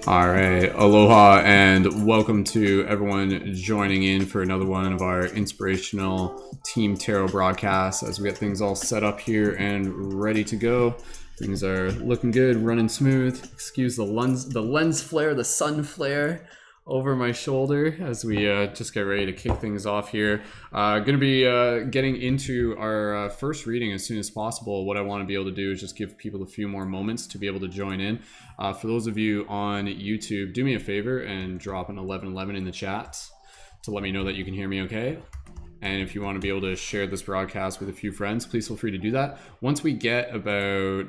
All right, aloha and welcome to everyone joining in for another one of our inspirational Team Tarot broadcasts as we get things all set up here and ready to go. Things are looking good, running smooth. Excuse the lens flare, the sun flare over my shoulder as we just get ready to kick things off here. Going to be getting into our first reading as soon as possible. What I want to be able to do is just give people a few more moments to be able to join in. For those of you on YouTube, do me a favor and drop an 1111 in the chat to let me know that you can hear me okay. And if you want to be able to share this broadcast with a few friends, please feel free to do that. Once we get about,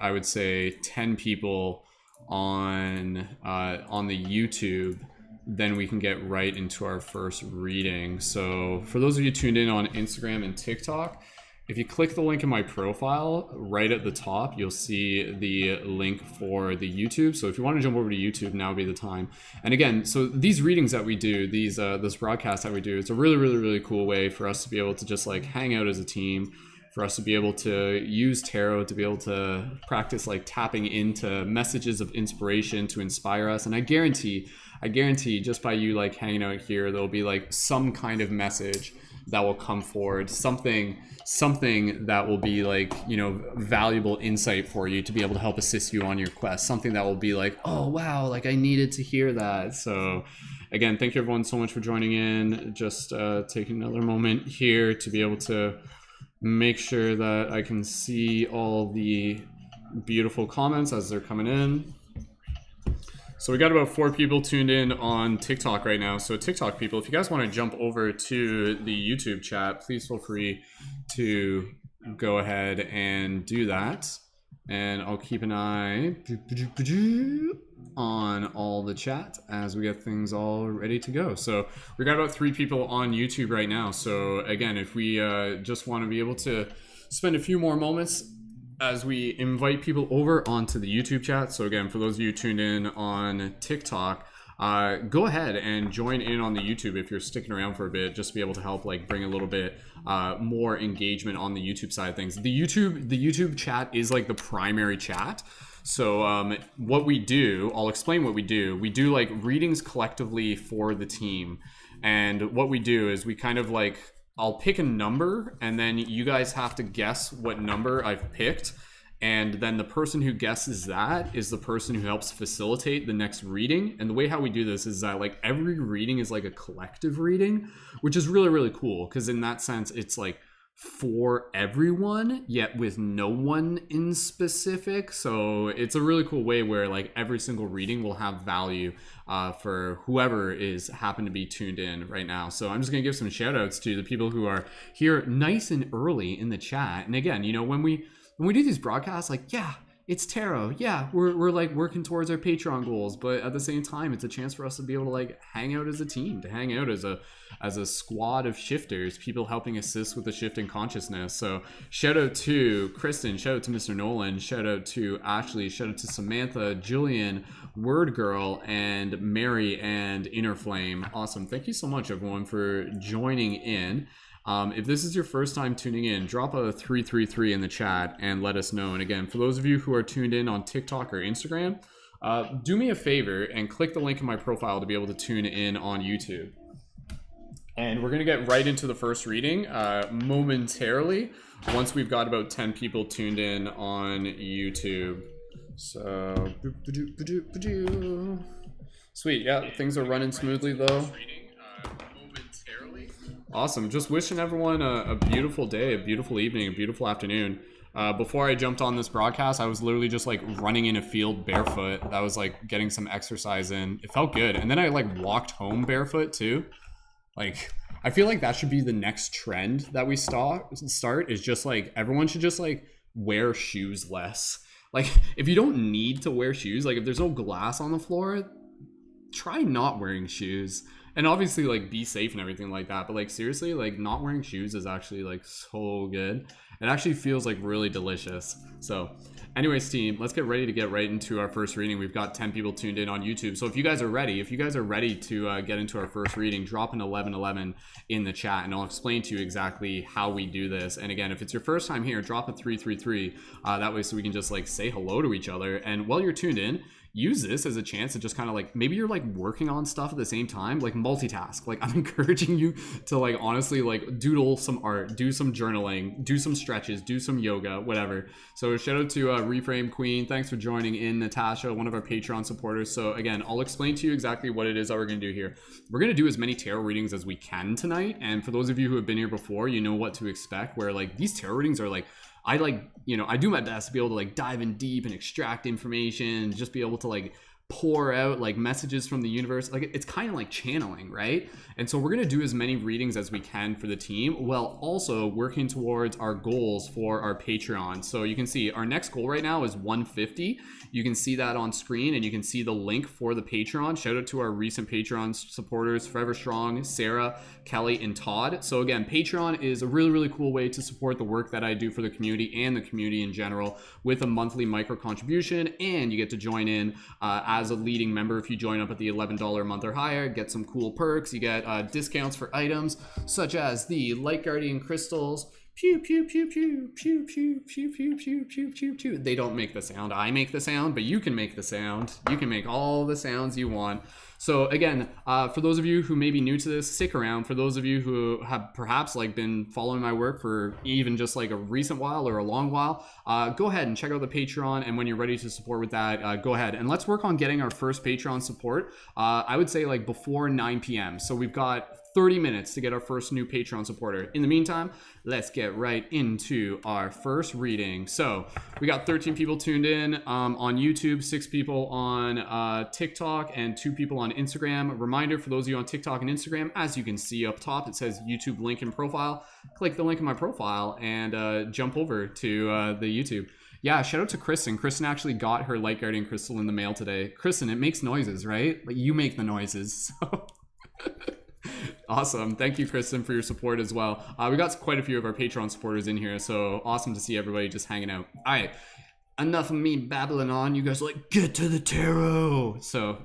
I would say 10 people on the YouTube, then we can get right into our first reading. So for those of you tuned in on Instagram and TikTok, if you click the link in my profile right at the top, you'll see the link for the YouTube. So if you want to jump over to YouTube, now would be the time. And again, so these readings that we do, this broadcast that we do, it's a really cool way for us to be able to just like hang out as a team, for us to be able to use tarot, to be able to practice like tapping into messages of inspiration to inspire us. And I guarantee just by you like hanging out here, there'll be like some kind of message that will come forward, something that will be like, you know, valuable insight for you to be able to help assist you on your quest, something that will be like, oh wow, like I needed to hear that. So again, thank you everyone so much for joining in. Just taking another moment here to be able to make sure that I can see all the beautiful comments as they're coming in. So we got about 4 people tuned in on TikTok right now. So TikTok people, if you guys want to jump over to the YouTube chat, please feel free to go ahead and do that. And I'll keep an eye on all the chat as we get things all ready to go. So we got about 3 people on YouTube right now. So again, if we just want to be able to spend a few more moments as we invite people over onto the YouTube chat. So again, for those of you tuned in on TikTok, go ahead and join in on the YouTube if you're sticking around for a bit, just to be able to help like bring a little bit more engagement on the YouTube side of things. The YouTube chat is like the primary chat. So what we do, I'll explain what we do. We do like readings collectively for the team. And what we do is we kind of like, I'll pick a number and then you guys have to guess what number I've picked. And then the person who guesses that is the person who helps facilitate the next reading. And the way how we do this is that like every reading is like a collective reading, which is really cool. Because in that sense, it's like for everyone, yet with no one in specific. So it's a really cool way where like every single reading will have value for whoever is happen to be tuned in right now. So I'm just gonna give some shout outs to the people who are here nice and early in the chat. And again, you know, when we do these broadcasts, like, yeah, it's tarot. Yeah, we're like working towards our Patreon goals, but at the same time, it's a chance for us to be able to like hang out as a team, to hang out as a squad of shifters, people helping assist with the shift in consciousness. So shout out to Kristen, shout out to Mr. Nolan, shout out to Ashley, shout out to Samantha, Julian, Word Girl, and Mary and Inner Flame. Awesome. Thank you so much, everyone, for joining in. If this is your first time tuning in, drop a 333 in the chat and let us know. And again, for those of you who are tuned in on TikTok or Instagram, do me a favor and click the link in my profile to be able to tune in on YouTube. And we're going to get right into the first reading momentarily once we've got about 10 people tuned in on YouTube. So, sweet. Yeah, things are running smoothly though. Awesome. Just wishing everyone a beautiful day, a beautiful evening, a beautiful afternoon. Before I jumped on this broadcast, I was literally just like running in a field barefoot. That was like getting some exercise in. It felt good. And then I like walked home barefoot too. Like, I feel like that should be the next trend that we start is just like everyone should just like wear shoes less. Like, if you don't need to wear shoes, like if there's no glass on the floor, try not wearing shoes. And obviously, like, be safe and everything like that. But, like, seriously, like, not wearing shoes is actually, like, so good. It actually feels, like, really delicious. So, anyways, team, let's get ready to get right into our first reading. We've got 10 people tuned in on YouTube. So if you guys are ready to get into our first reading, drop an 1111 in the chat, and I'll explain to you exactly how we do this. And again, if it's your first time here, drop a 333. That way so we can just, like, say hello to each other. And while you're tuned in, use this as a chance to just kind of like, maybe you're like working on stuff at the same time, like multitask. Like, I'm encouraging you to like honestly like doodle some art, do some journaling, do some stretches, do some yoga, whatever. So shout out to Reframe Queen, thanks for joining in. Natasha, one of our Patreon supporters. So again, I'll explain to you exactly what it is that we're going to do here. We're going to do as many tarot readings as we can tonight, and for those of you who have been here before, you know what to expect, where like these tarot readings are like, I like, you know, I do my best to be able to like dive in deep and extract information, just be able to like pour out like messages from the universe. Like, it's kind of like channeling, right? And so we're going to do as many readings as we can for the team, while also working towards our goals for our Patreon. So you can see our next goal right now is 150. You can see that on screen, and you can see the link for the Patreon. Shout out to our recent Patreon supporters, Forever Strong, Sarah, Kelly, and Todd. So again, Patreon is a really, really cool way to support the work that I do for the community and the community in general, with a monthly micro contribution, and you get to join in as a leading member. If you join up at the $11 a month or higher, get some cool perks. You get discounts for items such as the Light Guardian crystals. Pew pew pew pew pew pew pew pew pew pew pew pew. They don't make the sound, I make the sound, but you can make the sound. You can make all the sounds you want. So again, for those of you who may be new to this, stick around. For those of you who have perhaps like been following my work for even just like a recent while or a long while, go ahead and check out the Patreon. And when you're ready to support with that, go ahead and let's work on getting our first Patreon support. I would say like before 9 p.m. So we've got 30 minutes to get our first new Patreon supporter. In the meantime, let's get right into our first reading. So we got 13 people tuned in on YouTube, 6 people on TikTok, and 2 people on Instagram. Reminder for those of you on TikTok and Instagram, as you can see up top, it says YouTube link in profile. Click the link in my profile and jump over to the YouTube. Yeah, shout out to Kristen. Kristen actually got her Light Guardian crystal in the mail today. Kristen, it makes noises, right? Like, you make the noises. So awesome. Thank you, Kristen, for your support as well. We got quite a few of our Patreon supporters in here, so awesome to see everybody just hanging out. All right, enough of me babbling on. You guys are like, get to the tarot. So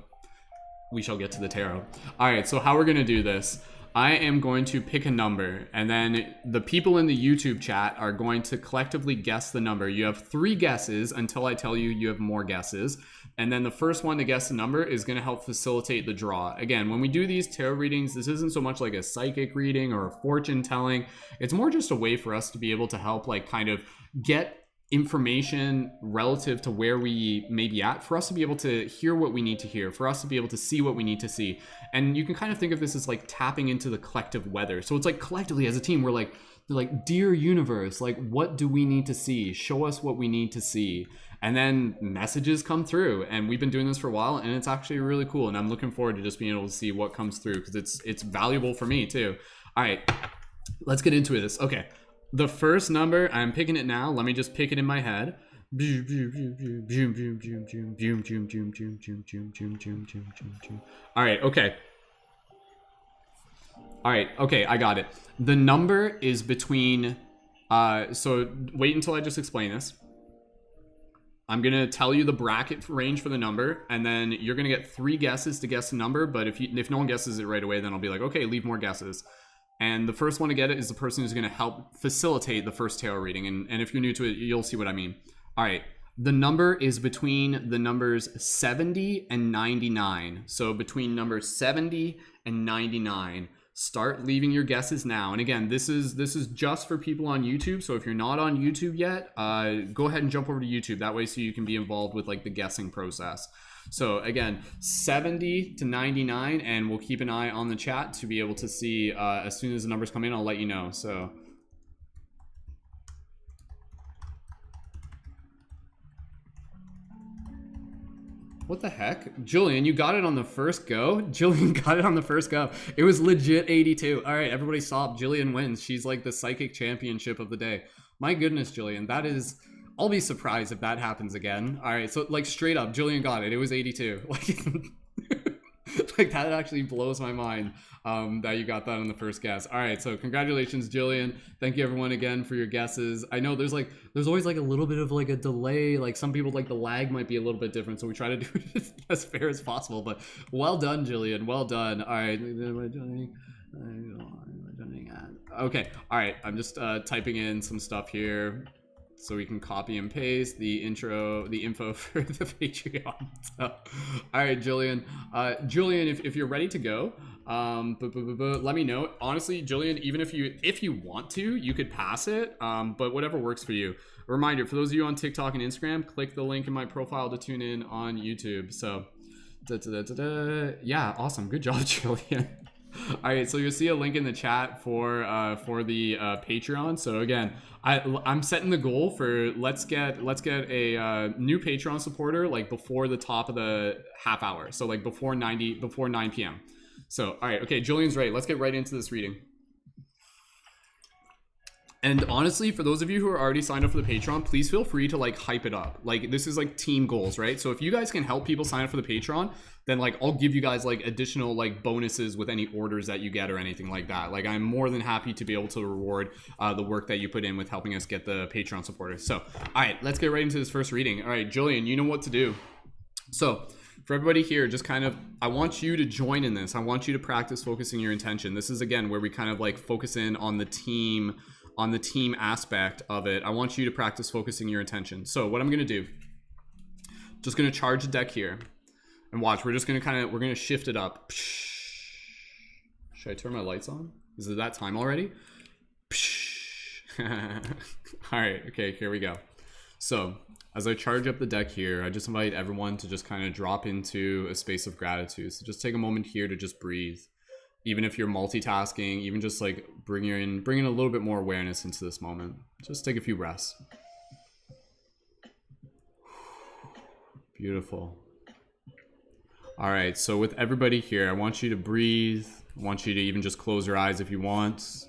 we shall get to the tarot. All right, so how we're going to do this, I am going to pick a number, and then the people in the YouTube chat are going to collectively guess the number. You have 3 guesses until I tell you you have more guesses. And then the first one to guess the number is going to help facilitate the draw. Again, when we do these tarot readings, this isn't so much like a psychic reading or a fortune telling. It's more just a way for us to be able to help like kind of get information relative to where we may be at, for us to be able to hear what we need to hear, for us to be able to see what we need to see. And you can kind of think of this as like tapping into the collective weather. So it's like collectively as a team, we're like, dear universe, like, what do we need to see? Show us what we need to see. And then messages come through, and we've been doing this for a while, and it's actually really cool. And I'm looking forward to just being able to see what comes through, because it's valuable for me too. All right, let's get into this. Okay, the first number, I'm picking it now. Let me just pick it in my head. All right, okay. All right, okay, I got it. The number is between, so wait until I just explain this. I'm going to tell you the bracket range for the number, and then you're going to get 3 guesses to guess the number, but if no one guesses it right away, then I'll be like, okay, leave more guesses. And the first one to get it is the person who's going to help facilitate the first tarot reading, and if you're new to it, you'll see what I mean. All right, the number is between the numbers 70 and 99. So between numbers 70 and 99. Start leaving your guesses now. And again, this is just for people on YouTube. So if you're not on YouTube yet, go ahead and jump over to YouTube. That way so you can be involved with like the guessing process. So again, 70 to 99, and we'll keep an eye on the chat to be able to see as soon as the numbers come in, I'll let you know. So what the heck? Julian, you got it on the first go? Julian got it on the first go. It was legit 82. All right, everybody stop. Julian wins. She's like the psychic championship of the day. My goodness, Julian, that is... I'll be surprised if that happens again. All right, so like straight up, Julian got it. It was 82. Like, Like, that actually blows my mind that you got that on the first guess. All right, so congratulations, Jillian. Thank you everyone again for your guesses. I know there's always like a little bit of like a delay. Like some people, like the lag might be a little bit different, so we try to do it as fair as possible. But well done, Jillian. Well done. All right. Okay. All right. I'm just typing in some stuff here so we can copy and paste the info for the Patreon. So, all right, Jillian. Julian, if you're ready to go, let me know. Honestly, Jillian, even if you want to, you could pass it. But whatever works for you. A reminder for those of you on TikTok and Instagram, click the link in my profile to tune in on YouTube. So, yeah, awesome. Good job, Jillian. All right, so you'll see a link in the chat for the Patreon. So again, I'm setting the goal for let's get a new Patreon supporter like before the top of the half hour. So like before 9 p.m. So all right, okay, Julian's ready. Let's get right into this reading. And honestly, for those of you who are already signed up for the Patreon, please feel free to like hype it up. Like this is like team goals, right? So if you guys can help people sign up for the Patreon, then like I'll give you guys like additional like bonuses with any orders that you get or anything like that. Like I'm more than happy to be able to reward the work that you put in with helping us get the Patreon supporters. So, all right, let's get right into this first reading. All right, Julian, you know what to do. So for everybody here, just kind of, I want you to join in this. I want you to practice focusing your intention. This is again where we kind of like focus in on the team aspect of it. I want you to practice focusing your attention. So what I'm going to do, just going to charge the deck here and watch. We're just going to we're going to shift it up. Should I turn my lights on? Is it that time already? All right. Okay. Here we go. So as I charge up the deck here, I just invite everyone to just kind of drop into a space of gratitude. So just take a moment here to just breathe. Even if you're multitasking, even just like bringing in a little bit more awareness into this moment. Just take a few breaths. Beautiful. All right, so with everybody here, I want you to breathe. I want you to even just close your eyes if you want.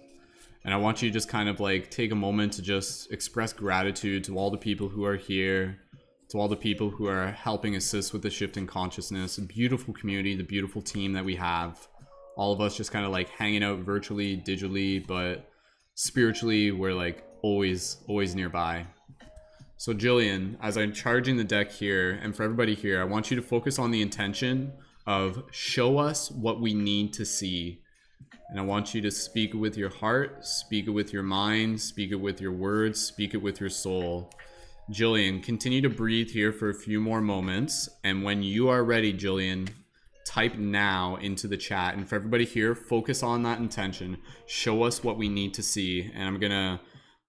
And I want you to just kind of like take a moment to just express gratitude to all the people who are here, to all the people who are helping assist with the shift in consciousness, a beautiful community, the beautiful team that we have. All of us just kind of like hanging out virtually, digitally, but spiritually, we're like always nearby. So Jillian, as I'm charging the deck here, and for everybody here, I want you to focus on the intention of show us what we need to see. And I want you to speak it with your heart, speak it with your mind, speak it with your words, speak it with your soul. Jillian, continue to breathe here for a few more moments. And when you are ready, Jillian, type now into the chat. And for everybody here, focus on that intention. Show us what we need to see. And I'm gonna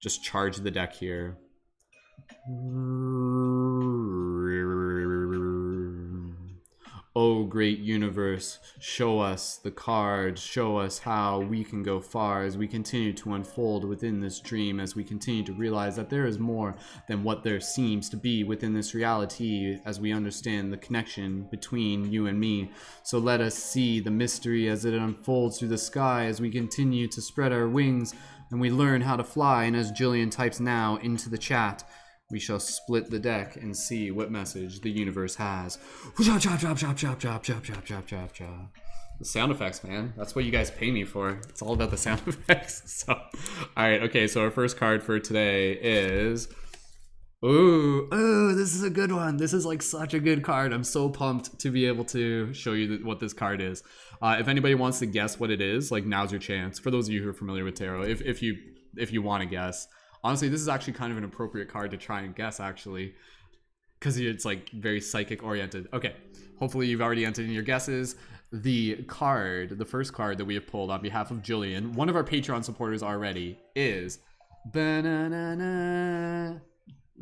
just charge the deck here. Oh, great universe, show us the cards, show us how we can go far as we continue to unfold within this dream, as we continue to realize that there is more than what there seems to be within this reality, as we understand the connection between you and me. So let us see the mystery as it unfolds through the sky, as we continue to spread our wings and we learn how to fly. And as Jillian types now into the chat, we shall split the deck and see what message the universe has. The sound effects, man. That's what you guys pay me for. It's all about the sound effects. So, all right, okay. So our first card for today is, ooh, this is a good one. This is like such a good card. I'm so pumped to be able to show you what this card is. If anybody wants to guess what it is, like now's your chance. For those of you who are familiar with tarot, if you want to guess. Honestly, this is actually kind of an appropriate card to try and guess, actually, because it's like very psychic oriented. Okay, hopefully you've already entered in your guesses. The first card that we have pulled on behalf of Jillian, one of our Patreon supporters already, is the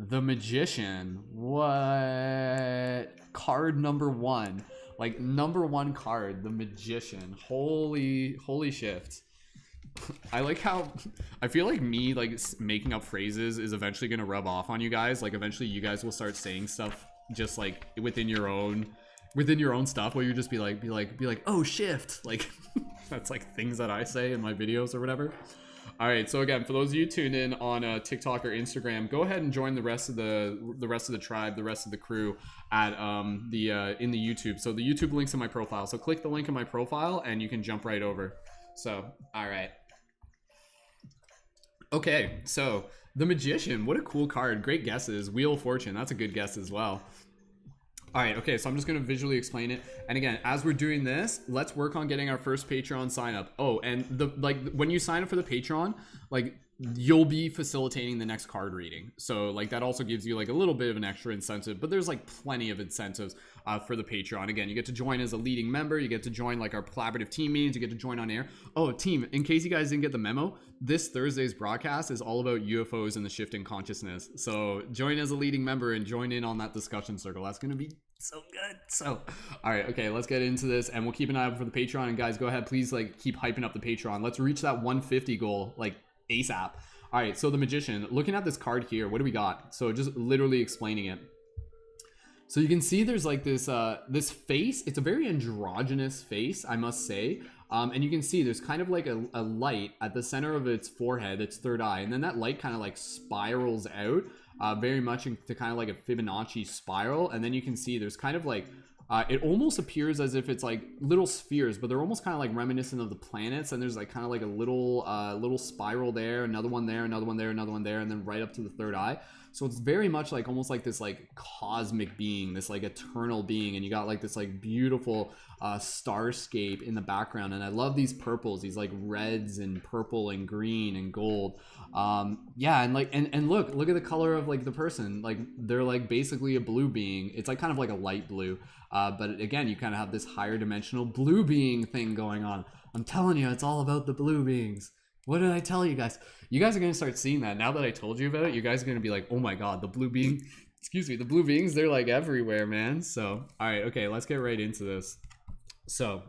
Magician. What? Card number one. Like number one card, the Magician. Holy shift. I like how I feel like me like making up phrases is eventually going to rub off on you guys. Like eventually you guys will start saying stuff just like within your own stuff where you just be like, oh, shift. Like that's like things that I say in my videos or whatever. All right, so again, for those of you tuned in on TikTok or Instagram, go ahead and join the rest of the tribe, the rest of the crew at in the YouTube. So the YouTube link's in my profile. So click the link in my profile and you can jump right over. So, all right. Okay, so the Magician, what a cool card. Great guesses. Wheel of Fortune, that's a good guess as well. All right, okay, so I'm just going to visually explain it. And again, as we're doing this, let's work on getting our first Patreon sign up. Oh, and when you sign up for the Patreon, you'll be facilitating the next card reading. So that also gives you a little bit of an extra incentive, but there's plenty of incentives for the Patreon. Again, you get to join as a leading member, you get to join our collaborative team meetings, you get to join on air. Oh, team, in case you guys didn't get the memo, this Thursday's broadcast is all about UFOs and the shift in consciousness. So join as a leading member and join in on that discussion circle. That's going to be so good. So, all right, okay, let's get into this, and we'll keep an eye out for the Patreon. And guys, go ahead, please keep hyping up the Patreon. Let's reach that 150 goal ASAP. All right, so the Magician, looking at this card here, what do we got? So just literally explaining it. So you can see there's this face. It's a very androgynous face, I must say. And you can see there's kind of a light at the center of its forehead, its third eye, and then that light kind of spirals out very much into kind of a Fibonacci spiral. And then you can see there's kind of it almost appears as if it's little spheres, but they're almost kind of reminiscent of the planets. And there's kind of a little spiral there, another one there, another one there, another one there, and then right up to the third eye. So it's very much almost this cosmic being, this eternal being, and you got this beautiful starscape in the background. And I love these purples, these reds and purple and green and gold. Yeah, and look at the color of the person. They're basically a blue being. It's kind of a light blue. But again, you kind of have this higher dimensional blue being thing going on. I'm telling you, it's all about the blue beings. What did I tell you guys? You guys are going to start seeing that. Now that I told you about it, you guys are going to be like, oh my God, the blue being, the blue beings, they're everywhere, man. So, all right, okay, let's get right into this. So,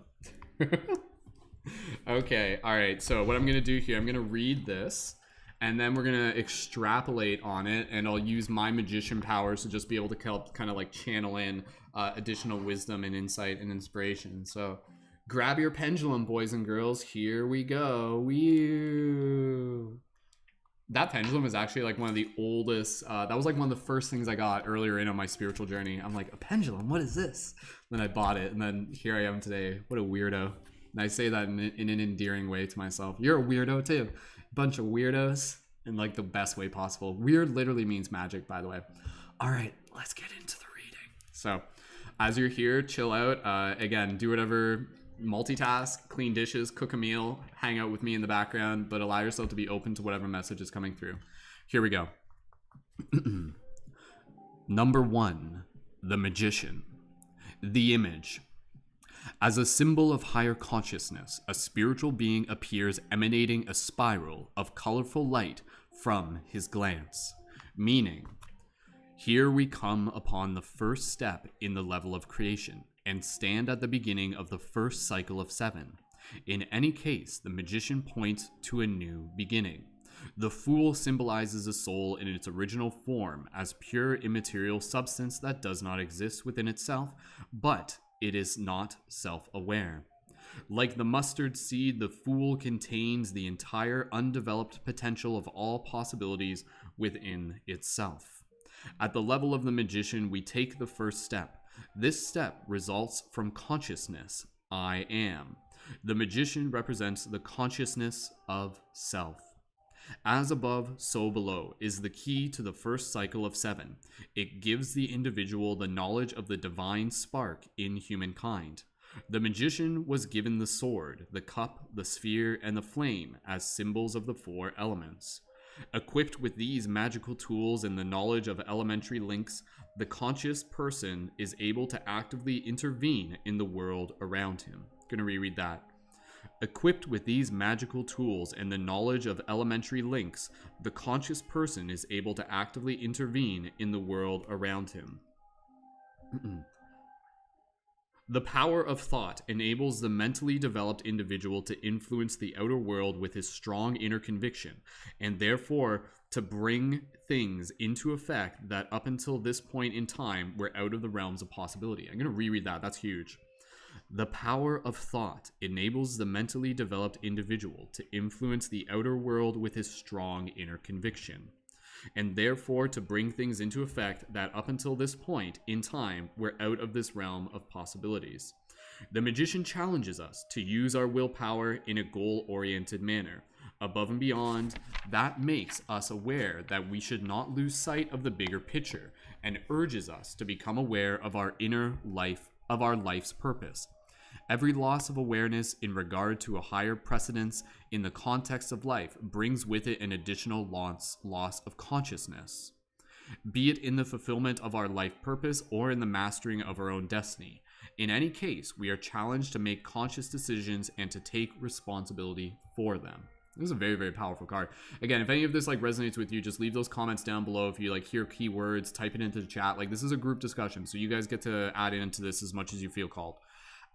okay, all right. So what I'm going to do here, I'm going to read this, and then we're going to extrapolate on it, and I'll use my magician powers to just be able to help kind of channel in additional wisdom and insight and inspiration. So grab your pendulum, boys and girls. Here we go. Wee. That pendulum is actually one of the oldest. That was one of the first things I got earlier in on my spiritual journey. I'm like, a pendulum? What is this? Then I bought it, and then here I am today. What a weirdo. And I say that in an endearing way to myself. You're a weirdo too. Bunch of weirdos in the best way possible. Weird literally means magic, by the way. All right, let's get into the reading. So as you're here, chill out. Again, do whatever, multitask, clean dishes, cook a meal, hang out with me in the background, but allow yourself to be open to whatever message is coming through. Here we go. Number 1, the Magician. The image. As a symbol of higher consciousness, a spiritual being appears emanating a spiral of colorful light from his glance. Meaning, here we come upon the first step in the level of creation and stand at the beginning of the first cycle of 7. In any case, the Magician points to a new beginning. The Fool symbolizes a soul in its original form as pure immaterial substance that does not exist within itself, but it is not self-aware. Like the mustard seed, the Fool contains the entire undeveloped potential of all possibilities within itself. At the level of the Magician, we take the first step. This step results from consciousness, I am. The Magician represents the consciousness of self. As above, so below is the key to the first cycle of 7. It gives the individual the knowledge of the divine spark in humankind. The Magician was given the sword, the cup, the sphere, and the flame as symbols of the 4 elements. Equipped with these magical tools and the knowledge of elementary links, the conscious person is able to actively intervene in the world around him. I'm going to reread that. Equipped with these magical tools and the knowledge of elementary links, the conscious person is able to actively intervene in the world around him. The power of thought enables the mentally developed individual to influence the outer world with his strong inner conviction, and therefore to bring things into effect that up until this point in time were out of the realms of possibility. I'm going to reread that. That's huge. The power of thought enables the mentally developed individual to influence the outer world with his strong inner conviction, and therefore to bring things into effect that up until this point in time were out of this realm of possibilities. The magician challenges us to use our willpower in a goal-oriented manner. Above and beyond, that makes us aware that we should not lose sight of the bigger picture, and urges us to become aware of our inner life, of our life's purpose. Every loss of awareness in regard to a higher precedence in the context of life brings with it an additional loss of consciousness, be it in the fulfillment of our life purpose or in the mastering of our own destiny. In any case, we are challenged to make conscious decisions and to take responsibility for them. This is a very, very powerful card. Again, if any of this like resonates with you, just leave those comments down below. If you like hear keywords, type it into the chat. Like, this is a group discussion, so you guys get to add into this as much as you feel called.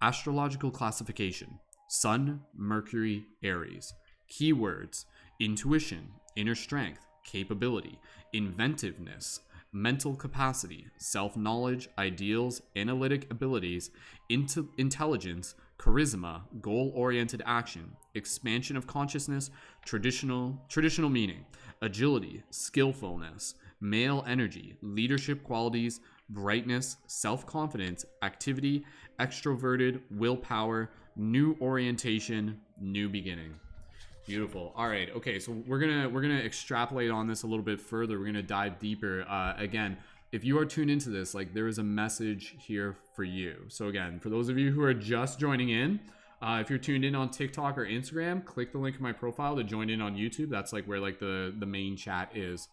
Astrological classification: Sun, Mercury, Aries. Keywords: intuition, inner strength, capability, inventiveness, mental capacity, self-knowledge, ideals, analytic abilities, intelligence, charisma, goal-oriented action, expansion of consciousness, traditional meaning, agility, skillfulness, male energy, leadership qualities, brightness, self-confidence, activity, extroverted, willpower, new orientation, new beginning. Beautiful. All right. Okay. So we're gonna extrapolate on this a little bit further. We're gonna dive deeper. Again, if you are tuned into this, like, there is a message here for you. So again, for those of you who are just joining in, if you're tuned in on TikTok or Instagram, click the link in my profile to join in on YouTube. That's like where like the main chat is.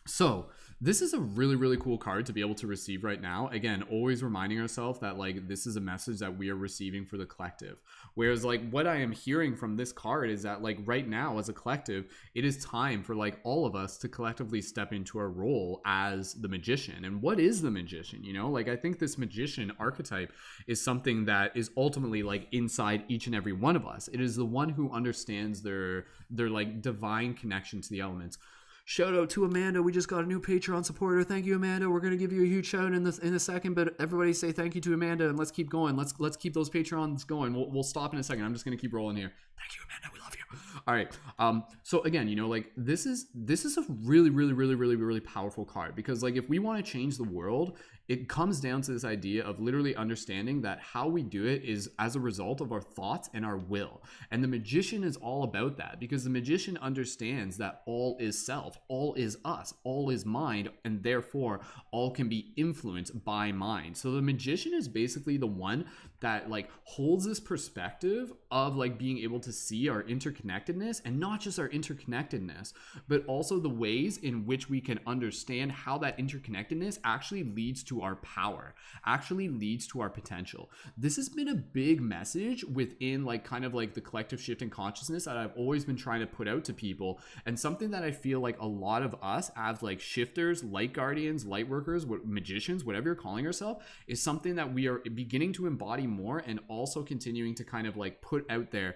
So this is a really, really cool card to be able to receive right now. Again, always reminding ourselves that like this is a message that we are receiving for the collective. Whereas like what I am hearing from this card is that like right now as a collective, it is time for like all of us to collectively step into our role as the magician. And what is the magician? You know, like I think this magician archetype is something that is ultimately like inside each and every one of us. It is the one who understands their like divine connection to the elements. Shout out to Amanda. We just got a new Patreon supporter. Thank you, Amanda. We're gonna give you a huge shout out in a second, but everybody say thank you to Amanda and let's keep going. Let's keep those Patreons going. We'll stop in a second. I'm just gonna keep rolling here. Thank you, Amanda. We love you. All right. So again, you know, like this is a really, really, really, really, really powerful card, because like if we want to change the world, it comes down to this idea of literally understanding that how we do it is as a result of our thoughts and our will. And the magician is all about that, because the magician understands that all is self, all is us, all is mind, and therefore all can be influenced by mind. So the magician is basically the one that like holds this perspective of like being able to see our interconnectedness, and not just our interconnectedness, but also the ways in which we can understand how that interconnectedness actually leads to our power, actually leads to our potential. This has been a big message within like kind of like the collective shift in consciousness that I've always been trying to put out to people, and something that I feel like a lot of us as like shifters, light guardians, light workers, magicians, whatever you're calling yourself, is something that we are beginning to embody more, and also continuing to kind of like put out there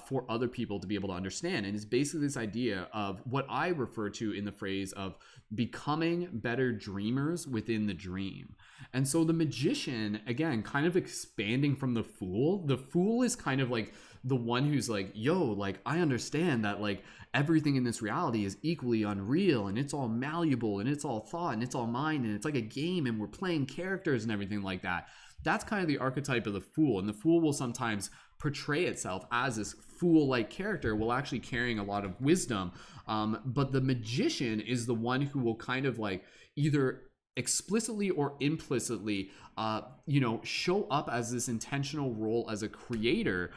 for other people to be able to understand. And it's basically this idea of what I refer to in the phrase of becoming better dreamers within the dream. And so the magician, again, kind of expanding from the fool is kind of like the one who's like, yo, like I understand that like everything in this reality is equally unreal, and it's all malleable, and it's all thought, and it's all mind, and it's like a game, and we're playing characters and everything like that. That's kind of the archetype of the fool. And the fool will sometimes portray itself as this fool-like character, while actually carrying a lot of wisdom. But the magician is the one who will kind of like either explicitly or implicitly show up as this intentional role as a creator,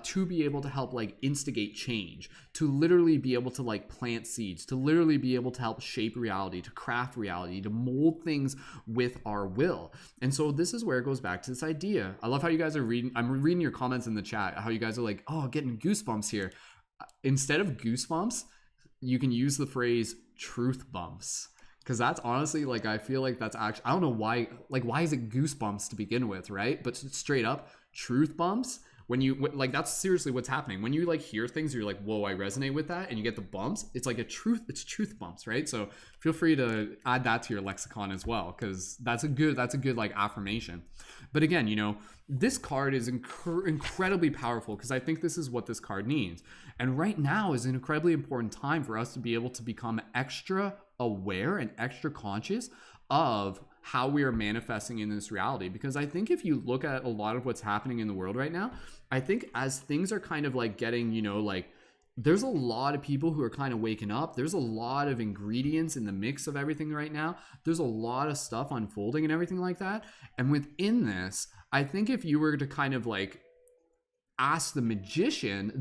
to be able to help like instigate change, to literally be able to like plant seeds, to literally be able to help shape reality, to craft reality, to mold things with our will. And so this is where it goes back to this idea. I love how you guys are reading. I'm reading your comments in the chat, how you guys are like, oh, getting goosebumps here. Instead of goosebumps, you can use the phrase truth bumps. Because that's honestly, like, I feel like that's actually, I don't know why, like, why is it goosebumps to begin with, right? But straight up, truth bumps, like, that's seriously what's happening when you like hear things, you're like, whoa, I resonate with that, and you get the bumps. It's like it's truth bumps, right? So feel free to add that to your lexicon as well, because that's a good like affirmation. But again, this card is incredibly powerful, because I think this is what this card needs. And right now is an incredibly important time for us to be able to become extra aware and extra conscious of how we are manifesting in this reality. Because I think if you look at a lot of what's happening in the world right now, I think as things are kind of like getting, like, there's a lot of people who are kind of waking up. There's a lot of ingredients in the mix of everything right now. There's a lot of stuff unfolding and everything like that. And within this, I think if you were to kind of like ask the magician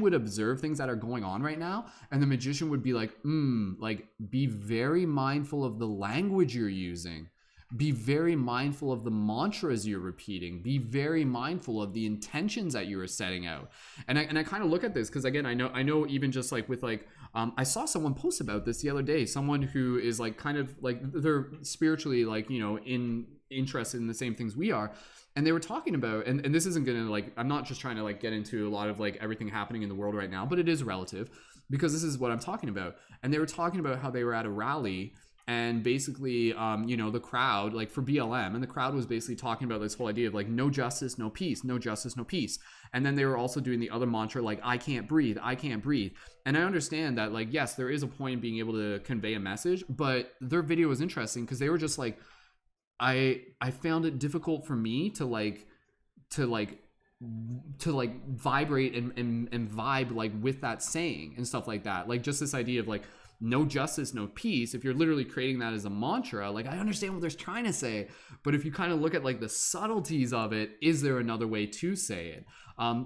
would observe things that are going on right now, and the magician would be like, like, be very mindful of the language you're using. Be very mindful of the mantras you're repeating. Be very mindful of the intentions that you are setting out. And I kind of look at this because, again, I know even just like with like, I saw someone post about this the other day. Someone who is like kind of like, they're spiritually like, interested in the same things we are. And they were talking about, and this isn't gonna like, I'm not just trying to like get into a lot of like everything happening in the world right now, but it is relative because this is what I'm talking about. And they were talking about how they were at a rally, and basically, the crowd, like for BLM, and the crowd was basically talking about this whole idea of like, no justice, no peace, no justice, no peace. And then they were also doing the other mantra, like, I can't breathe, I can't breathe. And I understand that, like, yes, there is a point in being able to convey a message, but their video was interesting because they were just like, I found it difficult for me to vibrate and vibe like with that saying and stuff like that. Like just this idea of like, no justice, no peace. If you're literally creating that as a mantra, like I understand what they're trying to say, but if you kind of look at like the subtleties of it, is there another way to say it?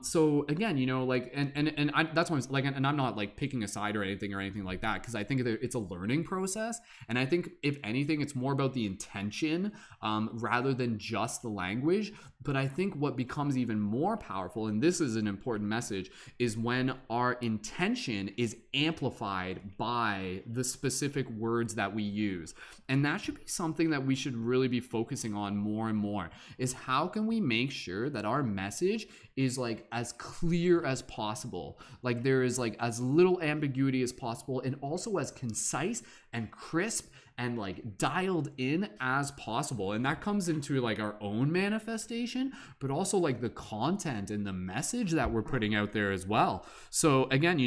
So again, like, and that's why I'm like, and I'm not like picking a side or anything like that, because I think it's a learning process, and I think if anything, it's more about the intention rather than just the language. But I think what becomes even more powerful, and this is an important message, is when our intention is amplified by the specific words that we use. And that should be something that we should really be focusing on more and more, is how can we make sure that our message is like as clear as possible, like there is like as little ambiguity as possible, and also as concise and crisp and like dialed in as possible. And that comes into like our own manifestation, but also like the content and the message that we're putting out there as well. So again,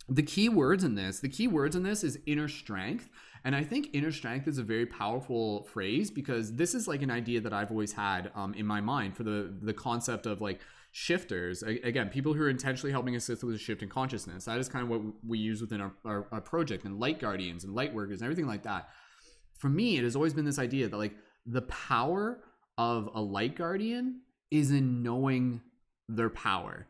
the key words in this is inner strength. And I think inner strength is a very powerful phrase, because this is like an idea that I've always had in my mind for the concept of like shifters. Again, people who are intentionally helping assist with a shift in consciousness. That is kind of what we use within our project, and light guardians and light workers and everything like that. For me, it has always been this idea that like the power of a light guardian is in knowing their power.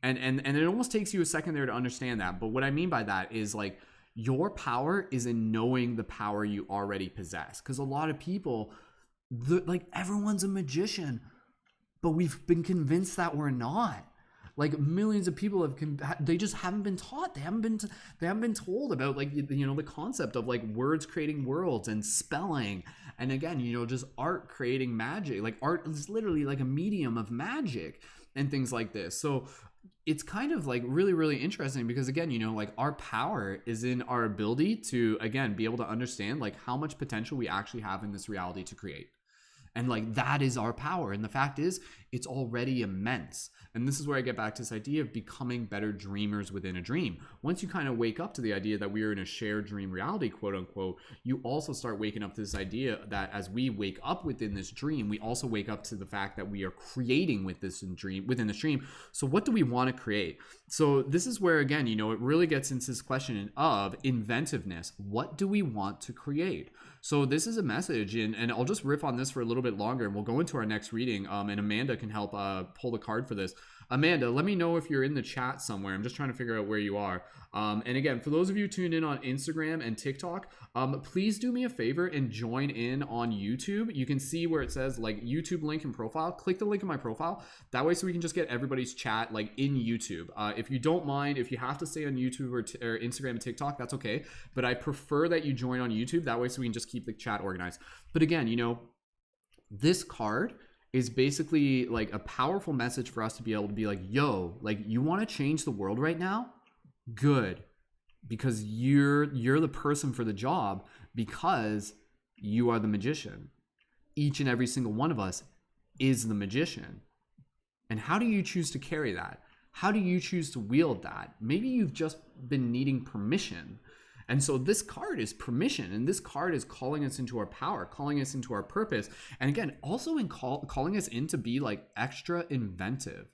And it almost takes you a second there to understand that. But what I mean by that is like, your power is in knowing the power you already possess. Because a lot of people, like everyone's a magician, but we've been convinced that we're not. Like millions of people they just haven't been taught. They haven't been told about like, the concept of like words creating worlds and spelling. And again, just art creating magic. Like art is literally like a medium of magic and things like this. So it's kind of like really, really interesting, because again, like our power is in our ability to, again, be able to understand like how much potential we actually have in this reality to create. And like, that is our power. And the fact is, it's already immense. And this is where I get back to this idea of becoming better dreamers within a dream. Once you kind of wake up to the idea that we are in a shared dream reality, quote unquote, you also start waking up to this idea that as we wake up within this dream, we also wake up to the fact that we are creating within this dream. So what do we want to create? So this is where, again, it really gets into this question of inventiveness. What do we want to create? So this is a message, and I'll just riff on this for a little bit longer, and we'll go into our next reading, and Amanda can help pull the card for this. Amanda, let me know if you're in the chat somewhere. I'm just trying to figure out where you are. And again, for those of you tuned in on Instagram and TikTok, please do me a favor and join in on YouTube. You can see where it says like YouTube link and profile. Click the link in my profile. That way, so we can just get everybody's chat like in YouTube. If you don't mind, if you have to stay on YouTube or Instagram and TikTok, that's okay. But I prefer that you join on YouTube. That way, so we can just keep the chat organized. But again, this card is basically like a powerful message for us to be able to be like, yo, like, you want to change the world right now? Good. Because you're the person for the job, because you are the magician. Each and every single one of us is the magician. And how do you choose to carry that? How do you choose to wield that? Maybe you've just been needing permission. And so this card is permission, and this card is calling us into our power, calling us into our purpose. And again, also in calling us in to be like extra inventive,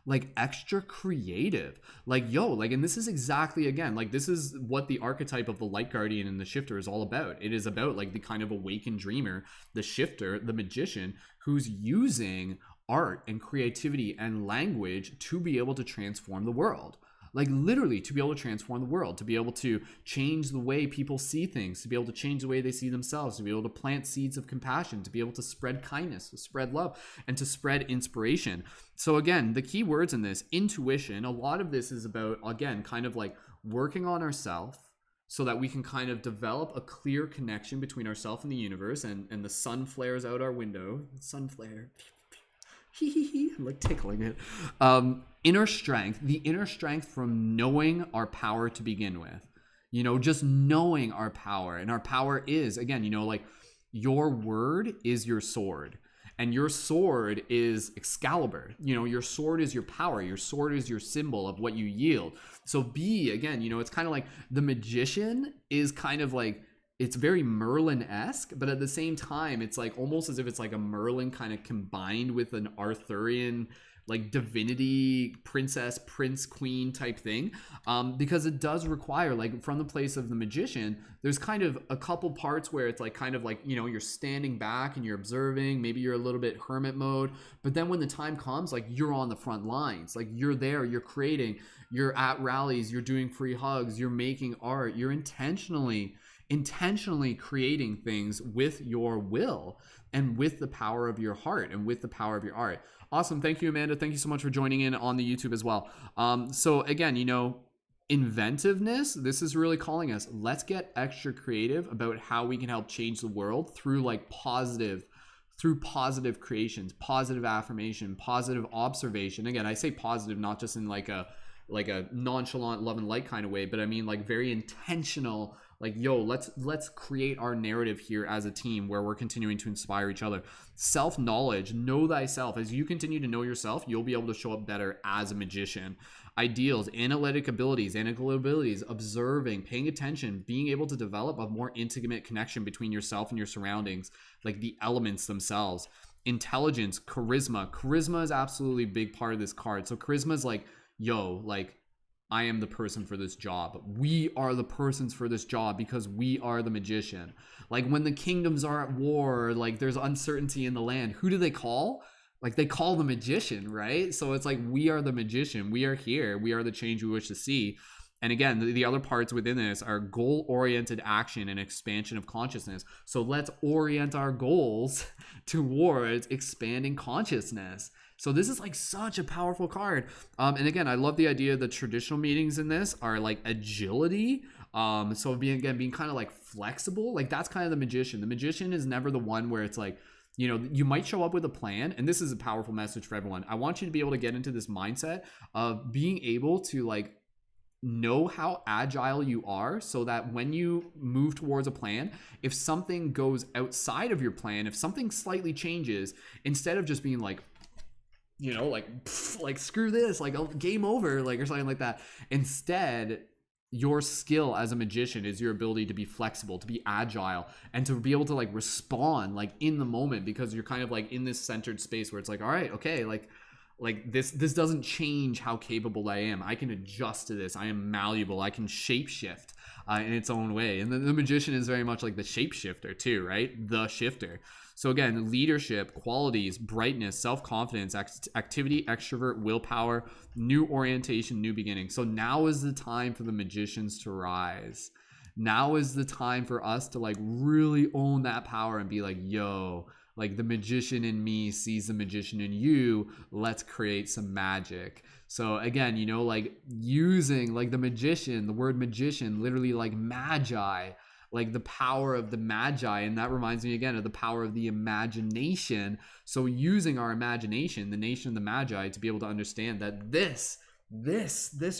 like extra creative, like, yo, like, and this is exactly, again, like, this is what the archetype of the light guardian and the shifter is all about. It is about like the kind of awakened dreamer, the shifter, the magician, who's using art and creativity and language to be able to transform the world. Like, literally, to be able to transform the world, to be able to change the way people see things, to be able to change the way they see themselves, to be able to plant seeds of compassion, to be able to spread kindness, to spread love, and to spread inspiration. So again, the key words in this, intuition, a lot of this is about, again, kind of like working on ourselves so that we can kind of develop a clear connection between ourselves and the universe. And the sun flares out our window. Sun flare. I'm like tickling it. Inner strength, the inner strength from knowing our power to begin with, you know, just knowing our power. And our power is, again, you know, like, your word is your sword, and your sword is Excalibur. You know, your sword is your power. Your sword is your symbol of what you yield. So again, you know, it's kind of like the magician is kind of like, it's very Merlin-esque, but at the same time, it's like almost as if it's like a Merlin kind of combined with an Arthurian, like, divinity, princess, prince, queen type thing. Because it does require, like, from the place of the magician, there's kind of a couple parts where it's like kind of like, you know, you're standing back and you're observing, maybe you're a little bit hermit mode, but then when the time comes, like, you're on the front lines, like, you're there, you're creating, you're at rallies, you're doing free hugs, you're making art, you're intentionally creating things with your will and with the power of your heart and with the power of your art. Awesome. Thank you, Amanda. Thank you so much for joining in on the YouTube as well. So again, you know, inventiveness, this is really calling us. Let's get extra creative about how we can help change the world through positive creations, positive affirmation, positive observation. Again, I say positive not just in like a nonchalant love and light kind of way, but I mean like very intentional, like, yo, let's create our narrative here as a team where we're continuing to inspire each other. Self-knowledge, know thyself. As you continue to know yourself, you'll be able to show up better as a magician. Ideals, analytical abilities, observing, paying attention, being able to develop a more intimate connection between yourself and your surroundings, like the elements themselves. Intelligence, charisma is absolutely a big part of this card. So charisma is like, yo, like, I am the person for this job. We are the persons for this job because we are the magician. Like, when the kingdoms are at war, like, there's uncertainty in the land, who do they call? Like, they call the magician, right? So it's like, we are the magician. We are here. We are the change we wish to see. And again, the other parts within this are goal-oriented action and expansion of consciousness. So let's orient our goals towards expanding consciousness. So this is like such a powerful card. And again, I love the idea the traditional meanings in this are like agility. So being kind of like flexible, like that's kind of the magician. The magician is never the one where it's like, you know, you might show up with a plan, and this is a powerful message for everyone. I want you to be able to get into this mindset of being able to like know how agile you are, so that when you move towards a plan, if something goes outside of your plan, if something slightly changes, instead of just being like, you know, like screw this, like game over, like, or something like that. Instead, your skill as a magician is your ability to be flexible, to be agile, and to be able to like respond like in the moment, because you're kind of like in this centered space where it's like, all right, okay, like this doesn't change how capable I am. I can adjust to this. I am malleable. I can shapeshift in its own way. And the magician is very much like the shapeshifter too, right? The shifter. So again, leadership, qualities, brightness, self-confidence, activity, extrovert, willpower, new orientation, new beginning. So now is the time for the magicians to rise. Now is the time for us to like really own that power and be like, yo, like the magician in me sees the magician in you. Let's create some magic. So again, you know, like using like the magician, the word magician, literally like magi. like the power of the Magi. And that reminds me again of the power of the imagination. So using our imagination, the nation of the Magi, to be able to understand that this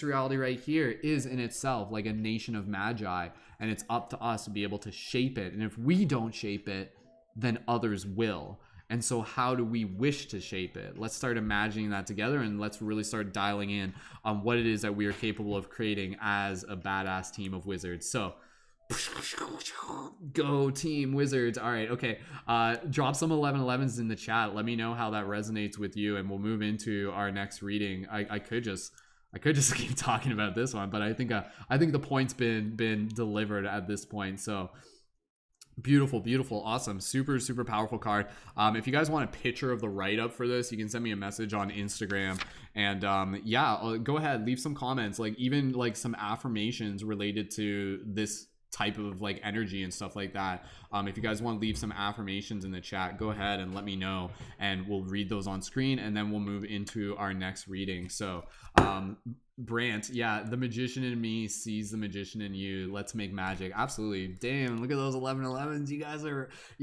reality right here is in itself like a nation of Magi, and it's up to us to be able to shape it. And if we don't shape it, then others will. And so how do we wish to shape it? Let's start imagining that together, and let's really start dialing in on what it is that we are capable of creating as a badass team of wizards. So go team wizards. All right, okay. Drop some 1111s in the chat. Let me know how that resonates with you, and we'll move into our next reading. I could just keep talking about this one, but I think the point's been delivered at this point. So beautiful, awesome, super powerful card. If you guys want a picture of the write-up for this, you can send me a message on Instagram, and yeah, go ahead, leave some comments, like even like some affirmations related to this type of like energy and stuff like that. If you guys want to leave some affirmations in the chat, go ahead and let me know, and we'll read those on screen, and then we'll move into our next reading. So Brant, yeah, the magician in me sees the magician in you. Let's make magic. Absolutely. Damn, look at those 1111s. You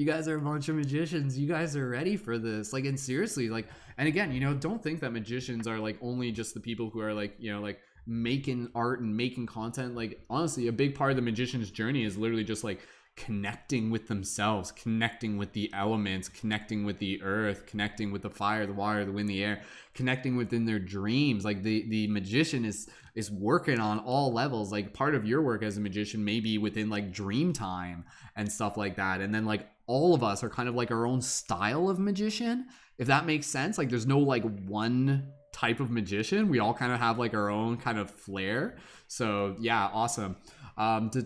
guys are a bunch of magicians. You guys are ready for this. Like, and seriously, like, and again, you know, don't think that magicians are like only just the people who are like, you know, like making art and making content. Like, honestly, a big part of the magician's journey is literally just like connecting with themselves, connecting with the elements, connecting with the earth, connecting with the fire, the water, the wind, the air, connecting within their dreams. Like the magician is working on all levels. Like part of your work as a magician may be within like dream time and stuff like that. And then like all of us are kind of like our own style of magician, if that makes sense. Like there's no like one type of magician. We all kind of have like our own kind of flair. So yeah, awesome. Not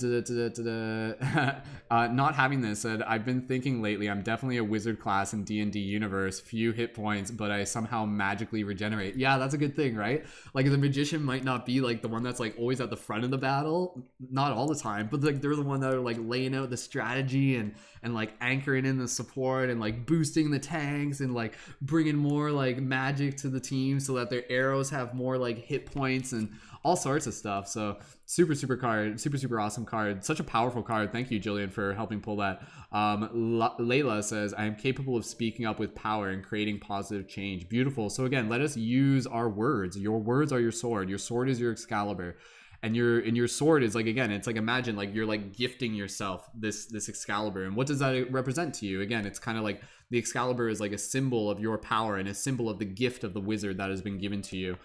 having this said, I've been thinking lately, I'm definitely a wizard class in D&D universe, few hit points, but I somehow magically regenerate. Yeah, that's a good thing, right? Like the magician might not be like the one that's like always at the front of the battle, not all the time, but like they're the one that are like laying out the strategy and like anchoring in the support and like boosting the tanks and like bringing more like magic to the team so that their arrows have more like hit points and all sorts of stuff. So super card, super awesome card, such a powerful card. Thank you, Jillian, for helping pull that. Layla says, I am capable of speaking up with power and creating positive change. Beautiful. So again, let us use our words. Your words are your sword. Your sword is your Excalibur. And your sword is like, again, it's like, imagine like you're like gifting yourself this Excalibur. And what does that represent to you? Again, it's kind of like the Excalibur is like a symbol of your power and a symbol of the gift of the wizard that has been given to you.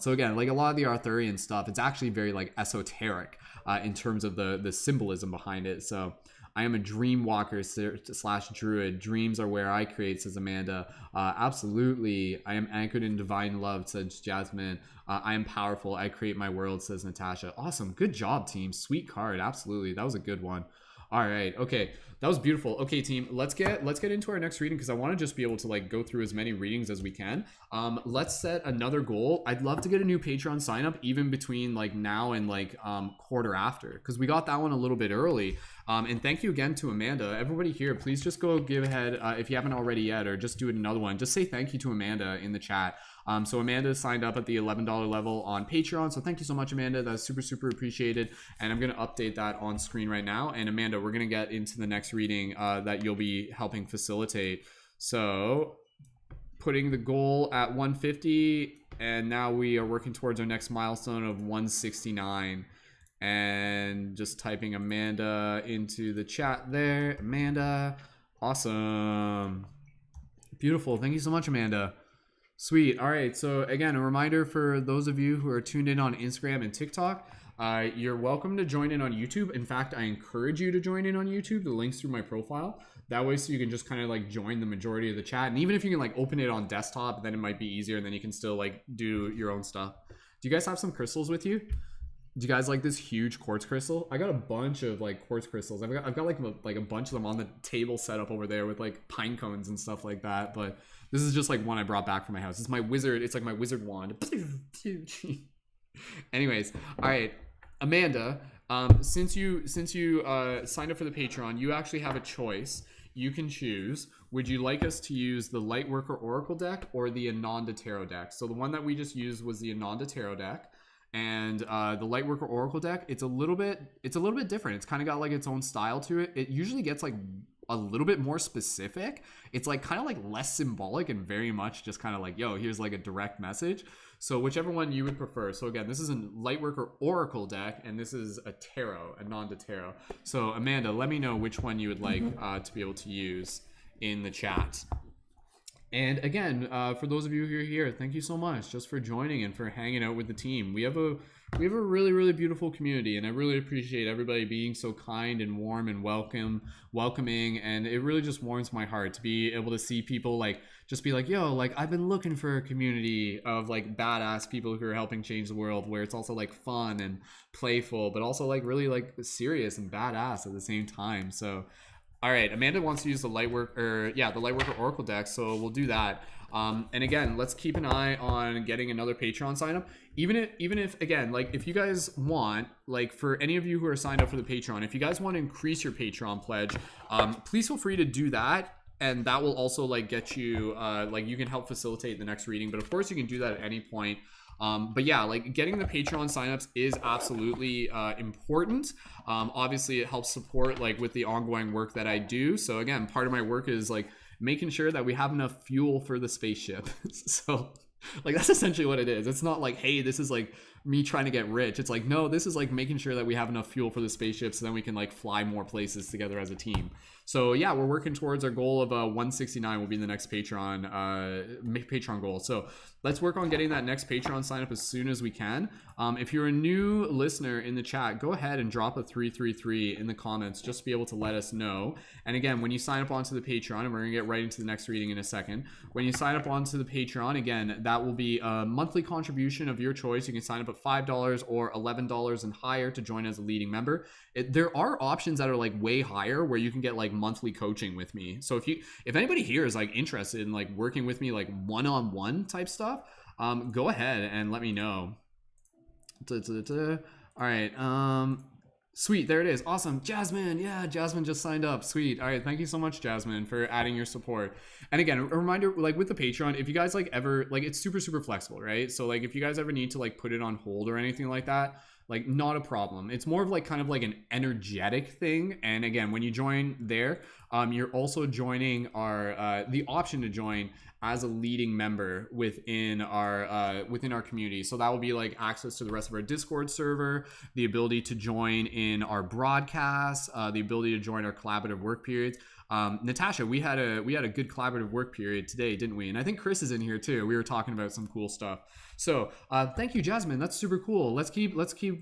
So again, like a lot of the Arthurian stuff, it's actually very like esoteric in terms of the symbolism behind it. So I am a dream walker / druid. Dreams are where I create, says Amanda. Absolutely. I am anchored in divine love, says Jasmine. I am powerful. I create my world, says Natasha. Awesome. Good job, team. Sweet card. Absolutely. That was a good one. All right. Okay. That was beautiful. Okay, team, let's get into our next reading, because I want to just be able to like go through as many readings as we can. Let's set another goal. I'd love to get a new Patreon sign up even between like now and like quarter after, because we got that one a little bit early. And thank you again to Amanda. Everybody here, please just go give ahead if you haven't already yet, or just do it another one. Just say thank you to Amanda in the chat. So Amanda signed up at the $11 level on Patreon. So thank you so much, Amanda. That's super appreciated. And I'm going to update that on screen right now. And Amanda, we're going to get into the next reading that you'll be helping facilitate. So putting the goal at 150, and now we are working towards our next milestone of 169. And just typing Amanda into the chat there. Amanda, awesome. Beautiful. Thank you so much, Amanda. Sweet. All right. So again, a reminder for those of you who are tuned in on Instagram and TikTok, you're welcome to join in on YouTube. In fact, I encourage you to join in on YouTube. The link's through my profile. That way, so you can just kind of like join the majority of the chat. And even if you can like open it on desktop, then it might be easier, and then you can still like do your own stuff. Do you guys have some crystals with you? Do you guys like this huge quartz crystal? I got a bunch of like quartz crystals. I've got like a bunch of them on the table set up over there with like pine cones and stuff like that. But this is just like one I brought back from my house. It's my wizard. It's like my wizard wand. Anyways, all right, Amanda. Since you signed up for the Patreon, you actually have a choice. You can choose. Would you like us to use the Lightworker Oracle deck or the Ananda Tarot deck? So the one that we just used was the Ananda Tarot deck. And the Lightworker Oracle deck, it's a little bit different. It's kind of got like its own style to it. It usually gets like a little bit more specific. It's like kind of like less symbolic and very much just kind of like, yo, here's like a direct message. So whichever one you would prefer. So again, this is a Lightworker Oracle deck, and this is a Tarot, a non-de-Tarot. So Amanda, let me know which one you would like to be able to use in the chat. And again, for those of you who are here, thank you so much just for joining and for hanging out with the team. We have a really, really beautiful community, and I really appreciate everybody being so kind and warm and welcoming, and it really just warms my heart to be able to see people like just be like, yo, like I've been looking for a community of like badass people who are helping change the world, where it's also like fun and playful, but also like really like serious and badass at the same time. So all right, Amanda wants to use the Lightworker Oracle deck, so we'll do that. And again, let's keep an eye on getting another Patreon sign up. Even if again, like if you guys want, like for any of you who are signed up for the Patreon, if you guys want to increase your Patreon pledge, please feel free to do that. And that will also like get you, like you can help facilitate the next reading. But of course you can do that at any point. But yeah, like getting the Patreon signups is absolutely important. Obviously it helps support like with the ongoing work that I do. So again, part of my work is like making sure that we have enough fuel for the spaceship. So like that's essentially what it is. It's not like, hey, this is like me trying to get rich. It's like, no, this is like making sure that we have enough fuel for the spaceship so then we can like fly more places together as a team. So yeah, we're working towards our goal of 169 will be the next Patreon goal. So let's work on getting that next Patreon sign up as soon as we can. If you're a new listener in the chat, go ahead and drop a 333 in the comments just to be able to let us know. And again, when you sign up onto the Patreon, and we're gonna get right into the next reading in a second. When you sign up onto the Patreon, again, that will be a monthly contribution of your choice. You can sign up at $5 or $11 and higher to join as a leading member. There are options that are like way higher where you can get like monthly coaching with me. So if anybody here is like interested in like working with me, like one-on-one type stuff, go ahead and let me know. All right, sweet, there it is. Awesome. Jasmine, yeah, Jasmine just signed up. Sweet. All right, thank you so much, Jasmine, for adding your support. And again, a reminder, like with the Patreon, if you guys like ever, like it's super flexible, right? So like if you guys ever need to like put it on hold or anything like that, like not a problem. It's more of like kind of like an energetic thing. And again, when you join there, you're also joining our the option to join as a leading member within our community. So that will be like access to the rest of our Discord server, the ability to join in our broadcasts, the ability to join our collaborative work periods. Natasha, we had a good collaborative work period today, didn't we? And I think Chris is in here too. We were talking about some cool stuff. So thank you, Jasmine. That's super cool. Let's keep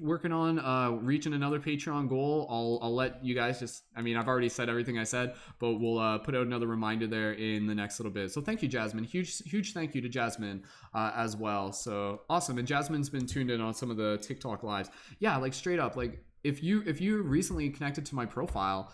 working on reaching another Patreon goal. I'll let you guys just, I mean, I've already said everything I said, but we'll put out another reminder there in the next little bit. So thank you, Jasmine. Huge thank you to Jasmine as well. So awesome. And Jasmine's been tuned in on some of the TikTok lives. Yeah, like straight up, like if you recently connected to my profile,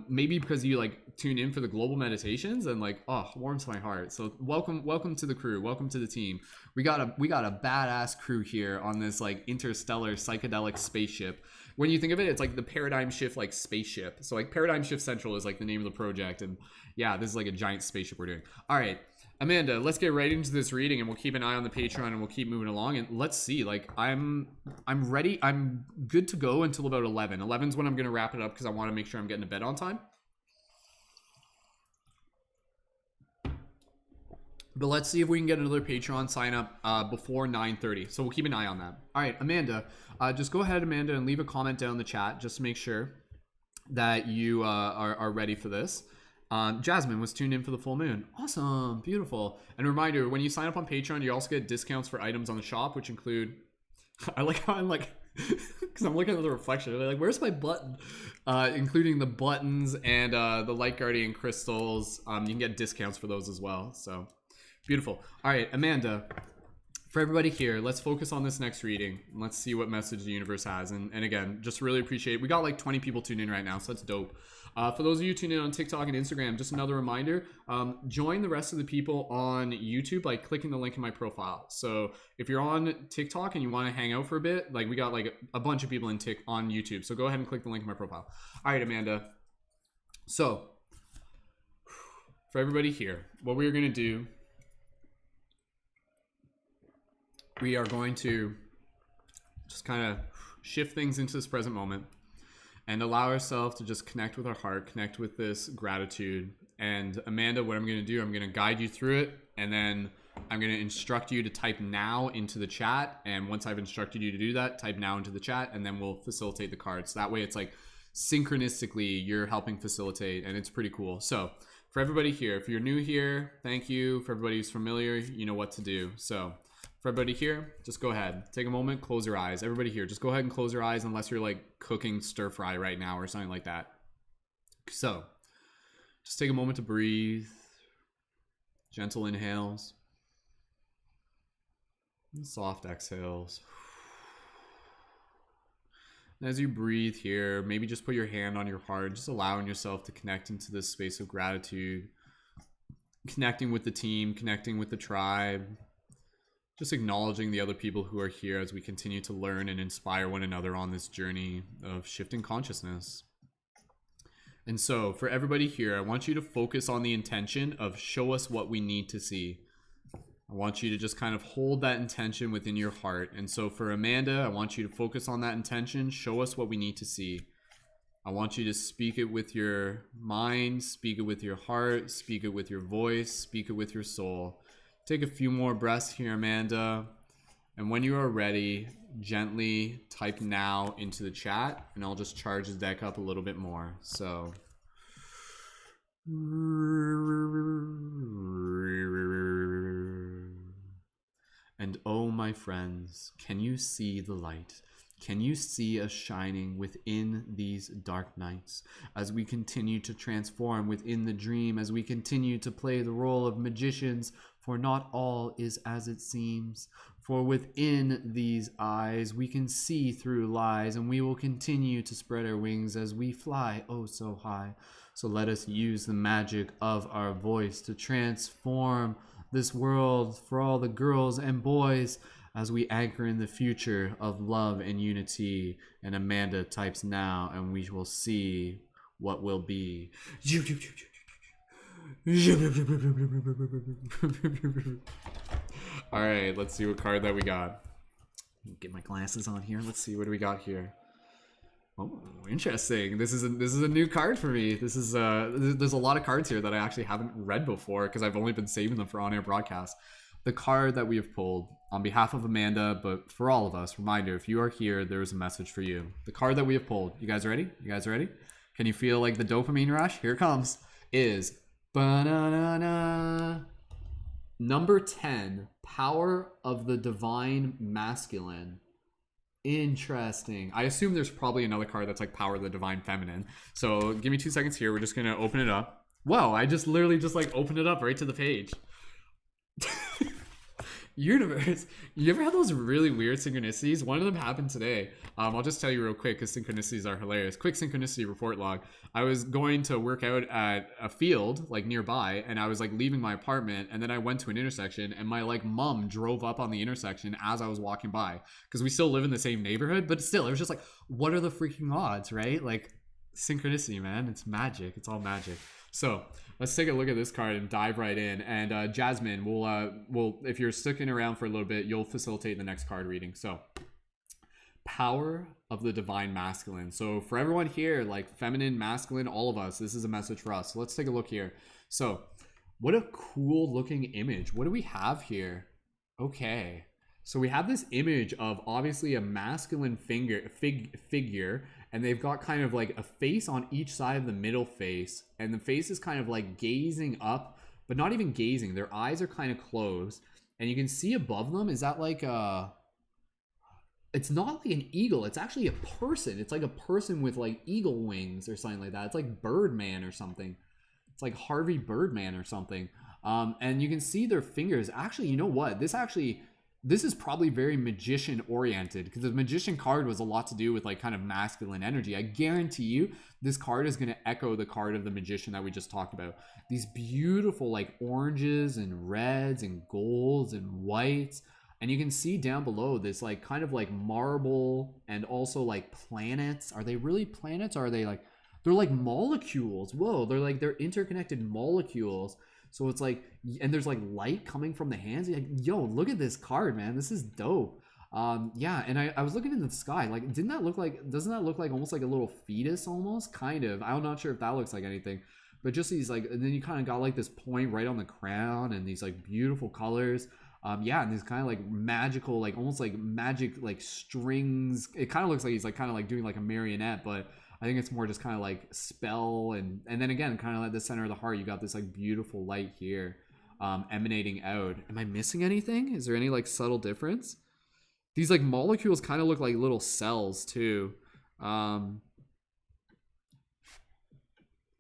maybe because you like tune in for the global meditations, and like, oh, warms my heart. So welcome to the crew, welcome to the team. We got a badass crew here on this like interstellar psychedelic spaceship. When you think of it, it's like the Paradigm Shift like spaceship. So like Paradigm Shift Central is like the name of the project, and yeah, this is like a giant spaceship we're doing. All right, Amanda, let's get right into this reading, and we'll keep an eye on the Patreon, and we'll keep moving along. And let's see, like I'm ready. I'm good to go until about 11. 11 is when I'm gonna wrap it up because I want to make sure I'm getting to bed on time. But let's see if we can get another Patreon sign up before 9:30. So we'll keep an eye on that. All right, Amanda, just go ahead, Amanda, and leave a comment down in the chat just to make sure that you are ready for this. Jasmine was tuned in for the full moon. Awesome, beautiful. And a reminder, when you sign up on Patreon, you also get discounts for items on the shop, which include, I like how I'm like, because I'm looking at the reflection, I'm like, where's my button? Including the buttons and the Light Guardian crystals. You can get discounts for those as well. So beautiful. All right, Amanda, for everybody here, let's focus on this next reading. And let's see what message the universe has. And again, just really appreciate it. We got like 20 people tuned in right now, so that's dope. For those of you tuned in on TikTok and Instagram, just another reminder, join the rest of the people on YouTube by clicking the link in my profile. So if you're on TikTok and you want to hang out for a bit, like we got like a bunch of people on YouTube. So go ahead and click the link in my profile. All right, Amanda. So for everybody here, what we're going to do, we are going to Just kind of shift things into this present moment and allow ourselves to just connect with our heart, connect with this gratitude. And Amanda, what I'm going to do, I'm going to guide you through it, and then I'm going to instruct you to type now into the chat. And once I've instructed you to do that, type now into the chat, and then we'll facilitate the cards. So that way it's like synchronistically you're helping facilitate, and it's pretty cool. So for everybody here, if you're new here, thank you. For everybody who's familiar, you know what to do. So for everybody here, just go ahead, take a moment, close your eyes. Everybody here, just go ahead and close your eyes unless you're like cooking stir fry right now or something like that. So just take a moment to breathe. Gentle inhales. And soft exhales. And as you breathe here, maybe just put your hand on your heart, just allowing yourself to connect into this space of gratitude. Connecting with the team, connecting with the tribe. Just acknowledging the other people who are here as we continue to learn and inspire one another on this journey of shifting consciousness. And so for everybody here, I want you to focus on the intention of show us what we need to see. I want you to just kind of hold that intention within your heart. And so for Amanda, I want you to focus on that intention. Show us what we need to see. I want you to speak it with your mind, speak it with your heart, speak it with your voice, speak it with your soul. Take a few more breaths here, Amanda. And when you are ready, gently type now into the chat, and I'll just charge the deck up a little bit more. So. And oh, my friends, can you see the light? Can you see us shining within these dark nights as we continue to transform within the dream, as we continue to play the role of magicians? For not all is as it seems. For within these eyes we can see through lies, and we will continue to spread our wings as we fly oh so high. So let us use the magic of our voice to transform this world for all the girls and boys as we anchor in the future of love and unity. And Amanda types now, and we will see what will be. All right, let's see what card that we got. Get my glasses on here. Let's see what do we got here. Oh, interesting. This is a new card for me. This is there's a lot of cards here that I actually haven't read before because I've only been saving them for on-air broadcasts. The card that we have pulled on behalf of Amanda, but for all of us, reminder, if you are here, there is a message for you. The card that we have pulled, you guys ready? You guys ready? Can you feel like the dopamine rush? Here it comes. Is ba-na-na-na. Number 10, Power of the Divine Masculine. Interesting. I assume there's probably another card that's like Power of the Divine Feminine. So give me 2 seconds here. We're just going to open it up. Whoa, I just literally just like opened it up right to the page. Universe, you ever had those really weird synchronicities? One of them happened today. I'll just tell you real quick because synchronicities are hilarious. Quick synchronicity report log. I was going to work out at a field like nearby, and I was like leaving my apartment, and then I went to an intersection, and my like mom drove up on the intersection as I was walking by because we still live in the same neighborhood, but still it was just like, what are the freaking odds, right? Like synchronicity, man. It's magic. It's all magic. So let's take a look at this card and dive right in. And Jasmine, we'll if you're sticking around for a little bit, you'll facilitate the next card reading. So Power of the Divine Masculine. So for everyone here, like feminine, masculine, all of us, this is a message for us. So let's take a look here. So what a cool looking image. What do we have here? Okay. So we have this image of obviously a masculine figure, and they've got kind of like a face on each side of the middle face, and the face is kind of like gazing up, but not even gazing. Their eyes are kind of closed, and you can see above them, is that like it's not like an eagle, it's actually a person. It's like a person with like eagle wings or something like that. It's like Birdman or something. It's like Harvey Birdman or something. And you can see their fingers. Actually, you know what? This is probably very magician oriented because the magician card was a lot to do with like kind of masculine energy. I guarantee you this card is going to echo the card of the magician that we just talked about. These beautiful like oranges and reds and golds and whites. And you can see down below this like kind of like marble and also like planets. Are they really planets? Or are they like, they're like molecules. Whoa, they're interconnected molecules. So it's like, and there's like light coming from the hands. You're like, yo, look at this card, man. This is dope. Yeah, and I was looking in the sky. Like, doesn't that look like almost like a little fetus almost? Kind of. I'm not sure if that looks like anything. But just these like, and then you kind of got like this point right on the crown and these like beautiful colors. Yeah, and these kind of like magical, like almost like magic like strings. It kind of looks like he's like kind of like doing like a marionette, but I think it's more just kind of like spell and then again, kind of at the center of the heart, you got this like beautiful light here, emanating out. Am I missing anything? Is there any like subtle difference? These like molecules kind of look like little cells too.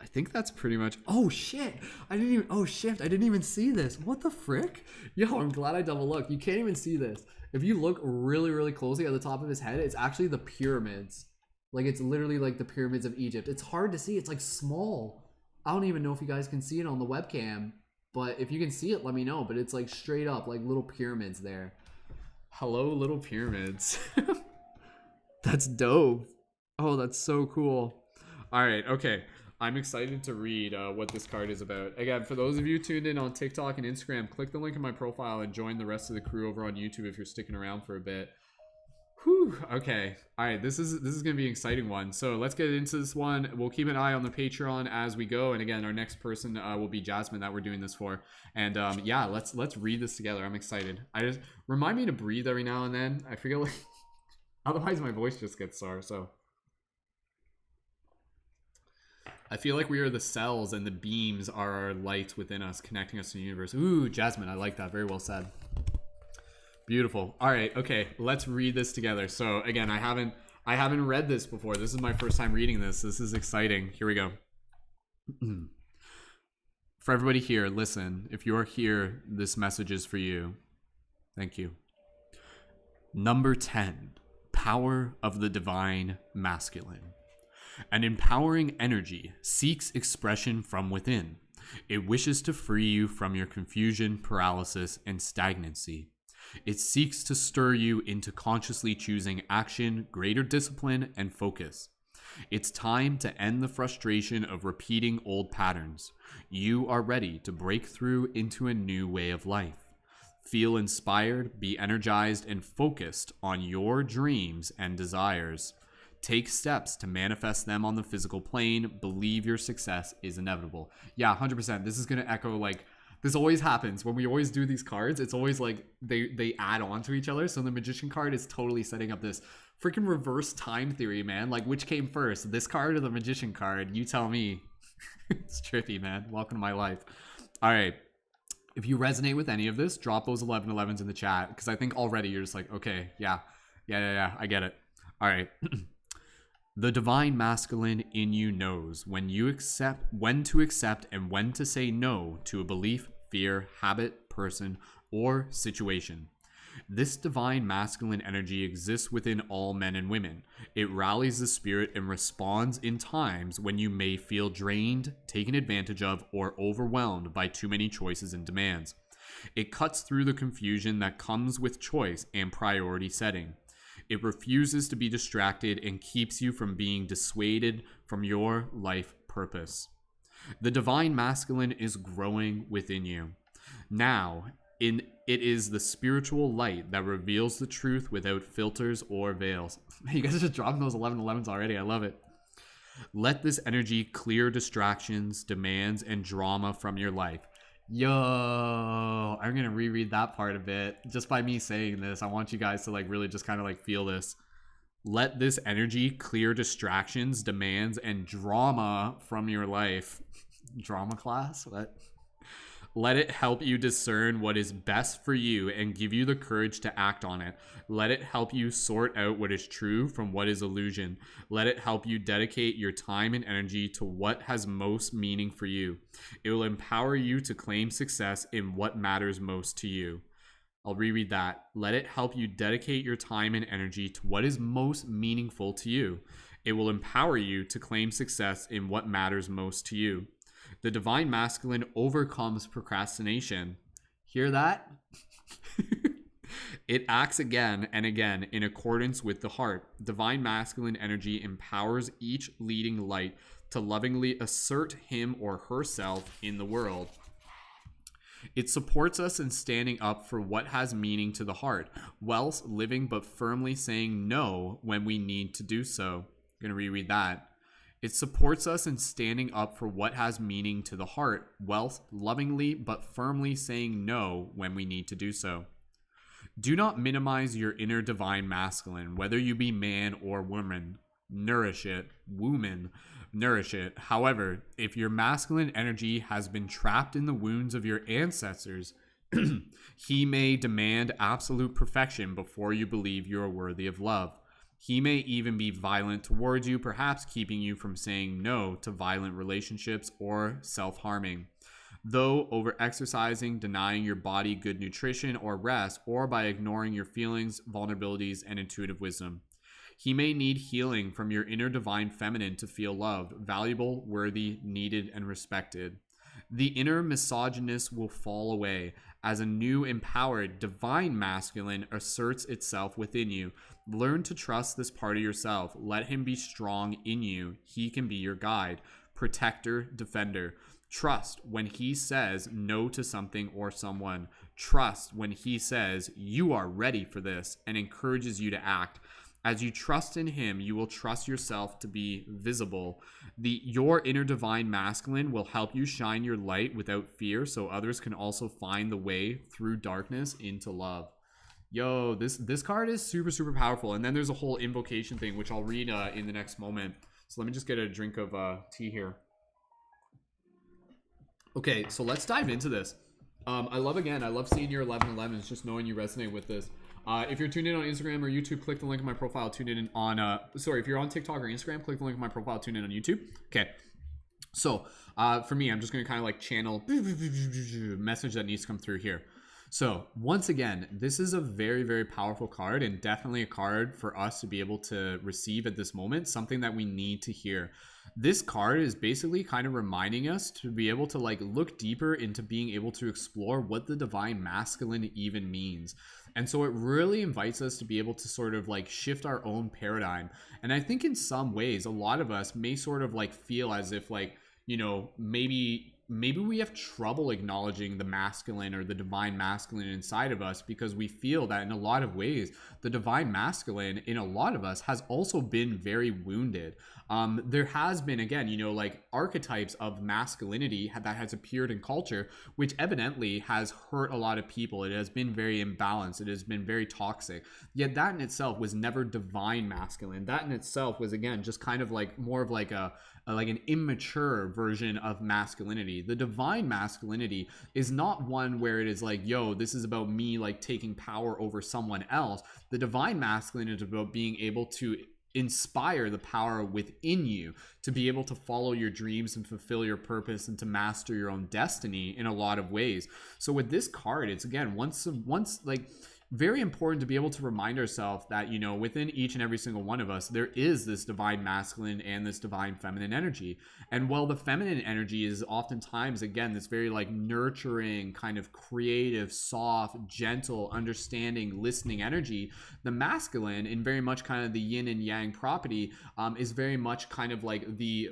I think that's pretty much. Oh shit! I didn't even. Oh shit! I didn't even see this. What the frick? Yo, I'm glad I double looked. You can't even see this. If you look really, really closely at the top of his head, it's actually the pyramids. Like it's literally like the pyramids of Egypt. It's hard to see. It's like small. I don't even know if you guys can see it on the webcam, but if you can see it, let me know. But it's like straight up like little pyramids there. Hello, little pyramids. That's dope. Oh, that's so cool. All right, okay. I'm excited to read what this card is about. Again, for those of you tuned in on TikTok and Instagram, click the link in my profile and join the rest of the crew over on YouTube if you're sticking around for a bit. Whew, okay. All right, this is going to be an exciting one. So let's get into this one. We'll keep an eye on the Patreon as we go. And again, our next person will be Jasmine that we're doing this for. And yeah, let's read this together. I'm excited. I just remind me to breathe every now and then. I feel like otherwise my voice just gets sore. So I feel like we are the cells and the beams are our lights within us, connecting us to the universe. Ooh, Jasmine, I like that. Very well said. Beautiful. All right, okay, let's read this together. So again, I haven't read this before. This is my first time reading this. This is exciting. Here we go. For everybody here, listen. If you are here, this message is for you. Thank you. Number 10, Power of the Divine Masculine. An empowering energy seeks expression from within. It wishes to free you from your confusion, paralysis, and stagnancy. It seeks to stir you into consciously choosing action, greater discipline, and focus. It's time to end the frustration of repeating old patterns. You are ready to break through into a new way of life. Feel inspired, be energized, and focused on your dreams and desires. Take steps to manifest them on the physical plane. Believe your success is inevitable. Yeah, 100%. This is going to echo like, this always happens. When we always do these cards, it's always like they add on to each other. So the Magician card is totally setting up this freaking reverse time theory, man. Like, which came first, this card or the Magician card? You tell me. It's trippy, man. Welcome to my life. All right. If you resonate with any of this, drop those 1111s in the chat. Because I think already you're just like, okay, yeah, I get it. All right. The divine masculine in you knows when to accept and when to say no to a belief, fear, habit, person, or situation. This divine masculine energy exists within all men and women. It rallies the spirit and responds in times when you may feel drained, taken advantage of, or overwhelmed by too many choices and demands. It cuts through the confusion that comes with choice and priority setting. It refuses to be distracted and keeps you from being dissuaded from your life purpose. The divine masculine is growing within you. Now, it is the spiritual light that reveals the truth without filters or veils. You guys are just dropping those 1111s already. I love it. Let this energy clear distractions, demands, and drama from your life. Yo, I'm going to reread that part a bit. Just by me saying this, I want you guys to like really just kind of like feel this. Let this energy clear distractions, demands, and drama from your life. Drama class? What? Let it help you discern what is best for you and give you the courage to act on it. Let it help you sort out what is true from what is illusion. Let it help you dedicate your time and energy to what has most meaning for you. It will empower you to claim success in what matters most to you. I'll reread that. Let it help you dedicate your time and energy to what is most meaningful to you. It will empower you to claim success in what matters most to you. The divine masculine overcomes procrastination. Hear that? It acts again and again in accordance with the heart. Divine masculine energy empowers each leading light to lovingly assert him or herself in the world. It supports us in standing up for what has meaning to the heart, whilst living but firmly saying no when we need to do so. I'm going to reread that. It supports us in standing up for what has meaning to the heart, whilst lovingly but firmly saying no when we need to do so. Do not minimize your inner divine masculine, whether you be man or woman. Nourish it, woman, nourish it. However, if your masculine energy has been trapped in the wounds of your ancestors, he may demand absolute perfection before you believe you are worthy of love. He may even be violent towards you, perhaps keeping you from saying no to violent relationships or self-harming. Though over-exercising, denying your body good nutrition or rest, or by ignoring your feelings, vulnerabilities, and intuitive wisdom. He may need healing from your inner divine feminine to feel loved, valuable, worthy, needed, and respected. The inner misogynist will fall away as a new empowered divine masculine asserts itself within you. Learn to trust this part of yourself. Let him be strong in you. He can be your guide, protector, defender. Trust when he says no to something or someone. Trust when he says you are ready for this and encourages you to act. As you trust in him, you will trust yourself to be visible. Your inner divine masculine will help you shine your light without fear, so others can also find the way through darkness into love. Yo, this card is super, super powerful. And then there's a whole invocation thing, which I'll read in the next moment. So let me just get a drink of tea here. Okay, so let's dive into this. I love seeing your 1111s, just knowing you resonate with this. If you're tuned in on Instagram or YouTube, click the link in my profile. Tune in on, if you're on TikTok or Instagram, click the link in my profile. Tune in on YouTube. Okay. So, for me, I'm just going to kind of like channel message that needs to come through here. So once again, this is a very, very powerful card, and definitely a card for us to be able to receive at this moment, something that we need to hear. This card is basically kind of reminding us to be able to like look deeper into being able to explore what the divine masculine even means. And so it really invites us to be able to sort of like shift our own paradigm. And I think in some ways, a lot of us may sort of like feel as if like, you know, maybe we have trouble acknowledging the masculine or the divine masculine inside of us, because we feel that in a lot of ways, the divine masculine in a lot of us has also been very wounded. There has been, again, you know, like archetypes of masculinity that has appeared in culture, which evidently has hurt a lot of people. It has been very imbalanced. It has been very toxic. Yet that in itself was never divine masculine. That in itself was, again, just kind of like more of like an immature version of masculinity. The divine masculinity is not one where it is like, yo, this is about me like taking power over someone else. The divine masculine is about being able to inspire the power within you to be able to follow your dreams and fulfill your purpose and to master your own destiny in a lot of ways. So with this card, it's again, once like very important to be able to remind ourselves that, you know, within each and every single one of us, there is this divine masculine and this divine feminine energy. And while the feminine energy is oftentimes, again, this very like nurturing, kind of creative, soft, gentle, understanding, listening energy, the masculine, in very much kind of the yin and yang property, is very much kind of like the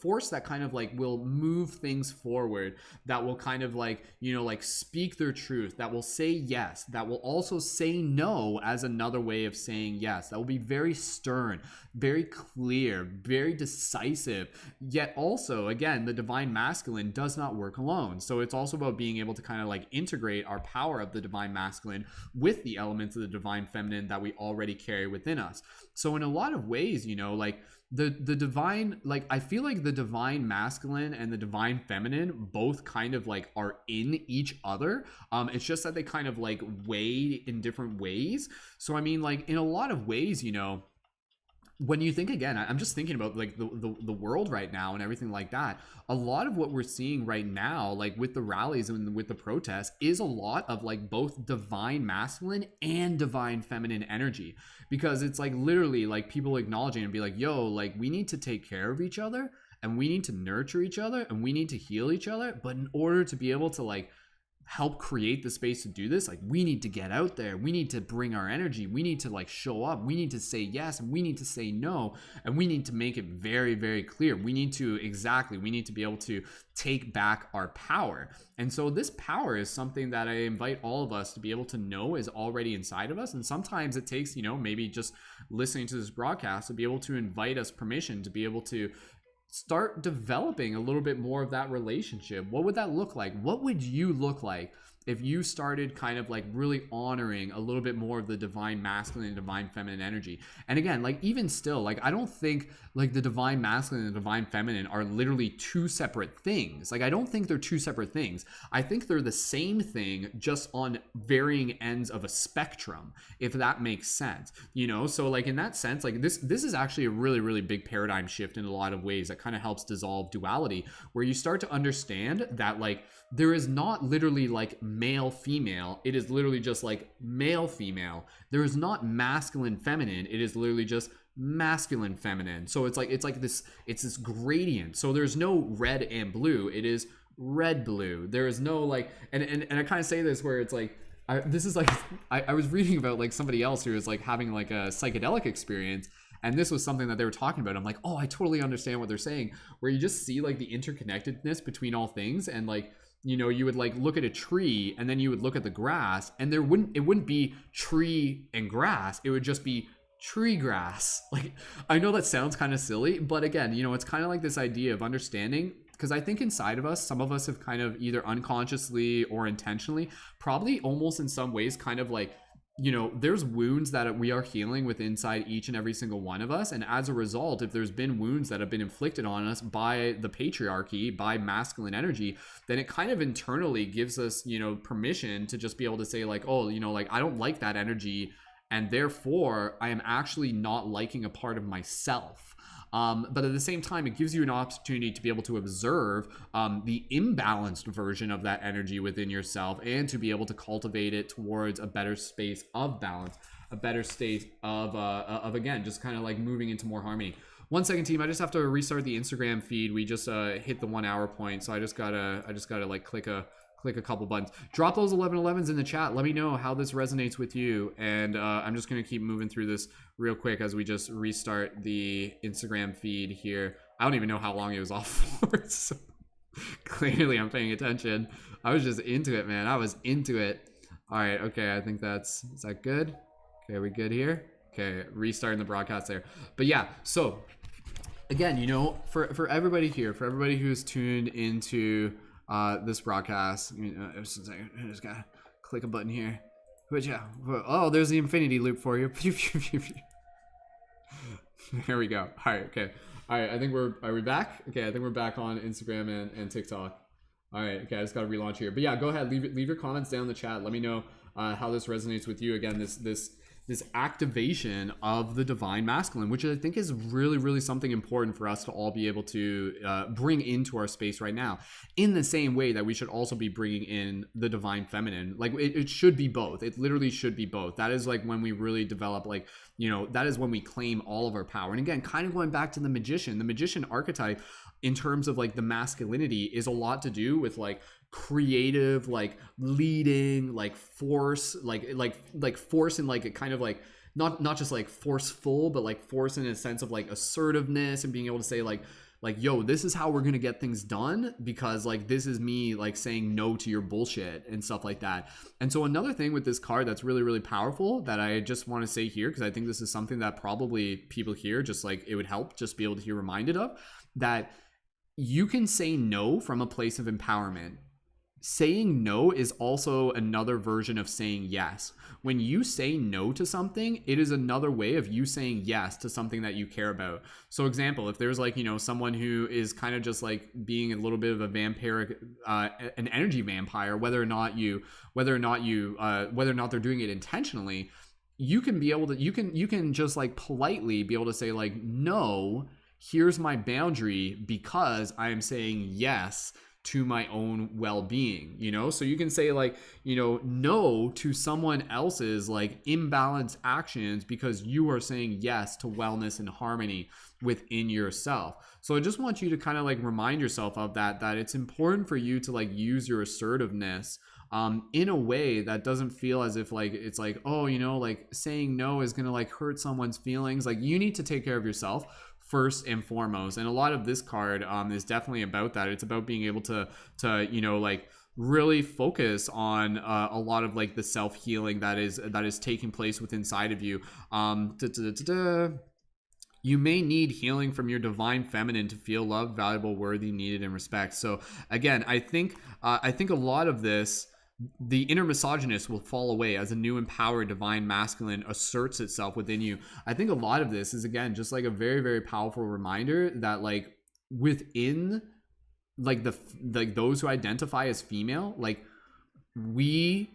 force that kind of like will move things forward, that will kind of like, you know, like speak their truth, that will say yes, that will also say no as another way of saying yes, that will be very stern, very clear, very decisive. Yet also, again, the divine masculine does not work alone. So it's also about being able to kind of like integrate our power of the divine masculine with the elements of the divine feminine that we already carry within us. So in a lot of ways, you know, like the divine, like I feel like the divine masculine and the divine feminine both kind of like are in each other. It's just that they kind of like weigh in different ways. So I mean, like in a lot of ways, you know, when you think, again, I'm just thinking about like the world right now and everything like that. A lot of what we're seeing right now, like with the rallies and with the protests, is a lot of like both divine masculine and divine feminine energy, because it's like literally like people acknowledging and be like, yo, like we need to take care of each other and we need to nurture each other and we need to heal each other. But in order to be able to like help create the space to do this, like we need to get out there, we need to bring our energy, we need to like show up, we need to say yes, and we need to say no, and we need to make it very, very clear. We need to be able to take back our power. And so this power is something that I invite all of us to be able to know is already inside of us. And sometimes it takes, maybe just listening to this broadcast to be able to invite us permission to be able to start developing a little bit more of that relationship. What would that look like? What would you look like if you started kind of like really honoring a little bit more of the divine masculine and divine feminine energy? And again, like even still, like I don't think like the divine masculine and the divine feminine are literally two separate things. Like I don't think they're two separate things. I think they're the same thing, just on varying ends of a spectrum, if that makes sense. So like in that sense, like this is actually a really, really big paradigm shift in a lot of ways that kind of helps dissolve duality, where you start to understand that like there is not literally like male female, it is literally just like male female. There is not masculine feminine, it is literally just masculine feminine. So it's this gradient. So there's no red and blue, it is red blue. There is no like, and I kind of say this where it's like I was reading about like somebody else who was like having like a psychedelic experience, and this was something that they were talking about. I'm like, oh, I totally understand what they're saying, where you just see like the interconnectedness between all things. And like, you would like look at a tree and then you would look at the grass, and it wouldn't be tree and grass, it would just be tree grass. Like, I know that sounds kind of silly, but again, it's kind of like this idea of understanding, because I think inside of us, some of us have kind of either unconsciously or intentionally, probably almost in some ways, kind of like, there's wounds that we are healing with inside each and every single one of us. And as a result, if there's been wounds that have been inflicted on us by the patriarchy, by masculine energy, then it kind of internally gives us, permission to just be able to say like, oh, like I don't like that energy, and therefore I am actually not liking a part of myself. But at the same time, it gives you an opportunity to be able to observe the imbalanced version of that energy within yourself, and to be able to cultivate it towards a better space of balance, a better state of again, just kind of like moving into more harmony. 1 second, team. I just have to restart the Instagram feed. We just hit the 1 hour point, so I just gotta like click a couple buttons. Drop those 1111s in the chat. Let me know how this resonates with you. And I'm just going to keep moving through this real quick as we just restart the Instagram feed here. I don't even know how long it was off for. So clearly I'm paying attention. I was just into it, man. I was into it. All right. Okay. I think is that good? Okay. Are we good here? Okay. Restarting the broadcast there. But yeah. So again, for everybody here, for everybody who's tuned into this broadcast, I just gotta click a button here. But yeah, oh, there's the infinity loop for you. There we go. All right, okay. All right, are we back? Okay, I think we're back on Instagram and TikTok. All right, okay, I just gotta relaunch here. But yeah, go ahead, leave your comments down in the chat. Let me know how this resonates with you. Again, this activation of the divine masculine, which I think is really, really something important for us to all be able to bring into our space right now, in the same way that we should also be bringing in the divine feminine. Like it should be both. It literally should be both. That is like when we really develop, like, that is when we claim all of our power. And again, kind of going back to the magician archetype, in terms of like the masculinity, is a lot to do with like creative, like leading, like force, like force, and like a kind of like not just like forceful, but like force in a sense of like assertiveness, and being able to say like yo, this is how we're gonna get things done, because like this is me like saying no to your bullshit and stuff like that. And so another thing with this card that's really, really powerful that I just want to say here, because I think this is something that probably people here, just like it would help just be able to hear reminded of, that you can say no from a place of empowerment. Saying no is also another version of saying yes. When you say no to something, it is another way of you saying yes to something that you care about. So example, if there's like, someone who is kind of just like being a little bit of a vampiric, an energy vampire, whether or not they're doing it intentionally, you can be able to, you can just like politely be able to say like, no, here's my boundary, because I am saying yes to my own well-being, so you can say like, no to someone else's like imbalanced actions, because you are saying yes to wellness and harmony within yourself. So I just want you to kind of like remind yourself of that it's important for you to like use your assertiveness in a way that doesn't feel as if like it's like, oh, you know, like saying no is gonna like hurt someone's feelings. Like you need to take care of yourself first and foremost. And a lot of this card is definitely about that. It's about being able to you know, like really focus on a lot of like the self-healing that is taking place within inside of you. You may need healing from your divine feminine to feel loved, valuable, worthy, needed, and respect. So again, I think a lot of this, the inner misogynist will fall away as a new empowered divine masculine asserts itself within you. I think a lot of this is, again, just like a very, very powerful reminder that like within like those who identify as female, like we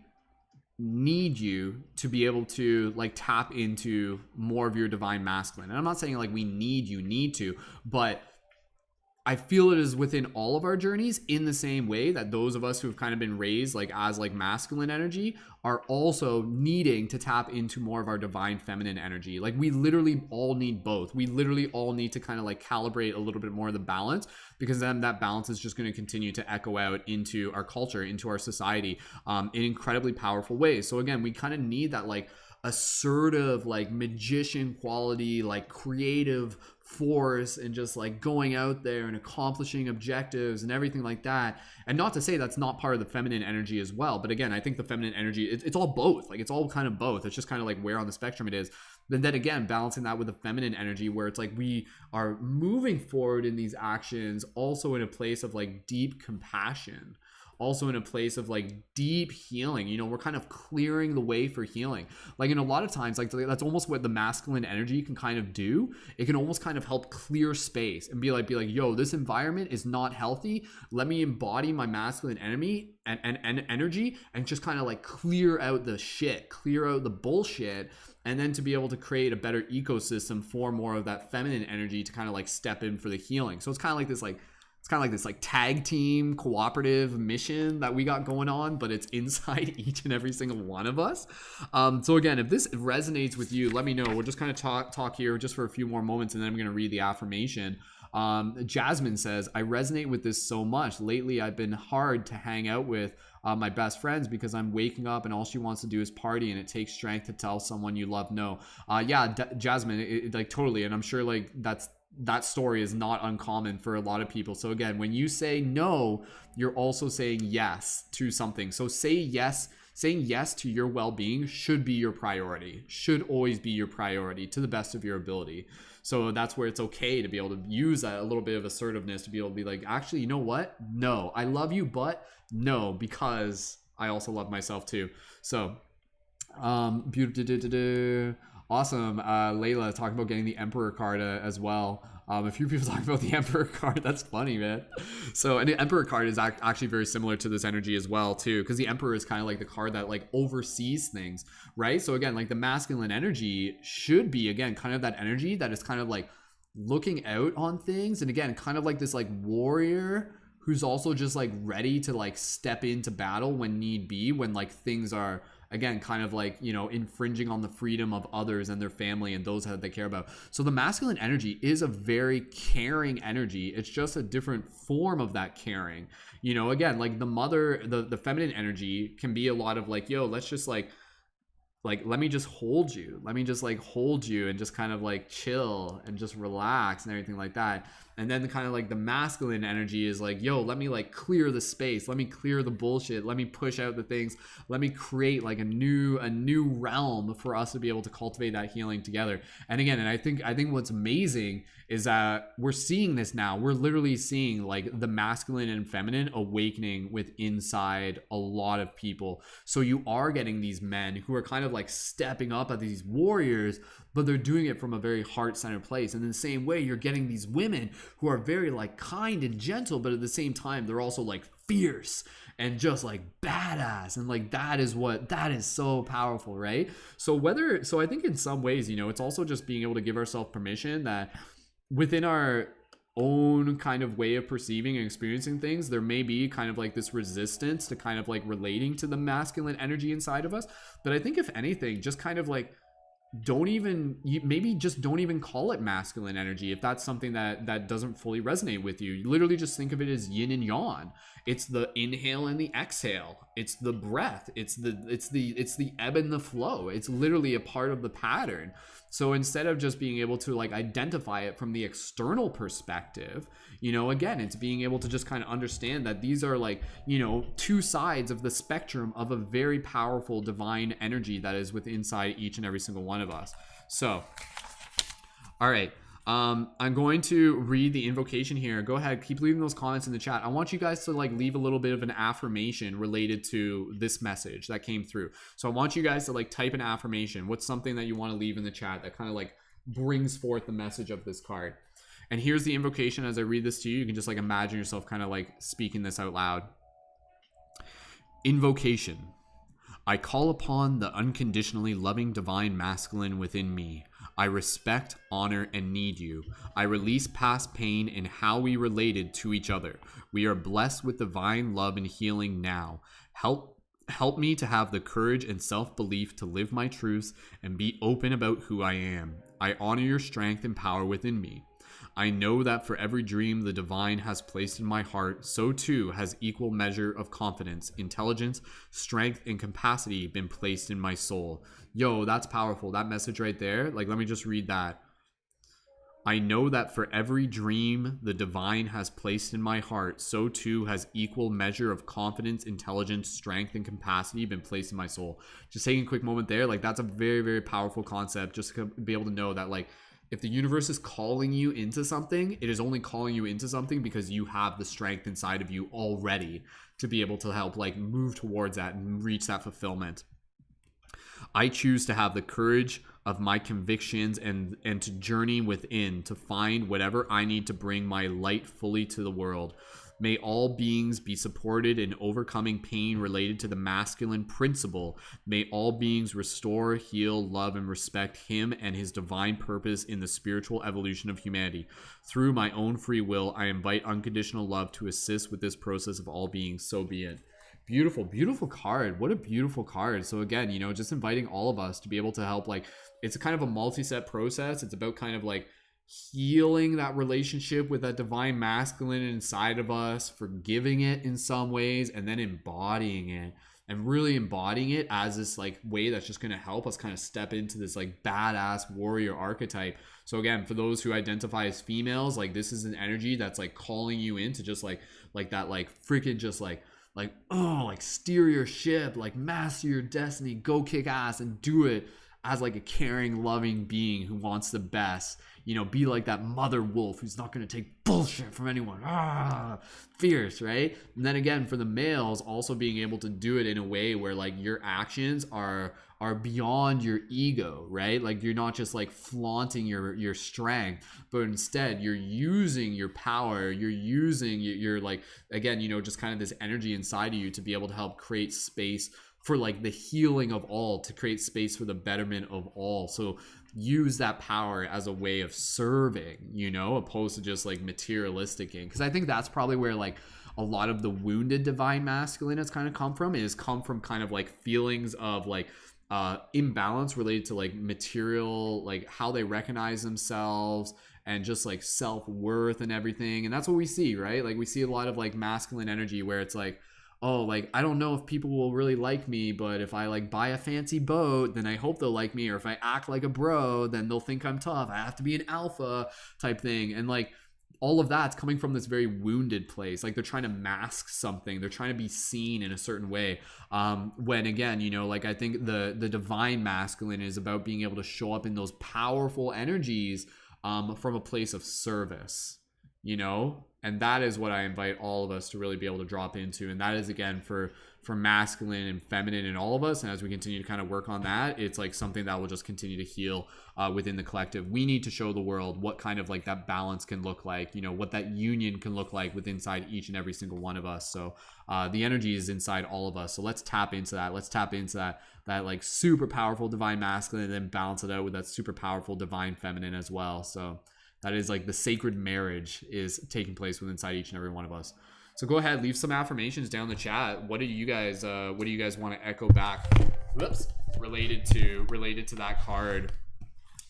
need you to be able to like tap into more of your divine masculine. And I'm not saying like we need to, but I feel it is within all of our journeys, in the same way that those of us who have kind of been raised like as like masculine energy are also needing to tap into more of our divine feminine energy. Like we literally all need both. We literally all need to kind of like calibrate a little bit more of the balance, because then that balance is just going to continue to echo out into our culture, into our society, in incredibly powerful ways. So again, we kind of need that like assertive, like magician quality, like creative force, and just like going out there and accomplishing objectives and everything like that. And not to say that's not part of the feminine energy as well, but again, I think the feminine energy, it's all both. Like it's all kind of both. It's just kind of like where on the spectrum it is. But then again, balancing that with the feminine energy, where it's like we are moving forward in these actions also in a place of like deep compassion, also in a place of like deep healing. You know, we're kind of clearing the way for healing. Like in a lot of times, like that's almost what the masculine energy can kind of do. It can almost kind of help clear space and be like, yo, this environment is not healthy. Let me embody my masculine enemy and energy and just kind of like clear out the shit, clear out the bullshit, and then to be able to create a better ecosystem for more of that feminine energy to kind of like step in for the healing. So it's kind of like this tag team cooperative mission that we got going on, but it's inside each and every single one of us. So again, if this resonates with you, let me know. We'll just kind of talk here just for a few more moments, and then I'm going to read the affirmation. Jasmine says, I resonate with this so much. Lately, I've been hard to hang out with my best friends because I'm waking up and all she wants to do is party, and it takes strength to tell someone you love no. Jasmine, like totally. And I'm sure like that story is not uncommon for a lot of people. So again, when you say no, you're also saying yes to something. So saying yes to your well-being should be your priority, should always be your priority to the best of your ability. So that's where it's okay to be able to use that a little bit of assertiveness to be able to be like, actually, you know what? No, I love you, but no, because I also love myself too. So, awesome. Layla talking about getting the Emperor card as well. A few people talking about the Emperor card. That's funny, man. So, and the Emperor card is actually very similar to this energy as well, too, because the Emperor is kind of like the card that like oversees things, right? So again, like the masculine energy should be, again, kind of that energy that is kind of like looking out on things, and again, kind of like this like warrior who's also just like ready to like step into battle when need be, when like things are, again, kind of like, you know, infringing on the freedom of others and their family and those that they care about. So the masculine energy is a very caring energy. It's just a different form of that caring. You know, again, like the feminine energy can be a lot of like, yo, let's just like let me just hold you. Let me just like hold you and just kind of like chill and just relax and everything like that. And then the kind of like the masculine energy is like, yo, let me like clear the space. Let me clear the bullshit. Let me push out the things. Let me create like a new realm for us to be able to cultivate that healing together. And again, and I think what's amazing is that we're seeing this now. We're literally seeing like the masculine and feminine awakening with inside a lot of people. So you are getting these men who are kind of like stepping up as these warriors, but they're doing it from a very heart-centered place. And in the same way, you're getting these women who are very like kind and gentle, but at the same time, they're also like fierce and just like badass. And like that is so powerful, right? So I think in some ways, you know, it's also just being able to give ourselves permission that within our own kind of way of perceiving and experiencing things, there may be kind of like this resistance to kind of like relating to the masculine energy inside of us. But I think if anything, just kind of like maybe just don't even call it masculine energy if that's something that doesn't fully resonate with you. You literally just think of it as yin and yang. It's the inhale and the exhale, it's the breath, it's the ebb and the flow. It's literally a part of the pattern. So instead of just being able to like identify it from the external perspective, again, it's being able to just kind of understand that these are like, two sides of the spectrum of a very powerful divine energy that is within inside each and every single one of us. So, all right. I'm going to read the invocation here. Go ahead, keep leaving those comments in the chat. I want you guys to like leave a little bit of an affirmation related to this message that came through. So I want you guys to like type an affirmation. What's something that you want to leave in the chat that kind of like brings forth the message of this card? And here's the invocation. As I read this to you, you can just like imagine yourself kind of like speaking this out loud. Invocation. I call upon the unconditionally loving divine masculine within me. I respect, honor, and need you. I release past pain and how we related to each other. We are blessed with divine love and healing now. Help me to have the courage and self-belief to live my truths and be open about who I am. I honor your strength and power within me. I know that for every dream the divine has placed in my heart, so too has equal measure of confidence, intelligence, strength, and capacity been placed in my soul. Yo, that's powerful. That message right there. Like, let me just read that. I know that for every dream the divine has placed in my heart, so too has equal measure of confidence, intelligence, strength, and capacity been placed in my soul. Just taking a quick moment there. Like, that's a very, very powerful concept. Just to be able to know that, like, if the universe is calling you into something, it is only calling you into something because you have the strength inside of you already to be able to help like move towards that and reach that fulfillment. I choose to have the courage of my convictions and to journey within to find whatever I need to bring my light fully to the world. May all beings be supported in overcoming pain related to the masculine principle. May all beings restore, heal, love, and respect him and his divine purpose in the spiritual evolution of humanity. Through my own free will, I invite unconditional love to assist with this process of all beings. So be it. Beautiful, beautiful card. What a beautiful card. So again, just inviting all of us to be able to help, like, it's a kind of a multi-step process. It's about kind of like healing that relationship with that divine masculine inside of us, forgiving it in some ways, and then embodying it, and really embodying it as this like way that's just going to help us kind of step into this like badass warrior archetype. So again, for those who identify as females, like this is an energy that's like calling you into just like that, like freaking just like steer your ship, like master your destiny, go kick ass and do it as like a caring, loving being who wants the best. Be like that mother wolf who's not going to take bullshit from anyone. Fierce, right? And then again, for the males, also being able to do it in a way where like your actions are beyond your ego, right? Like you're not just like flaunting your strength, but instead you're using your power, you're using your like, again, just kind of this energy inside of you to be able to help create space for like the healing of all, to create space for the betterment of all. So use that power as a way of serving, opposed to just like materialistic gain. Because I think that's probably where like a lot of the wounded divine masculine has kind of come from. It has come from kind of like feelings of like imbalance related to like material, like how they recognize themselves and just like self-worth and everything. And that's what we see, right? Like we see a lot of like masculine energy where it's like, oh, like, I don't know if people will really like me, but if I like buy a fancy boat, then I hope they'll like me. Or if I act like a bro, then they'll think I'm tough. I have to be an alpha type thing. And like all of that's coming from this very wounded place. Like they're trying to mask something. They're trying to be seen in a certain way. When again, like I think the divine masculine is about being able to show up in those powerful energies from a place of service, and that is what I invite all of us to really be able to drop into. And that is again for masculine and feminine in all of us. And as we continue to kind of work on that, it's like something that will just continue to heal within the collective. We need to show the world what kind of like that balance can look like, what that union can look like within inside each and every single one of us. So the energy is inside all of us. So let's tap into that. Let's tap into that like super powerful divine masculine, and then balance it out with that super powerful divine feminine as well. So that is like the sacred marriage is taking place within inside each and every one of us. So go ahead, leave some affirmations down in the chat. What do you guys want to echo back? Whoops, related to that card.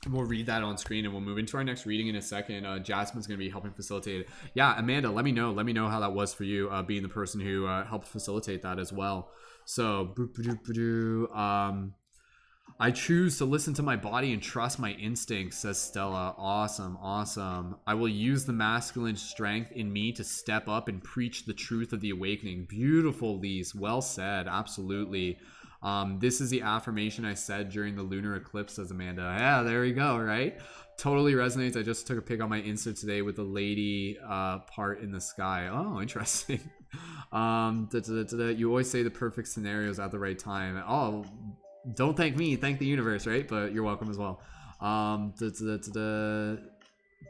And we'll read that on screen and we'll move into our next reading in a second. Jasmine's going to be helping facilitate it. Yeah, Amanda, let me know how that was for you, being the person who helped facilitate that as well. So, I choose to listen to my body and trust my instincts, says Stella. Awesome, awesome. I will use the masculine strength in me to step up and preach the truth of the awakening. Beautiful, Lise. Well said. Absolutely. This is the affirmation I said during the lunar eclipse, says Amanda. Yeah, there we go, right? Totally resonates. I just took a pic on my Insta today with the lady part in the sky. Oh, interesting. You always say the perfect scenarios at the right time. Oh, don't thank me, thank the universe, right? But you're welcome as well.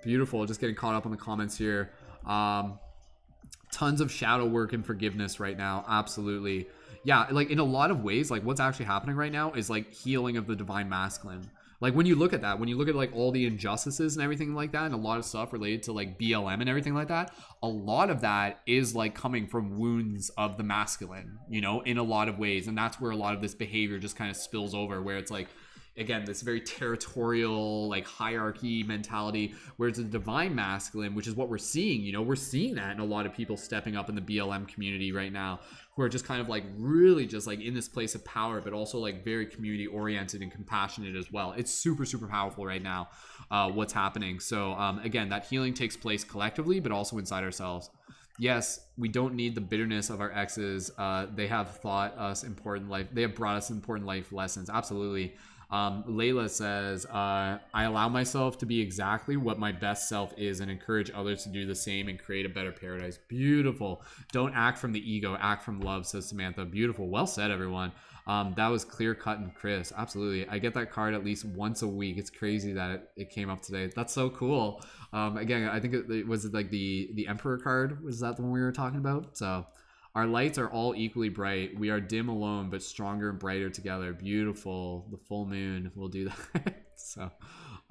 Beautiful. Just getting caught up on the comments here. Tons of shadow work and forgiveness right now. Absolutely. Yeah, like in a lot of ways, like what's actually happening right now is like healing of the divine masculine. Like when you look at that, when you look at like all the injustices and everything like that, and a lot of stuff related to like BLM and everything like that, a lot of that is like coming from wounds of the masculine, you know, in a lot of ways. And that's where a lot of this behavior just kind of spills over, where it's like, again, this very territorial, like hierarchy mentality, whereas the divine masculine, which is what we're seeing, you know, we're seeing that in a lot of people stepping up in the BLM community right now, who are just kind of like really just like in this place of power, but also like very community oriented and compassionate as well. It's super, super powerful right now, what's happening. So again, that healing takes place collectively, but also inside ourselves. Yes, we don't need the bitterness of our exes. They have brought us important life lessons. Absolutely. Layla says, I allow myself to be exactly what my best self is and encourage others to do the same and create a better paradise. Beautiful. Don't act from the ego, act from love, says Samantha. Beautiful. Well said, everyone. That was clear cut and crisp. Absolutely. I get that card at least once a week. It's crazy that it came up today. That's so cool. Again, I think it was like the Emperor card. Was that the one we were talking about? So our lights are all equally bright. We are dim alone, but stronger and brighter together. Beautiful. The full moon will do that. So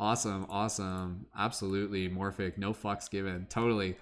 awesome. Awesome. Absolutely. Morphic. No fucks given. Totally.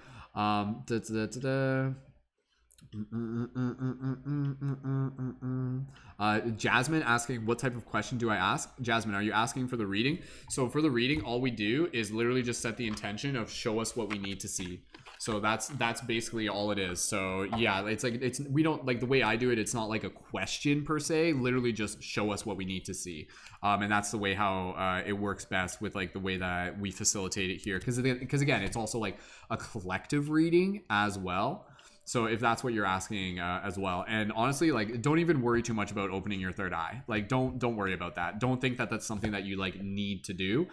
Jasmine asking, what type of question do I ask? Jasmine, are you asking for the reading? So for the reading, all we do is literally just set the intention of show us what we need to see. So that's basically all it is. So yeah, it's like, we don't, like the way I do it, it's not like a question per se, literally just show us what we need to see. And that's the way how it works best with like the way that we facilitate it here. Because again, it's also like a collective reading as well. So if that's what you're asking as well. And honestly, like, don't even worry too much about opening your third eye. Like, don't worry about that. Don't think that that's something that you like need to do.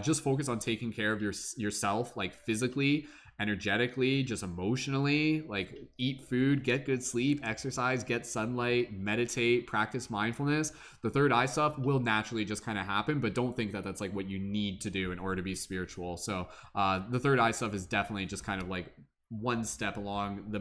Just focus on taking care of yourself, like physically, energetically, just emotionally. Like, eat food, get good sleep, exercise, get sunlight, meditate, practice mindfulness. The third eye stuff will naturally just kind of happen, but don't think that that's like what you need to do in order to be spiritual. So the third eye stuff is definitely just kind of like one step along the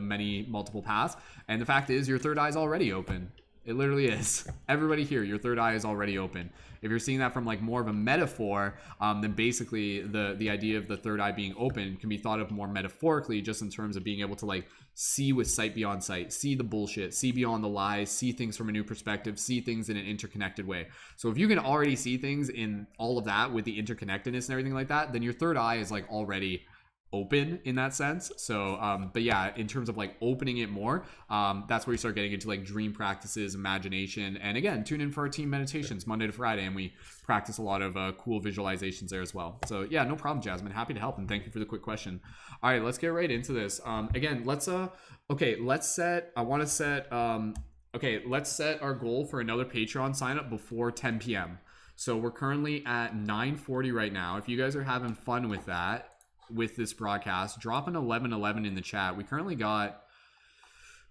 multiple paths. And the fact is, your third eye is already open. It literally is. Everybody here, your third eye is already open. If you're seeing that from like more of a metaphor, then basically the idea of the third eye being open can be thought of more metaphorically, just in terms of being able to like see with sight beyond sight, see the bullshit, see beyond the lies, see things from a new perspective, see things in an interconnected way. So if you can already see things in all of that with the interconnectedness and everything like that, then your third eye is like already open in that sense. So but yeah, in terms of like opening it more, that's where you start getting into like dream practices, imagination, and again, tune in for our team meditations Monday to Friday, and we practice a lot of cool visualizations there as well. So yeah, no problem, Jasmine, happy to help, and thank you for the quick question. All right, let's get right into this. Again, let's set our goal for another Patreon sign up before 10 p.m. So we're currently at 9:40 right now. If you guys are having fun with that, with this broadcast, drop an 1111 in the chat. We currently got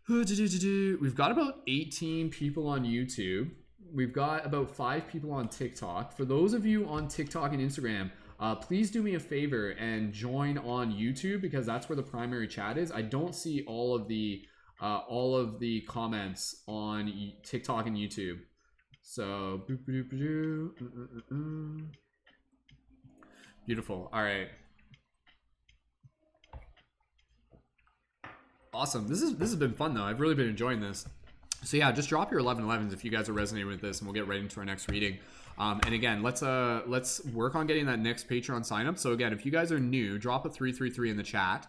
we've got about 18 people on YouTube. We've got about 5 people on TikTok. For those of you on TikTok and Instagram, please do me a favor and join on YouTube, because that's where the primary chat is. I don't see all of the comments on TikTok and YouTube. So beautiful. All right. Awesome. This has been fun though. I've really been enjoying this. So yeah, just drop your 1111s if you guys are resonating with this, and we'll get right into our next reading. And again, let's work on getting that next Patreon sign up. So again, if you guys are new, drop a 333 in the chat.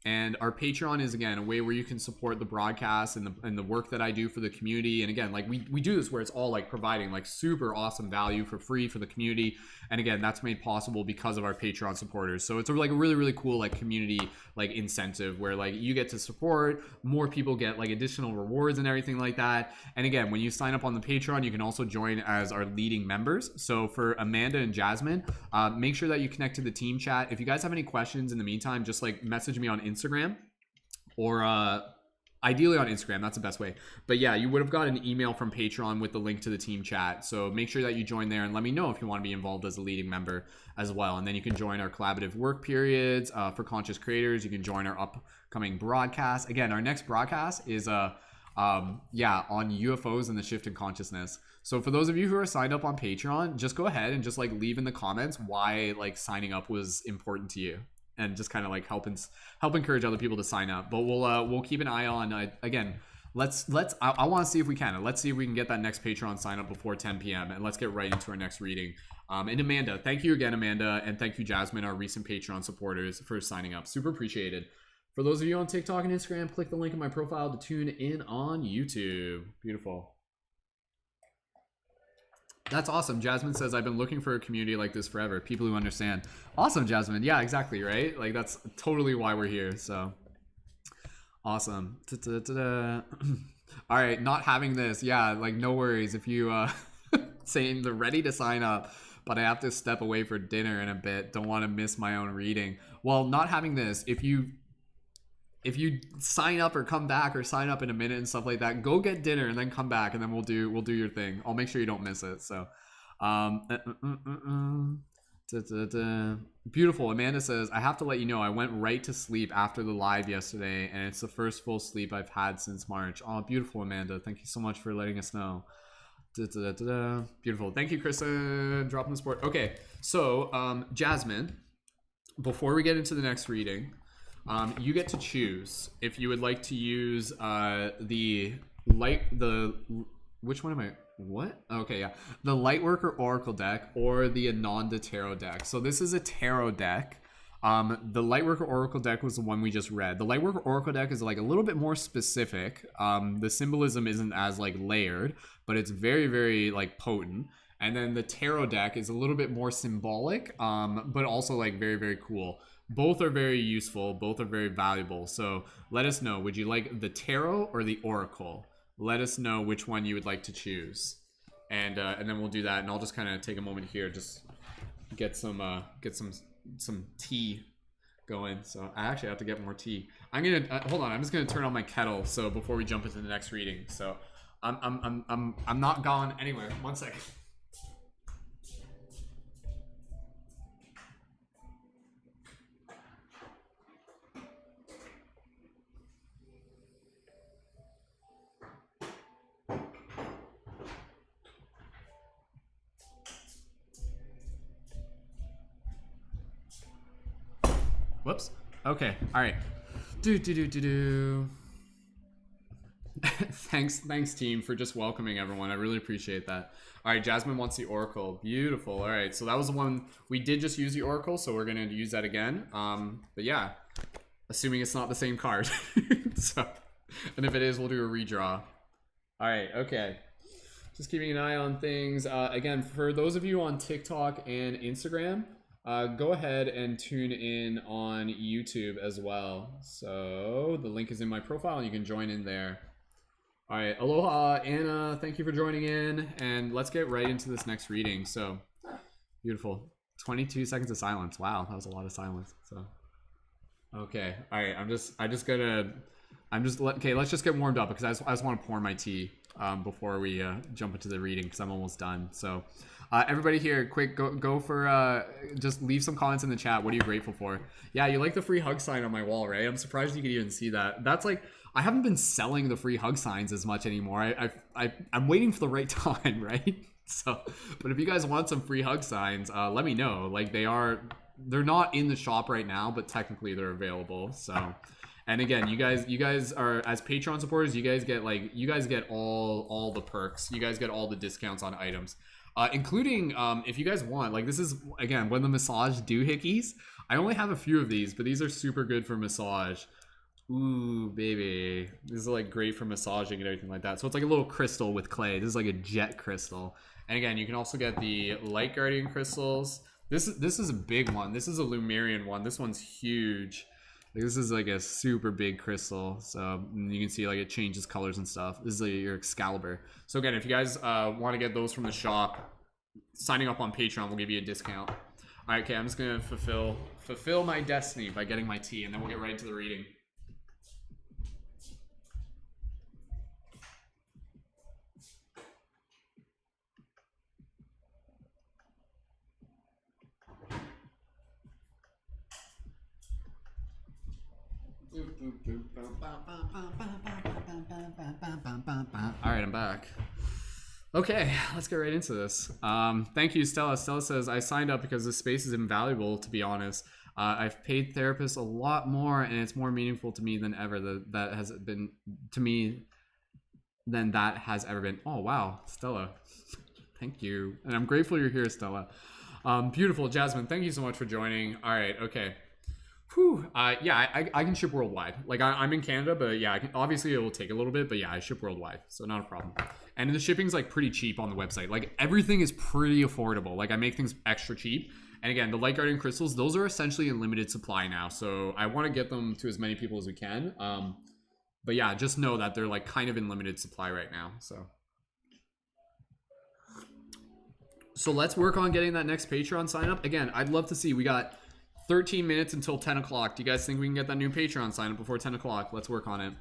And our Patreon is, again, a way where you can support the broadcast and the work that I do for the community. And again, like we do this where it's all like providing like super awesome value for free for the community. And again, that's made possible because of our Patreon supporters. So it's like a really, really cool like community like incentive where like you get to support, more people get like additional rewards and everything like that. And again, when you sign up on the Patreon, you can also join as our leading members. So for Amanda and Jasmine, make sure that you connect to the team chat. If you guys have any questions in the meantime, just like message me on Instagram, or ideally on Instagram. That's the best way. But yeah, you would have got an email from Patreon with the link to the team chat. So make sure that you join there and let me know if you want to be involved as a leading member as well. And then you can join our collaborative work periods for conscious creators. You can join our upcoming broadcast. Again, our next broadcast is on UFOs and the shift in consciousness. So for those of you who are signed up on Patreon, just go ahead and just like leave in the comments why like signing up was important to you. And just kind of like help encourage other people to sign up. But we'll keep an eye on again. I want to see if we can. Let's see if we can get that next Patreon sign up before 10 p.m. and let's get right into our next reading. And Amanda, thank you again, Amanda, and thank you, Jasmine, our recent Patreon supporters, for signing up. Super appreciated. For those of you on TikTok and Instagram, click the link in my profile to tune in on YouTube. Beautiful. That's awesome. Jasmine says, I've been looking for a community like this forever. People who understand. Awesome, Jasmine. Yeah, exactly, right? Like, that's totally why we're here. So, awesome. All right, not having this. Yeah, like, no worries. If you saying they're ready to sign up, but I have to step away for dinner in a bit. Don't want to miss my own reading. Well, not having this. If you sign up or come back or sign up in a minute and stuff like that, go get dinner and then come back and then we'll do your thing. I'll make sure you don't miss it. So beautiful. Amanda says, I have to let you know I went right to sleep after the live yesterday and it's the first full sleep I've had since March. Oh, beautiful, Amanda. Thank you so much for letting us know. Beautiful. Thank you, Kristen. Dropping the sport. Okay, so Jasmine, before we get into the next reading, you get to choose if you would like to use which one am I? What? Okay, yeah. The Lightworker Oracle deck or the Ananda Tarot deck. So this is a tarot deck. The Lightworker Oracle deck was the one we just read. The Lightworker Oracle deck is like a little bit more specific. The symbolism isn't as like layered, but it's very, very like potent. And then the tarot deck is a little bit more symbolic, but also like very, very cool. Both are very useful. Both are very valuable. So let us know. Would you like the tarot or the oracle? Let us know which one you would like to choose, and then we'll do that. And I'll just kind of take a moment here, just get some tea going. So I actually have to get more tea. I'm gonna hold on. I'm just gonna turn on my kettle. So before we jump into the next reading, so I'm not gone anywhere. 1 second. Whoops. Okay. All right. Thanks team for just welcoming everyone. I really appreciate that. All right, Jasmine wants the oracle. Beautiful. All right, so that was the one we did just use the oracle, so we're gonna use that again. But yeah, assuming it's not the same card. So, and if it is, we'll do a redraw. All right. Okay. Just keeping an eye on things. Again, for those of you on TikTok and Instagram, go ahead and tune in on YouTube as well. So the link is in my profile and you can join in there. All right, aloha, Anna. Thank you for joining in, and let's get right into this next reading. So beautiful. 22 seconds of silence. Wow, that was a lot of silence. So okay, all right. Okay, let's just get warmed up because I just want to pour my tea before we jump into the reading because I'm almost done. So everybody here, quick, go for just leave some comments in the chat. What are you grateful for? Yeah, you like the free hug sign on my wall, right? I'm surprised you could even see that. That's like, I haven't been selling the free hug signs as much anymore. I'm waiting for the right time, right? So, but if you guys want some free hug signs, let me know. Like they're not in the shop right now, but technically they're available. So, And again, you guys are, as Patreon supporters, you guys get all the perks. You guys get all the discounts on items, including if you guys want, like, this is again when the massage doohickeys. I only have a few of these, but these are super good for massage. Ooh, baby, this is like great for massaging and everything like that. So it's like a little crystal with clay. This is like a jet crystal. And again, you can also get the light guardian crystals. This is a big one. This is a Lumerian one. This one's huge. Like, this is like a super big crystal. So you can see like it changes colors and stuff. This is like your Excalibur. So again, if you guys want to get those from the shop, signing up on Patreon will give you a discount. All right, okay, I'm just gonna fulfill my destiny by getting my tea, and then we'll get right into the reading. All right, I'm back. Okay, let's get right into this. Thank you, Stella. Stella says, I signed up because this space is invaluable, to be honest. I've paid therapists a lot more, and it's more meaningful to me than ever. That has been to me than that has ever been. Oh, wow, Stella. Thank you. And I'm grateful you're here, Stella. Beautiful. Jasmine, thank you so much for joining. All right, okay. Whew. Yeah, I can ship worldwide. Like, I'm in Canada, but yeah, obviously it will take a little bit, but yeah, I ship worldwide, so not a problem. And the shipping's like pretty cheap on the website. Like, everything is pretty affordable. Like, I make things extra cheap. And again, the light guardian crystals, those are essentially in limited supply now, so I want to get them to as many people as we can. But yeah, just know that they're like kind of in limited supply right now. So let's work on getting that next Patreon sign up. Again, I'd love to see. We got 13 minutes until 10 o'clock. Do you guys think we can get that new Patreon sign up before 10 o'clock? Let's work on it.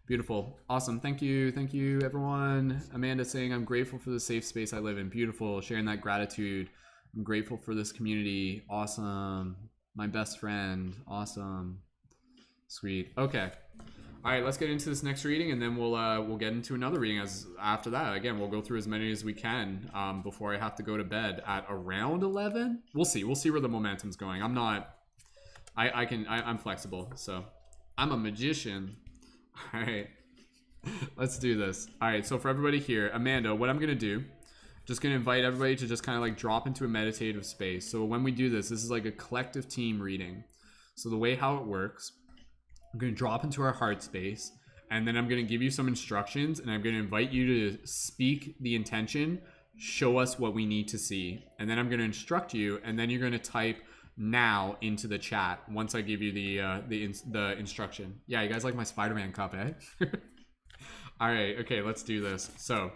Beautiful. Awesome. Thank you. Thank you, everyone. Amanda saying, I'm grateful for the safe space I live in. Beautiful. Sharing that gratitude. I'm grateful for this community. Awesome. My best friend. Awesome. Sweet. Okay. All right, let's get into this next reading, and then we'll get into another reading after that. Again, we'll go through as many as we can before I have to go to bed at around 11. We'll see where the momentum's going. I'm flexible, so I'm a magician. All right, let's do this. All right, so for everybody here, Amanda, what I'm gonna do, just gonna invite everybody to just kind of like drop into a meditative space. So when we do this is like a collective team reading. So the way how it works, I'm going to drop into our heart space, and then I'm going to give you some instructions, and I'm going to invite you to speak the intention, show us what we need to see, and then I'm going to instruct you, and then you're going to type now into the chat once I give you the instruction. Yeah, you guys like my Spider-Man cup, eh? All right, okay, let's do this. So,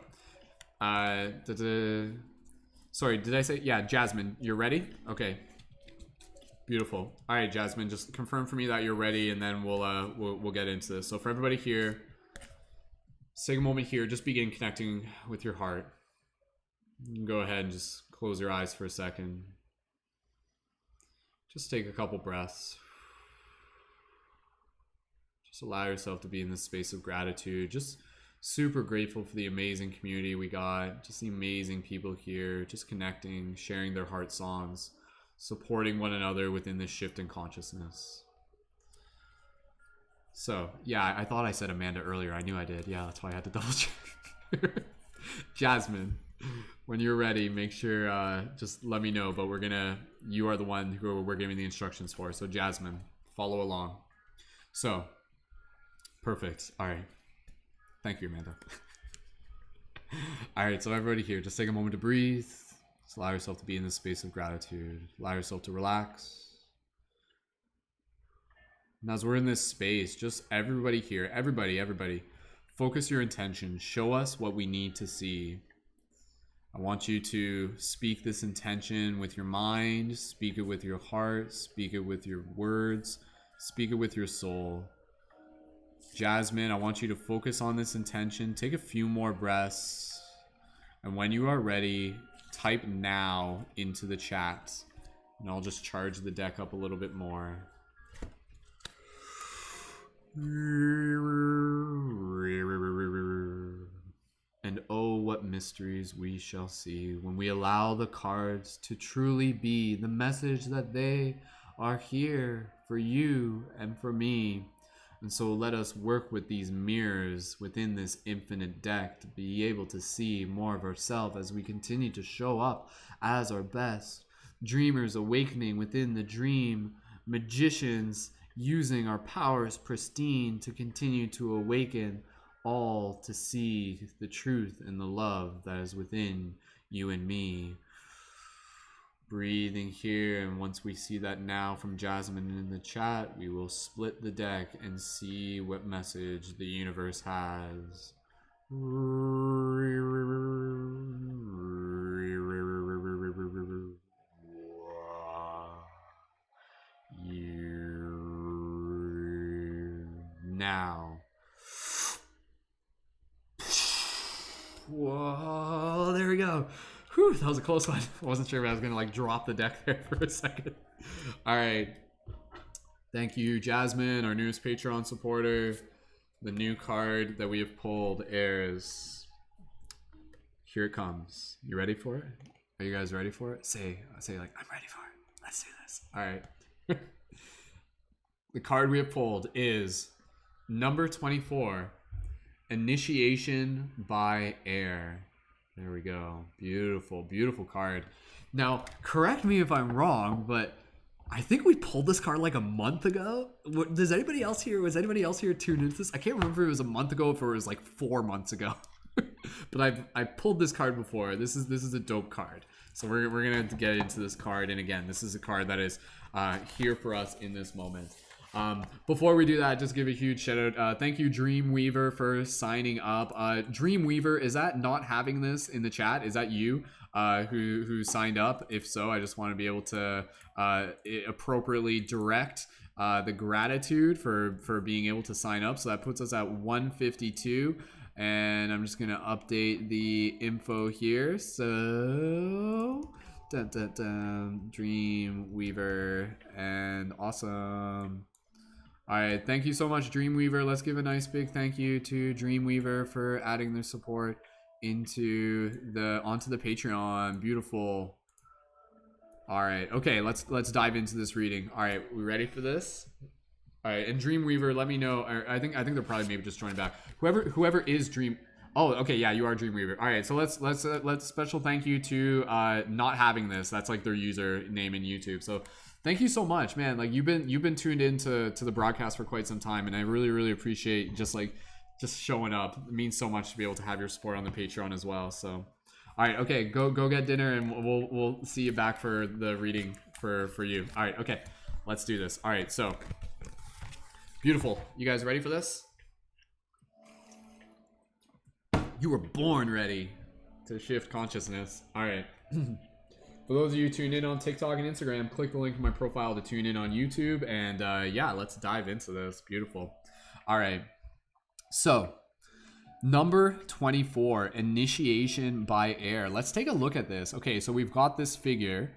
sorry, did I say, yeah, Jasmine, you're ready? Okay. Beautiful. All right, Jasmine, just confirm for me that you're ready, and then we'll get into this. So for everybody here, take a moment here. Just begin connecting with your heart. You can go ahead and just close your eyes for a second. Just take a couple breaths. Just allow yourself to be in this space of gratitude. Just super grateful for the amazing community we got. Just the amazing people here. Just connecting, sharing their heart songs, supporting one another within this shift in consciousness. So, yeah, I thought I said Amanda earlier. I knew I did. Yeah, that's why I had to double check. Jasmine, when you're ready, make sure, just let me know. But you are the one who we're giving the instructions for. So, Jasmine, follow along. So, perfect. All right. Thank you, Amanda. All right, so everybody here, just take a moment to breathe. Just allow yourself to be in this space of gratitude. Allow yourself to relax. And as we're in this space, just everybody here, everybody, focus your intention. Show us what we need to see. I want you to speak this intention with your mind, speak it with your heart, speak it with your words, speak it with your soul. Jasmine, I want you to focus on this intention. Take a few more breaths. And when you are ready, type now into the chat, and I'll just charge the deck up a little bit more. And oh, what mysteries we shall see when we allow the cards to truly be the message that they are here for you and for me. And so let us work with these mirrors within this infinite deck to be able to see more of ourselves as we continue to show up as our best. Dreamers awakening within the dream, magicians using our powers pristine to continue to awaken all to see the truth and the love that is within you and me. Breathing here, and once we see that now from Jasmine in the chat, we will split the deck and see what message the universe has. Now. Whoa, there we go. Whew, that was a close one. I wasn't sure if I was gonna like drop the deck there for a second. All right. Thank you, Jasmine, our newest Patreon supporter. The new card that we have pulled airs. Here it comes. You ready for it? Are you guys ready for it? Say like, I'm ready for it. Let's do this. All right. The card we have pulled is number 24, Initiation by Air. There we go. Beautiful, beautiful card. Now, correct me if I'm wrong, but I think we pulled this card like a month ago. Was anybody else here tuned into this? I can't remember if it was a month ago or if it was like 4 months ago. But I've pulled this card before. This is a dope card. So we're gonna get into this card, and again, this is a card that is here for us in this moment. Before we do that, just give a huge shout out. Thank you, Dreamweaver, for signing up. Dreamweaver, is that not having this in the chat? Is that you who signed up? If so, I just want to be able to appropriately direct the gratitude for being able to sign up. So that puts us at 152. And I'm just going to update the info here. So, Dreamweaver, and awesome. All right, thank you so much, Dreamweaver. Let's give a nice big thank you to Dreamweaver for adding their support onto the Patreon. Beautiful. All right, okay, let's dive into this reading. All right, we ready for this? All right, and Dreamweaver, let me know. I think they're probably maybe just joining back. Whoever is Dream. Oh, okay, yeah, you are Dreamweaver. All right, so let's special thank you to not having this. That's like their username in YouTube. So thank you so much, man. Like you've been tuned into the broadcast for quite some time, and I really appreciate just showing up. It means so much to be able to have your support on the Patreon as well. So, all right, okay, go get dinner, and we'll see you back for the reading for you. All right, okay, let's do this. All right, so. Beautiful. You guys ready for this? You were born ready to shift consciousness. All right. For those of you tuned in on TikTok and Instagram, click the link in my profile to tune in on YouTube. And yeah, let's dive into this. Beautiful. All right. So, number 24, Initiation by Air. Let's take a look at this. Okay, so we've got this figure.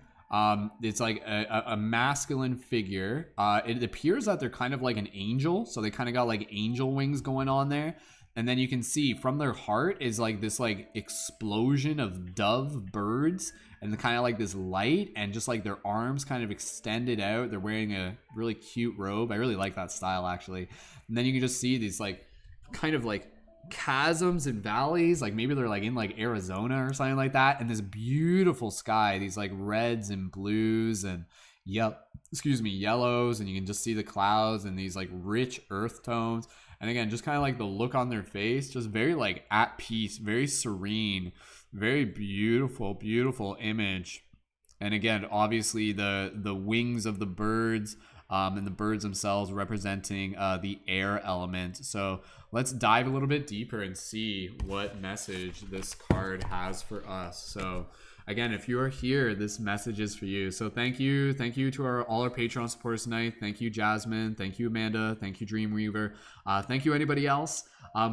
It's like a masculine figure. It appears that they're kind of like an angel, so they kind of got like angel wings going on there. And then you can see from their heart is like this like explosion of dove birds, and kind of like this light, and just like their arms kind of extended out. They're wearing a really cute robe. I really like that style actually. And then you can just see these like kind of like chasms and valleys, like maybe they're like in like Arizona or something like that, and this beautiful sky, these like reds and blues and yellows, and you can just see the clouds and these like rich earth tones. And again, just kind of like the look on their face, just very like at peace, very serene, very beautiful image. And again, obviously the wings of the birds and the birds themselves representing the air element. So let's dive a little bit deeper and see what message this card has for us. So again, if you are here, this message is for you. So thank you to all our Patreon supporters tonight. Thank you, Jasmine. Thank you, Amanda. Thank you, Dreamweaver. Thank you, anybody else.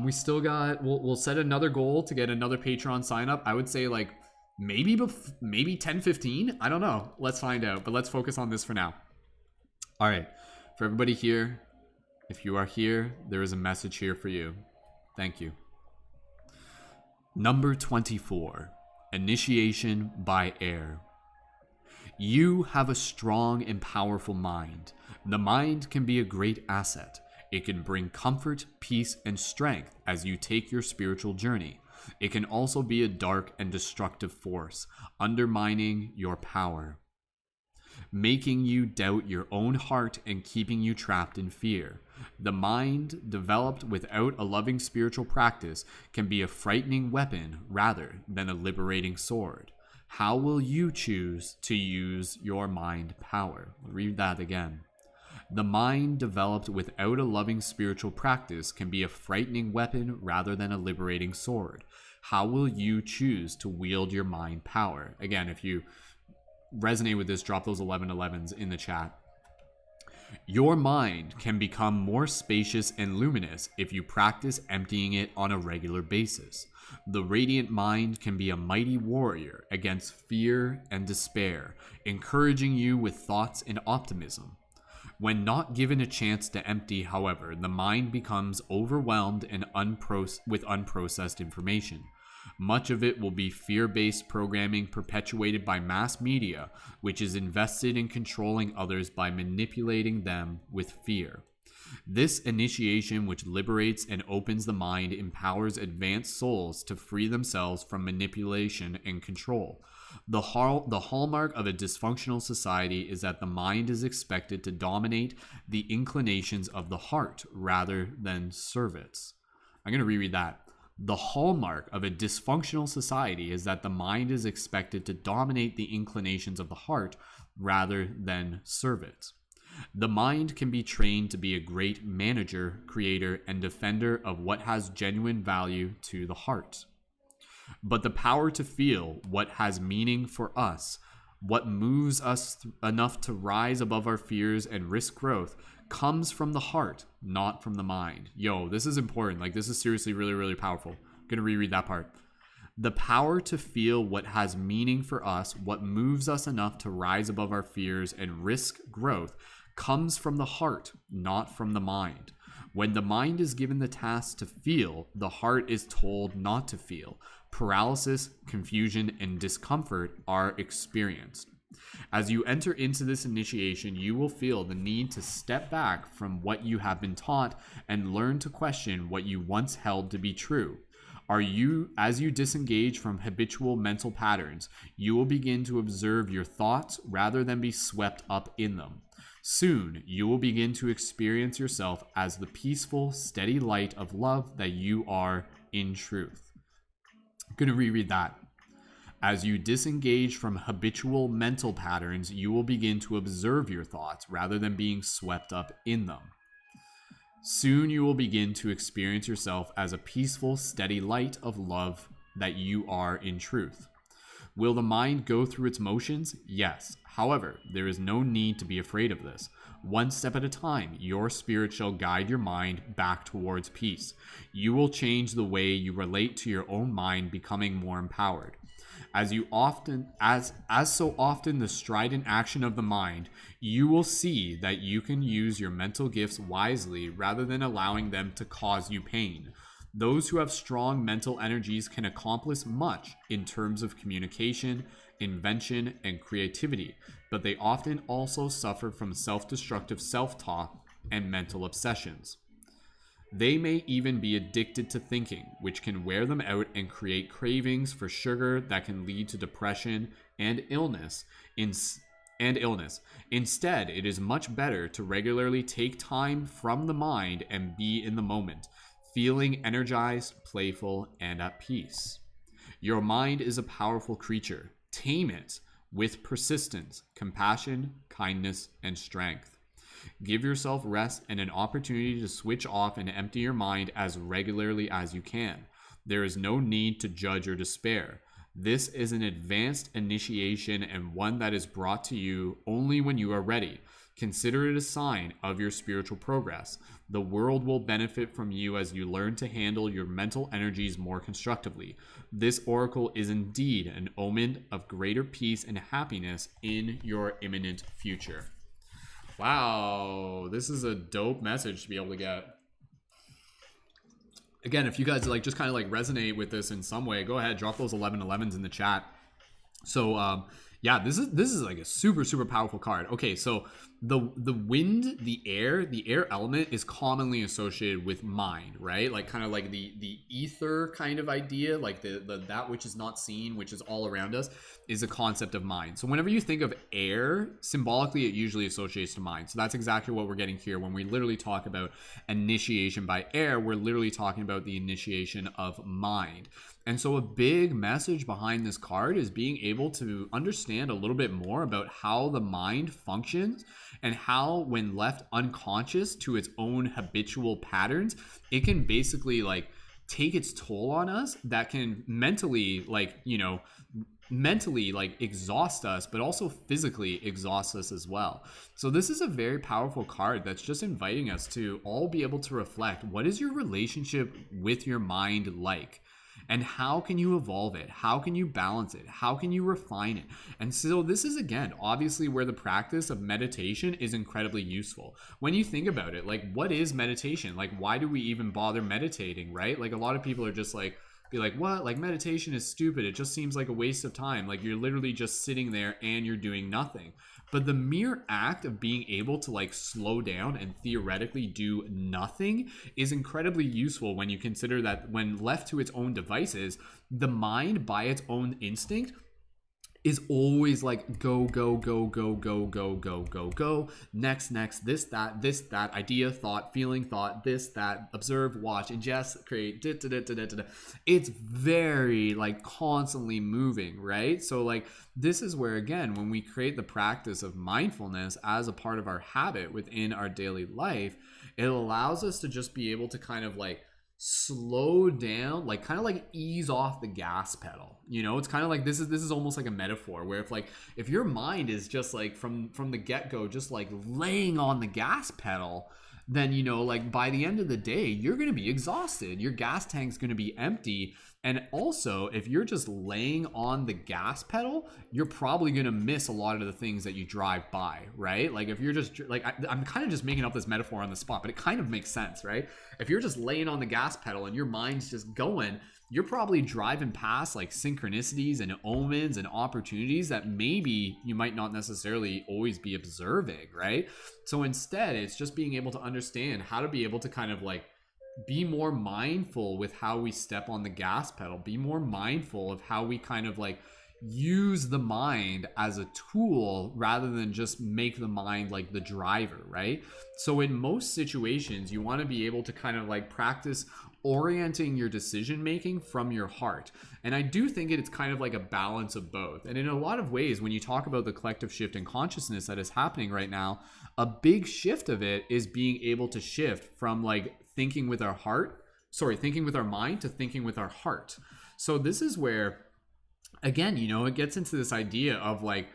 We still got. We'll set another goal to get another Patreon sign up. I would say like maybe 10-15. I don't know. Let's find out. But let's focus on this for now. All right, for everybody here, if you are here, there is a message here for you. Thank you. Number 24, Initiation by Air. You have a strong and powerful mind. The mind can be a great asset. It can bring comfort, peace, and strength as you take your spiritual journey. It can also be a dark and destructive force, undermining your power, making you doubt your own heart and keeping you trapped in fear. The mind, developed without a loving spiritual practice, can be a frightening weapon rather than a liberating sword. How will you choose to use your mind power? Read that again. The mind, developed without a loving spiritual practice, can be a frightening weapon rather than a liberating sword. How will you choose to wield your mind power? Again, if you resonate with this, drop those 1111s in the chat. Your mind can become more spacious and luminous if you practice emptying it on a regular basis. The radiant mind can be a mighty warrior against fear and despair, encouraging you with thoughts and optimism. When not given a chance to empty, however, the mind becomes overwhelmed and with unprocessed information. Much of it will be fear-based programming perpetuated by mass media, which is invested in controlling others by manipulating them with fear. This initiation, which liberates and opens the mind, empowers advanced souls to free themselves from manipulation and control. The hallmark of a dysfunctional society is that the mind is expected to dominate the inclinations of the heart rather than serve it. I'm going to reread that. The hallmark of a dysfunctional society is that the mind is expected to dominate the inclinations of the heart rather than serve it. The mind can be trained to be a great manager, creator, and defender of what has genuine value to the heart. But the power to feel what has meaning for us, what moves us enough to rise above our fears and risk growth, comes from the heart, not from the mind. Yo, this is important. Like, this is seriously really, really powerful. I'm going to reread that part. The power to feel what has meaning for us, what moves us enough to rise above our fears and risk growth, comes from the heart, not from the mind. When the mind is given the task to feel, the heart is told not to feel. Paralysis, confusion, and discomfort are experienced. As you enter into this initiation, you will feel the need to step back from what you have been taught and learn to question what you once held to be true. As you disengage from habitual mental patterns, you will begin to observe your thoughts rather than be swept up in them. Soon, you will begin to experience yourself as the peaceful, steady light of love that you are in truth. I'm going to reread that. As you disengage from habitual mental patterns, you will begin to observe your thoughts rather than being swept up in them. Soon you will begin to experience yourself as a peaceful, steady light of love that you are in truth. Will the mind go through its motions? Yes. However, there is no need to be afraid of this. One step at a time, your spirit shall guide your mind back towards peace. You will change the way you relate to your own mind, becoming more empowered. As so often the strident action of the mind, you will see that you can use your mental gifts wisely rather than allowing them to cause you pain. Those who have strong mental energies can accomplish much in terms of communication, invention, and creativity, but they often also suffer from self-destructive self-talk and mental obsessions. They may even be addicted to thinking, which can wear them out and create cravings for sugar that can lead to depression and illness. Instead, it is much better to regularly take time from the mind and be in the moment, feeling energized, playful, and at peace. Your mind is a powerful creature. Tame it with persistence, compassion, kindness, and strength. Give yourself rest and an opportunity to switch off and empty your mind as regularly as you can. There is no need to judge or despair. This is an advanced initiation and one that is brought to you only when you are ready. Consider it a sign of your spiritual progress. The world will benefit from you as you learn to handle your mental energies more constructively. This oracle is indeed an omen of greater peace and happiness in your imminent future. Wow, this is a dope message to be able to get. Again, if you guys like just kind of like resonate with this in some way, go ahead, drop those 1111s in the chat. So Yeah, this is like a super powerful card. Okay, so the wind, the air element is commonly associated with mind, right? Like kind of like the ether kind of idea, like the that which is not seen, which is all around us, is a concept of mind. So whenever you think of air, symbolically it usually associates to mind. So that's exactly what we're getting here when we literally talk about initiation by air. We're literally talking about the initiation of mind. And so a big message behind this card is being able to understand a little bit more about how the mind functions and how, when left unconscious to its own habitual patterns, it can basically like take its toll on us, that can mentally mentally like exhaust us, but also physically exhaust us as well. So this is a very powerful card that's just inviting us to all be able to reflect, what is your relationship with your mind like? And how can you evolve it? How can you balance it? How can you refine it? And so this is, again, obviously where the practice of meditation is incredibly useful. When you think about it, like, what is meditation? Like, why do we even bother meditating, right? Like, a lot of people are just like, be like, what? Like, meditation is stupid. It just seems like a waste of time. Like, you're literally just sitting there and you're doing nothing. But the mere act of being able to like slow down and theoretically do nothing is incredibly useful when you consider that when left to its own devices, the mind by its own instinct is always like go go go go go go go go go, next this that idea, thought, feeling, thought, this that, observe, watch, ingest, create, it's very like constantly moving, right? So like this is where, again, when we create the practice of mindfulness as a part of our habit within our daily life, it allows us to just be able to kind of like slow down, like kind of like ease off the gas pedal. You know, it's kind of like this is almost like a metaphor where if your mind is just like from the get-go just like laying on the gas pedal, then you know, like by the end of the day you're going to be exhausted, your gas tank's going to be empty. And also, if you're just laying on the gas pedal, you're probably going to miss a lot of the things that you drive by, right? Like if you're just like, I'm kind of just making up this metaphor on the spot, but it kind of makes sense, right? If you're just laying on the gas pedal and your mind's just going, you're probably driving past like synchronicities and omens and opportunities that maybe you might not necessarily always be observing, right? So instead, it's just being able to understand how to be able to kind of like be more mindful with how we step on the gas pedal, be more mindful of how we kind of like use the mind as a tool rather than just make the mind like the driver, right? So in most situations, you want to be able to kind of like practice orienting your decision making from your heart. And I do think it's kind of like a balance of both. And in a lot of ways, when you talk about the collective shift in consciousness that is happening right now, a big shift of it is being able to shift from like thinking with our mind to thinking with our heart. So this is where, again, you know, it gets into this idea of like,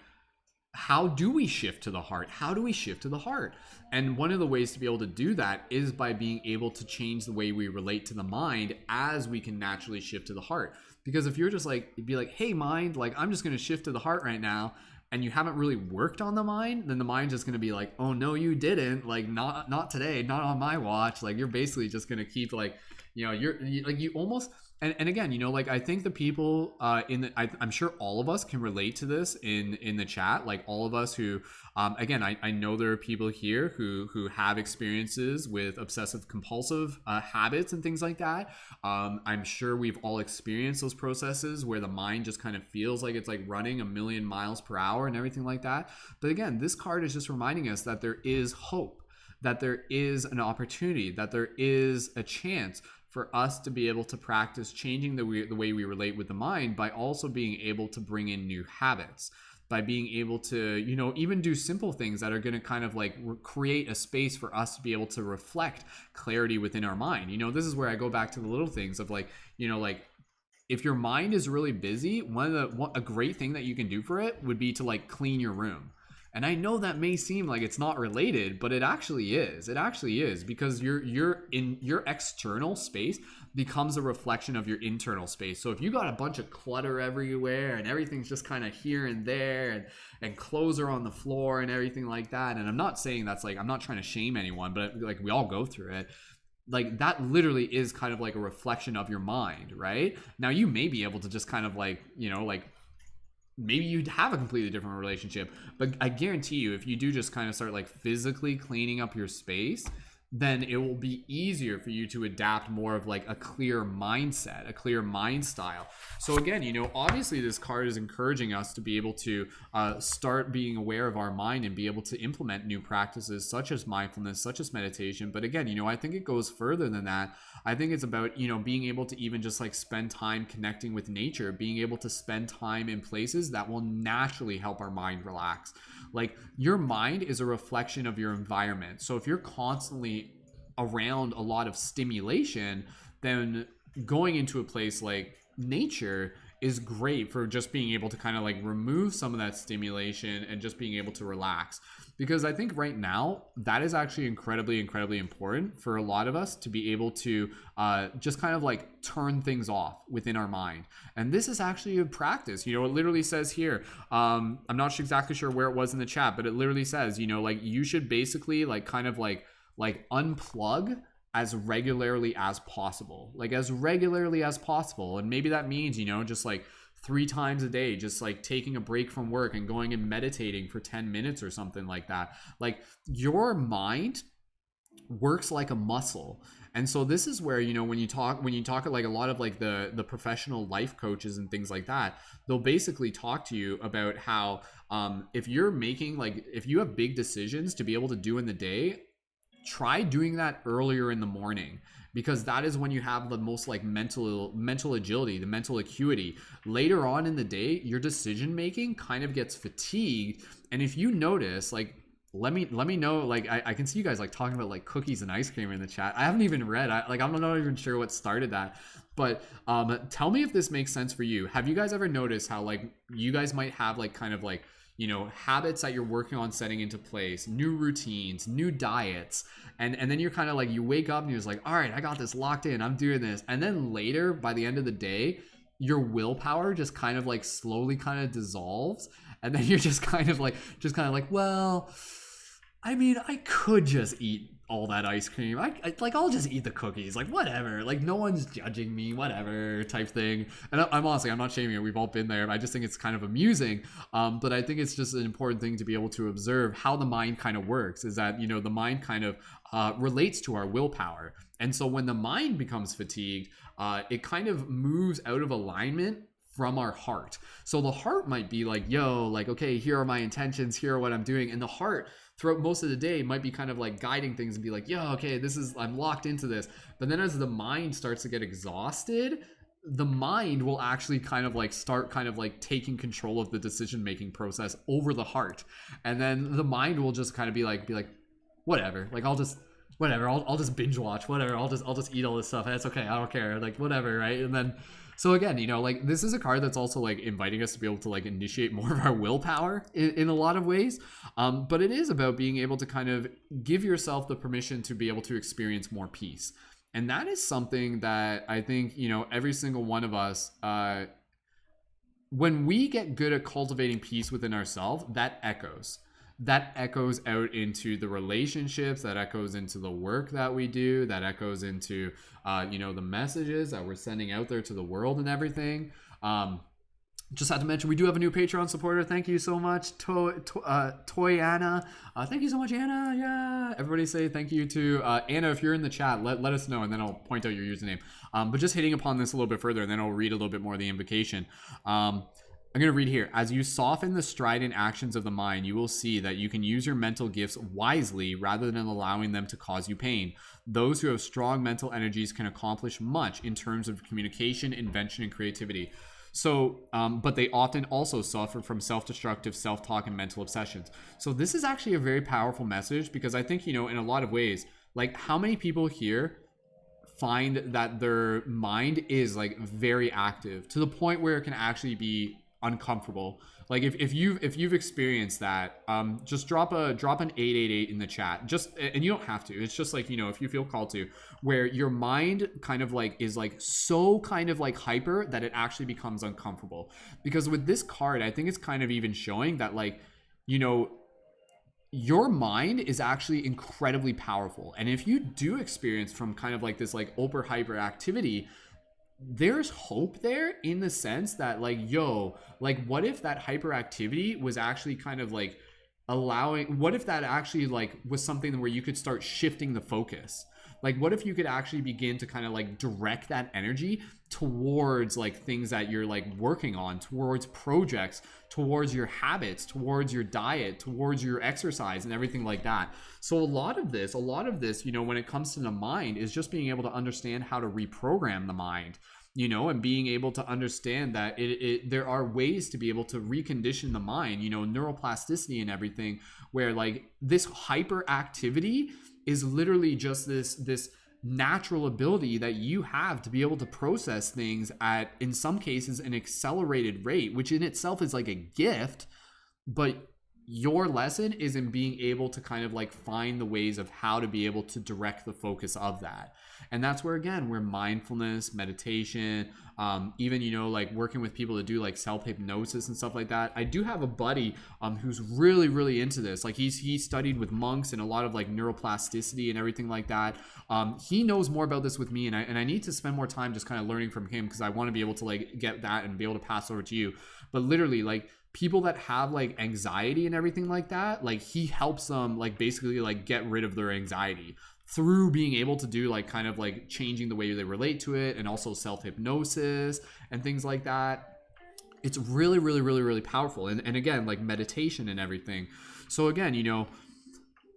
how do we shift to the heart? How do we shift to the heart? And one of the ways to be able to do that is by being able to change the way we relate to the mind as we can naturally shift to the heart. Because if you're just like, be like, hey mind, like I'm just going to shift to the heart right now, and you haven't really worked on the mind, then the mind's just going to be like, oh no, you didn't, like not today, not on my watch. Like you're basically just going to keep like, you know, you almost, and again, you know, like I think the people I'm sure all of us can relate to this in the chat, like all of us who, again, I know there are people here who have experiences with obsessive compulsive habits and things like that. I'm sure we've all experienced those processes where the mind just kind of feels like it's like running a million miles per hour and everything like that. But again, this card is just reminding us that there is hope, that there is an opportunity, that there is a chance for us to be able to practice changing the way we relate with the mind by also being able to bring in new habits, by being able to, you know, even do simple things that are going to kind of like create a space for us to be able to reflect clarity within our mind. You know, this is where I go back to the little things of like, you know, like if your mind is really busy, a great thing that you can do for it would be to like clean your room. And I know that may seem like it's not related, but it actually is. It actually is, because your external space becomes a reflection of your internal space. So if you got a bunch of clutter everywhere and everything's just kind of here and there and clothes are on the floor and everything like that, and I'm not saying that's like, I'm not trying to shame anyone, but like we all go through it. Like that literally is kind of like a reflection of your mind, right? Now you may be able to just kind of like, you know, like maybe you'd have a completely different relationship. But I guarantee you, if you do just kind of start like physically cleaning up your space, then it will be easier for you to adapt more of like a clear mindset, a clear mind style. So again, obviously this card is encouraging us to be able to start being aware of our mind and be able to implement new practices such as mindfulness, such as meditation. But again, I think it goes further than that. I think it's about, being able to even just like spend time connecting with nature, being able to spend time in places that will naturally help our mind relax. Like, your mind is a reflection of your environment. So if you're constantly around a lot of stimulation, then going into a place like nature is great for just being able to kind of like remove some of that stimulation and just being able to relax. Because I think right now that is actually incredibly important for a lot of us to be able to just kind of like turn things off within our mind. And this is actually a practice. It literally says here, I'm not exactly sure where it was in the chat, but it literally says, like you should basically like kind of like unplug as regularly as possible, and maybe that means just like 3 times a day, just like taking a break from work and going and meditating for 10 minutes or something like that. Like, your mind works like a muscle. And so this is where, when you talk like a lot of like the professional life coaches and things like that, they'll basically talk to you about how if you have big decisions to be able to do in the day, try doing that earlier in the morning, because that is when you have the most like mental agility, the mental acuity. Later on in the day, your decision making kind of gets fatigued. And if you notice, like, let me know, like I can see you guys like talking about like cookies and ice cream in the chat. I haven't even read, I'm not even sure what started that, but tell me if this makes sense for you. Have you guys ever noticed how like you guys might have like kind of like habits that you're working on setting into place, new routines, new diets, and then you're kind of like, you wake up and you're just like, all right, I got this locked in, I'm doing this. And then later, by the end of the day, your willpower just kind of like slowly kind of dissolves. And then you're just kind of like, well, I mean, I could just eat all that ice cream. I'll just eat the cookies, like whatever, like no one's judging me, whatever type thing. And I'm honestly, I'm not shaming it. We've all been there. I just think it's kind of amusing. But I think it's just an important thing to be able to observe how the mind kind of works, is that, the mind kind of relates to our willpower. And so when the mind becomes fatigued, it kind of moves out of alignment from our heart. So the heart might be like, yo, like, okay, here are my intentions, here are what I'm doing. And the heart throughout most of the day might be kind of like guiding things and be like, yo, okay, I'm locked into this. But then as the mind starts to get exhausted, the mind will actually kind of like start kind of like taking control of the decision-making process over the heart. And then the mind will just kind of be like, whatever, like I'll just binge watch, whatever, I'll just eat all this stuff. That's okay, I don't care, like whatever, right? And then so again, like this is a card that's also like inviting us to be able to like initiate more of our willpower in a lot of ways. But it is about being able to kind of give yourself the permission to be able to experience more peace. And that is something that I think, every single one of us, when we get good at cultivating peace within ourselves, that echoes out into the relationships, that echoes into the work that we do, that echoes into the messages that we're sending out there to the world and everything. Just had to mention, we do have a new Patreon supporter. Thank you so much, Toy Anna. Thank you so much, Anna. Yeah, everybody say thank you to Anna. If you're in the chat, let us know, and then I'll point out your username. But just hitting upon this a little bit further, and then I'll read a little bit more of the invocation. I'm going to read here. As you soften the strident actions of the mind, you will see that you can use your mental gifts wisely rather than allowing them to cause you pain. Those who have strong mental energies can accomplish much in terms of communication, invention, and creativity. So, but they often also suffer from self-destructive self-talk and mental obsessions. So this is actually a very powerful message, because I think, in a lot of ways, like, how many people here find that their mind is like very active to the point where it can actually be uncomfortable? Like, if you've experienced that, just drop an 888 in the chat. Just, and you don't have to, it's just like, if you feel called to, where your mind kind of like is like so kind of like hyper that it actually becomes uncomfortable. Because with this card, I think it's kind of even showing that, like, your mind is actually incredibly powerful. And if you do experience from kind of like this like hyper activity, there's hope there in the sense that like, yo, like what if that hyperactivity was actually kind of like allowing, what if that actually like was something where you could start shifting the focus? Like what if you could actually begin to kind of like direct that energy towards like things that you're like working on, towards projects, towards your habits, towards your diet, towards your exercise and everything like that. So a lot of this, you know, when it comes to the mind, is just being able to understand how to reprogram the mind, you know, and being able to understand that there are ways to be able to recondition the mind, you know, neuroplasticity and everything, where like this hyperactivity is literally just this natural ability that you have to be able to process things at, in some cases, an accelerated rate, which in itself is like a gift. But your lesson is in being able to kind of like find the ways of how to be able to direct the focus of that. And that's where, again, where mindfulness, meditation, even, you know, like working with people to do like self-hypnosis and stuff like that. I do have a buddy who's really, really into this. Like he studied with monks and a lot of like neuroplasticity and everything like that. He knows more about this with me, and I need to spend more time just kind of learning from him, because I want to be able to like get that and be able to pass over to you. But literally, like people that have like anxiety and everything like that, like he helps them like basically like get rid of their anxiety through being able to do like kind of like changing the way they relate to it, and also self-hypnosis and things like that. It's really, really, really, really powerful. And again, like meditation and everything. So again, you know,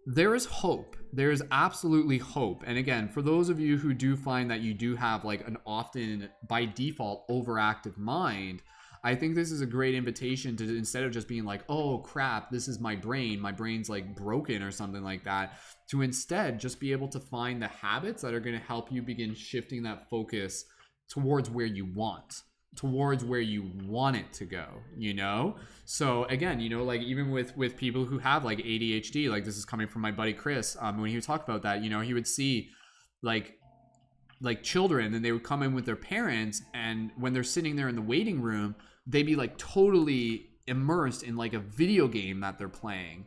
there is hope. There is absolutely hope. And again, for those of you who do find that you do have like an often by default overactive mind, I think this is a great invitation to, instead of just being like, oh crap, this is my brain's like broken or something like that, to instead just be able to find the habits that are going to help you begin shifting that focus towards where you want it to go, you know? So again, you know, like even with people who have like ADHD, like this is coming from my buddy Chris, when he would talk about that, you know, he would see like children, and they would come in with their parents, and when they're sitting there in the waiting room, they'd be like totally immersed in like a video game that they're playing.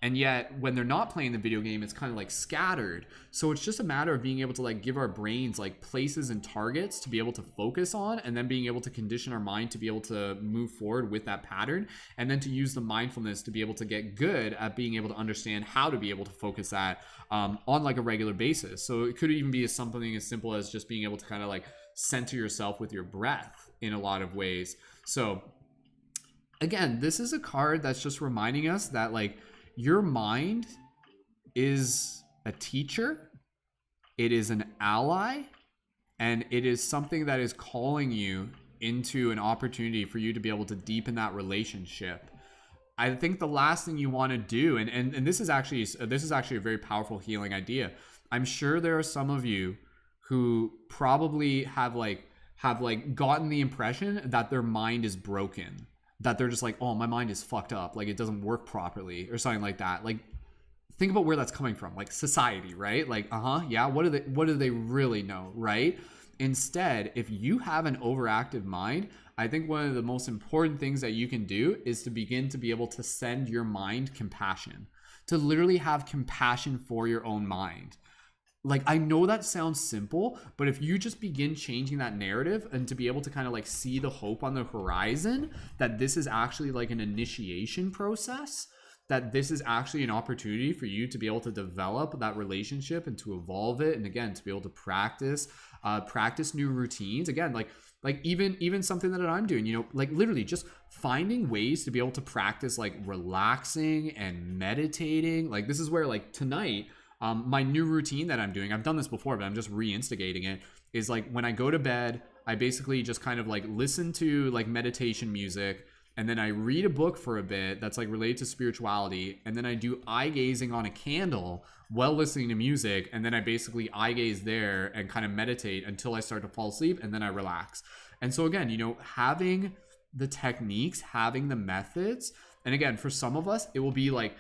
And yet when they're not playing the video game, it's kind of like scattered. So it's just a matter of being able to like give our brains like places and targets to be able to focus on, and then being able to condition our mind to be able to move forward with that pattern, and then to use the mindfulness to be able to get good at being able to understand how to be able to focus that on like a regular basis. So it could even be something as simple as just being able to kind of like center yourself with your breath in a lot of ways. So again, this is a card that's just reminding us that like your mind is a teacher, it is an ally, and it is something that is calling you into an opportunity for you to be able to deepen that relationship. I think the last thing you want to do, and this is actually a very powerful healing idea. I'm sure there are some of you who probably have gotten the impression that their mind is broken, that they're just like, oh, my mind is fucked up, like it doesn't work properly or something like that. Like think about where that's coming from, like society, right? Like yeah, what do they really know, right? Instead, if you have an overactive mind, I think one of the most important things that you can do is to begin to be able to send your mind compassion, to literally have compassion for your own mind. Like, I know that sounds simple, but if you just begin changing that narrative and to be able to kind of like see the hope on the horizon, that this is actually like an initiation process, that this is actually an opportunity for you to be able to develop that relationship and to evolve it. And again, to be able to practice new routines. Again, like even something that I'm doing, you know, like literally just finding ways to be able to practice like relaxing and meditating. Like this is where like tonight, my new routine that I'm doing, I've done this before, but I'm just reinstigating it, is like when I go to bed, I basically just kind of like listen to like meditation music, and then I read a book for a bit that's like related to spirituality, and then I do eye gazing on a candle while listening to music, and then I basically eye gaze there and kind of meditate until I start to fall asleep, and then I relax. And so again, you know, having the techniques, having the methods, and again, for some of us, it will be like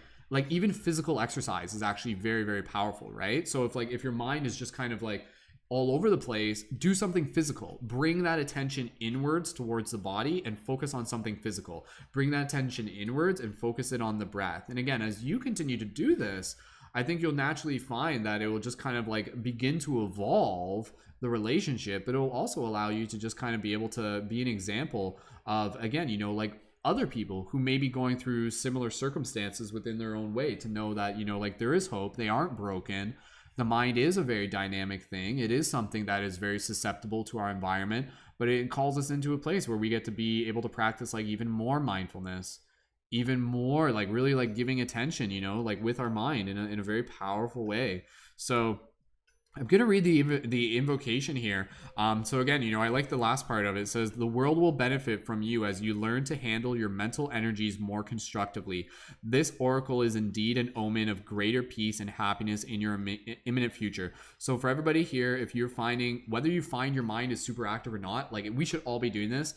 even physical exercise is actually very, very powerful, right? So if your mind is just kind of like all over the place, do something physical. Bring that attention inwards towards the body and focus on something physical. Bring that attention inwards and focus it on the breath. And again, as you continue to do this, I think you'll naturally find that it will just kind of like begin to evolve the relationship, but it will also allow you to just kind of be able to be an example of, again, you know, like other people who may be going through similar circumstances within their own way, to know that, you know, like there is hope, they aren't broken. The mind is a very dynamic thing. It is something that is very susceptible to our environment, but it calls us into a place where we get to be able to practice like even more mindfulness, even more like really like giving attention, you know, like with our mind in a very powerful way. So I'm going to read the invocation here. So again, you know, I like the last part of it. It says, the world will benefit from you as you learn to handle your mental energies more constructively. This oracle is indeed an omen of greater peace and happiness in your imminent future. So for everybody here, if you're finding, whether you find your mind is super active or not, like we should all be doing this.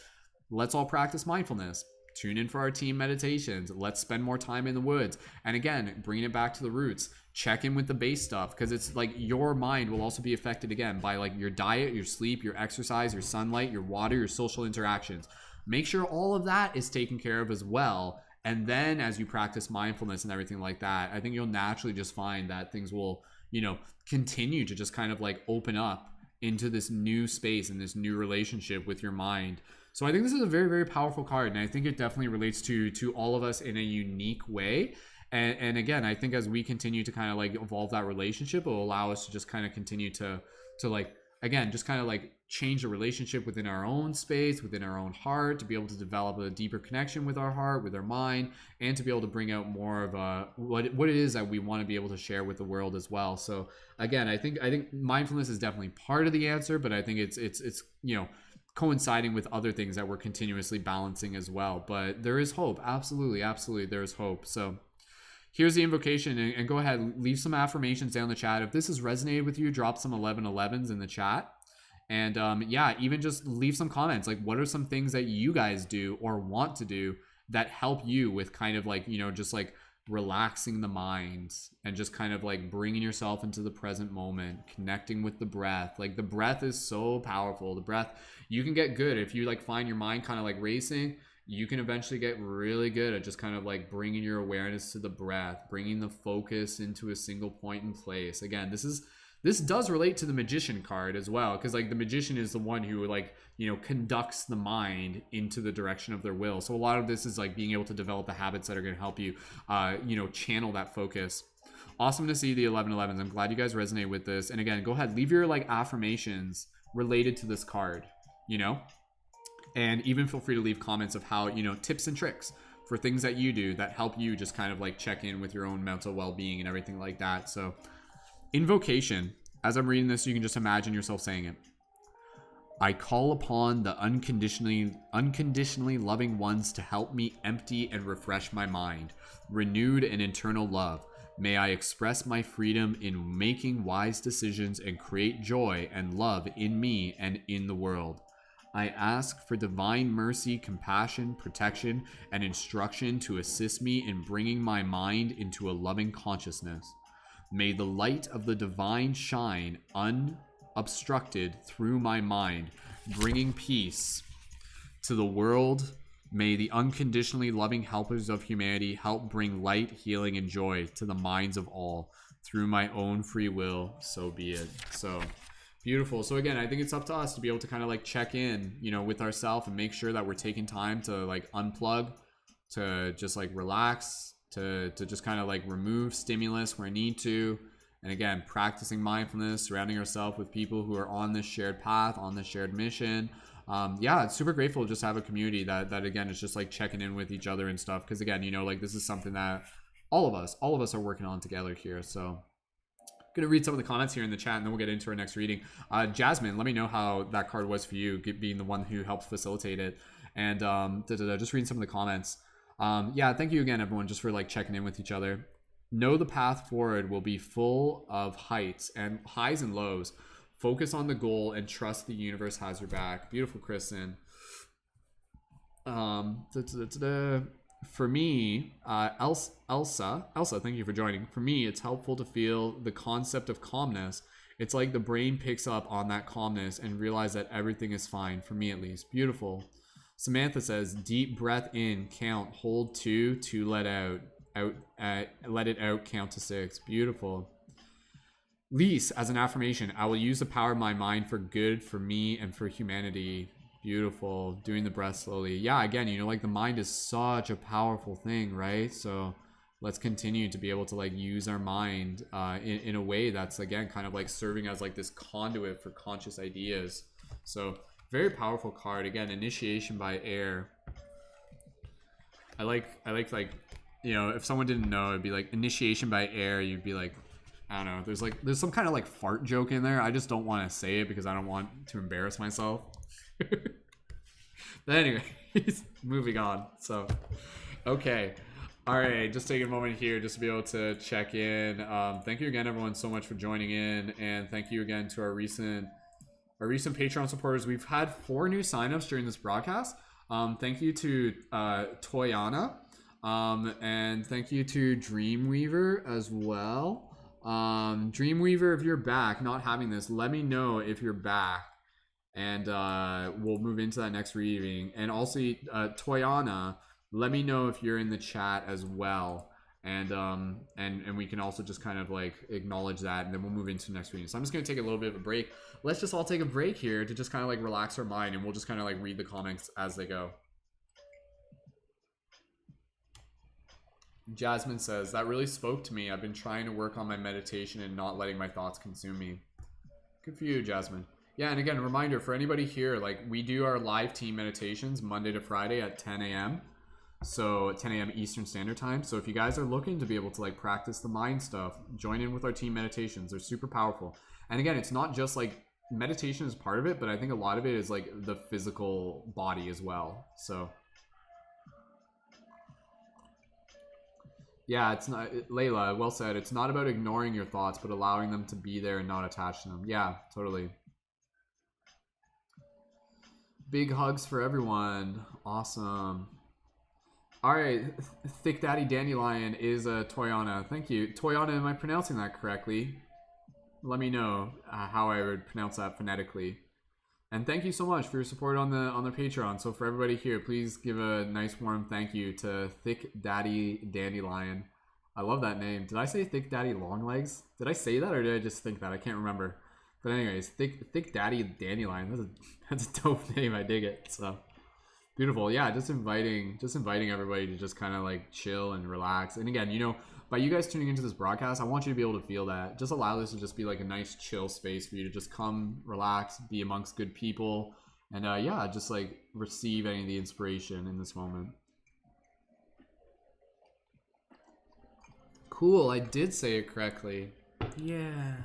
Let's all practice mindfulness. Tune in for our team meditations. Let's spend more time in the woods. And again, bringing it back to the roots. Check in with the base stuff, because it's like your mind will also be affected again by like your diet, your sleep, your exercise, your sunlight, your water, your social interactions. Make sure all of that is taken care of as well. And then as you practice mindfulness and everything like that, I think you'll naturally just find that things will, you know, continue to just kind of like open up into this new space and this new relationship with your mind. So I think this is a very, very powerful card, and I think it definitely relates to all of us in a unique way. And again, I think as we continue to kind of like evolve that relationship, it will allow us to just kind of continue to like, again, just kind of like change the relationship within our own space, within our own heart, to be able to develop a deeper connection with our heart, with our mind, and to be able to bring out more of what it is that we want to be able to share with the world as well. So again, I think mindfulness is definitely part of the answer, but I think it's you know, coinciding with other things that we're continuously balancing as well. But there is hope. Absolutely, absolutely, there is hope. So here's the invocation, and go ahead, leave some affirmations down in the chat. If this has resonated with you, drop some 1111s in the chat. And yeah, even just leave some comments. Like, what are some things that you guys do or want to do that help you with kind of like, you know, just like relaxing the mind and just kind of like bringing yourself into the present moment, connecting with the breath. Like the breath is so powerful. The breath, you can get good if you like find your mind kind of like racing. You can eventually get really good at just kind of like bringing your awareness to the breath, bringing the focus into a single point in place. Again, this does relate to the magician card as well, because like the magician is the one who like, you know, conducts the mind into the direction of their will. So a lot of this is like being able to develop the habits that are going to help you, you know, channel that focus. Awesome to see the 1111s. I'm glad you guys resonate with this. And again, go ahead, leave your like affirmations related to this card, you know? And even feel free to leave comments of how, you know, tips and tricks for things that you do that help you just kind of like check in with your own mental well-being and everything like that. So invocation, as I'm reading this, you can just imagine yourself saying it. I call upon the unconditionally loving ones to help me empty and refresh my mind, renewed in eternal love. May I express my freedom in making wise decisions and create joy and love in me and in the world. I ask for divine mercy, compassion, protection, and instruction to assist me in bringing my mind into a loving consciousness. May the light of the divine shine unobstructed through my mind, bringing peace to the world. May the unconditionally loving helpers of humanity help bring light, healing, and joy to the minds of all. Through my own free will, so be it. So beautiful. So again, I think it's up to us to be able to kind of like check in, you know, with ourselves and make sure that we're taking time to like unplug, to just like relax, to just kind of like remove stimulus where need to. And again, practicing mindfulness, surrounding ourselves with people who are on this shared path, on this shared mission. Yeah, it's super grateful to just have a community that again is just like checking in with each other and stuff. Because again, you know, like this is something that all of us are working on together here. So gonna read some of the comments here in the chat, and then we'll get into our next reading. Jasmine, let me know how that card was for you, being the one who helped facilitate it. And just reading some of the comments. Yeah, thank you again, everyone, just for like checking in with each other. Know the path forward will be full of heights and highs and lows. Focus on the goal and trust the universe has your back. Beautiful, Kristen. For me, Elsa, thank you for joining. For me, it's helpful to feel the concept of calmness. It's like the brain picks up on that calmness and realize that everything is fine, for me at least. Beautiful. Samantha says, deep breath in, count, hold two, let out. out, let it out, count to 6. Beautiful. Lease, as an affirmation, I will use the power of my mind for good, for me, and for humanity. Beautiful. Doing the breath slowly. Yeah, again, you know, like the mind is such a powerful thing, right? So let's continue to be able to like use our mind in a way that's, again, kind of like serving as like this conduit for conscious ideas. So very powerful card. Again, initiation by air. I like, you know, if someone didn't know, it'd be like initiation by air. You'd be like, I don't know. There's some kind of like fart joke in there. I just don't want to say it because I don't want to embarrass myself. But anyway, moving on. So, okay. All right, just taking a moment here just to be able to check in. Thank you again, everyone, so much for joining in, and thank you again to our recent Patreon supporters. We've had 4 new signups during this broadcast. Thank you to Toyana, and thank you to Dreamweaver as well. Dreamweaver, if you're back, not having this, let me know if you're back, and we'll move into that next reading. And also, Toyana, let me know if you're in the chat as well, and we can also just kind of like acknowledge that, and then we'll move into the next reading. So I'm just gonna take a little bit of a break. Let's just all take a break here to just kind of like relax our mind, and we'll just kind of like read the comments as they go. Jasmine says, that really spoke to me. I've been trying to work on my meditation and not letting my thoughts consume me. Good for you, Jasmine. Yeah, and again, a reminder for anybody here, like we do our live team meditations Monday to Friday at 10 a.m. So 10 a.m. Eastern Standard Time. So if you guys are looking to be able to like practice the mind stuff, join in with our team meditations. They're super powerful. And again, it's not just like meditation is part of it, but I think a lot of it is like the physical body as well. So yeah, it's not, Layla, well said. It's not about ignoring your thoughts, but allowing them to be there and not attach to them. Yeah, totally. Big hugs for everyone. Awesome. All right, Thick Daddy Dandelion is Toyana. Thank you. Toyana, am I pronouncing that correctly? Let me know how I would pronounce that phonetically. And thank you so much for your support on the Patreon. So for everybody here, please give a nice warm thank you to Thick Daddy Dandelion. I love that name. Did I say Thick Daddy Longlegs? Did I say that or did I just think that? I can't remember. But anyways, Thick Daddy Dandelion. That's a dope name. I dig it. So beautiful. Yeah, just inviting everybody to just kind of like chill and relax. And again, you know, by you guys tuning into this broadcast, I want you to be able to feel that. Just allow this to just be like a nice chill space for you to just come, relax, be amongst good people, and yeah, just like receive any of the inspiration in this moment. Cool, I did say it correctly. Yeah.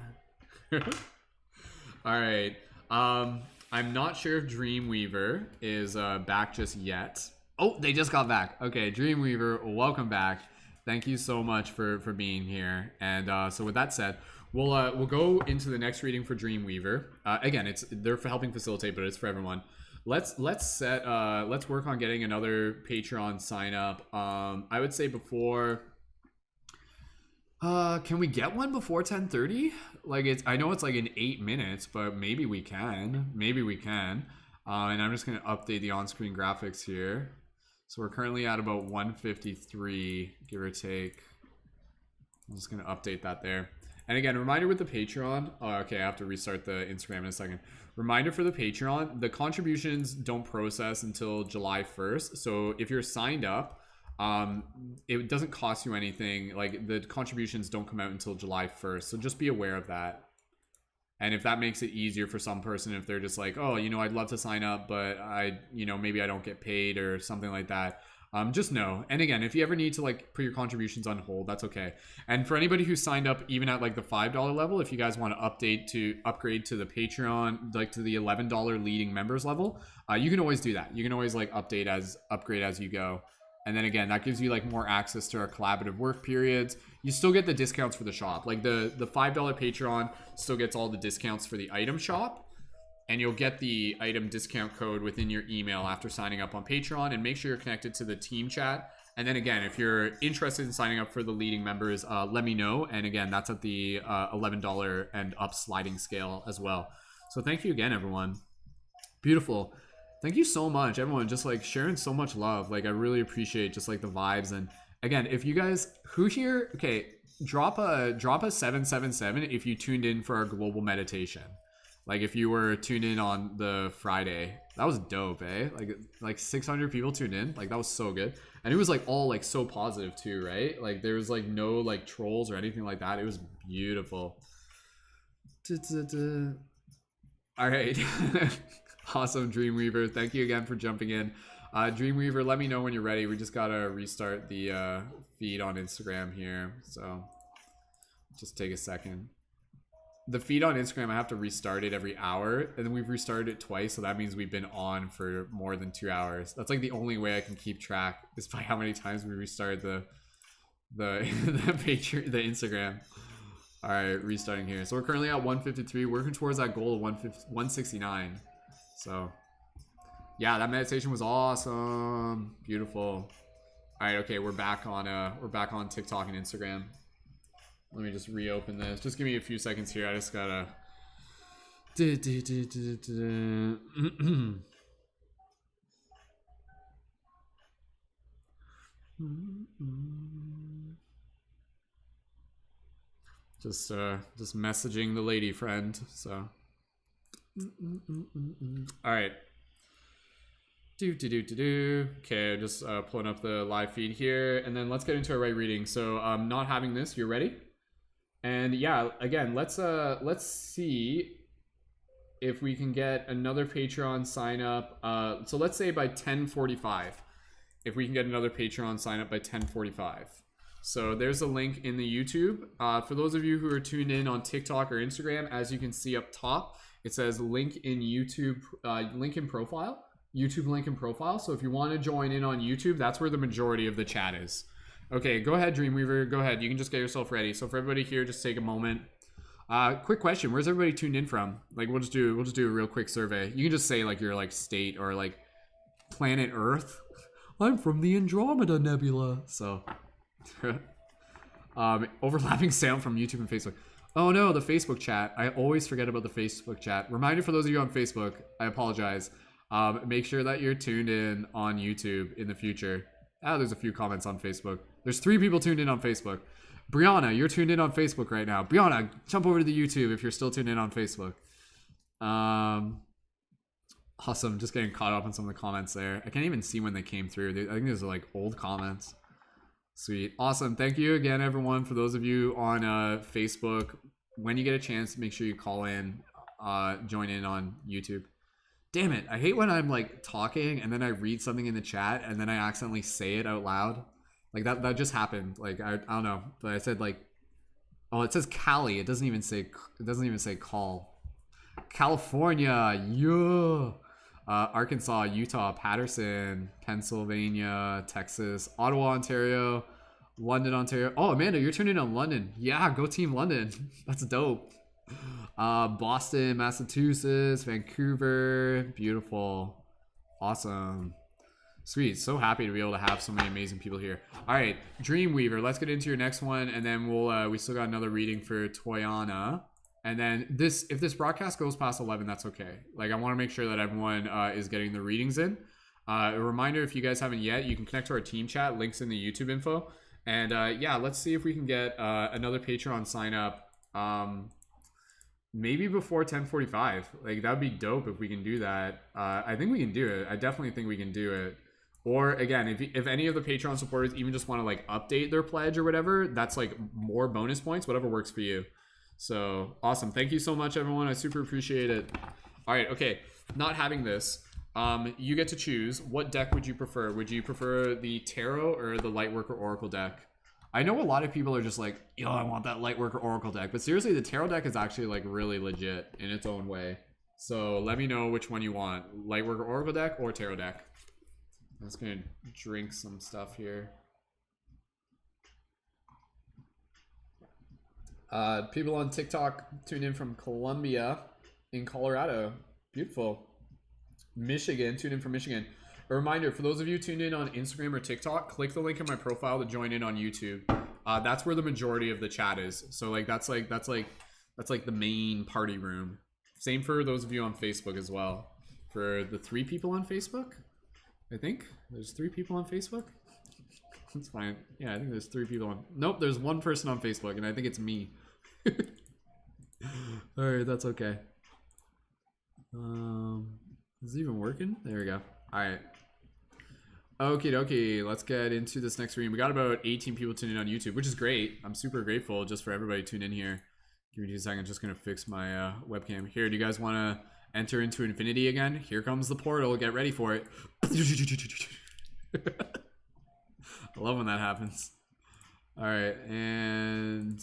All right. I'm not sure if Dreamweaver is back just yet. Oh, they just got back. Okay, Dreamweaver, welcome back. Thank you so much for being here. And so with that said, we'll go into the next reading for Dreamweaver. Again, they're for helping facilitate, but it's for everyone. Let's work on getting another Patreon sign up. I would say before. Can we get one before 10:30? Like I know it's like in 8 minutes, but maybe we can. And I'm just gonna update the on-screen graphics here. So we're currently at about 153, give or take. I'm just gonna update that there. And again, reminder with the Patreon. Oh, okay, I have to restart the Instagram in a second. Reminder for the Patreon: the contributions don't process until July 1st. So if you're signed up, it doesn't cost you anything. Like the contributions don't come out until July 1st. So just be aware of that. And if that makes it easier for some person, if they're just like, oh, you know, I'd love to sign up, but maybe I don't get paid or something like that. Just know. And again, if you ever need to like put your contributions on hold, that's okay. And for anybody who signed up, even at like the $5 level, if you guys want to upgrade to the Patreon, like to the $11 leading members level, you can always do that. You can always like upgrade as you go. And then again, that gives you like more access to our collaborative work periods. You still get the discounts for the shop. Like the $5 Patreon still gets all the discounts for the item shop. And you'll get the item discount code within your email after signing up on Patreon. And make sure you're connected to the team chat. And then again, if you're interested in signing up for the leading members, let me know. And again, that's at the $11 and up sliding scale as well. So thank you again, everyone. Beautiful. Thank you so much, everyone. Just like sharing so much love. Like I really appreciate just like the vibes. And Again, if you guys who here, okay, drop a 777 if you tuned in for our global meditation. Like if you were tuned in on the Friday, that was dope, eh? Like 600 people tuned in, like that was so good, and it was like all like so positive too, right? Like there was like no like trolls or anything like that. It was beautiful. All right, awesome, Dreamweaver. Thank you again for jumping in. Dreamweaver, let me know when you're ready. We just gotta restart the feed on Instagram here, so just take a second. The feed on Instagram, I have to restart it every hour, and then we've restarted it twice, so that means we've been on for more than 2 hours. That's like the only way I can keep track is by how many times we restarted the the Instagram. All right, restarting here. So we're currently at 153, working towards that goal of 169. So yeah, that meditation was awesome, beautiful. All right, okay, we're back on TikTok and Instagram. Let me just reopen this. Just give me a few seconds here. I just gotta. Just messaging the lady friend. So. All right. Okay, just pulling up the live feed here, and then let's get into our right reading. So, not having this, you're ready? And yeah, again, let's see if we can get another Patreon sign up. So let's say by 10:45, if we can get another Patreon sign up by 10:45. So there's a link in the YouTube. For those of you who are tuned in on TikTok or Instagram, as you can see up top, it says link in YouTube, link in profile, YouTube link in profile. So if you want to join in on YouTube, that's where the majority of the chat is. Okay, go ahead, Dreamweaver. Go ahead. You can just get yourself ready. So for everybody here, just take a moment. Quick question: where's everybody tuned in from? Like, we'll just do a real quick survey. You can just say like your like state or like planet Earth. I'm from the Andromeda Nebula. So, overlapping sound from YouTube and Facebook. Oh no, the Facebook chat. I always forget about the Facebook chat. Reminder for those of you on Facebook. I apologize. Make sure that you're tuned in on YouTube in the future. There's a few comments on Facebook. There's 3 people tuned in on Facebook. Brianna, you're tuned in on Facebook right now. Brianna, jump over to the YouTube if you're still tuned in on Facebook. Awesome. Just getting caught up on some of the comments there. I can't even see when they came through. I think these are like old comments. Sweet. Awesome. Thank you again, everyone. For those of you on Facebook, when you get a chance, make sure you call in, join in on YouTube. Damn it. I hate when I'm like talking and then I read something in the chat and then I accidentally say it out loud. Like that just happened. Like I don't know, but I said like, oh, it says Cali. It doesn't even say call. California, yeah. Arkansas, Utah, Patterson, Pennsylvania, Texas, Ottawa, Ontario, London, Ontario. Oh, Amanda, you're tuning in on London. Yeah, go Team London. That's dope. Boston, Massachusetts, Vancouver, beautiful, awesome, sweet. So happy to be able to have so many amazing people here. All right, Dreamweaver, let's get into your next one, and then we'll we still got another reading for Toyana, and then if this broadcast goes past 11, that's okay. Like I want to make sure that everyone is getting the readings in. A reminder, if you guys haven't yet, you can connect to our team chat. Links in the YouTube info, and yeah, let's see if we can get another Patreon sign up. Maybe before 10:45. Like that'd be dope if we can do that. I think we can do it. I definitely think we can do it. Or again, if any of the Patreon supporters even just want to like update their pledge or whatever, that's like more bonus points, whatever works for you. So awesome. Thank you so much, everyone. I super appreciate it. All right. Okay. Not having this. You get to choose. What deck would you prefer? Would you prefer the Tarot or the Lightworker Oracle deck? I know a lot of people are just like, yo, I want that Lightworker Oracle deck. But seriously, the Tarot deck is actually like really legit in its own way. So let me know which one you want. Lightworker Oracle deck or Tarot deck. I'm just going to drink some stuff here. People on TikTok tuned in from Colombia in Colorado. Beautiful. Michigan, tuned in from Michigan. A reminder, for those of you tuned in on Instagram or TikTok, click the link in my profile to join in on YouTube. That's where the majority of the chat is. So like that's like the main party room. Same for those of you on Facebook as well. For the 3 people on Facebook, I think there's 3 people on Facebook. It's fine. Yeah, I think there's 3 people on. Nope, there's 1 person on Facebook, and I think it's me. All right, that's okay. Is it even working? There we go. All right. Okie dokie, let's get into this next reading. We got about 18 people tuning in on YouTube, which is great. I'm super grateful just for everybody tuning in here. Give me 2 seconds, just gonna fix my webcam. Here, do you guys want to enter into infinity again? Here comes the portal, get ready for it. I love when that happens. All right, and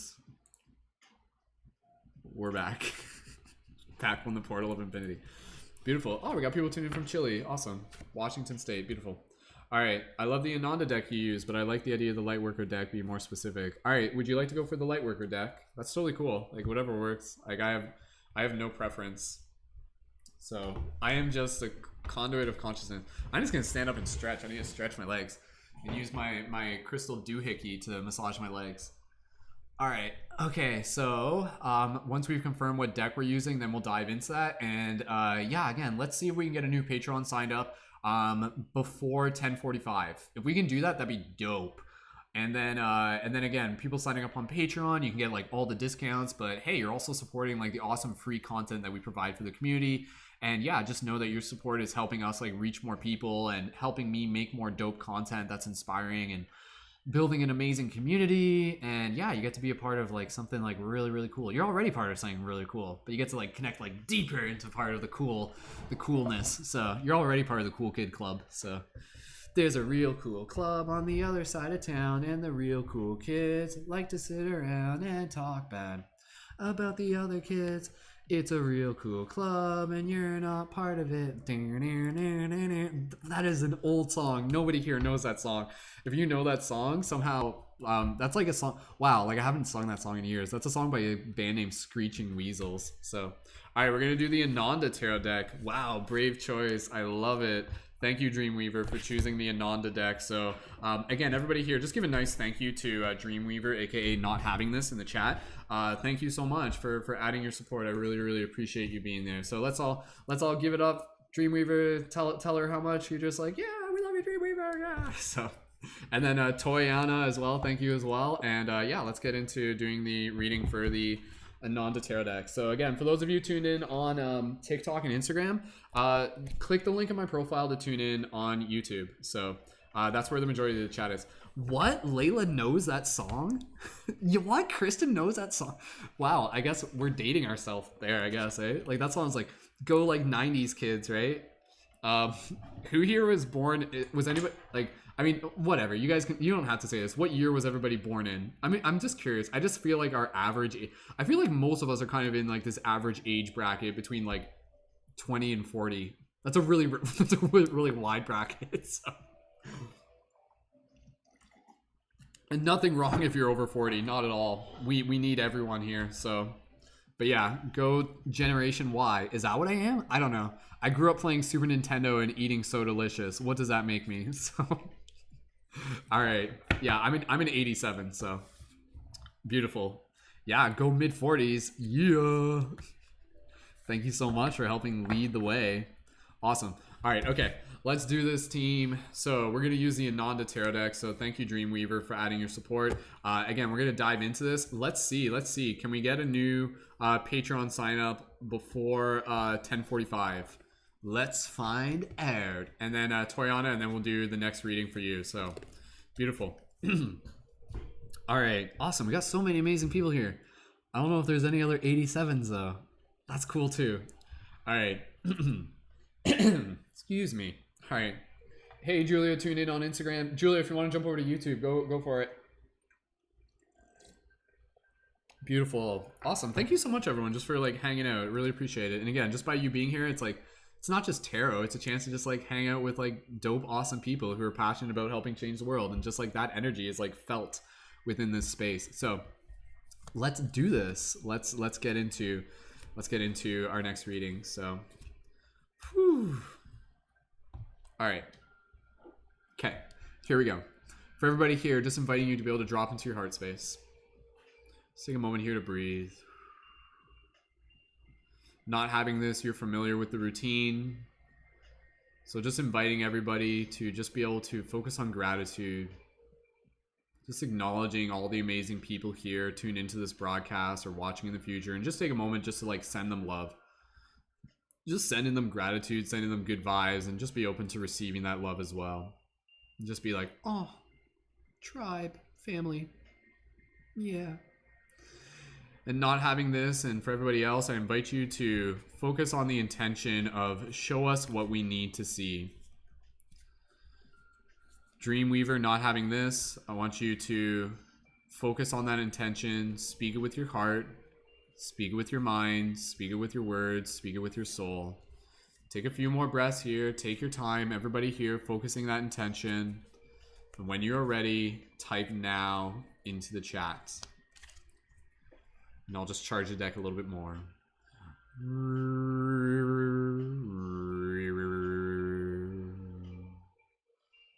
we're back. Back on the portal of infinity. Beautiful. Oh, we got people tuning in from Chile. Awesome. Washington State. Beautiful. All right. I love the Ananda deck you use, but I like the idea of the Lightworker deck being more specific. All right. Would you like to go for the Lightworker deck? That's totally cool. Like, whatever works. Like, I have no preference. So, I am just a conduit of consciousness. I'm just going to stand up and stretch. I need to stretch my legs and use my crystal doohickey to massage my legs. All right. Okay. So once we've confirmed what deck we're using, then we'll dive into that. And yeah, again, let's see if we can get a new Patreon signed up before 10:45. If we can do that, that'd be dope. And then again, people signing up on Patreon, you can get like all the discounts. But hey, you're also supporting like the awesome free content that we provide for the community. And yeah, just know that your support is helping us like reach more people and helping me make more dope content that's inspiring and building an amazing community. And yeah, you get to be a part of like something like really, really cool. You're already part of something really cool, but you get to like connect like deeper into part of the coolness. So you're already part of the cool kid club. So there's a real cool club on the other side of town, and the real cool kids like to sit around and talk bad about the other kids. It's a real cool club and you're not part of it. That is an old song. Nobody here knows that song. If you know that song, somehow, that's like a song. Wow, like I haven't sung that song in years. That's a song by a band named Screeching Weasels. So, all right, we're going to do the Ananda Tarot deck. Wow, brave choice. I love it. Thank you, Dreamweaver, for choosing the Ananda deck. So, again, everybody here, just give a nice thank you to Dreamweaver, aka not having this in the chat. Thank you so much for adding your support. I really, really appreciate you being there. So let's all give it up. Dreamweaver, tell her how much. You're just like, yeah, we love you, Dreamweaver. Yeah. So, and then Toyana as well. Thank you as well. And yeah, let's get into doing the reading for the Ananda Tarot deck. So again, for those of you tuned in on TikTok and Instagram, click the link in my profile to tune in on YouTube. So that's where the majority of the chat is. What? Layla knows that song? What? Kristen knows that song? Wow, I guess we're dating ourselves there, I guess, eh? Like that song's like, go like 90s kids, right? Who here was born, was anybody, like, I mean, whatever, you guys you don't have to say this. What year was everybody born in? I mean, I'm just curious. I just feel like our average, I feel like most of us are kind of in like this average age bracket between like 20 and 40. That's a really wide bracket. So. And nothing wrong if you're over 40, not at all. We need everyone here, so. But yeah, go Generation Y. Is that what I am? I don't know. I grew up playing Super Nintendo and eating So Delicious. What does that make me? So, all right. Yeah, I'm in 87, so. Beautiful. Yeah, go mid-40s. Yeah. Thank you so much for helping lead the way. Awesome. All right, okay. Let's do this, team. So we're going to use the Ananda Tarot deck. So thank you, Dreamweaver, for adding your support. Again, we're going to dive into this. Let's see. Can we get a new Patreon sign up before 10:45? Let's find out. And then Toyana, and then we'll do the next reading for you. So beautiful. All right, awesome. We got so many amazing people here. I don't know if there's any other 87s, though. That's cool, too. All right. Excuse me. All right. Hey, Julia, tune in on Instagram. Julia, if you want to jump over to YouTube, go for it. Beautiful. Awesome. Thank you so much, everyone, just for like hanging out. Really appreciate it. And again, just by you being here, it's like, it's not just tarot. It's a chance to just like hang out with like dope, awesome people who are passionate about helping change the world. And just like that energy is like felt within this space. So let's do this. Let's get into our next reading. So, whew. All right. Okay, here we go. For everybody here, just inviting you to be able to drop into your heart space. Just take a moment here to breathe. Not having this, you're familiar with the routine. So just inviting everybody to just be able to focus on gratitude. Just acknowledging all the amazing people here tuned into this broadcast or watching in the future, and just take a moment just to like send them love. Just sending them gratitude, sending them good vibes, and just be open to receiving that love as well. And just be like, oh, tribe, family, yeah. And not having this, and for everybody else, I invite you to focus on the intention of show us what we need to see. Dreamweaver, not having this, I want you to focus on that intention, speak it with your heart, speak it with your mind, speak it with your words, speak it with your soul. Take a few more breaths here, take your time, everybody here, focusing that intention. And when you're ready, type now into the chat. And I'll just charge the deck a little bit more.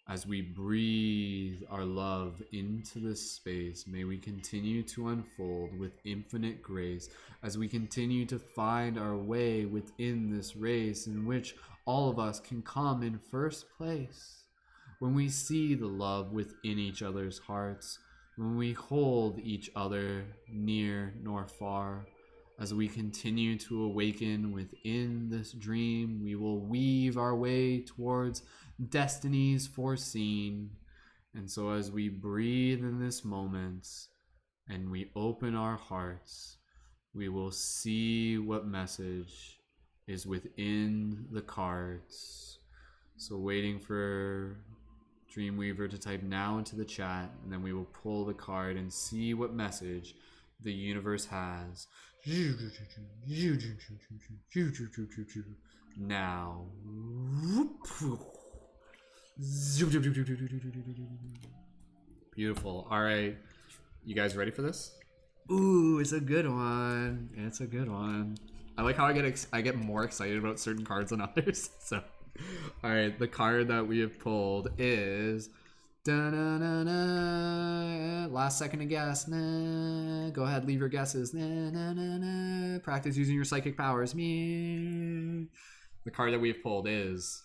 As we breathe our love into this space, may we continue to unfold with infinite grace as we continue to find our way within this race in which all of us can come in first place. When we see the love within each other's hearts, when we hold each other near nor far, as we continue to awaken within this dream, we will weave our way towards destinies foreseen. And so as we breathe in this moment and we open our hearts, we will see what message is within the cards. So waiting for Dreamweaver to type now into the chat, and then we will pull the card and see what message the universe has now. Beautiful. All right, you guys ready for this? Ooh, it's a good one. It's a good one. I like how I get more excited about certain cards than others. So, all right, the card that we have pulled is last second to guess. Nah. Go ahead, leave your guesses. Nah. Practice using your psychic powers. The card that we have pulled is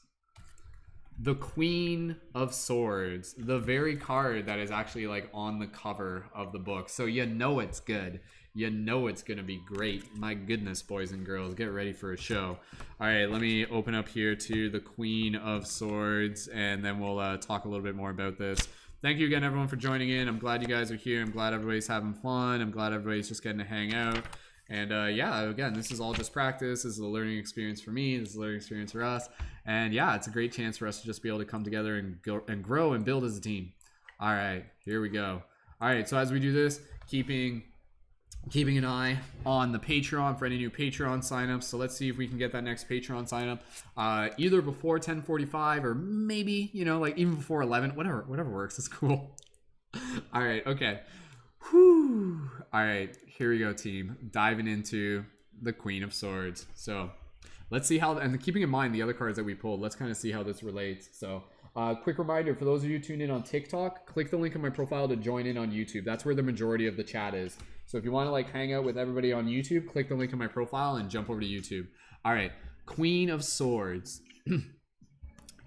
the Queen of Swords, the very card that is actually like on the cover of the book. So you know it's good. You know it's gonna be great. My goodness, boys and girls, get ready for a show. All right, let me open up here to the Queen of Swords, and then we'll talk a little bit more about this. Thank you again, everyone, for joining in. I'm glad you guys are here. I'm glad everybody's having fun. I'm glad everybody's just getting to hang out. And yeah, again, this is all just practice. This is a learning experience for me. This is a learning experience for us. And yeah, it's a great chance for us to just be able to come together and grow and build as a team. All right, here we go. All right, so as we do this, keeping an eye on the Patreon for any new Patreon signups. So let's see if we can get that next Patreon sign up either before 10:45 or maybe, you know, like even before 11. Whatever works. It's cool. All right, okay. Whew. All right, here we go, team. Diving into the Queen of Swords. So let's see how, and keeping in mind the other cards that we pulled, let's kind of see how this relates. So quick reminder for those of you tuned in on TikTok, click the link in my profile to join in on YouTube. That's where the majority of the chat is. So if you want to like hang out with everybody on YouTube, click the link in my profile and jump over to YouTube. All right, Queen of Swords.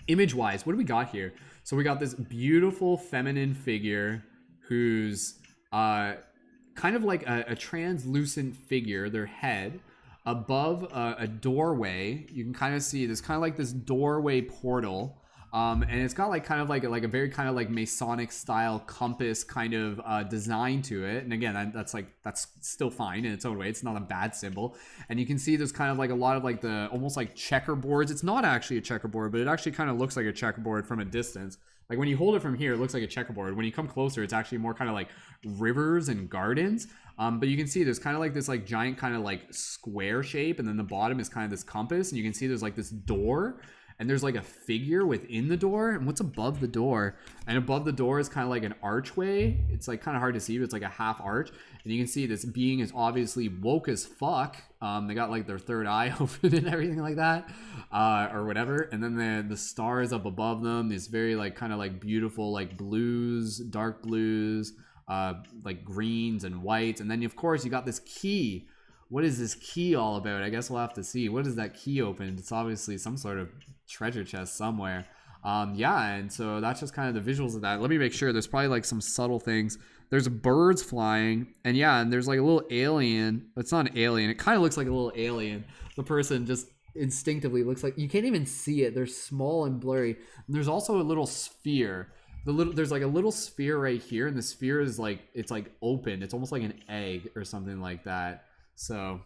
Image wise, what do we got here? So we got this beautiful feminine figure who's kind of like a translucent figure, their head above a doorway. You can kind of see there's kind of like this doorway portal, and it's got like kind of like a very kind of like Masonic style compass kind of design to it. And again, that's still fine in its own way. It's not a bad symbol. And you can see there's kind of like a lot of like the almost like checkerboards. It's not actually a checkerboard, but it actually kind of looks like a checkerboard from a distance. Like when you hold it from here, it looks like a checkerboard. When you come closer, it's actually more kind of like rivers and gardens. But you can see there's kind of like this like giant kind of like square shape, and then the bottom is kind of this compass, and you can see there's like this door, and there's like a figure within the door. And what's above the door? And above the door is kind of like an archway. It's like kind of hard to see, but it's like a half arch. And you can see this being is obviously woke as fuck. They got like their third eye open and everything like that, or whatever. And then the stars up above them, these very like kind of like beautiful like blues, dark blues, like greens and whites. And then of course you got this key. What is this key all about? I guess we'll have to see. What is that key open? It's obviously some sort of treasure chest somewhere. Yeah, and so that's just kind of the visuals of that. Let me make sure. There's probably like some subtle things. There's birds flying, and yeah, and there's like a little alien. It's not an alien. It kind of looks like a little alien. The person just instinctively looks like, you can't even see it. They're small and blurry. And there's also a little sphere. There's like a little sphere right here, and the sphere is like, it's like open. It's almost like an egg or something like that. So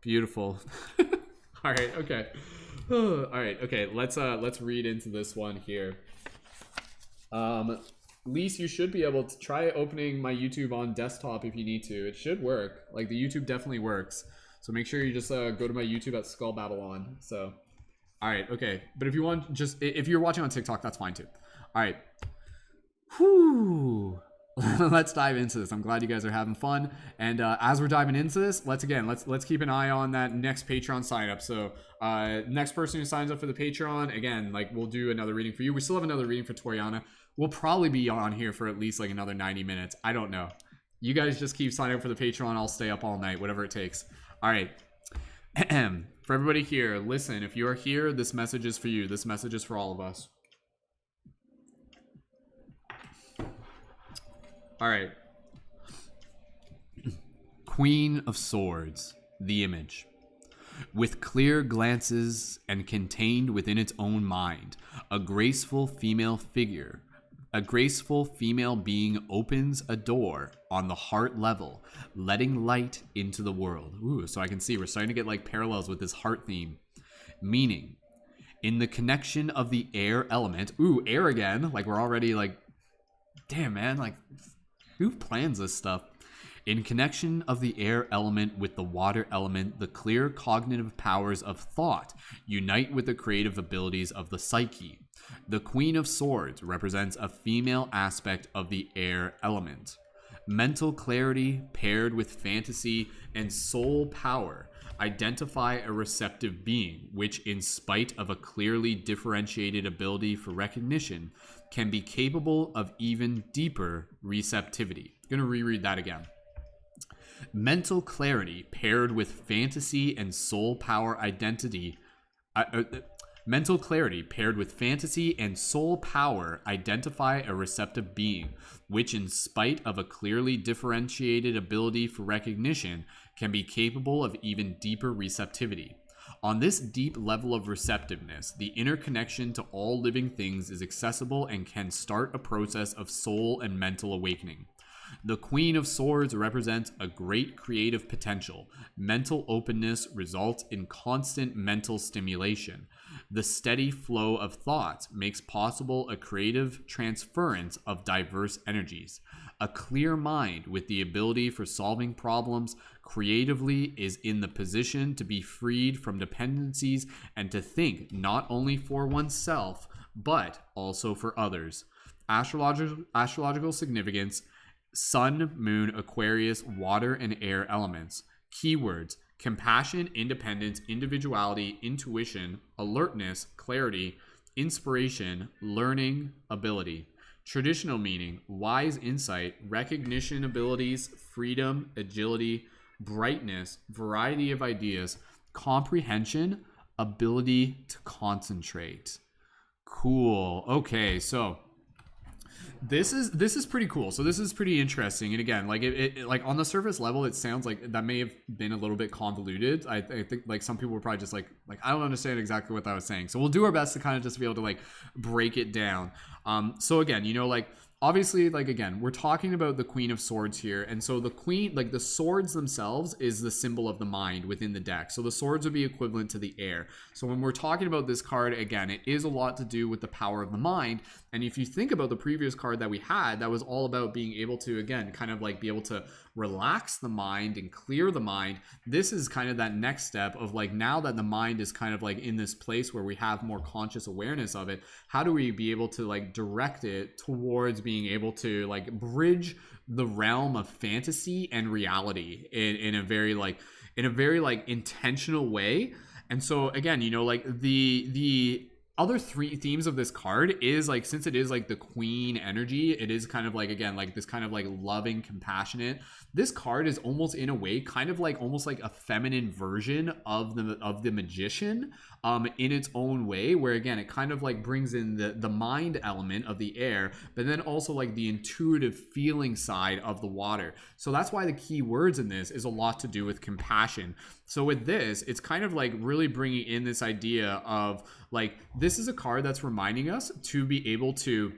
beautiful. All right, okay. All right, okay. Let's read into this one here. Lise, you should be able to try opening my YouTube on desktop if you need to. It should work. Like, the YouTube definitely works. So make sure you just go to my YouTube at Skull Babylon. So, all right, okay. But if you want, just if you're watching on TikTok, that's fine too. All right. Whew. Let's dive into this. I'm glad you guys are having fun. And as we're diving into this, let's keep an eye on that next Patreon sign up. So next person who signs up for the Patreon, again, like, we'll do another reading for you. We still have another reading for Toriana. We'll probably be on here for at least like another 90 minutes. I don't know. You guys just keep signing up for the Patreon. I'll stay up all night, whatever it takes. All right. For everybody here, listen, if you are here, this message is for you. This message is for all of us. All right. Queen of Swords, the image. With clear glances and contained within its own mind, a graceful female figure. A graceful female being opens a door on the heart level, letting light into the world. Ooh, so I can see we're starting to get like parallels with this heart theme. Meaning, in the connection of the air element. Ooh, air again. Like, we're already like, damn, man. Like, who plans this stuff? In connection of the air element with the water element, the clear cognitive powers of thought unite with the creative abilities of the psyche. The Queen of Swords represents a female aspect of the air element. Mental clarity paired with fantasy and soul power identify a receptive being, which, in spite of a clearly differentiated ability for recognition, can be capable of even deeper receptivity. I'm going to reread that again. Mental clarity paired with fantasy and soul power identity. Mental clarity paired with fantasy and soul power identify a receptive being, which, in spite of a clearly differentiated ability for recognition, can be capable of even deeper receptivity. On this deep level of receptiveness, the interconnection to all living things is accessible and can start a process of soul and mental awakening. The Queen of Swords represents a great creative potential. Mental openness results in constant mental stimulation. The steady flow of thoughts makes possible a creative transference of diverse energies. A clear mind with the ability for solving problems creatively is in the position to be freed from dependencies and to think not only for oneself, but also for others. Astrological significance: Sun, Moon, Aquarius, water, and air elements. Keywords: compassion, independence, individuality, intuition, alertness, clarity, inspiration, learning, ability. Traditional meaning: wise insight, recognition abilities, freedom, agility, brightness, variety of ideas, comprehension, ability to concentrate. Cool. Okay, so this is pretty cool. So this is pretty interesting. And again, like it like on the surface level, it sounds like that may have been a little bit convoluted. I think like some people were probably just like I don't understand exactly what that was saying. So we'll do our best to kind of just be able to like break it down. So again, you know, like obviously, like again, we're talking about the Queen of Swords here, and so the Queen, like the swords themselves, is the symbol of the mind within the deck. So the swords would be equivalent to the air. So when we're talking about this card, again, it is a lot to do with the power of the mind. And if you think about the previous card that we had, that was all about being able to, again, kind of like be able to relax the mind and clear the mind. This is kind of that next step of like, now that the mind is kind of like in this place where we have more conscious awareness of it, how do we be able to like direct it towards being able to like bridge the realm of fantasy and reality in a very intentional way. And so again, you know, like the other three themes of this card is like, since it is like the queen energy, it is kind of like, again, like this kind of like loving, compassionate. This card is almost in a way kind of like almost like a feminine version of the magician. in its own way, where again it kind of like brings in the mind element of the air, but then also like the intuitive feeling side of the water. So that's why the key words in this is a lot to do with compassion. So with this, it's kind of like really bringing in this idea of like, this is a card that's reminding us to be able to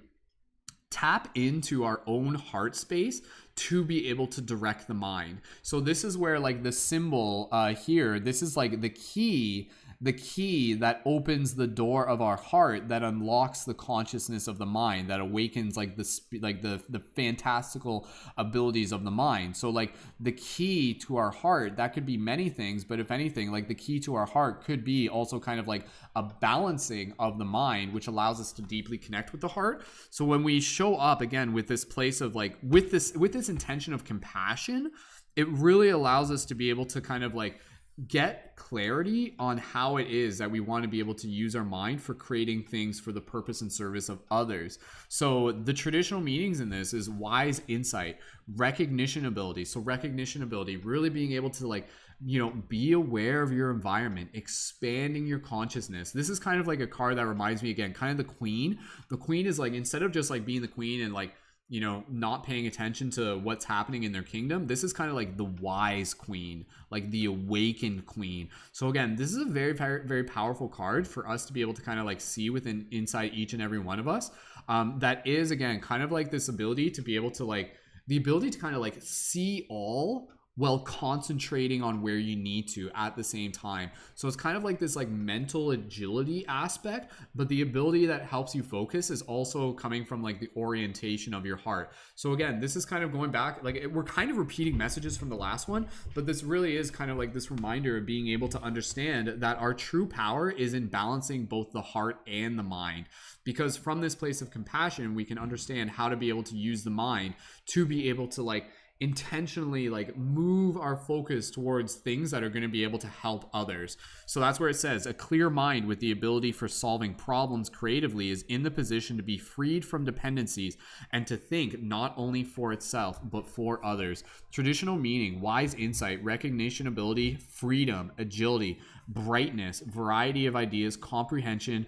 tap into our own heart space to be able to direct the mind. So this is where like the symbol here, this is like the key that opens the door of our heart, that unlocks the consciousness of the mind, that awakens like the fantastical abilities of the mind. So like the key to our heart, that could be many things, but if anything, like the key to our heart could be also kind of like a balancing of the mind, which allows us to deeply connect with the heart. So when we show up again with this place of like with this intention of compassion, it really allows us to be able to kind of like get clarity on how it is that we want to be able to use our mind for creating things for the purpose and service of others. So the traditional meanings in this is wise insight, recognition ability. So recognition ability, really being able to like, you know, be aware of your environment, expanding your consciousness. This is kind of like a card that reminds me again, kind of the queen. The queen is like, instead of just like being the queen and like, you know, not paying attention to what's happening in their kingdom, this is kind of like the wise queen, like the awakened queen. So again, this is a very, very, very powerful card for us to be able to kind of like see within inside each and every one of us. That is again kind of like this ability to be able to like the ability to kind of like see all while concentrating on where you need to at the same time. So it's kind of like this like mental agility aspect, but the ability that helps you focus is also coming from like the orientation of your heart. So again, this is kind of going back, like we're kind of repeating messages from the last one, but this really is kind of like this reminder of being able to understand that our true power is in balancing both the heart and the mind. Because from this place of compassion, we can understand how to be able to use the mind to be able to like intentionally like move our focus towards things that are going to be able to help others. So that's where it says a clear mind with the ability for solving problems creatively is in the position to be freed from dependencies and to think not only for itself but for others. Traditional meaning, wise insight, recognition ability, freedom, agility, brightness, variety of ideas, comprehension,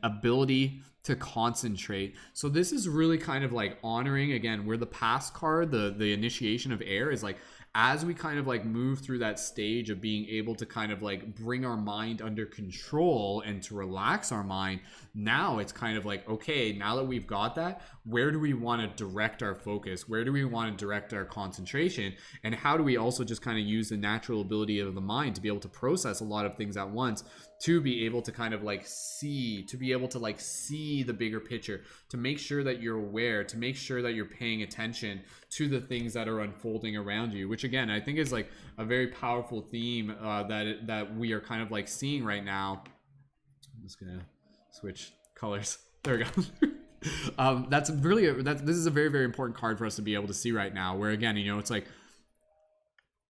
ability to concentrate. So this is really kind of like honoring again where the past card, the initiation of air, is like as we kind of like move through that stage of being able to kind of like bring our mind under control and to relax our mind. Now it's kind of like, okay, now that we've got that, where do we want to direct our focus? Where do we want to direct our concentration? And how do we also just kind of use the natural ability of the mind to be able to process a lot of things at once, to be able to kind of like see, to be able to like see the bigger picture, to make sure that you're aware, to make sure that you're paying attention to the things that are unfolding around you, which again, I think is like a very powerful theme that we are kind of like seeing right now. I'm just gonna switch colors. There we go. That's really, this is a very, very important card for us to be able to see right now, where again, you know, it's like,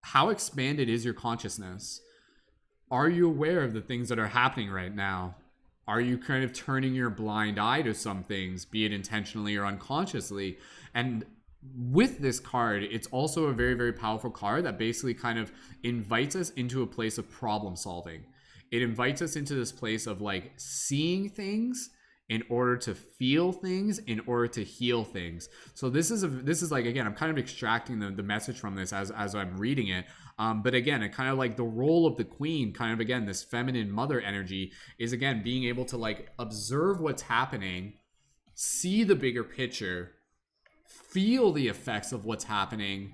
how expanded is your consciousness? Are you aware of the things that are happening right now? Are you kind of turning your blind eye to some things, be it intentionally or unconsciously? And with this card, it's also a very, very powerful card that basically kind of invites us into a place of problem solving. It invites us into this place of like seeing things in order to feel things, in order to heal things. So this is like, again, I'm kind of extracting the message from this as I'm reading it. But again, it kind of like the role of the queen, kind of again, this feminine mother energy is again, being able to like observe what's happening, see the bigger picture, feel the effects of what's happening,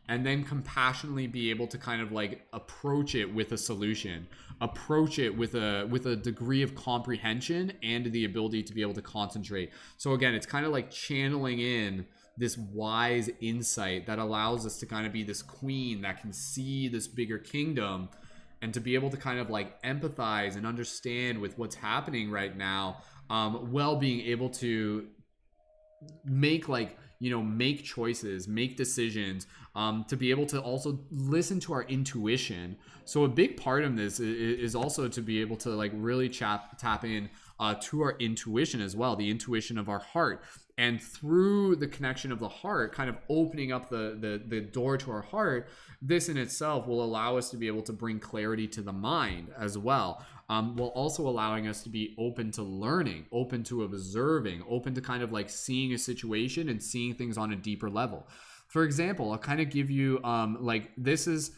and then compassionately be able to kind of like approach it with a solution, approach it with a degree of comprehension and the ability to be able to concentrate. So again, it's kind of like channeling in this wise insight that allows us to kind of be this queen that can see this bigger kingdom and to be able to kind of like empathize and understand with what's happening right now, while being able to make like, you know, make choices, make decisions, to be able to also listen to our intuition. So a big part of this is also to be able to like really tap in to our intuition as well, the intuition of our heart. And through the connection of the heart, kind of opening up the door to our heart, this in itself will allow us to be able to bring clarity to the mind as well, while also allowing us to be open to learning, open to observing, open to kind of like seeing a situation and seeing things on a deeper level. For example, I'll kind of give you like this is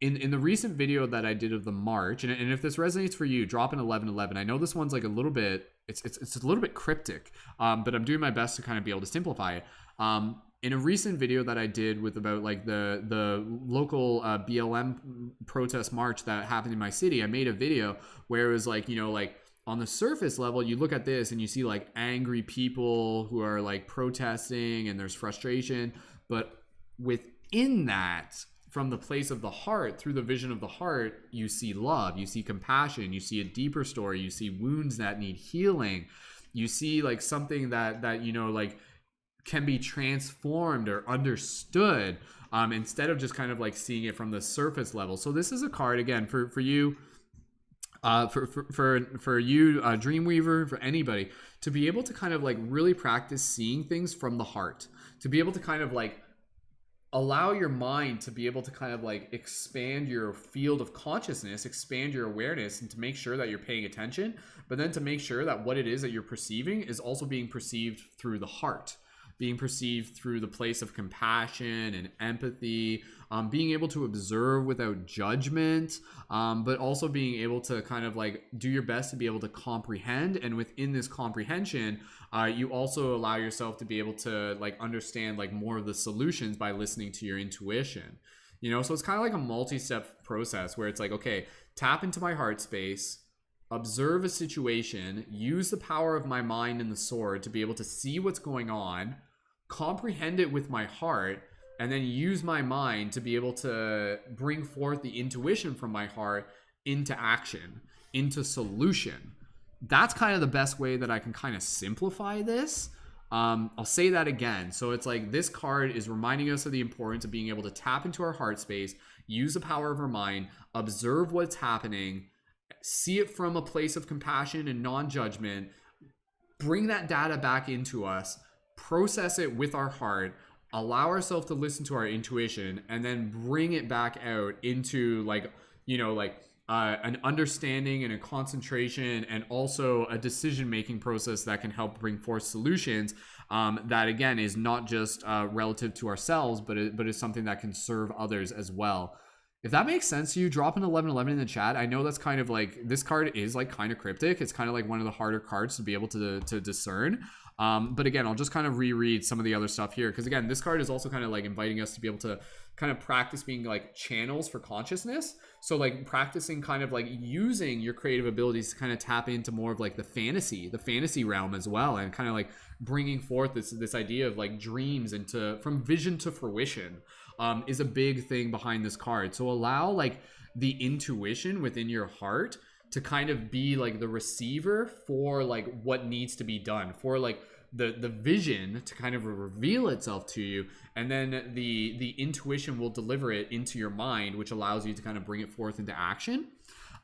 in the recent video that I did of the March, and if this resonates for you, drop an 1111. I know this one's like a little bit, it's a little bit cryptic, but I'm doing my best to kind of be able to simplify it. In a recent video that I did with about like the local BLM protest march that happened in my city, I made a video where it was like, you know, like on the surface level, you look at this and you see like angry people who are like protesting and there's frustration, but within that, from the place of the heart, through the vision of the heart, you see love, you see compassion, you see a deeper story, you see wounds that need healing, you see like something that you know, like can be transformed or understood, instead of just kind of like seeing it from the surface level. So this is a card again for you, for you, Dreamweaver, for anybody, to be able to kind of like really practice seeing things from the heart, to be able to kind of like allow your mind to be able to kind of like expand your field of consciousness, expand your awareness, and to make sure that you're paying attention, but then to make sure that what it is that you're perceiving is also being perceived through the heart, being perceived through the place of compassion and empathy, being able to observe without judgment, but also being able to kind of like do your best to be able to comprehend. And within this comprehension, you also allow yourself to be able to like understand like more of the solutions by listening to your intuition. You know, so it's kind of like a multi-step process where it's like, okay, tap into my heart space, observe a situation, use the power of my mind and the sword to be able to see what's going on, comprehend it with my heart, and then use my mind to be able to bring forth the intuition from my heart into action, into solution. That's kind of the best way that I can kind of simplify this. I'll say that again. So it's like this card is reminding us of the importance of being able to tap into our heart space, use the power of our mind, observe what's happening, see it from a place of compassion and non-judgment, bring that data back into us, process it with our heart, allow ourselves to listen to our intuition, and then bring it back out into like, you know, like an understanding and a concentration and also a decision-making process that can help bring forth solutions, that again is not just relative to ourselves, but is something that can serve others as well. If that makes sense to you, drop an 1111 in the chat. I know that's kind of like, this card is like kind of cryptic. It's kind of like one of the harder cards to be able to discern. But again, I'll just kind of reread some of the other stuff here, because again, this card is also kind of like inviting us to be able to kind of practice being like channels for consciousness. So like practicing kind of like using your creative abilities to kind of tap into more of like the fantasy realm as well, and kind of like bringing forth this idea of like dreams into from vision to fruition, is a big thing behind this card. So allow like the intuition within your heart to kind of be like the receiver for like what needs to be done, for like the vision to kind of reveal itself to you, and then the intuition will deliver it into your mind, which allows you to kind of bring it forth into action.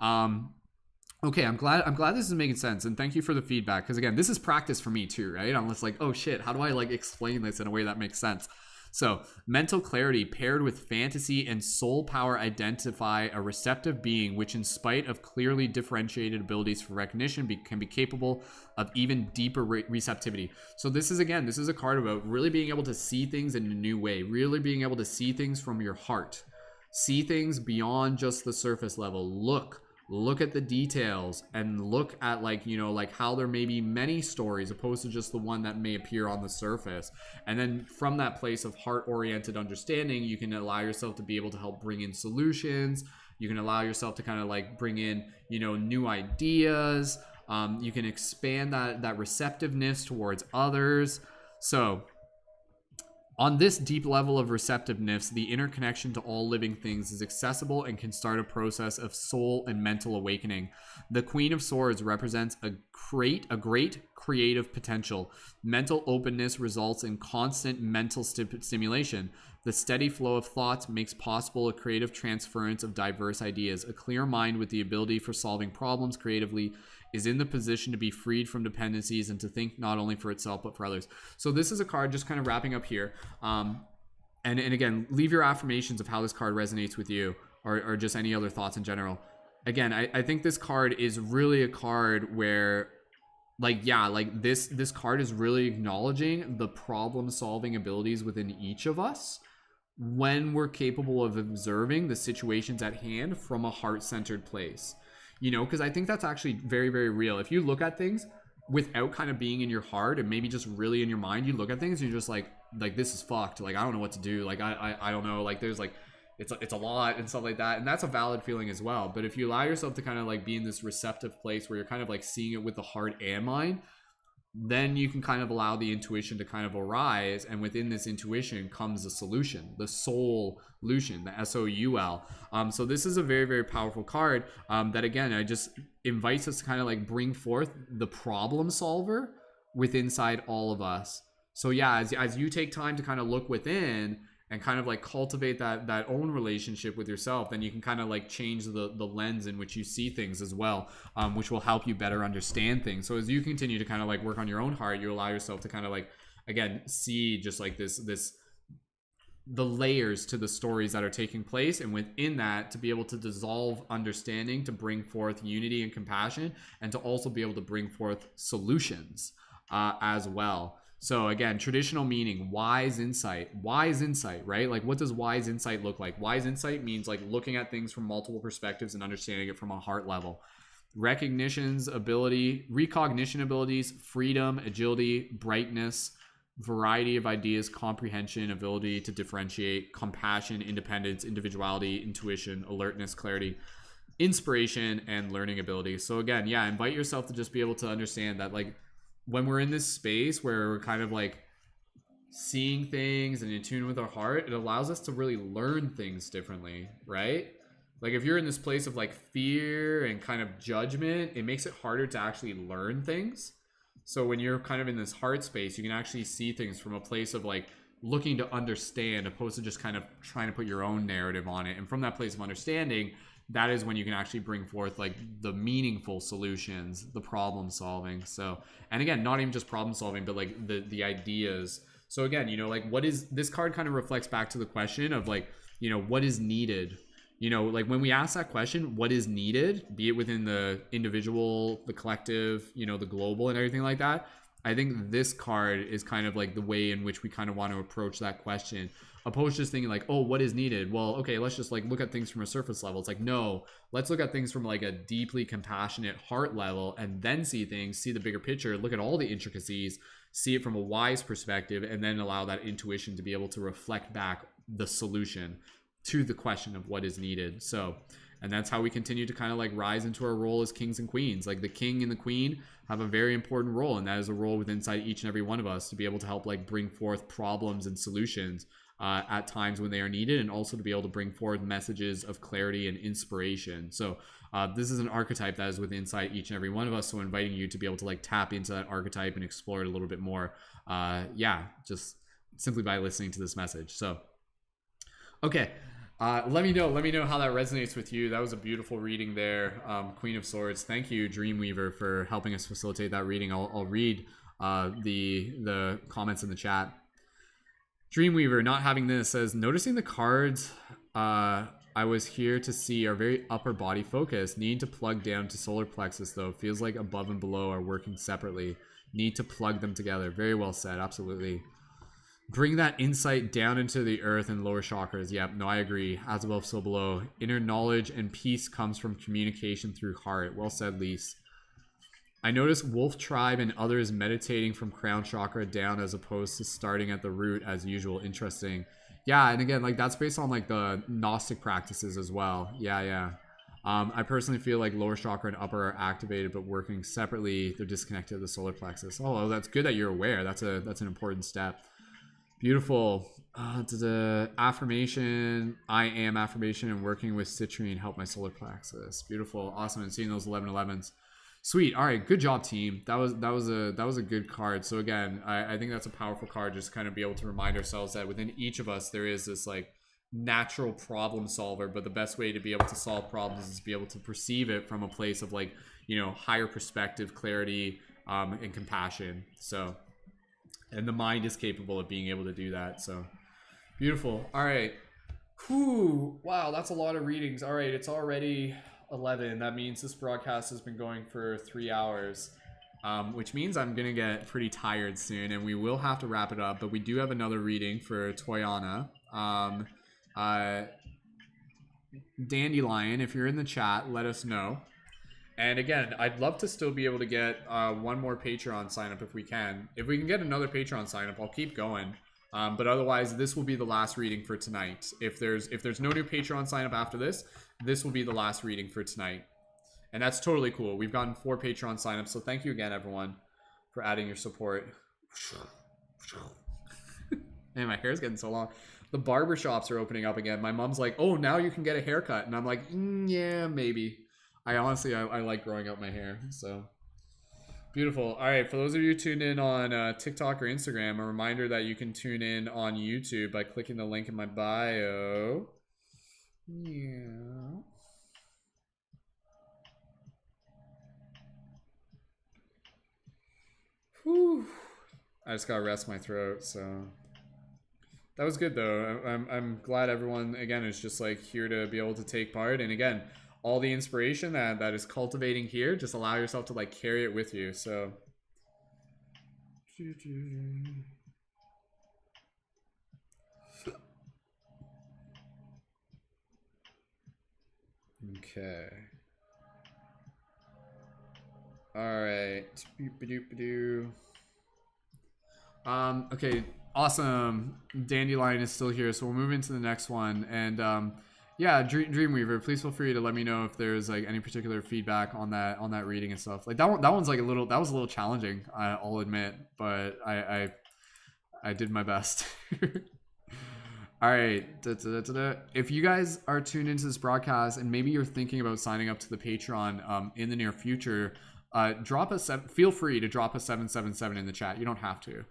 Okay, I'm glad this is making sense, and thank you for the feedback, because again, this is practice for me too, right? I'm just like, oh shit, how do I like explain this in a way that makes sense? So, mental clarity paired with fantasy and soul power identify a receptive being which, in spite of clearly differentiated abilities for recognition, can be capable of even deeper receptivity. So this is a card about really being able to see things in a new way, really being able to see things from your heart, see things beyond just the surface level. Look at the details, and look at like, you know, like how there may be many stories opposed to just the one that may appear on the surface. And then from that place of heart-oriented understanding, you can allow yourself to be able to help bring in solutions. You can allow yourself to kind of like bring in, you know, new ideas. You can expand that receptiveness towards others. So on this deep level of receptiveness, the interconnection to all living things is accessible and can start a process of soul and mental awakening. The Queen of Swords represents a great creative potential. Mental openness results in constant mental stimulation. The steady flow of thoughts makes possible a creative transference of diverse ideas. A clear mind with the ability for solving problems creatively is in the position to be freed from dependencies and to think not only for itself but for others. So this is a card, just kind of wrapping up here. And again, leave your affirmations of how this card resonates with you, or just any other thoughts in general. Again, I think this card is really a card where, like, yeah, like this card is really acknowledging the problem solving abilities within each of us when we're capable of observing the situations at hand from a heart-centered place. You know, because I think that's actually very, very real. If you look at things without kind of being in your heart and maybe just really in your mind, you look at things and you're just like this is fucked. Like, I don't know what to do. Like, I don't know. Like, there's like, it's a lot and stuff like that. And that's a valid feeling as well. But if you allow yourself to kind of like be in this receptive place where you're kind of like seeing it with the heart and mind, then you can kind of allow the intuition to kind of arise, and within this intuition comes the solution, the soul-lution, the S-O-U-L. So this is a very, very powerful card that, again, I just invites us to kind of like bring forth the problem solver within inside all of us. So yeah, as you take time to kind of look within and kind of like cultivate that own relationship with yourself, then you can kind of like change the lens in which you see things as well, which will help you better understand things. So as you continue to kind of like work on your own heart, you allow yourself to kind of like, again, see just like the layers to the stories that are taking place, and within that to be able to dissolve understanding, to bring forth unity and compassion, and to also be able to bring forth solutions as well. So again, traditional meaning, wise insight, right? Like, what does wise insight look like? Wise insight means like looking at things from multiple perspectives and understanding it from a heart level. Recognition abilities, freedom, agility, brightness, variety of ideas, comprehension, ability to differentiate, compassion, independence, individuality, intuition, alertness, clarity, inspiration, and learning ability. So again, yeah, invite yourself to just be able to understand that, like, when we're in this space where we're kind of like seeing things and in tune with our heart, it allows us to really learn things differently, right? Like, if you're in this place of like fear and kind of judgment, it makes it harder to actually learn things. So when you're kind of in this heart space, you can actually see things from a place of like looking to understand, opposed to just kind of trying to put your own narrative on it. And from that place of understanding, that is when you can actually bring forth like the meaningful solutions, the problem solving. So, and again, not even just problem solving, but like the ideas. So again, you know, like, what is this card kind of reflects back to the question of like, you know, what is needed? You know, like when we ask that question, what is needed, be it within the individual, the collective, you know, the global and everything like that, I think this card is kind of like the way in which we kind of want to approach that question, opposed to just thinking like, oh, what is needed? Well, okay, let's just like look at things from a surface level. It's like, no, let's look at things from like a deeply compassionate heart level, and then see things, see the bigger picture, look at all the intricacies, see it from a wise perspective, and then allow that intuition to be able to reflect back the solution to the question of what is needed. So, and that's how we continue to kind of like rise into our role as kings and queens. Like, the king and the queen have a very important role, and that is a role within inside each and every one of us to be able to help like bring forth problems and solutions at times when they are needed, and also to be able to bring forward messages of clarity and inspiration. So this is an archetype that is within inside each and every one of us. So inviting you to be able to like tap into that archetype and explore it a little bit more. Yeah, just simply by listening to this message. So, okay. Let me know how that resonates with you. That was a beautiful reading there, Queen of Swords. Thank you, Dreamweaver, for helping us facilitate that reading. I'll read the comments in the chat. Dreamweaver, not having this, says, noticing the cards I was here to see are very upper body focused. Need to plug down to solar plexus though. Feels like above and below are working separately. Need to plug them together. Very well said. Absolutely. Bring that insight down into the earth and lower chakras. Yep, no, I agree. As above, so below. Inner knowledge and peace comes from communication through heart. Well said, Lise. I notice Wolf Tribe and others meditating from crown chakra down as opposed to starting at the root as usual. Interesting. Yeah, and again, like, that's based on like the Gnostic practices as well. Yeah. I personally feel like lower chakra and upper are activated but working separately. They're disconnected to the solar plexus. Oh, that's good that you're aware. That's an important step. Beautiful. The affirmation, I am affirmation, and working with citrine help my solar plexus. Beautiful. Awesome. And seeing those 1111s. Sweet. All right. Good job, team. That was a good card. So again, I think that's a powerful card. Just kind of be able to remind ourselves that within each of us, there is this like natural problem solver, but the best way to be able to solve problems is to be able to perceive it from a place of like, you know, higher perspective, clarity, and compassion. So, and the mind is capable of being able to do that. So beautiful. All right. Whew. Wow, that's a lot of readings. All right, it's already 11. That means this broadcast has been going for 3 hours, which means I'm going to get pretty tired soon, and we will have to wrap it up. But we do have another reading for Toyana. Dandelion, if you're in the chat, let us know. And again, I'd love to still be able to get one more Patreon sign up if we can. If we can get another Patreon sign up, I'll keep going. But otherwise, this will be the last reading for tonight. If there's no new Patreon sign up after this, this will be the last reading for tonight. And that's totally cool. We've gotten 4 Patreon signups, so thank you again, everyone, for adding your support. Man, my hair's getting so long. The barber shops are opening up again. My mom's like, oh, now you can get a haircut. And I'm like, yeah, maybe. I honestly like growing out my hair, so beautiful. All right, for those of you tuned in on TikTok or Instagram, a reminder that you can tune in on YouTube by clicking the link in my bio. Yeah. Whew. I just gotta rest my throat, so that was good though. I'm glad everyone again is just like here to be able to take part, and again, all the inspiration that is cultivating here, just allow yourself to like carry it with you. So okay. All right. Okay, awesome. Dandelion is still here, so we'll move into the next one. And yeah, Dreamweaver, please feel free to let me know if there's like any particular feedback on that reading and stuff. Like that one's like that was a little challenging, I'll admit, but I did my best. All right. If you guys are tuned into this broadcast and maybe you're thinking about signing up to the Patreon in the near future, feel free to drop a 777 in the chat. You don't have to.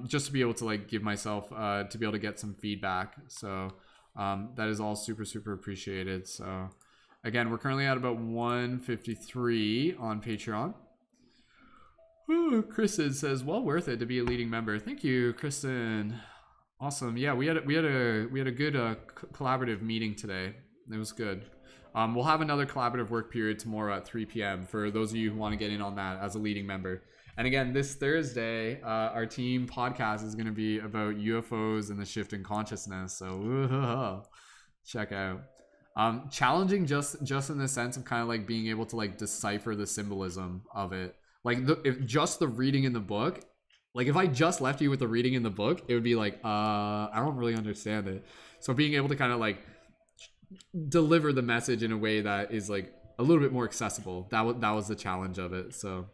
Just to be able to like give myself to be able to get some feedback. So that is all super, super appreciated. So again, we're currently at about 153 on Patreon. Ooh, Kristen says, well worth it to be a leading member. Thank you, Kristen. Awesome. Yeah, we had a good collaborative meeting today. It was good. We'll have another collaborative work period tomorrow at 3 p.m. for those of you who want to get in on that as a leading member. And again, this Thursday, our team podcast is going to be about UFOs and the shift in consciousness. So check out. Challenging just in the sense of kind of like being able to like decipher the symbolism of it. Like if just the reading in the book, like if I just left you with the reading in the book, it would be like, I don't really understand it. So being able to kind of like deliver the message in a way that is like a little bit more accessible. That was the challenge of it. So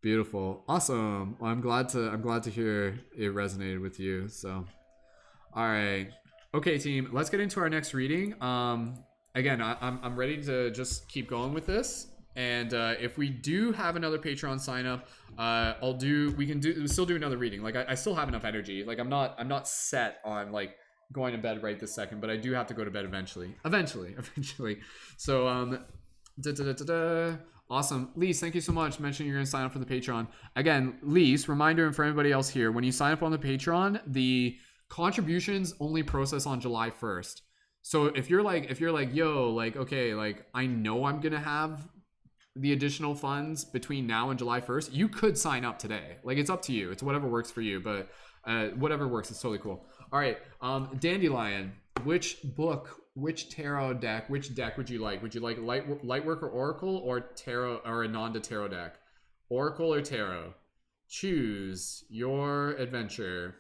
beautiful. Awesome. Well, I'm glad to hear it resonated with you. So all right. Okay, team, let's get into our next reading. Again, I'm ready to just keep going with this. And if we do have another Patreon sign up, we can still do another reading. Like I still have enough energy. Like I'm not set on like going to bed right this second, but I do have to go to bed eventually. So awesome. Lise, thank you so much. Mentioning you're gonna sign up for the Patreon. Again, Lise, reminder, and for everybody else here, when you sign up on the Patreon, the contributions only process on July 1st. So if you're like, yo, like, okay, like I know I'm gonna have the additional funds between now and July 1st, you could sign up today. Like it's up to you. It's whatever works for you, but whatever works is totally cool. All right, Dandelion, which tarot deck, which deck would you like? Would you like Lightwork or Oracle, or tarot, or Ananda tarot deck? Oracle or tarot? Choose your adventure.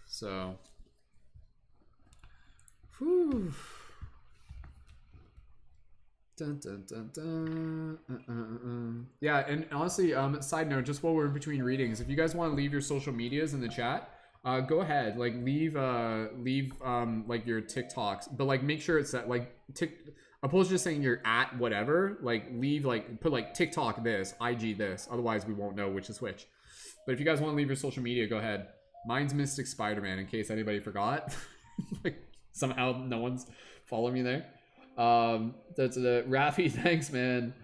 So whew. Dun, dun, dun, dun. Yeah, and honestly, side note, just while we're in between readings, if you guys want to leave your social medias in the chat, go ahead. Like leave like your TikToks, but like make sure it's that like opposed to just saying you're at whatever. Like leave put like TikTok this, IG this. Otherwise, we won't know which is which. But if you guys want to leave your social media, go ahead. Mine's Mystic Spider-Man, in case anybody forgot. Like somehow no one's following me there. That's Rafi. Thanks, man.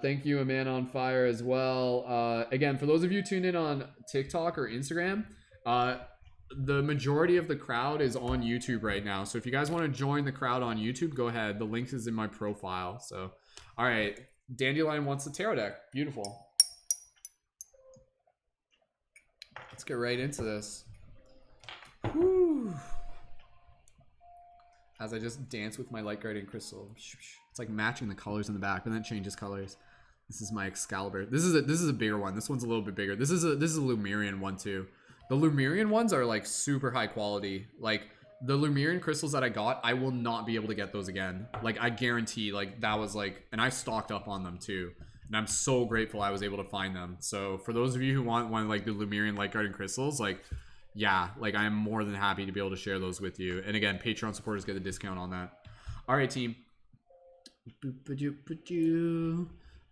Thank you, a man on fire as well. Again, for those of you tuned in on TikTok or Instagram, the majority of the crowd is on YouTube right now. So if you guys want to join the crowd on YouTube, go ahead. The link is in my profile. So, all right. Dandelion wants the tarot deck. Beautiful. Let's get right into this. Whew. As I just dance with my light guardian crystal. It's like matching the colors in the back, and then it changes colors. This is my Excalibur. This is a bigger one. This one's a little bit bigger. This is a Lumerian one too. The Lumerian ones are like super high quality. Like the Lumerian crystals that I got, I will not be able to get those again. Like I guarantee, like that was like, and I stocked up on them too. And I'm so grateful I was able to find them. So for those of you who want one like the Lumerian Light Guardian crystals, like yeah, like I'm more than happy to be able to share those with you. And again, Patreon supporters get a discount on that. All right, team.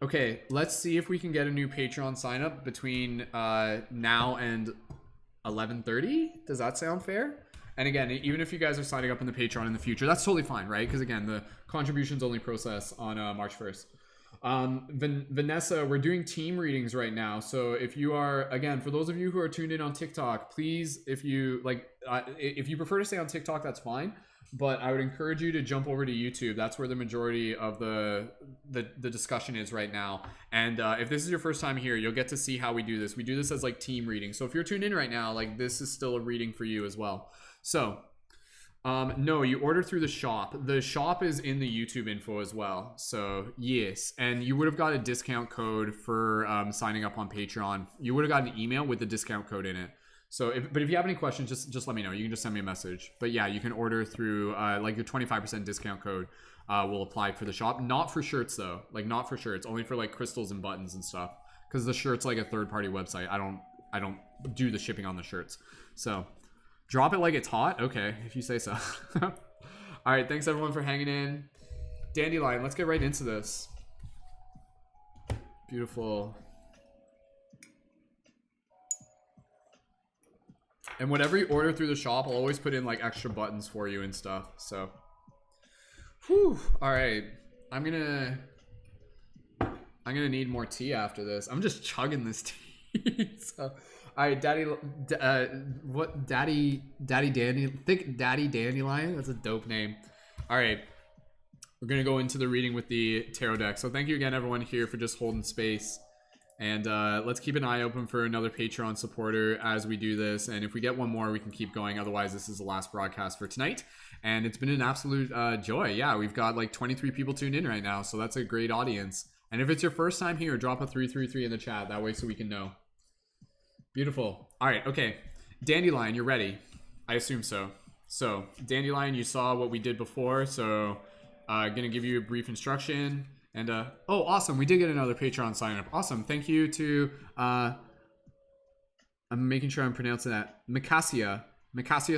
Okay, let's see if we can get a new Patreon sign up between now and 11:30. Does that sound fair? And again, even if you guys are signing up in the Patreon in the future, that's totally fine, right? Because again, the contributions only process on March 1st. Vanessa, we're doing team readings right now. So if you are, again, for those of you who are tuned in on TikTok, please, if you like, if you prefer to stay on TikTok, that's fine. But I would encourage you to jump over to YouTube. That's where the majority of the discussion is right now. And if this is your first time here, you'll get to see how we do this. We do this as like team reading. So if you're tuned in right now, like this is still a reading for you as well. So no, you order through the shop. The shop is in the YouTube info as well. So yes, and you would have got a discount code for signing up on Patreon. You would have got an email with the discount code in it. So, if you have any questions, just let me know. You can just send me a message. But yeah, you can order through like your 25% discount code will apply for the shop. Not for shirts though. Like not for shirts. Only for like crystals and buttons and stuff. Because the shirt's like a third-party website. I don't do the shipping on the shirts. So drop it like it's hot. Okay, if you say so. All right, thanks everyone for hanging in. Dandelion, let's get right into this. Beautiful. And whatever you order through the shop, I'll always put in like extra buttons for you and stuff. So, whew. All right, I'm gonna need more tea after this. I'm just chugging this tea. So, all right, Daddy Dandelion. That's a dope name. All right, we're gonna go into the reading with the tarot deck. So thank you again, everyone here, for just holding space. And let's keep an eye open for another Patreon supporter as we do this. And if we get one more, we can keep going. Otherwise, this is the last broadcast for tonight. And it's been an absolute joy. Yeah, we've got like 23 people tuned in right now. So that's a great audience. And if it's your first time here, drop a 333 in the chat. That way so we can know. Beautiful. All right, okay. Dandelion, you're ready. I assume so. So, Dandelion, you saw what we did before. So, gonna give you a brief instruction. And, oh, awesome. We did get another Patreon sign up. Awesome. Thank you to, I'm making sure I'm pronouncing that. Mikasia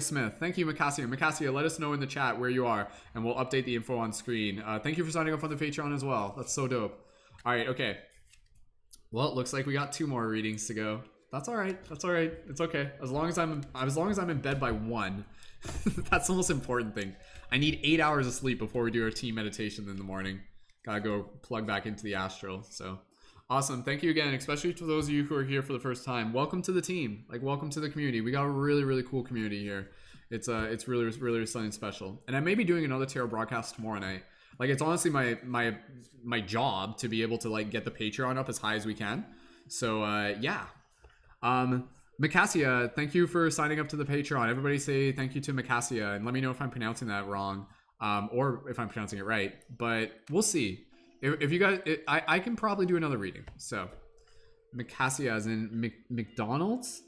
Smith. Thank you, Mikasia. Mikasia, let us know in the chat where you are, and we'll update the info on screen. Thank you for signing up on the Patreon as well. That's so dope. All right, okay. Well, it looks like we got 2 more readings to go. That's all right. That's all right. It's okay. As long as I'm in bed by 1. That's the most important thing. I need 8 hours of sleep before we do our team meditation in the morning. Gotta go plug back into the astral. So awesome. Thank you again, especially to those of you who are here for the first time. Welcome to the team. Like, welcome to the community. We got a really, really cool community here. It's really, really something special. And I may be doing another tarot broadcast tomorrow night. Like, it's honestly my job to be able to like get the Patreon up as high as we can. So yeah. Mikasia, thank you for signing up to the Patreon. Everybody say thank you to Mikasia, and let me know if I'm pronouncing that wrong. Or if I'm pronouncing it right, but we'll see. If you guys, I can probably do another reading. So, Mikasia as in McDonald's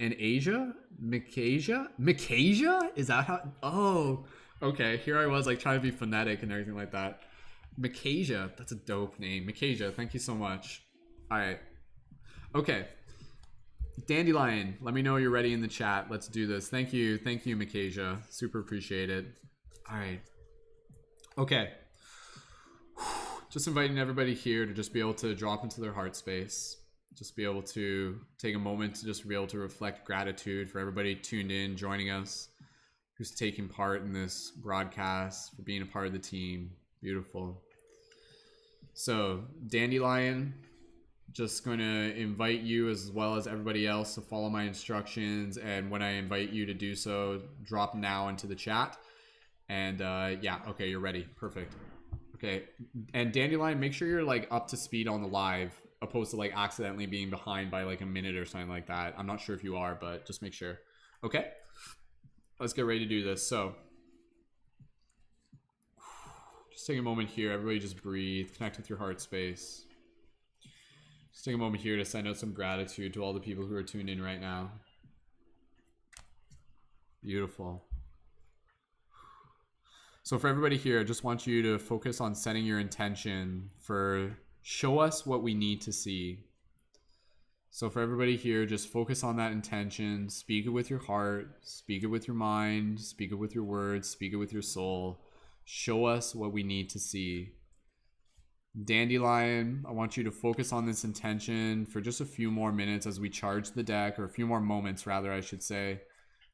in Asia, Mikasia? Is that how? Oh, okay. Here I was like trying to be phonetic and everything like that. Mikasia, that's a dope name. Mikasia, thank you so much. All right, okay. Dandelion, let me know you're ready in the chat. Let's do this. Thank you, Mikasia. Super appreciate it. All right. Okay. Just inviting everybody here to just be able to drop into their heart space. Just be able to take a moment to just be able to reflect gratitude for everybody tuned in, joining us. who's taking part in this broadcast, for being a part of the team. Beautiful. So, Dandelion, just going to invite you as well as everybody else to follow my instructions. And when I invite you to do so, drop now into the chat. And yeah, okay, you're ready. Perfect. Okay, and Dandelion, make sure you're like up to speed on the live, opposed to like accidentally being behind by like a minute or something like that. I'm not sure if you are, but just make sure. Okay, let's get ready to do this. So just take a moment here. Everybody just breathe, connect with your heart space. Just take a moment here to send out some gratitude to all the people who are tuned in right now. Beautiful. So for everybody here, I just want you to focus on setting your intention for show us what we need to see. So for everybody here, just focus on that intention. Speak it with your heart. Speak it with your mind. Speak it with your words. Speak it with your soul. Show us what we need to see. Dandelion, I want you to focus on this intention for just a few more minutes as we charge the deck, or a few more moments rather, I should say.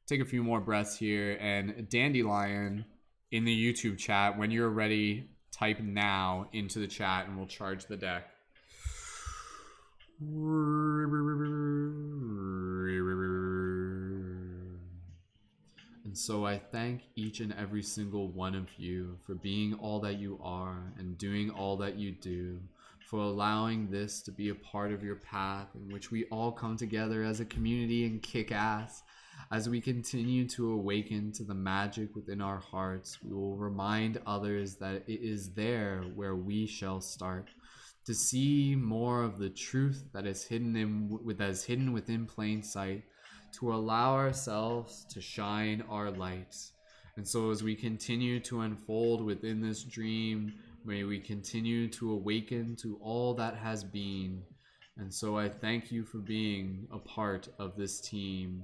Take a few more breaths here. And Dandelion, in the YouTube chat, when you're ready, type now into the chat and we'll charge the deck. And so I thank each and every single one of you for being all that you are and doing all that you do, for allowing this to be a part of your path in which we all come together as a community and kick ass. As we continue to awaken to the magic within our hearts, we will remind others that it is there where we shall start. To see more of the truth that is hidden within plain sight, to allow ourselves to shine our lights. And so as we continue to unfold within this dream, may we continue to awaken to all that has been. And so I thank you for being a part of this team.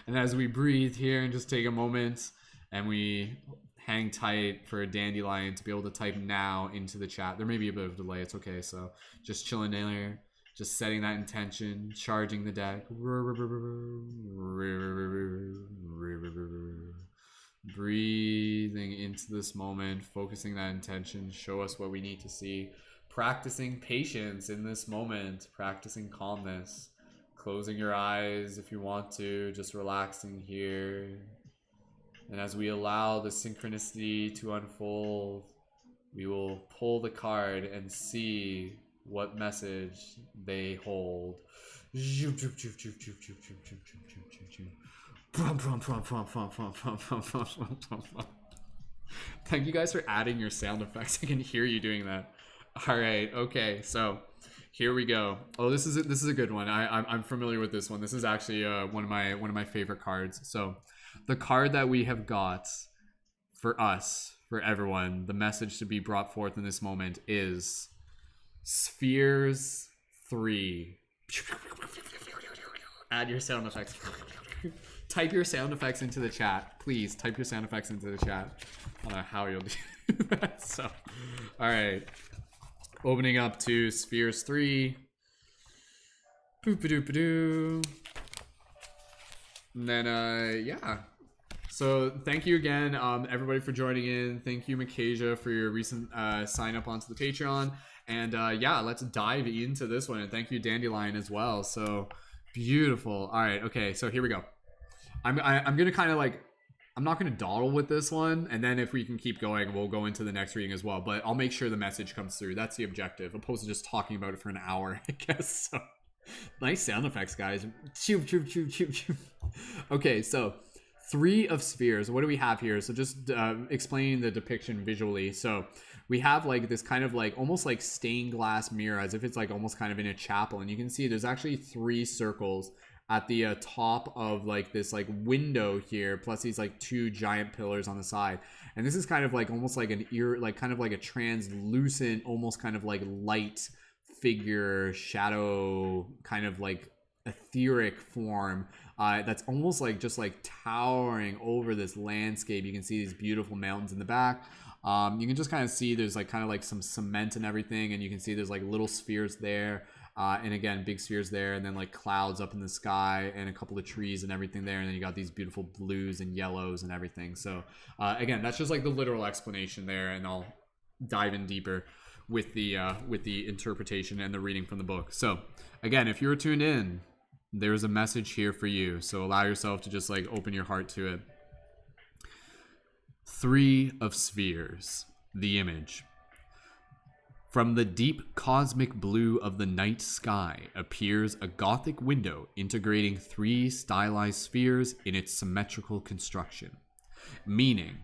And as we breathe here and just take a moment and we hang tight for Dandelion to be able to type now into the chat. There may be a bit of a delay, it's okay. So just chilling in there, just setting that intention, charging the deck. Breathing into this moment, focusing that intention, show us what we need to see. Practicing patience in this moment, practicing calmness, closing your eyes if you want to, just relaxing here. And as we allow the synchronicity to unfold, we will pull the card and see what message they hold. Thank you guys for adding your sound effects. I can hear you doing that. All right, okay, so here we go. Oh, this is a good one. I'm familiar with this one. This is actually one of my favorite cards. So the card that we have got for us, for everyone, the message to be brought forth in this moment is Spheres 3. Add your sound effects. Type your sound effects into the chat. Please type your sound effects into the chat. I don't know how you'll do that. So, all right. Opening up to Spheres 3. Boop-a-doop-a-doo. And then, yeah. So thank you again, everybody, for joining in. Thank you, Makasia, for your recent sign up onto the Patreon. And yeah, let's dive into this one. And thank you, Dandelion, as well. So beautiful. All right. Okay. So here we go. I'm going to kind of like, I'm not going to dawdle with this one. And then if we can keep going, we'll go into the next reading as well. But I'll make sure the message comes through. That's the objective, opposed to just talking about it for an hour, I guess. So nice sound effects, guys. Choop, choop, choop, choop, choop. Okay, so 3 of spheres. What do we have here? So just explaining the depiction visually. So we have like this kind of like almost like stained glass mirror, as if it's like almost kind of in a chapel. And you can see there's actually 3 circles at the top of like this like window here, plus these like 2 giant pillars on the side. And this is kind of like almost like an ear, like kind of like a translucent, almost kind of like light figure, shadow, kind of like etheric form that's almost like just like towering over this landscape. You can see these beautiful mountains in the back. You can just kind of see there's like kind of like some cement and everything, and you can see there's like little spheres there. And again, big spheres there, and then like clouds up in the sky, and a couple of trees and everything there, and then you got these beautiful blues and yellows and everything. So again, that's just like the literal explanation there, and I'll dive in deeper with the interpretation and the reading from the book. So again, if you're tuned in, there's a message here for you. So allow yourself to just like open your heart to it. 3 of spheres, the image. From the deep cosmic blue of the night sky appears a Gothic window integrating 3 stylized spheres in its symmetrical construction. Meaning,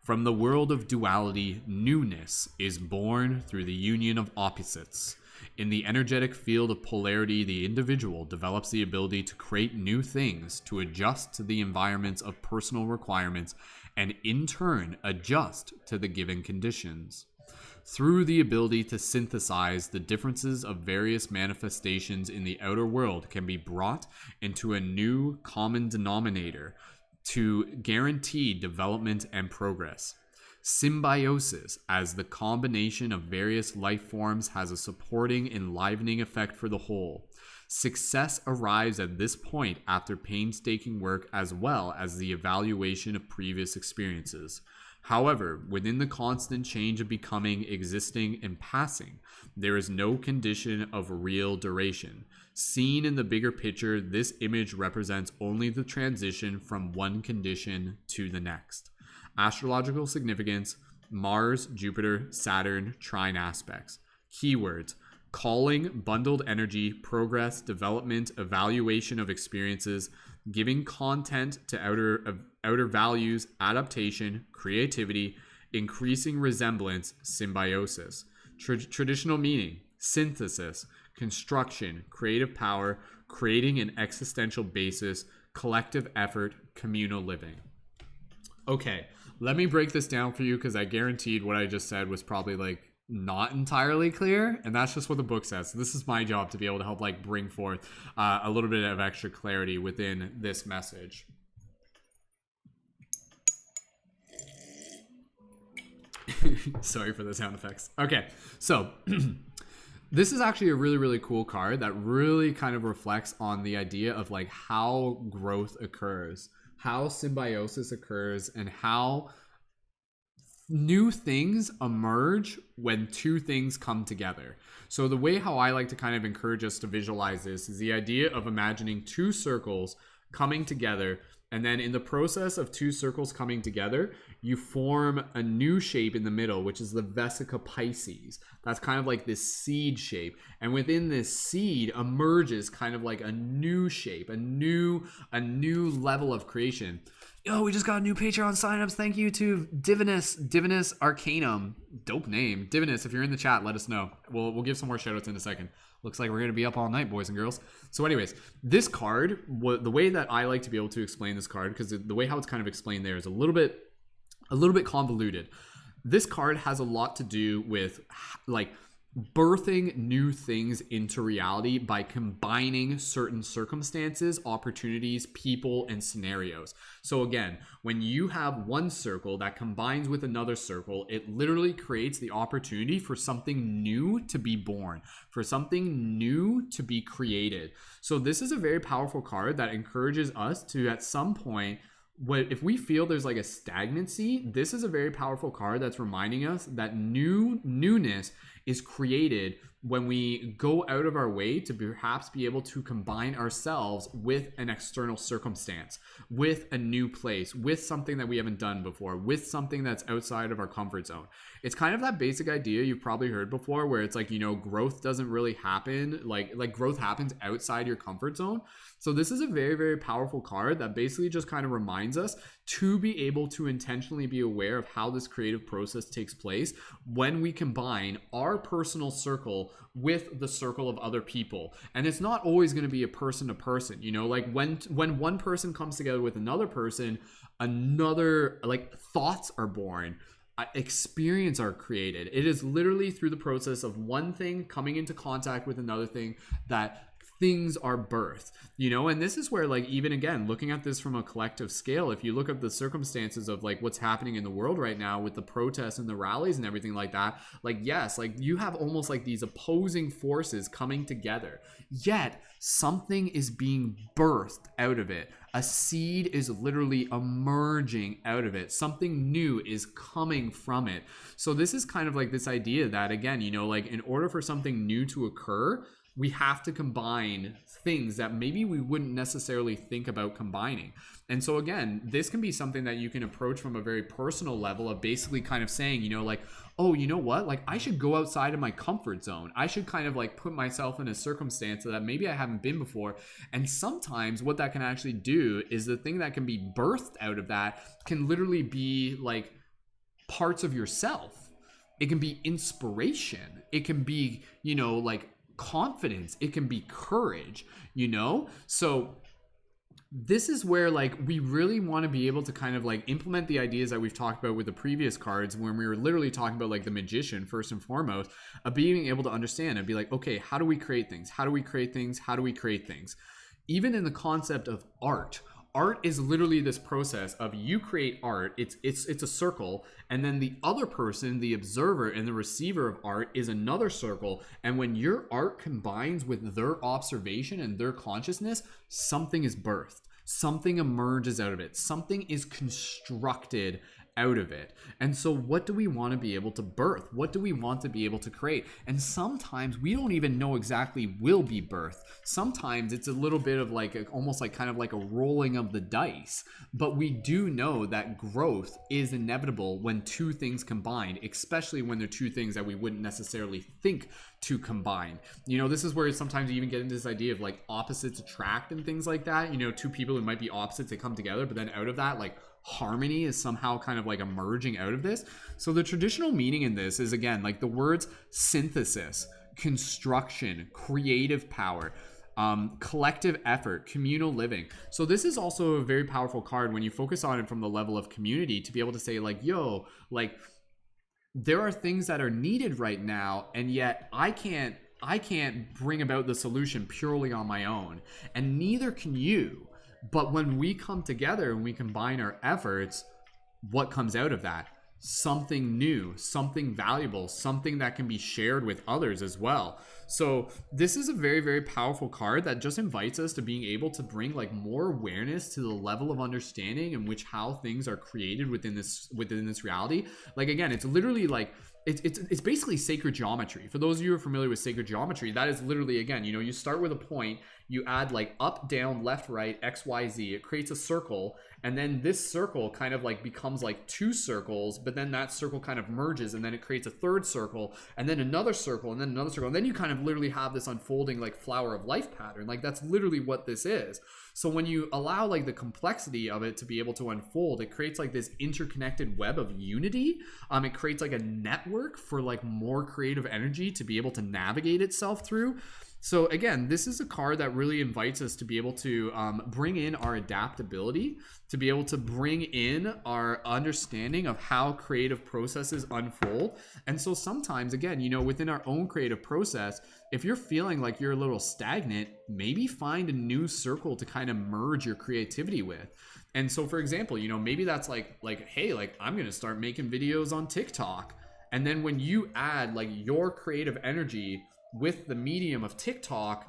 from the world of duality, newness is born through the union of opposites. In the energetic field of polarity, the individual develops the ability to create new things, to adjust to the environments of personal requirements, and in turn adjust to the given conditions. Through the ability to synthesize, the differences of various manifestations in the outer world can be brought into a new common denominator to guarantee development and progress. Symbiosis, as the combination of various life forms, has a supporting, enlivening effect for the whole. Success arrives at this point after painstaking work as well as the evaluation of previous experiences. However, within the constant change of becoming, existing, and passing, there is no condition of real duration. Seen in the bigger picture, this image represents only the transition from one condition to the next. Astrological significance: Mars, Jupiter, Saturn, trine aspects. Keywords: calling, bundled energy, progress, development, evaluation of experiences, giving content to outer values, adaptation, creativity, increasing resemblance, symbiosis. Traditional meaning: synthesis, construction, creative power, creating an existential basis, collective effort, communal living. Okay, let me break this down for you, because I guaranteed what I just said was probably like not entirely clear, and that's just what the book says. So this is my job to be able to help like bring forth a little bit of extra clarity within this message. Sorry for the sound effects. Okay, so this is actually a really, really cool card that really kind of reflects on the idea of like how growth occurs, how symbiosis occurs, and how new things emerge when 2 things come together. So the way how I like to kind of encourage us to visualize this is the idea of imagining 2 circles coming together, and then in the process of 2 circles coming together, you form a new shape in the middle, which is the Vesica Pisces. That's kind of like this seed shape, and within this seed emerges kind of like a new shape, a new level of creation. Yo, we just got a new Patreon signups. Thank you to Divinus Arcanum. Dope name. Divinus, if you're in the chat, let us know. We'll give some more shoutouts in a second. Looks like we're going to be up all night, boys and girls. So anyways, this card, the way that I like to be able to explain this card, because the way how it's kind of explained there is a little bit convoluted. This card has a lot to do with like birthing new things into reality by combining certain circumstances, opportunities, people, and scenarios. So again, when you have one circle that combines with another circle, it literally creates the opportunity for something new to be born, for something new to be created. So this is a very powerful card that encourages us to, at some point, if we feel there's like a stagnancy, this is a very powerful card that's reminding us that newness is created when we go out of our way to perhaps be able to combine ourselves with an external circumstance, with a new place, with something that we haven't done before, with something that's outside of our comfort zone. It's kind of that basic idea you've probably heard before, where it's like, you know, growth doesn't really happen, like growth happens outside your comfort zone. So this is a very, very powerful card that basically just kind of reminds us to be able to intentionally be aware of how this creative process takes place when we combine our personal circle with the circle of other people. And it's not always going to be a person to person, you know, like when one person comes together with another person, another like thoughts are born, experience are created. It is literally through the process of one thing coming into contact with another thing that things are birthed, you know. And this is where, like, even again, looking at this from a collective scale, if you look at the circumstances of like what's happening in the world right now with the protests and the rallies and everything like that, like, yes, like you have almost like these opposing forces coming together, yet something is being birthed out of it. A seed is literally emerging out of it. Something new is coming from it. So this is kind of like this idea that, again, you know, like in order for something new to occur, we have to combine things that maybe we wouldn't necessarily think about combining. And so again, this can be something that you can approach from a very personal level of basically kind of saying, you know, like, oh, you know what, like I should go outside of my comfort zone. I should kind of like put myself in a circumstance that maybe I haven't been before. And sometimes what that can actually do is the thing that can be birthed out of that can literally be like parts of yourself. It can be inspiration. It can be, you know, like confidence. It can be courage, you know? So this is where like we really want to be able to kind of like implement the ideas that we've talked about with the previous cards, when we were literally talking about like the magician first and foremost, of being able to understand and be like, okay, how do we create things? How do we create things? How do we create things? Even in the concept of art is literally this process of you create art. It's a circle, and then the other person, the observer and the receiver of art, is another circle. And when your art combines with their observation and their consciousness, something is birthed. Something emerges out of it. Something is constructed out of it. And so what do we want to be able to birth? What do we want to be able to create? And sometimes we don't even know exactly will be birthed. Sometimes it's a little bit of like almost like kind of like a rolling of the dice, but we do know that growth is inevitable when two things combine, especially when they're two things that we wouldn't necessarily think to combine. You know, this is where sometimes you even get into this idea of like opposites attract and things like that. You know, two people who might be opposites, they come together, but then out of that, like harmony is somehow kind of like emerging out of this. So the traditional meaning in this is, again, like the words synthesis, construction, creative power, collective effort, communal living. So this is also a very powerful card when you focus on it from the level of community, to be able to say like, yo, like there are things that are needed right now, and yet I can't bring about the solution purely on my own, and neither can you. But when we come together and we combine our efforts, what comes out of that? Something new, something valuable, something that can be shared with others as well. So this is a very, very powerful card that just invites us to being able to bring like more awareness to the level of understanding in which how things are created within this reality. Like, again, it's literally like it's basically sacred geometry. For those of you who are familiar with sacred geometry, that is literally, again, you know, you start with a point, you add like up, down, left, right, X, Y, Z. It creates a circle, and then this circle kind of like becomes like two circles, but then that circle kind of merges, and then it creates a third circle, and then another circle, and then another circle, and then you kind of literally have this unfolding like flower of life pattern. Like, that's literally what this is. So when you allow like the complexity of it to be able to unfold, it creates like this interconnected web of unity. It creates like a network for like more creative energy to be able to navigate itself through. So again, this is a card that really invites us to be able to bring in our adaptability, to be able to bring in our understanding of how creative processes unfold. And so sometimes, again, you know, within our own creative process, if you're feeling like you're a little stagnant, maybe find a new circle to kind of merge your creativity with. And so, for example, you know, maybe that's like, hey, like I'm going to start making videos on TikTok. And then when you add like your creative energy with the medium of TikTok,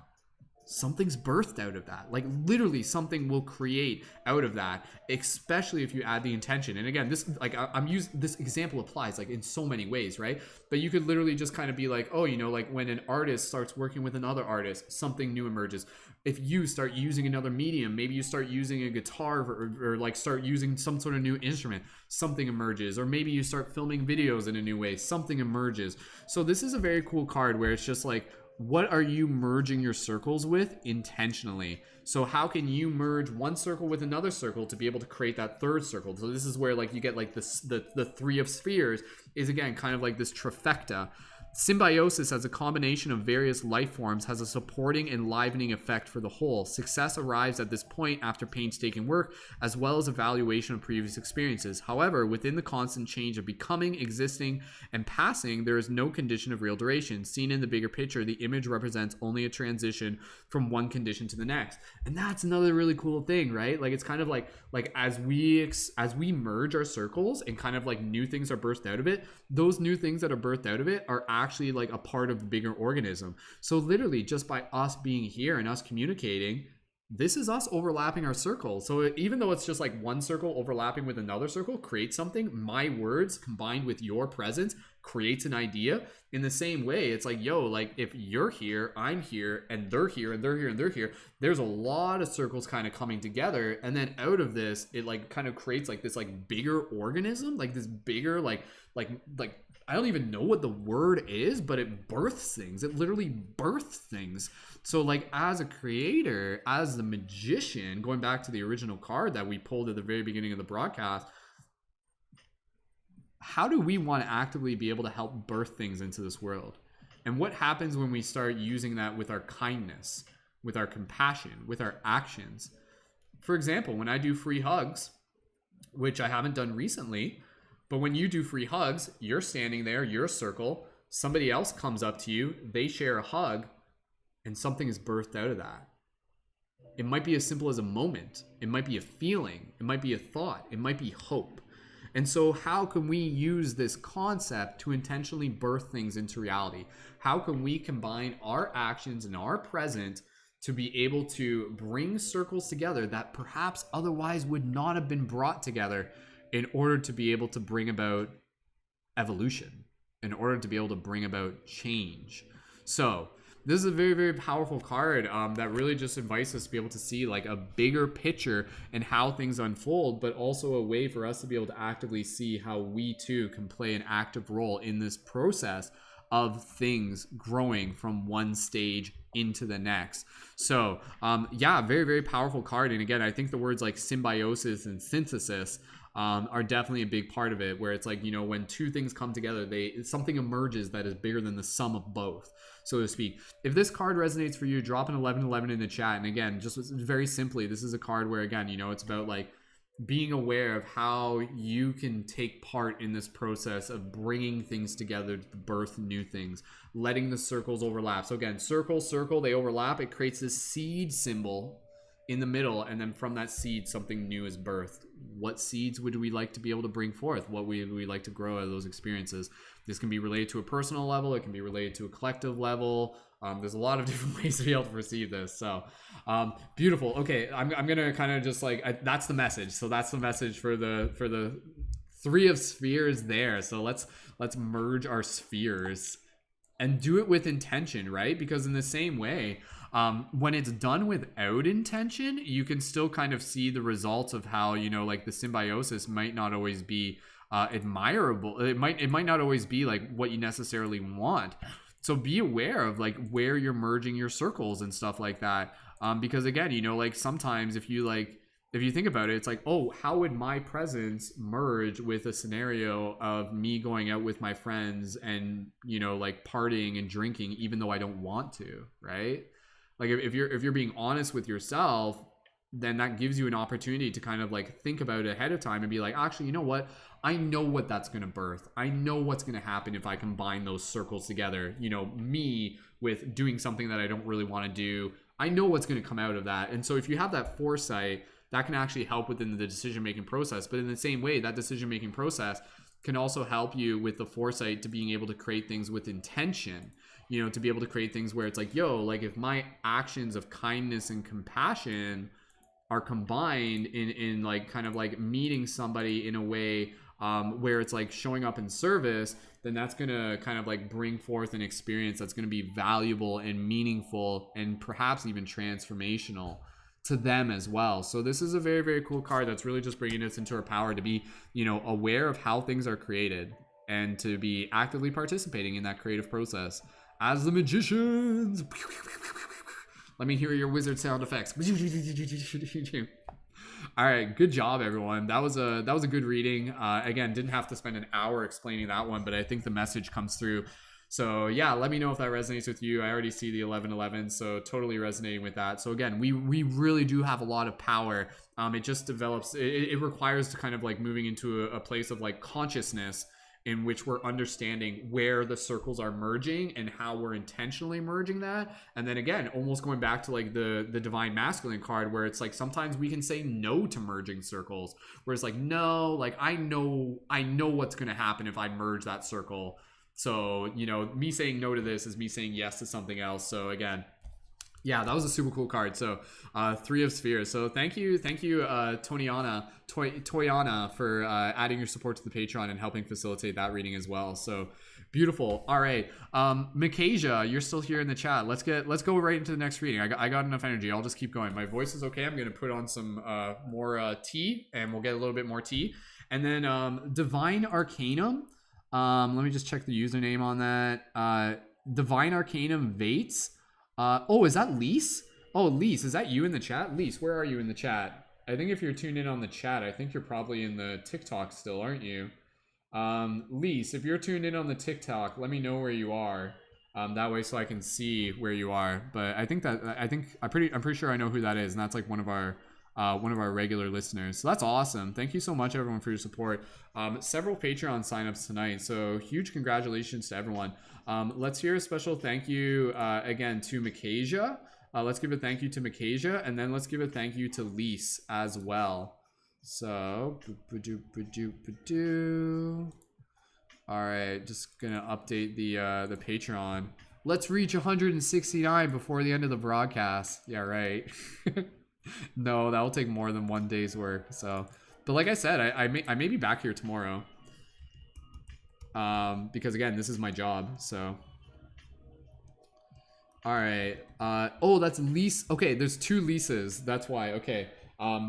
something's birthed out of that. Like, literally something will create out of that, especially if you add the intention. And again, this, like, I'm using this example applies like in so many ways, right? But you could literally just kind of be like, oh, you know, like when an artist starts working with another artist, something new emerges. If you start using another medium, maybe you start using a guitar or like start using some sort of new instrument, something emerges. Or maybe you start filming videos in a new way, something emerges. So this is a very cool card where it's just like, what are you merging your circles with intentionally? So how can you merge one circle with another circle to be able to create that third circle? So this is where like you get like this, the three of spheres is, again, kind of like this trifecta. Symbiosis as a combination of various life forms has a supporting and livening effect for the whole. Success arrives at this point after painstaking work, as well as evaluation of previous experiences. However, within the constant change of becoming, existing, and passing, there is no condition of real duration. Seen in the bigger picture, the image represents only a transition from one condition to the next. And that's another really cool thing, right? Like, it's kind of like as we merge our circles and kind of like new things are birthed out of it, those new things that are birthed out of it are actually like a part of the bigger organism. So literally just by us being here and us communicating, this is us overlapping our circles. So even though it's just like one circle overlapping with another circle creates something, my words combined with your presence creates an idea. In the same way, it's like, yo, like if you're here, I'm here, and they're here, and they're here, and they're here, there's a lot of circles kind of coming together. And then out of this, it like kind of creates like this like bigger organism, like this bigger like I don't even know what the word is, but it births things. It literally births things. So like as a creator, as the magician, going back to the original card that we pulled at the very beginning of the broadcast, how do we want to actively be able to help birth things into this world? And what happens when we start using that with our kindness, with our compassion, with our actions? For example, when I do free hugs, which I haven't done recently, but when you do free hugs, you're standing there, you're a circle, somebody else comes up to you, they share a hug, and something is birthed out of that. It might be as simple as a moment. It might be a feeling. It might be a thought. It might be hope. And so how can we use this concept to intentionally birth things into reality? How can we combine our actions and our present to be able to bring circles together that perhaps otherwise would not have been brought together in order to be able to bring about evolution, in order to be able to bring about change? So this is a very, very powerful card that really just invites us to be able to see like a bigger picture and how things unfold, but also a way for us to be able to actively see how we too can play an active role in this process of things growing from one stage into the next. So yeah, very, very powerful card. And again, I think the words like symbiosis and synthesis are definitely a big part of it, where it's like, you know, when two things come together, something emerges that is bigger than the sum of both, so to speak. If this card resonates for you, drop an 1111 in the chat. And again, just very simply, this is a card where, again, you know, it's about like being aware of how you can take part in this process of bringing things together to birth new things, letting the circles overlap. So again, circle, they overlap. It creates this seed symbol in the middle, and then from that seed something new is birthed. What seeds would we like to be able to bring forth? What would we like to grow out of those experiences? This can be related to a personal level, it can be related to a collective level. There's a lot of different ways to be able to perceive this. So beautiful. Okay, I'm gonna kind of just like that's the message. So that's the message for the three of spheres there. So let's merge our spheres and do it with intention, right? Because in the same way, when it's done without intention, you can still kind of see the results of how, you know, like the symbiosis might not always be admirable. It might not always be like what you necessarily want. So be aware of like where you're merging your circles and stuff like that. Because again, you know, like sometimes if you think about it, it's like, oh, how would my presence merge with a scenario of me going out with my friends and, you know, like partying and drinking, even though I don't want to, right? Like if you're being honest with yourself, then that gives you an opportunity to kind of like think about it ahead of time and be like, actually, you know what? I know what that's going to birth. I know what's going to happen if I combine those circles together. You know, me with doing something that I don't really want to do. I know what's going to come out of that. And so if you have that foresight, that can actually help within the decision-making process. But in the same way, that decision-making process can also help you with the foresight to being able to create things with intention. You know, to be able to create things where it's like, yo, like if my actions of kindness and compassion are combined in like kind of like meeting somebody in a way where it's like showing up in service, then that's going to kind of like bring forth an experience that's going to be valuable and meaningful and perhaps even transformational to them as well. So this is a very, very cool card that's really just bringing us into our power to be, you know, aware of how things are created and to be actively participating in that creative process as the magicians. Let me hear your wizard sound effects. All right, good job, everyone. That was a good reading. Again, didn't have to spend an hour explaining that one, but I think the message comes through So yeah, let me know if that resonates with you. I already see the 1111, so totally resonating with that. So again, we really do have a lot of power. It just develops. It requires to kind of like moving into a place of like consciousness in which we're understanding where the circles are merging and how we're intentionally merging that. And then again, almost going back to like the divine masculine card, where it's like sometimes we can say no to merging circles, where it's like, no, like I know what's going to happen if I merge that circle. So, you know, me saying no to this is me saying yes to something else. So again, yeah, that was a super cool card. So, Three of Spheres. So thank you, Toyana, for adding your support to the Patreon and helping facilitate that reading as well. So beautiful. All right, Mikasia, you're still here in the chat. Let's go right into the next reading. I got enough energy. I'll just keep going. My voice is okay. I'm gonna put on some more tea, and we'll get a little bit more tea. And then Divine Arcanum. Let me just check the username on that. Divine Arcanum Vates. Oh, is that Lise? Oh, Lise, is that you in the chat? Lise, where are you in the chat? I think if you're tuned in on the chat, I think you're probably in the TikTok still, aren't you? Lise, if you're tuned in on the TikTok, let me know where you are. That way, so I can see where you are. But I'm pretty sure I know who that is, and that's like one of our regular listeners. So that's awesome. Thank you so much, everyone, for your support. Several Patreon signups tonight, so huge congratulations to everyone. Let's hear a special thank you again to Mikasia. Let's give a thank you to Mikasia, and then let's give a thank you to Lise as well. So, all right, just gonna update the Patreon. Let's reach 169 before the end of the broadcast. Yeah, right. No, that will take more than one day's work. So, but like I said, I may be back here tomorrow. Because again, this is my job. So, all right. Oh, that's Lise. Okay, there's two Lises. That's why. Okay.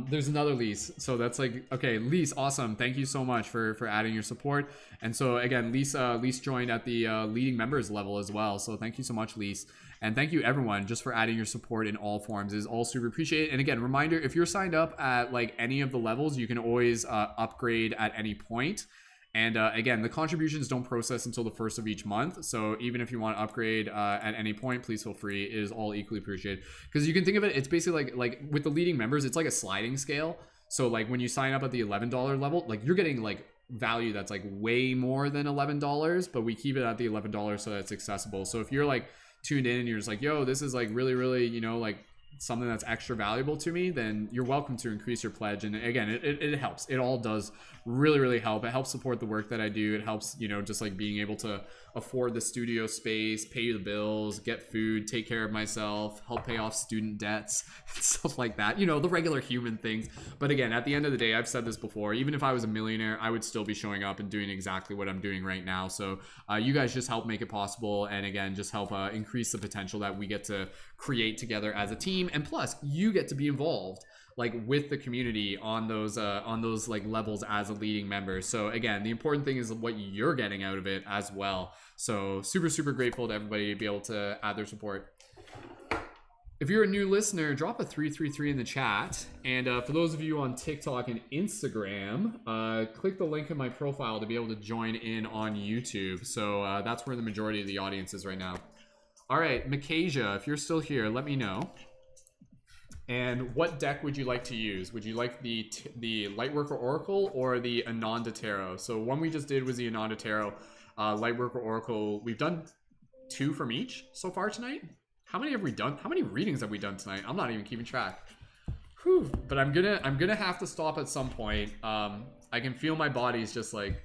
There's another Lise. So that's like, okay, Lise, awesome. Thank you so much for adding your support. And so again, Lise joined at the leading members level as well. So thank you so much, Lise. And thank you everyone just for adding your support in all forms. It is all super appreciated. And again, reminder, if you're signed up at like any of the levels, you can always upgrade at any point. And again, the contributions don't process until the first of each month. So even if you want to upgrade at any point, please feel free. It is all equally appreciated. Because you can think of it, it's basically like with the leading members, it's like a sliding scale. So like when you sign up at the $11 level, like you're getting like value that's like way more than $11, but we keep it at the $11 so that it's accessible. So if you're like tuned in and you're just like, yo, this is like really, really, you know, like something that's extra valuable to me, then you're welcome to increase your pledge. And again, it helps. It all does really, really help. It helps support the work that I do. It helps, you know, just like being able to afford the studio space, pay the bills, get food, take care of myself, help pay off student debts, stuff like that, you know, the regular human things. But again, at the end of the day, I've said this before, even if I was a millionaire, I would still be showing up and doing exactly what I'm doing right now. So you guys just help make it possible, and again, just help increase the potential that we get to create together as a team. And plus, you get to be involved like with the community on those like levels as a leading member. So again, the important thing is what you're getting out of it as well. So super, super grateful to everybody to be able to add their support. If you're a new listener, drop a 333 in the chat. And for those of you on TikTok and Instagram, click the link in my profile to be able to join in on YouTube. So that's where the majority of the audience is right now. All right, Mikasia, if you're still here, let me know. And what deck would you like to use? Would you like the Lightworker Oracle or the Ananda Tarot? So one we just did was the Ananda Tarot. Lightworker Oracle, we've done 2 from each so far tonight. How many have we done? How many readings have we done tonight? I'm not even keeping track. Whew. But I'm gonna have to stop at some point. I can feel my body's just like,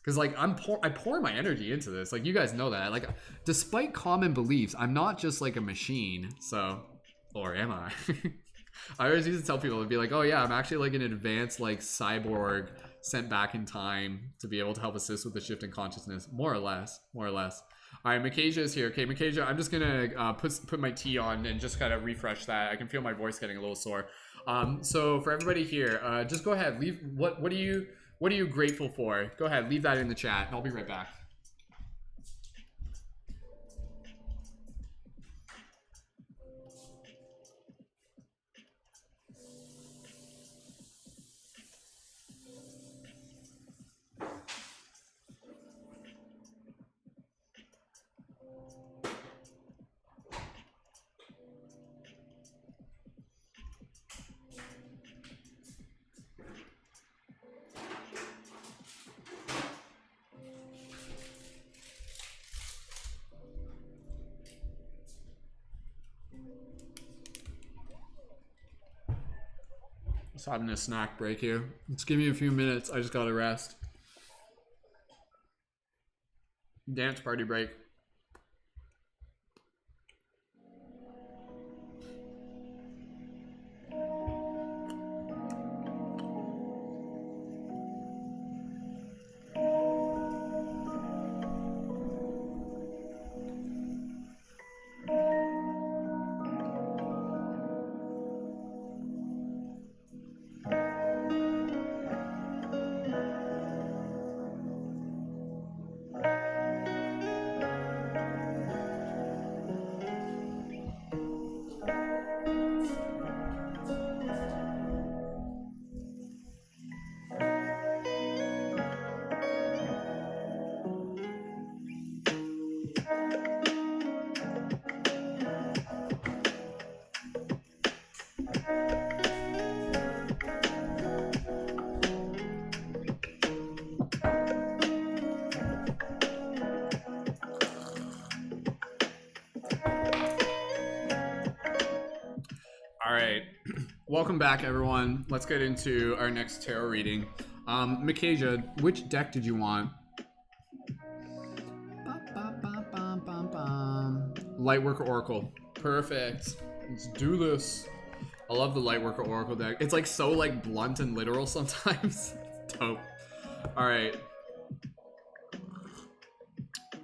because like I pour my energy into this. Like you guys know that. Like despite common beliefs, I'm not just like a machine. So. Or am I? I always used to tell people, to be like, oh yeah, I'm actually like an advanced like cyborg sent back in time to be able to help assist with the shift in consciousness. More or less. All right, Mikasia is here. Okay, Mikasia, I'm just gonna put my tea on and just kind of refresh that. I can feel my voice getting a little sore. So for everybody here, just go ahead. Leave what are you grateful for? Go ahead, leave that in the chat, and I'll be right back. Just having a snack break here. Just give me a few minutes. I just gotta rest. Dance party break. All right, welcome back, everyone. Let's get into our next tarot reading. Mikasia, which deck did you want? Lightworker Oracle. Perfect. Let's do this. I love the Lightworker Oracle deck. It's like so like blunt and literal sometimes. Dope. All right.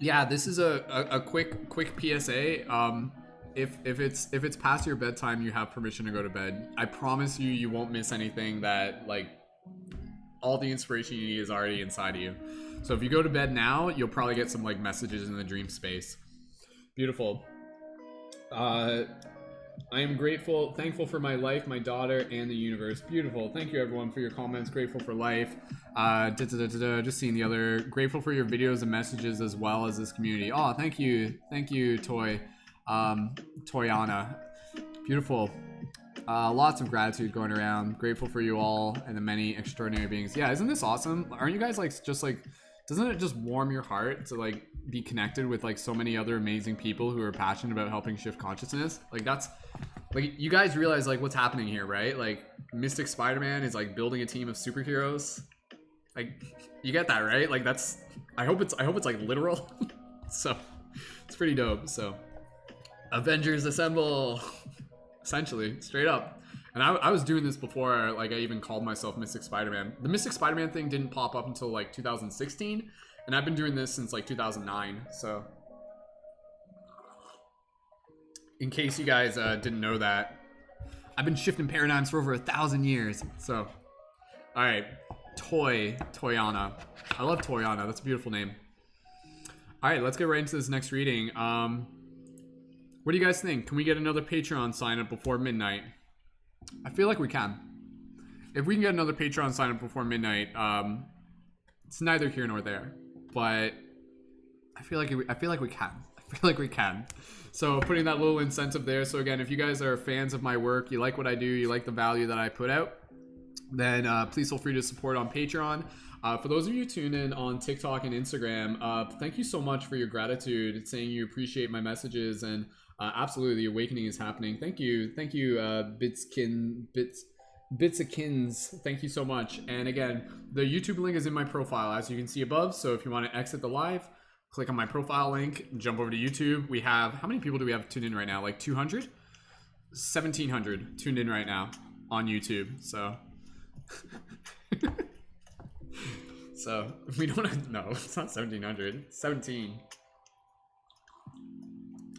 Yeah, this is a quick PSA. If it's past your bedtime, you have permission to go to bed. I promise you, you won't miss anything. That like all the inspiration you need is already inside of you. So if you go to bed now, you'll probably get some like messages in the dream space. Beautiful. I am grateful, thankful for my life, my daughter, and the universe. Beautiful. Thank you, everyone, for your comments. Grateful for life. Just seeing the other. Grateful for your videos and messages as well as this community. Oh, thank you, Toyana. Beautiful. Lots of gratitude going around. Grateful for you all and the many extraordinary beings. Yeah, isn't this awesome? Aren't you guys like just like? Doesn't it just warm your heart to like be connected with like so many other amazing people who are passionate about helping shift consciousness? Like that's like you guys realize like what's happening here, right? Like Mystic Spider-Man is like building a team of superheroes. Like you get that, right? Like that's I hope it's like literal. So it's pretty dope. So Avengers assemble. Essentially, straight up. And I was doing this before like I even called myself Mystic Spider-Man. The Mystic Spider-Man thing didn't pop up until like 2016, and I've been doing this since like 2009. So in case you guys didn't know that, I've been shifting paradigms for over 1,000 years. So all right, Toyana. I love Toyana. That's a beautiful name. All right, let's get right into this next reading. What do you guys think? Can we get another Patreon sign up before midnight? I feel like we can. If we can get another Patreon sign up before midnight, it's neither here nor there. But I feel like we can. I feel like we can. So putting that little incentive there. So again, if you guys are fans of my work, you like what I do, you like the value that I put out, then please feel free to support on Patreon. For those of you tuned in on TikTok and Instagram, thank you so much for your gratitude. It's saying you appreciate my messages, and absolutely, the awakening is happening. Thank you, Bitsakins. Thank you so much. And again, the YouTube link is in my profile, as you can see above. So if you want to exit the live, click on my profile link, jump over to YouTube. We have, how many people do we have tuned in right now? Like 200? 1,700 tuned in right now on YouTube. So so we don't have, no, it's not 1,700, 17.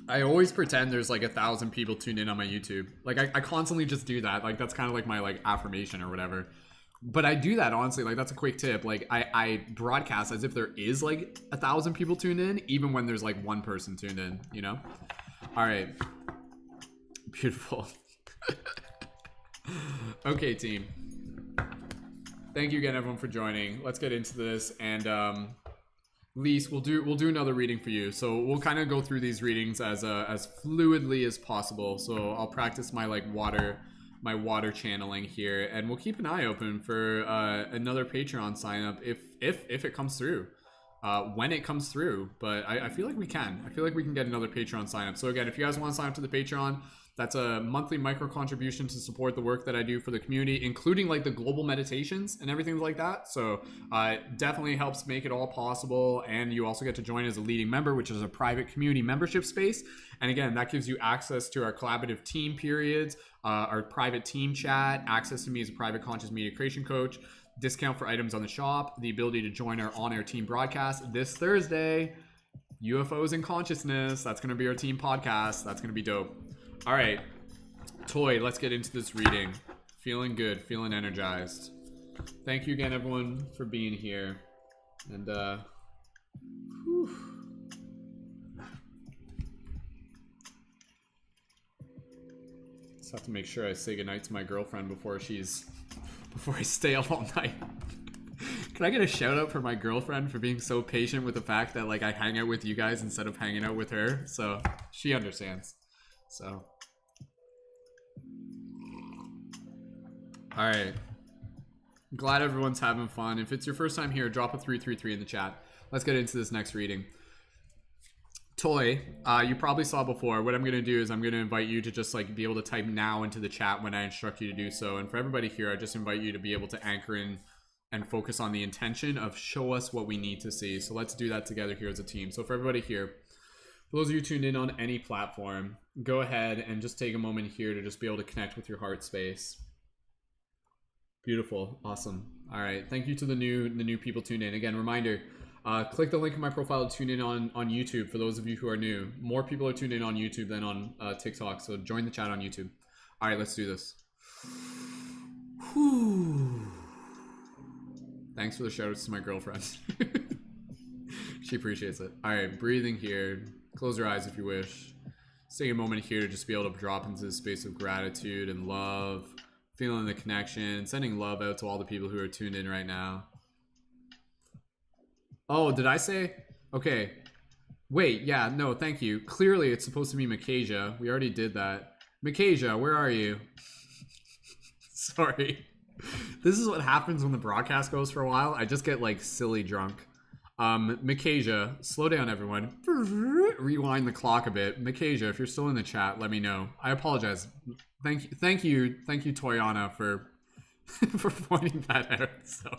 I always pretend there's like 1,000 people tuned in on my YouTube. Like I constantly just do that. Like that's kind of like my like affirmation or whatever. But I do that honestly. Like that's a quick tip. Like I broadcast as if there is like 1,000 people tuned in, even when there's like one person tuned in. You know. All right. Beautiful. Okay, team. Thank you again, everyone, for joining. Let's get into this, and Lise, we'll do another reading for you. So we'll kind of go through these readings as fluidly as possible. So I'll practice my like water channeling here, and we'll keep an eye open for another Patreon sign up if it comes through. when it comes through. But I feel like we can. I feel like we can get another Patreon sign up. So again, if you guys want to sign up to the Patreon, that's a monthly micro contribution to support the work that I do for the community, including like the global meditations and everything like that. So it definitely helps make it all possible. And you also get to join as a leading member, which is a private community membership space. And again, that gives you access to our collaborative team periods, our private team chat, access to me as a private conscious media creation coach, discount for items on the shop, the ability to join our on-air team broadcast this Thursday, UFOs and Consciousness. That's going to be our team podcast. That's going to be dope. All right, Toy, let's get into this reading. Feeling good, feeling energized. Thank you again, everyone, for being here. And, whew. Just have to make sure I say goodnight to my girlfriend before I stay up all night. Can I get a shout out for my girlfriend for being so patient with the fact that like I hang out with you guys instead of hanging out with her? So she understands. So, all right. Glad everyone's having fun. If it's your first time here, drop a 333 in the chat. Let's get into this next reading. Toy, you probably saw before. What I'm going to do is I'm going to invite you to just like be able to type now into the chat when I instruct you to do so. And for everybody here, I just invite you to be able to anchor in and focus on the intention of show us what we need to see. So let's do that together here as a team. So for everybody here, for those of you tuned in on any platform, go ahead and just take a moment here to just be able to connect with your heart space. Beautiful. Awesome. All right. Thank you to the new people tuned in. Again, reminder, click the link in my profile to tune in on YouTube for those of you who are new. More people are tuned in on YouTube than on TikTok, so join the chat on YouTube. All right, let's do this. Whew. Thanks for the shout outs to my girlfriend. She appreciates it. All right, breathing here. Close your eyes if you wish. Just take a moment here to just be able to drop into this space of gratitude and love, feeling the connection, sending love out to all the people who are tuned in right now. Oh, did I say? Okay. Wait, yeah, no, thank you. Clearly, it's supposed to be Makasia. We already did that. Makasia, where are you? Sorry. This is what happens when the broadcast goes for a while. I just get, like, silly drunk. Makasia, slow down, everyone. Rewind the clock a bit. Makasia, if you're still in the chat, let me know. I apologize. Thank you, Toyana, for for pointing that out. So,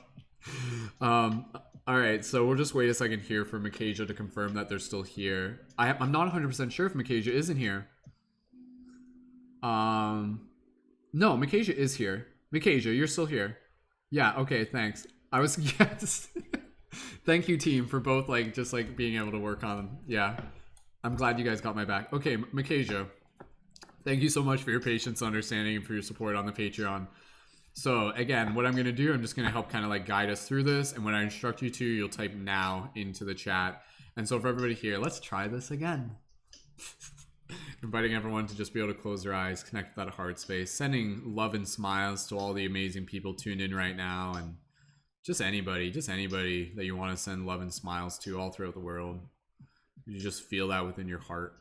all right. So we'll just wait a second here for Makasia to confirm that they're still here. I'm not 100% sure if Makasia isn't here. No, Makasia is here. Makasia, you're still here. Yeah. Okay. Thanks. I was yes. Thank you, team, for both like just like being able to work on. Yeah, I'm glad you guys got my back. Okay, Makasia, thank you so much for your patience, understanding, and for your support on the Patreon. So again, what I'm gonna do, I'm just gonna help kind of like guide us through this, and when I instruct you to, you'll type now into the chat. And so for everybody here, let's try this again. Inviting everyone to just be able to close their eyes, connect with that heart space, sending love and smiles to all the amazing people tuned in right now, and just anybody that you want to send love and smiles to all throughout the world. You just feel that within your heart.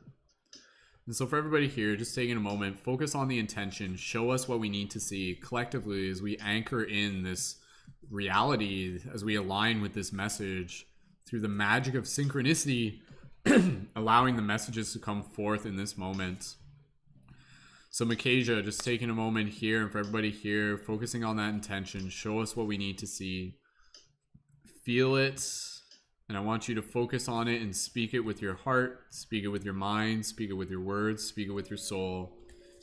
And so for everybody here, just taking a moment, focus on the intention, show us what we need to see collectively as we anchor in this reality, as we align with this message through the magic of synchronicity, allowing the messages to come forth in this moment. So Makasia, just taking a moment here, and for everybody here, focusing on that intention, show us what we need to see. Feel it, and I want you to focus on it and speak it with your heart, speak it with your mind, speak it with your words, speak it with your soul.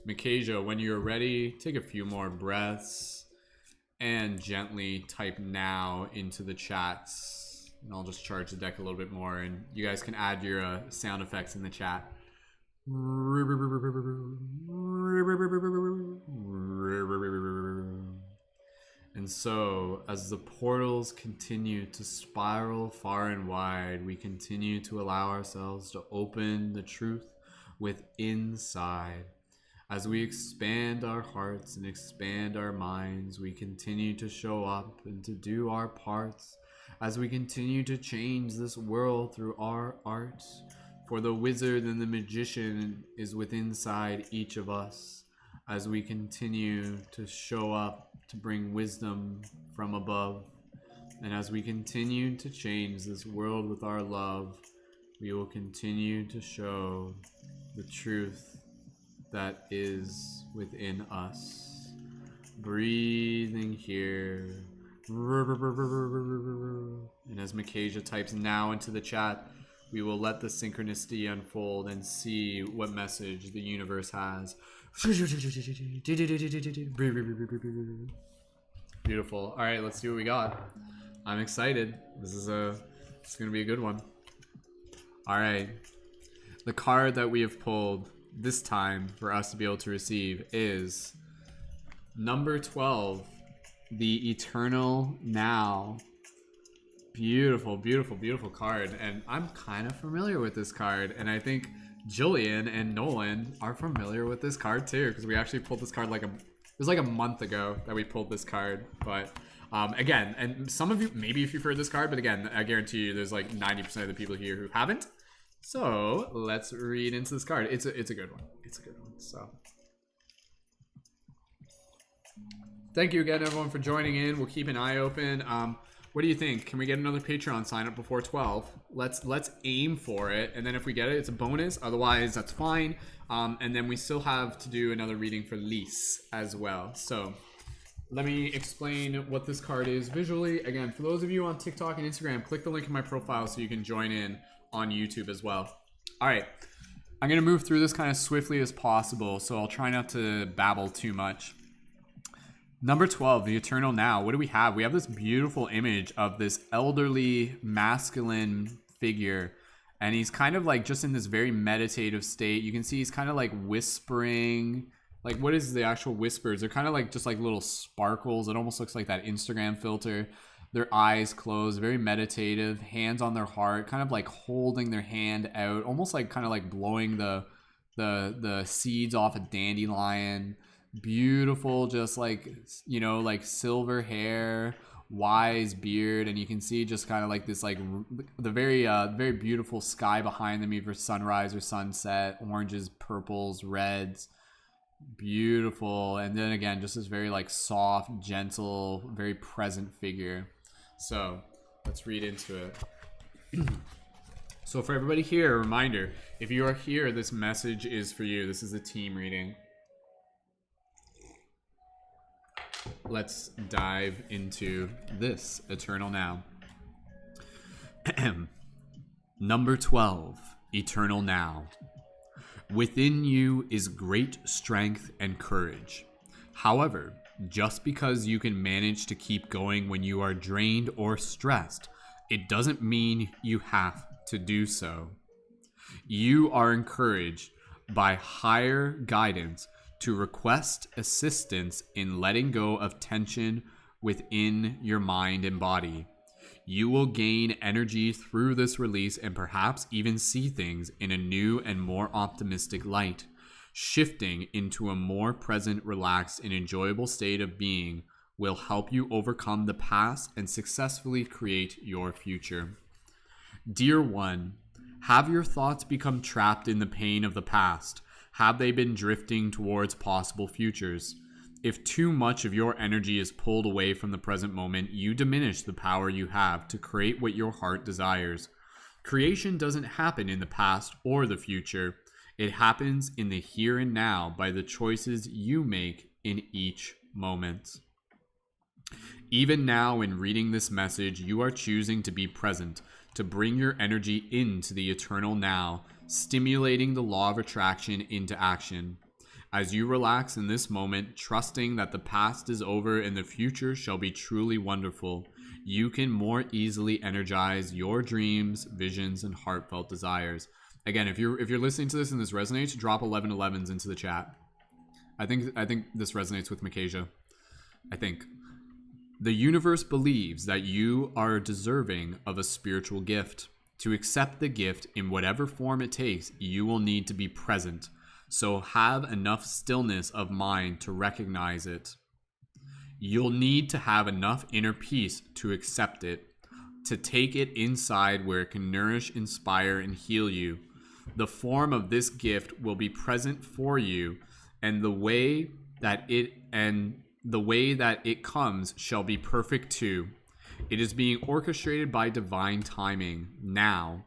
Makasia, when you're ready, take a few more breaths and gently type now into the chats. And I'll just charge the deck a little bit more, and you guys can add your sound effects in the chat. And so, as the portals continue to spiral far and wide, we continue to allow ourselves to open the truth within inside. As we expand our hearts and expand our minds, we continue to show up and to do our parts as we continue to change this world through our art. For the wizard and the magician is within inside each of us as we continue to show up to bring wisdom from above, And as we continue to change this world with our love, we will continue to show the truth that is within us. Breathing here. And as Makasia types now into the chat, we will let the synchronicity unfold and see what message the universe has. Beautiful. All right, let's see what we got. I'm excited. It's gonna be a good one. All right. The card that we have pulled this time for us to be able to receive is number 12, the Eternal Now. Beautiful, beautiful, beautiful card. And I'm kind of familiar with this card. And I think Jillian and Nolan are familiar with this card too, because we actually pulled this card it was like a month ago that we pulled this card. But again, and some of you, maybe if you've heard this card, but again, I guarantee you there's like 90% of the people here who haven't. So let's read into this card. It's a good one. It's a good one. So thank you again, everyone, for joining in. We'll keep an eye open. What do you think? Can we get another Patreon sign up before 12? Let's aim for it, and then if we get it, it's a bonus. Otherwise, that's fine. And then we still have to do another reading for Lise as well. So let me explain what this card is visually. Again, for those of you on TikTok and Instagram, click the link in my profile so you can join in on YouTube as well. All right, I'm gonna move through this kind of swiftly as possible, so I'll try not to babble too much. Number 12, the Eternal Now. What do we have? We have this beautiful image of this elderly masculine figure, and he's kind of like just in this very meditative state. You can see he's kind of like whispering. Like, what is the actual whispers? They're kind of like just like little sparkles. It almost looks like that Instagram filter. Their eyes closed, very meditative, hands on their heart, kind of like holding their hand out, almost like kind of like blowing the seeds off a dandelion. Beautiful, just like, you know, like silver hair, wise beard, and you can see just kind of like this, like the very beautiful sky behind them, either sunrise or sunset, oranges, purples, reds. Beautiful. And then again, just this very like soft, gentle, very present figure. So let's read into it. So for everybody here, a reminder, if you are here, this message is for you. This is a team reading. Let's dive into this Eternal Now. Number 12, Eternal Now. Within you is great strength and courage. However, just because you can manage to keep going when you are drained or stressed, it doesn't mean you have to do so. You are encouraged by higher guidance to request assistance in letting go of tension within your mind and body. You will gain energy through this release and perhaps even see things in a new and more optimistic light. Shifting into a more present, relaxed, and enjoyable state of being will help you overcome the past and successfully create your future. Dear one, have your thoughts become trapped in the pain of the past? Have they been drifting towards possible futures? If too much of your energy is pulled away from the present moment, you diminish the power you have to create what your heart desires. Creation doesn't happen in the past or the future. It happens in the here and now by the choices you make in each moment. Even now, in reading this message, you are choosing to be present, to bring your energy into the eternal now, stimulating the law of attraction into action. As you relax in this moment, trusting that the past is over and the future shall be truly wonderful, you can more easily energize your dreams, visions, and heartfelt desires. Again, if you're listening to this and this resonates, drop 1111s into the chat. I think this resonates with Makasia. I think the universe believes that you are deserving of a spiritual gift. To accept the gift in whatever form it takes, you will need to be present. So have enough stillness of mind to recognize it. You'll need to have enough inner peace to accept it, to take it inside where it can nourish, inspire, and heal you. The form of this gift will be present for you, and the way that it comes shall be perfect too. It is being orchestrated by divine timing now.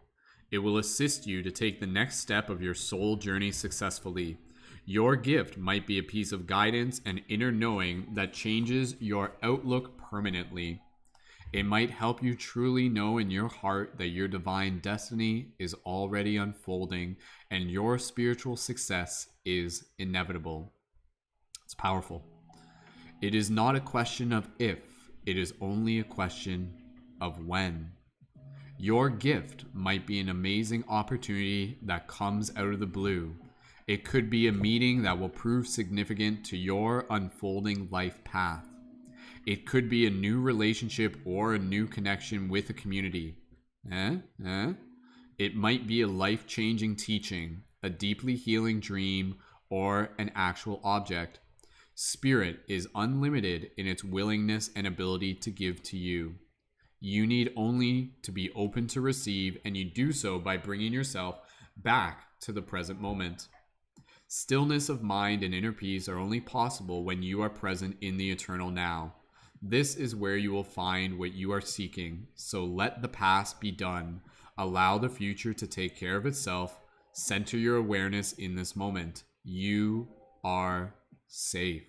It will assist you to take the next step of your soul journey successfully. Your gift might be a piece of guidance and inner knowing that changes your outlook permanently. It might help you truly know in your heart that your divine destiny is already unfolding and your spiritual success is inevitable. It's powerful. It is not a question of if, it is only a question of when. Your gift might be an amazing opportunity that comes out of the blue. It could be a meeting that will prove significant to your unfolding life path. It could be a new relationship or a new connection with a community. It might be a life-changing teaching, a deeply healing dream, or an actual object. Spirit is unlimited in its willingness and ability to give to you. You need only to be open to receive, and you do so by bringing yourself back to the present moment. Stillness of mind and inner peace are only possible when you are present in the eternal now. This is where you will find what you are seeking, so let the past be done. Allow the future to take care of itself. Center your awareness in this moment. You are safe.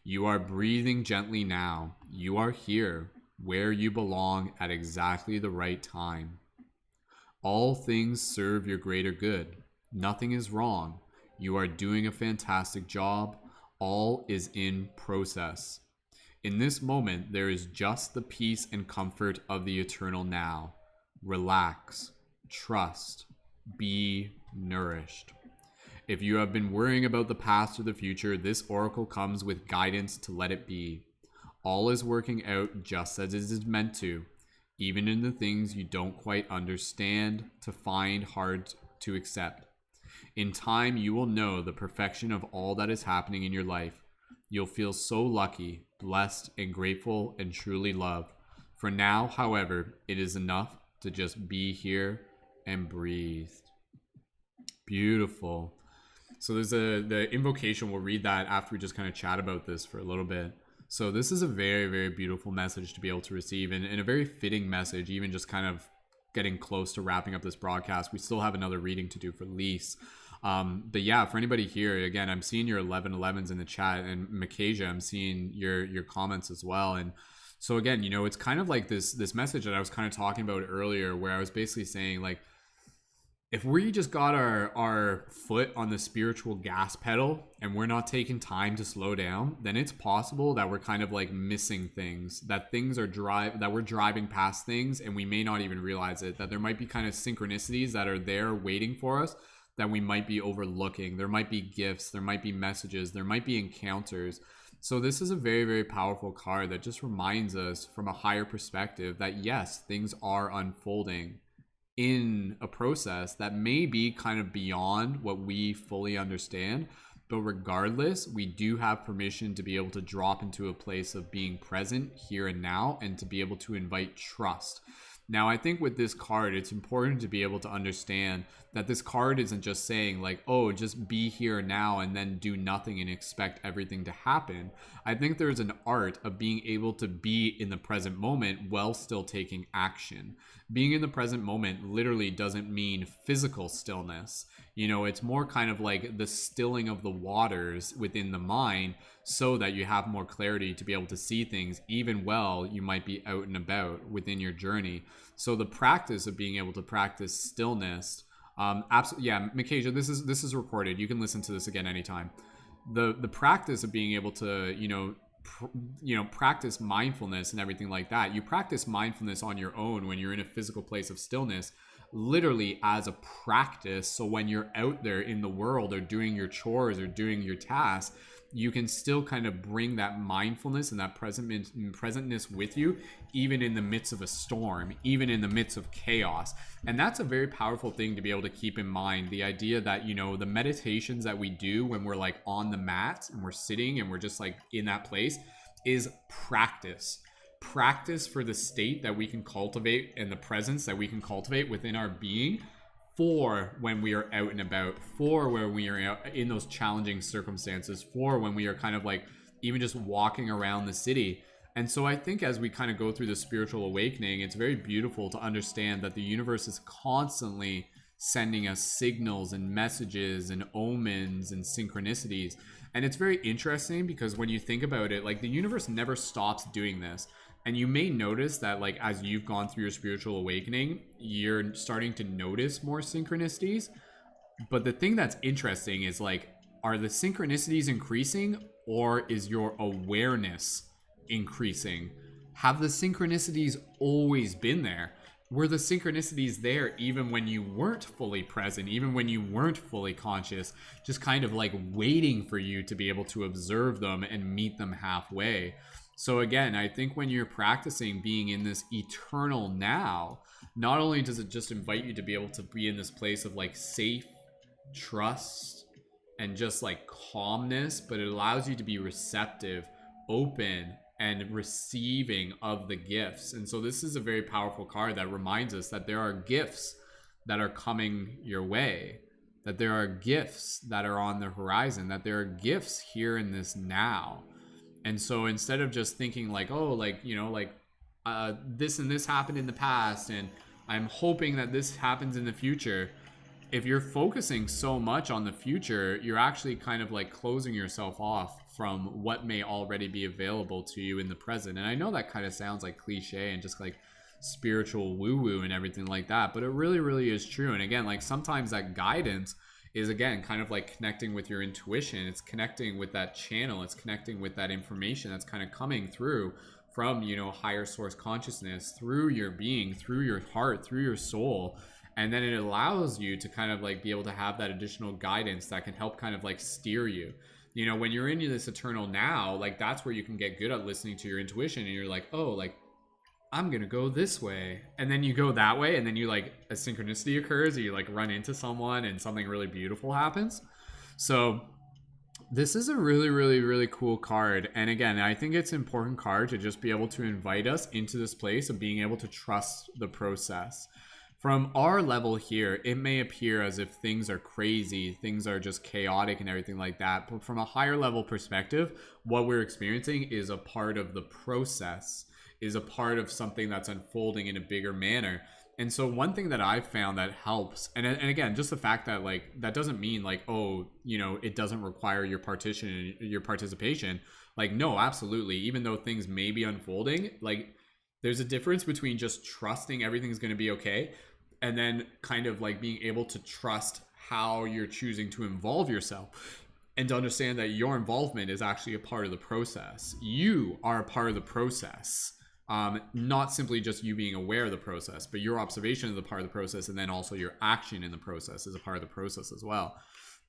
You are breathing gently now. You are here, where you belong at exactly the right time. All things serve your greater good. Nothing is wrong. You are doing a fantastic job. All is in process. In this moment, there is just the peace and comfort of the eternal now. Relax, trust, be nourished. If you have been worrying about the past or the future, this oracle comes with guidance to let it be. All is working out just as it is meant to, even in the things you don't quite understand, to find hard to accept. In time, you will know the perfection of all that is happening in your life. You'll feel so lucky, blessed, and grateful, and truly loved. For now, however, it is enough to just be here and breathe. Beautiful. So there's the invocation. We'll read that after we just kind of chat about this for a little bit. So this is a very, very beautiful message to be able to receive, and a very fitting message, even just kind of getting close to wrapping up this broadcast. We still have another reading to do for Lise. But yeah, for anybody here, again, I'm seeing your 1111s in the chat, and Makasia, I'm seeing your comments as well. And so again, it's kind of like this message that I was kind of talking about earlier, where I was basically saying, like, if we just got our foot on the spiritual gas pedal and we're not taking time to slow down, then it's possible that we're kind of like missing things, that things are that we're driving past things and we may not even realize it, that there might be kind of synchronicities that are there waiting for us that we might be overlooking. There might be gifts, there might be messages, there might be encounters. So this is a very, very powerful card that just reminds us from a higher perspective that yes, things are unfolding in a process that may be kind of beyond what we fully understand. But regardless, we do have permission to be able to drop into a place of being present here and now, and to be able to invite trust. Now, I think with this card, it's important to be able to understand that this card isn't just saying like, oh, just be here now and then do nothing and expect everything to happen. I think there's an art of being able to be in the present moment while still taking action. Being in the present moment literally doesn't mean physical stillness. It's more kind of like the stilling of the waters within the mind so that you have more clarity to be able to see things even while you might be out and about within your journey. So the practice of being able to practice stillness, absolutely, yeah, Makasia, this is recorded. You can listen to this again anytime. The practice of being able to, practice mindfulness and everything like that. You practice mindfulness on your own when you're in a physical place of stillness, literally as a practice. So when you're out there in the world or doing your chores or doing your tasks, you can still kind of bring that mindfulness and that presentness with you, even in the midst of a storm, even in the midst of chaos. And that's a very powerful thing to be able to keep in mind. The idea that, the meditations that we do when we're like on the mat and we're sitting and we're just like in that place is practice for the state that we can cultivate and the presence that we can cultivate within our being for when we are out and about, for when we are in those challenging circumstances, for when we are kind of like even just walking around the city. And so I think as we kind of go through the spiritual awakening, it's very beautiful to understand that the universe is constantly sending us signals and messages and omens and synchronicities. And it's very interesting because when you think about it, like the universe never stops doing this. And you may notice that like as you've gone through your spiritual awakening, you're starting to notice more synchronicities. But the thing that's interesting is like, are the synchronicities increasing or is your awareness increasing? Have the synchronicities always been there? Were the synchronicities there even when you weren't fully present, even when you weren't fully conscious, just kind of like waiting for you to be able to observe them and meet them halfway? So again, I think when you're practicing being in this eternal now, not only does it just invite you to be able to be in this place of like safe trust and just like calmness, but it allows you to be receptive, open, and receiving of the gifts. And so this is a very powerful card that reminds us that there are gifts that are coming your way, that there are gifts that are on the horizon, that there are gifts here in this now. And so instead of just thinking like, oh, like, you know, like this and this happened in the past and I'm hoping that this happens in the future, if you're focusing so much on the future, you're actually kind of like closing yourself off from what may already be available to you in the present. And I know that kind of sounds like cliche and just like spiritual woo-woo and everything like that, but it really, really is true. And again, like sometimes that guidance is again kind of like connecting with your intuition. It's connecting with that channel. It's connecting with that information that's kind of coming through from, you know, higher source consciousness, through your being, through your heart, through your soul. And then it allows you to kind of like be able to have that additional guidance that can help kind of like steer you. You know, when you're in this eternal now, like that's where you can get good at listening to your intuition and you're like, oh, like I'm going to go this way. And then you go that way and then you like a synchronicity occurs or you like run into someone and something really beautiful happens. So this is a really, really, really cool card. And again, I think it's an important card to just be able to invite us into this place of being able to trust the process. From our level here, it may appear as if things are crazy, things are just chaotic and everything like that. But from a higher level perspective, what we're experiencing is a part of the process, is a part of something that's unfolding in a bigger manner. And so one thing that I've found that helps, and again, just the fact that like, that doesn't mean like, oh, you know, it doesn't require your participation. Like, no, absolutely. Even though things may be unfolding, like there's a difference between just trusting everything's going to be okay and then kind of like being able to trust how you're choosing to involve yourself and to understand that your involvement is actually a part of the process. You are a part of the process. Not simply just you being aware of the process, but your observation is a part of the process, and then also your action in the process is a part of the process as well.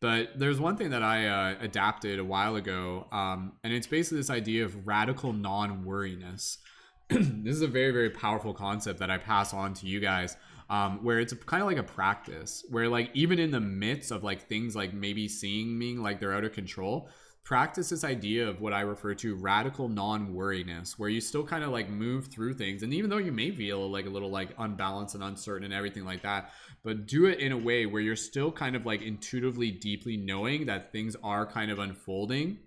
But there's one thing that I adapted a while ago, and it's basically this idea of radical non-worriness. This is a very, very powerful concept that I pass on to you guys, where it's kind of like a practice where like even in the midst of like things like maybe seeming like they're out of control, practice this idea of what I refer to radical non-worriness, where you still kind of like move through things. And even though you may feel like a little like unbalanced and uncertain and everything like that, but do it in a way where you're still kind of like intuitively, deeply knowing that things are kind of unfolding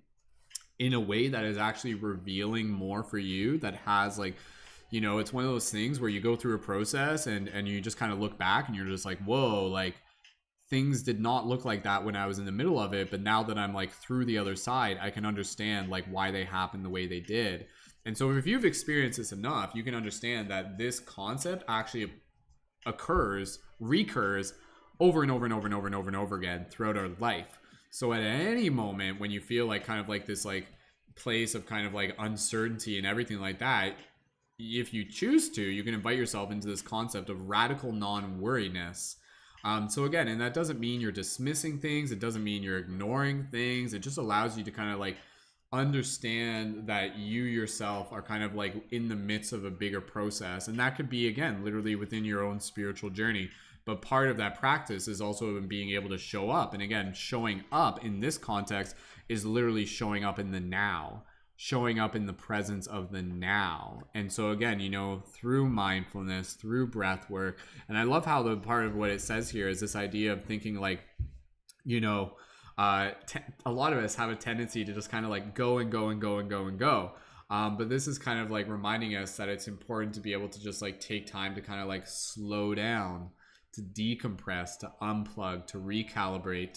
in a way that is actually revealing more for you, that has like, you know, it's one of those things where you go through a process and you just kind of look back and you're just like, whoa, like things did not look like that when I was in the middle of it, but now that I'm like through the other side, I can understand like why they happened the way they did. And so if you've experienced this enough, you can understand that this concept actually recurs over and over and over and over and over and over again throughout our life. So at any moment when you feel like kind of like this like place of kind of like uncertainty and everything like that, if you choose to, you can invite yourself into this concept of radical non-worriness. So again, and that doesn't mean you're dismissing things. It doesn't mean you're ignoring things. It just allows you to kind of like understand that you yourself are kind of like in the midst of a bigger process. And that could be, again, literally within your own spiritual journey. But part of that practice is also in being able to show up. And again, showing up in this context is literally showing up in the now, showing up in the presence of the now. And so again, you know, through mindfulness, through breath work. And I love how the part of what it says here is this idea of thinking like, you know, a lot of us have a tendency to just kind of like go and go and go and go and go. But this is kind of like reminding us that it's important to be able to just like take time to kind of like slow down, to decompress, to unplug, to recalibrate,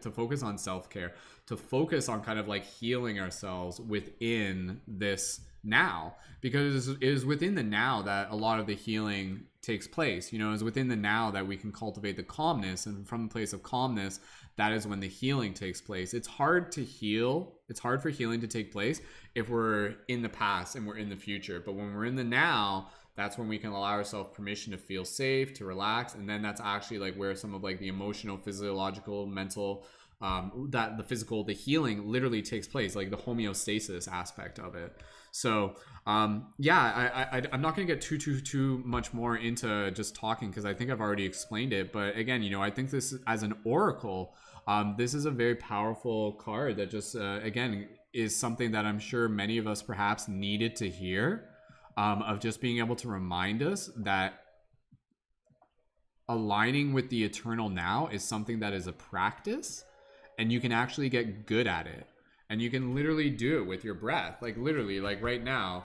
to focus on self-care, to focus on kind of like healing ourselves within this now, because it is within the now that a lot of the healing takes place. You know, it's within the now that we can cultivate the calmness, and from the place of calmness, that is when the healing takes place. It's hard to heal. It's hard for healing to take place if we're in the past and we're in the future. But when we're in the now, that's when we can allow ourselves permission to feel safe, to relax. And then that's actually like where some of like the emotional, physiological, mental, that the physical, the healing literally takes place, like the homeostasis aspect of it. So yeah, I'm not going to get too much more into just talking, because I think I've already explained it. But again, you know, I think this as an oracle, this is a very powerful card that just again is something that I'm sure many of us perhaps needed to hear, of just being able to remind us that aligning with the eternal now is something that is a practice, and you can actually get good at it. And you can literally do it with your breath. Like literally, like right now,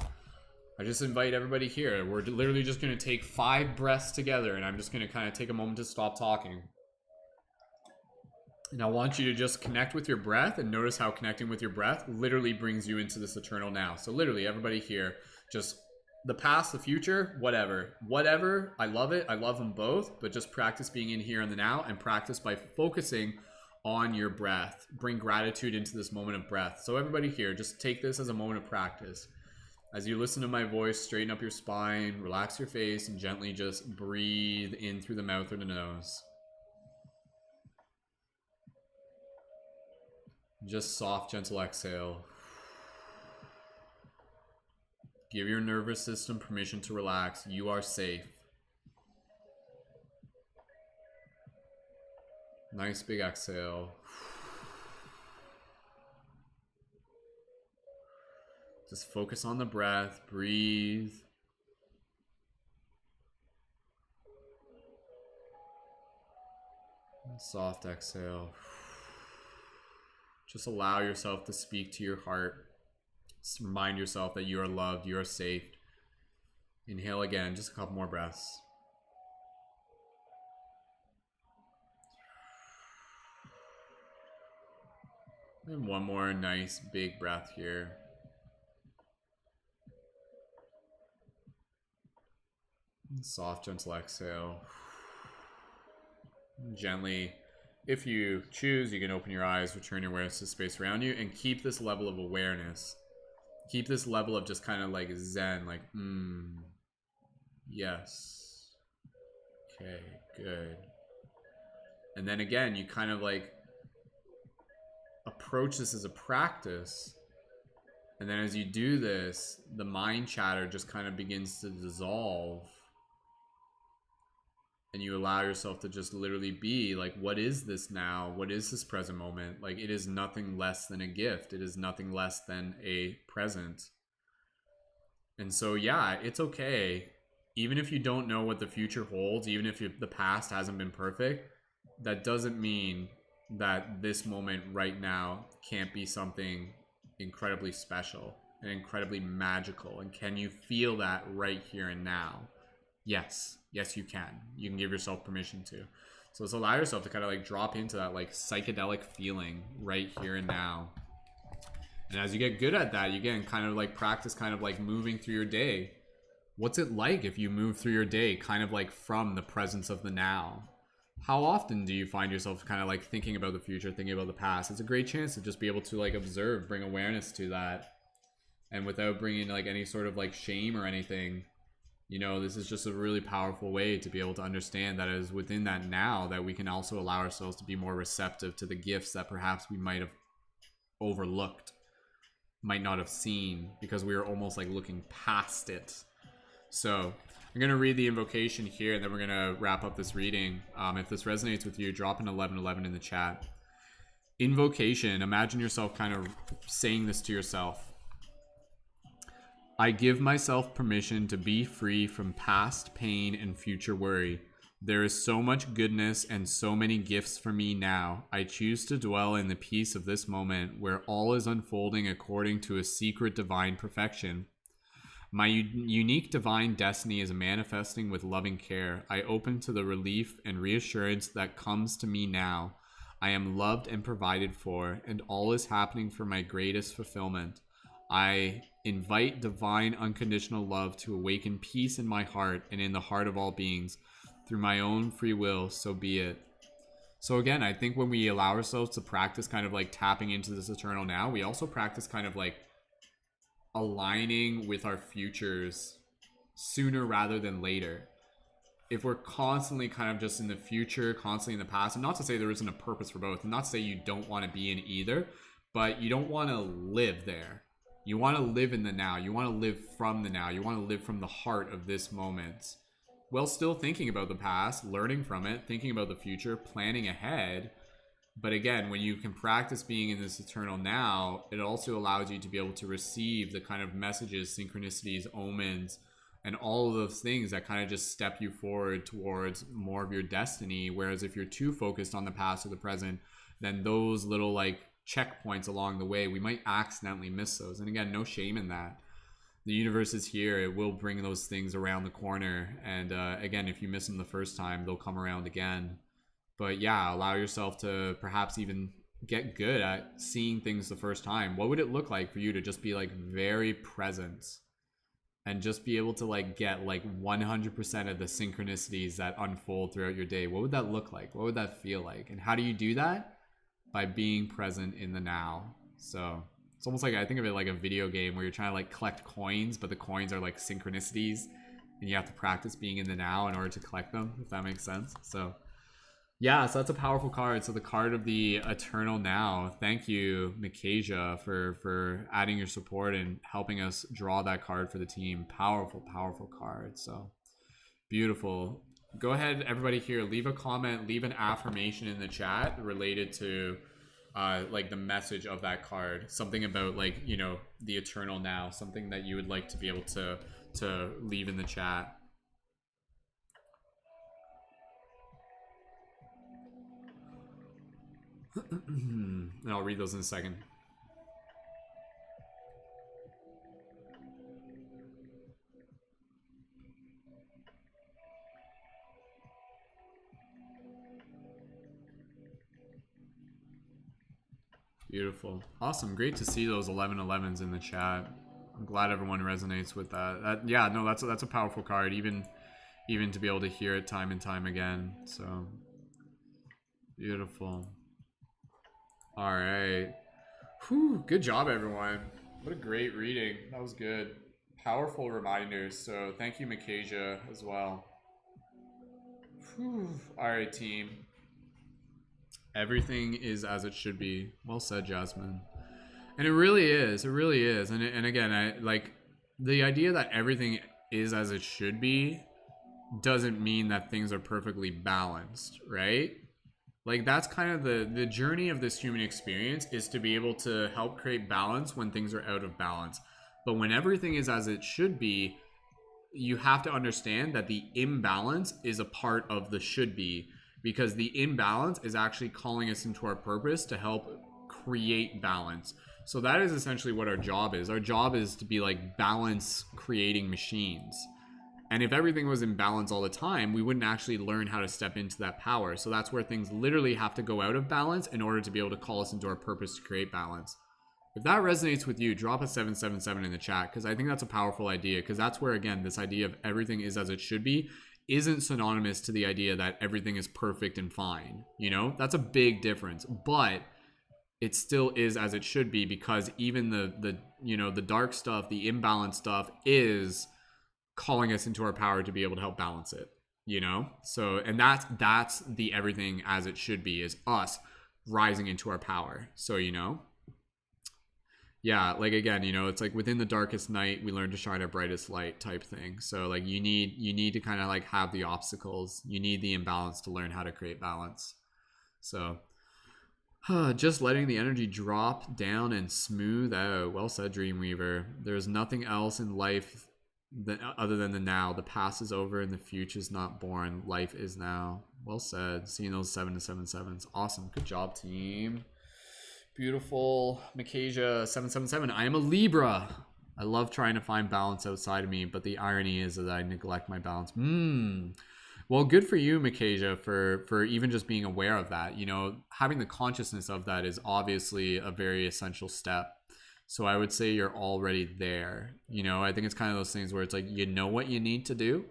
I just invite everybody here. We're literally just going to take 5 breaths together, and I'm just going to kind of take a moment to stop talking. And I want you to just connect with your breath, and notice how connecting with your breath literally brings you into this eternal now. So literally, everybody here, just the past, the future, whatever. I love it. I love them both, but just practice being in here in the now, and practice by focusing on your breath. Bring gratitude into this moment of breath. So everybody here, just take this as a moment of practice. As you listen to my voice, straighten up your spine, relax your face, and gently just breathe in through the mouth or the nose. Just soft, gentle exhale. Give your nervous system permission to relax. You are safe. Nice big exhale. Just focus on the breath. Breathe. Soft exhale. Just allow yourself to speak to your heart. Just remind yourself that you are loved, you are safe. Inhale again, just a couple more breaths. And one more nice big breath here. And soft, gentle exhale. And gently, if you choose, you can open your eyes, return your awareness to the space around you, and keep this level of awareness. Keep this level of just kind of like zen, like, yes. Okay, good. And then again, you kind of like approach this as a practice. And then as you do this, the mind chatter just kind of begins to dissolve. And you allow yourself to just literally be like, what is this now? What is this present moment? Like, it is nothing less than a gift. It is nothing less than a present. And so, yeah, it's okay. Even if you don't know what the future holds, even if the past hasn't been perfect, that doesn't mean that this moment right now can't be something incredibly special and incredibly magical. And can you feel that right here and now? Yes. Yes, you can. You can give yourself permission to. So let's allow yourself to kind of like drop into that like psychedelic feeling right here and now. And as you get good at that, you again kind of like practice kind of like moving through your day. What's it like if you move through your day kind of like from the presence of the now? How often do you find yourself kind of like thinking about the future, thinking about the past? It's a great chance to just be able to like observe, bring awareness to that. And without bringing like any sort of like shame or anything, you know, this is just a really powerful way to be able to understand that it is within that now that we can also allow ourselves to be more receptive to the gifts that perhaps we might have overlooked, might not have seen, because we were almost like looking past it. So I'm going to read the invocation here, and then we're going to wrap up this reading. If this resonates with you, drop an 1111 in the chat. Invocation. Imagine yourself kind of saying this to yourself. I give myself permission to be free from past pain and future worry. There is so much goodness and so many gifts for me now. I choose to dwell in the peace of this moment where all is unfolding according to a secret divine perfection. My unique divine destiny is manifesting with loving care. I open to the relief and reassurance that comes to me now. I am loved and provided for, and all is happening for my greatest fulfillment. I invite divine unconditional love to awaken peace in my heart and in the heart of all beings. Through my own free will, so be it. So again, I think when we allow ourselves to practice kind of like tapping into this eternal now, we also practice kind of like aligning with our futures sooner rather than later. If we're constantly kind of just in the future, constantly in the past, and not to say there isn't a purpose for both, and not to say you don't want to be in either, but you don't want to live there. You want to live in the now. You want to live from the now. You want to live from the heart of this moment, while still thinking about the past, learning from it, thinking about the future, planning ahead. But again, when you can practice being in this eternal now, it also allows you to be able to receive the kind of messages, synchronicities, omens, and all of those things that kind of just step you forward towards more of your destiny. Whereas if you're too focused on the past or the present, then those little like checkpoints along the way, we might accidentally miss those. And again, no shame in that. The universe is here. It will bring those things around the corner. And again, if you miss them the first time, they'll come around again. But yeah, allow yourself to perhaps even get good at seeing things the first time. What would it look like for you to just be like very present and just be able to like get like 100% of the synchronicities that unfold throughout your day? What would that look like? What would that feel like? And how do you do that? By being present in the now. So it's almost like, I think of it like a video game where you're trying to like collect coins, but the coins are like synchronicities and you have to practice being in the now in order to collect them, if that makes sense. So yeah, so that's a powerful card. So the card of the eternal now. Thank you, Mikasia, for adding your support and helping us draw that card for the team. Powerful, powerful card. So beautiful. Go ahead, everybody here, leave a comment, leave an affirmation in the chat related to like the message of that card. Something about like, you know, the eternal now. Something that you would like to be able to leave in the chat. And I'll read those in a second. Beautiful. Awesome. Great to see those 1111s in the chat. I'm glad everyone resonates with that. Yeah, no, that's a powerful card, even to be able to hear it time and time again. So beautiful. All right. Whew, good job, everyone. What a great reading. That was good. Powerful reminders. So thank you, Mikasia, as well. Whew. All right, team. Everything is as it should be. Well said, Jasmine. And it really is. It really is. And again, I like the idea that everything is as it should be doesn't mean that things are perfectly balanced, right? Like that's kind of the journey of this human experience, is to be able to help create balance when things are out of balance. But when everything is as it should be, you have to understand that the imbalance is a part of the should be, because the imbalance is actually calling us into our purpose to help create balance. So that is essentially what our job is. Our job is to be like balance creating machines. And if everything was in balance all the time, we wouldn't actually learn how to step into that power. So that's where things literally have to go out of balance in order to be able to call us into our purpose to create balance. If that resonates with you, drop a 777 in the chat, because I think that's a powerful idea, because that's where, again, this idea of everything is as it should be isn't synonymous to the idea that everything is perfect and fine. You know, that's a big difference, but it still is as it should be, because even the you know, the dark stuff, the imbalanced stuff is calling us into our power to be able to help balance it, you know? So, and that's the everything as it should be, is us rising into our power. So, you know, yeah, like again, you know, it's like within the darkest night, we learn to shine our brightest light type thing. So like you need to kind of like have the obstacles, you need the imbalance to learn how to create balance. So just letting the energy drop down and smooth out. Well said, Dreamweaver. There's nothing else in life other than the now. The past is over and the future is not born. Life is now. Well said. Seeing those 7 to 7 sevens. Awesome. Good job, team. Beautiful. Makasia 777. I am a Libra. I love trying to find balance outside of me, but the irony is that I neglect my balance. Well, good for you, Makasia, for even just being aware of that. You know, having the consciousness of that is obviously a very essential step. So I would say you're already there. You know, I think it's kind of those things where it's like, you know what you need to do.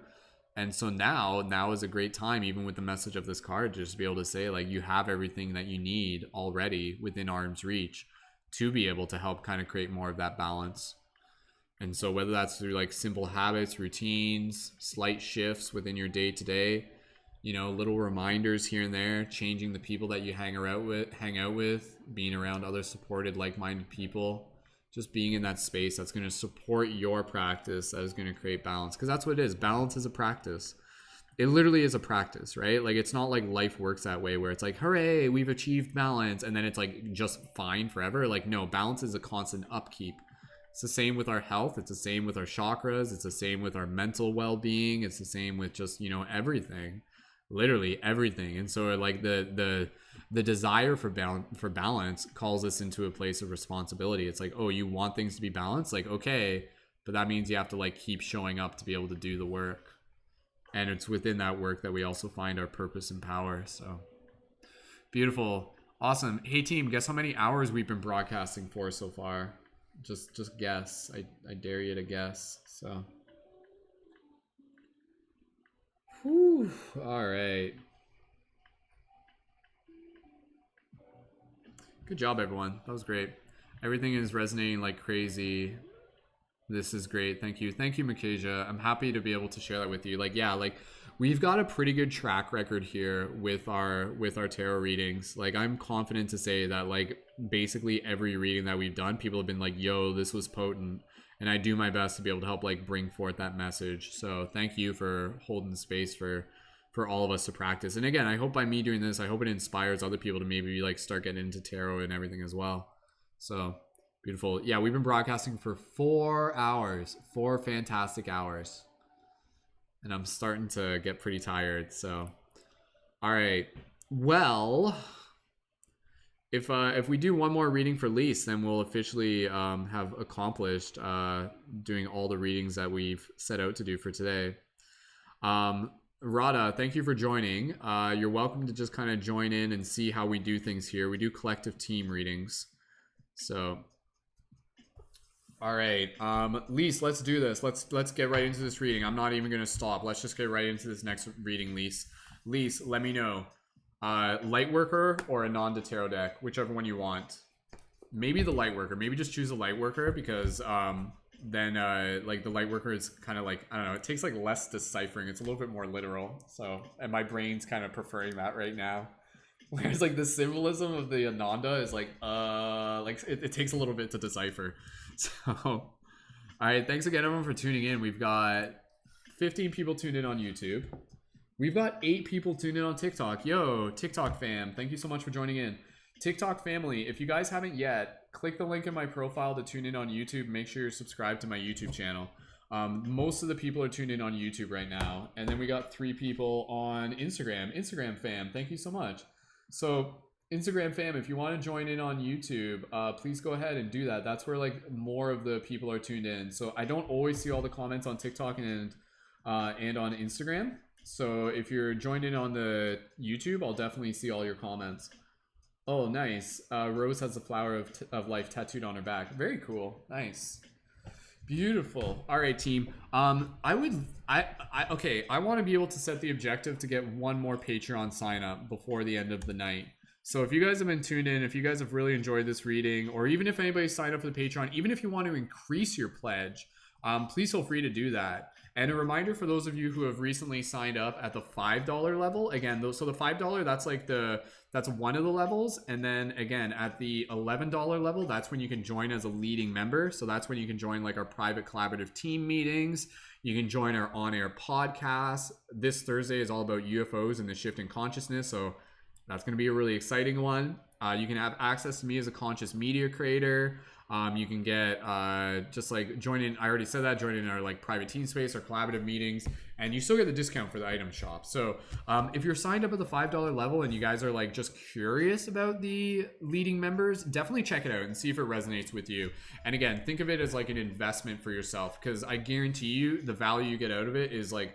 And so now is a great time, even with the message of this card, just to be able to say, like, you have everything that you need already within arm's reach to be able to help kind of create more of that balance. And so whether that's through like simple habits, routines, slight shifts within your day to day, you know, little reminders here and there, changing the people that you hang out with, being around other supported, like-minded people, just being in that space that's going to support your practice, that is going to create balance. Because that's what it is. Balance is a practice. It literally is a practice, right? Like, it's not like life works that way where it's like, hooray, we've achieved balance, and then it's like just fine forever. Like, no, balance is a constant upkeep. It's the same with our health. It's the same with our chakras. It's the same with our mental well-being. It's the same with just, you know, everything, literally everything. And so like the desire for balance calls us into a place of responsibility. It's like, oh, you want things to be balanced? Like, okay, but that means you have to like keep showing up to be able to do the work. And it's within that work that we also find our purpose and power. So beautiful. Awesome. Hey team, guess how many hours we've been broadcasting for so far? Just guess. I dare you to guess. So whew. All right. Good job, everyone. That was great. Everything is resonating like crazy. This is great. Thank you. Thank you, Makasia. I'm happy to be able to share that with you. Like, yeah, like we've got a pretty good track record here with our tarot readings. Like, I'm confident to say that like basically every reading that we've done, people have been like, yo, this was potent. And I do my best to be able to help like bring forth that message. So thank you for holding space for all of us to practice. And again, I hope by me doing this, I hope it inspires other people to maybe like start getting into tarot and everything as well. So beautiful. Yeah, we've been broadcasting for 4 hours, 4 fantastic hours. And I'm starting to get pretty tired. So, all right. Well, if we do one more reading for Lise, then we'll officially have accomplished doing all the readings that we've set out to do for today. Radha, thank you for joining. You're welcome to just kind of join in and see how we do things here. We do collective team readings. So, all right, Lise, let's do this. Let's get right into this reading. I'm not even gonna stop. Let's just get right into this next reading, Lise. Lise, let me know. Lightworker or a non-tarot deck, whichever one you want. Maybe the Lightworker. Maybe just choose a Lightworker because then like the Lightworker is kind of like, I don't know, it takes like less deciphering. It's a little bit more literal. So, and my brain's kind of preferring that right now. Whereas like the symbolism of the Ananda is like it takes a little bit to decipher. So, all right, thanks again everyone for tuning in. We've got 15 people tuned in on YouTube. We've got 8 people tuned in on TikTok. Yo, TikTok fam, thank you so much for joining in. TikTok family, if you guys haven't yet, click the link in my profile to tune in on YouTube. Make sure you're subscribed to my YouTube channel. Most of the people are tuned in on YouTube right now. And then we got 3 people on Instagram. Instagram fam, thank you so much. So Instagram fam, if you want to join in on YouTube, please go ahead and do that. That's where like more of the people are tuned in. So I don't always see all the comments on TikTok and on Instagram. So if you're joined in on the YouTube, I'll definitely see all your comments. Oh, nice. Rose has the flower of life tattooed on her back. Very cool. Nice. Beautiful. All right, team. I want to be able to set the objective to get 1 more Patreon sign up before the end of the night. So if you guys have been tuned in, if you guys have really enjoyed this reading, or even if anybody signed up for the Patreon, even if you want to increase your pledge, please feel free to do that. And a reminder for those of you who have recently signed up at the $5 level, again, so the $5, that's like that's one of the levels. And then again, at the $11 level, that's when you can join as a leading member. So that's when you can join like our private collaborative team meetings. You can join our on-air podcast. This Thursday is all about UFOs and the shift in consciousness. So that's going to be a really exciting one. You can have access to me as a conscious media creator. You can get just like join in. I already said that, join in our like private team space or collaborative meetings, and you still get the discount for the item shop. So if you're signed up at the $5 level and you guys are like just curious about the leading members, definitely check it out and see if it resonates with you. And again, think of it as like an investment for yourself, because I guarantee you the value you get out of it is like,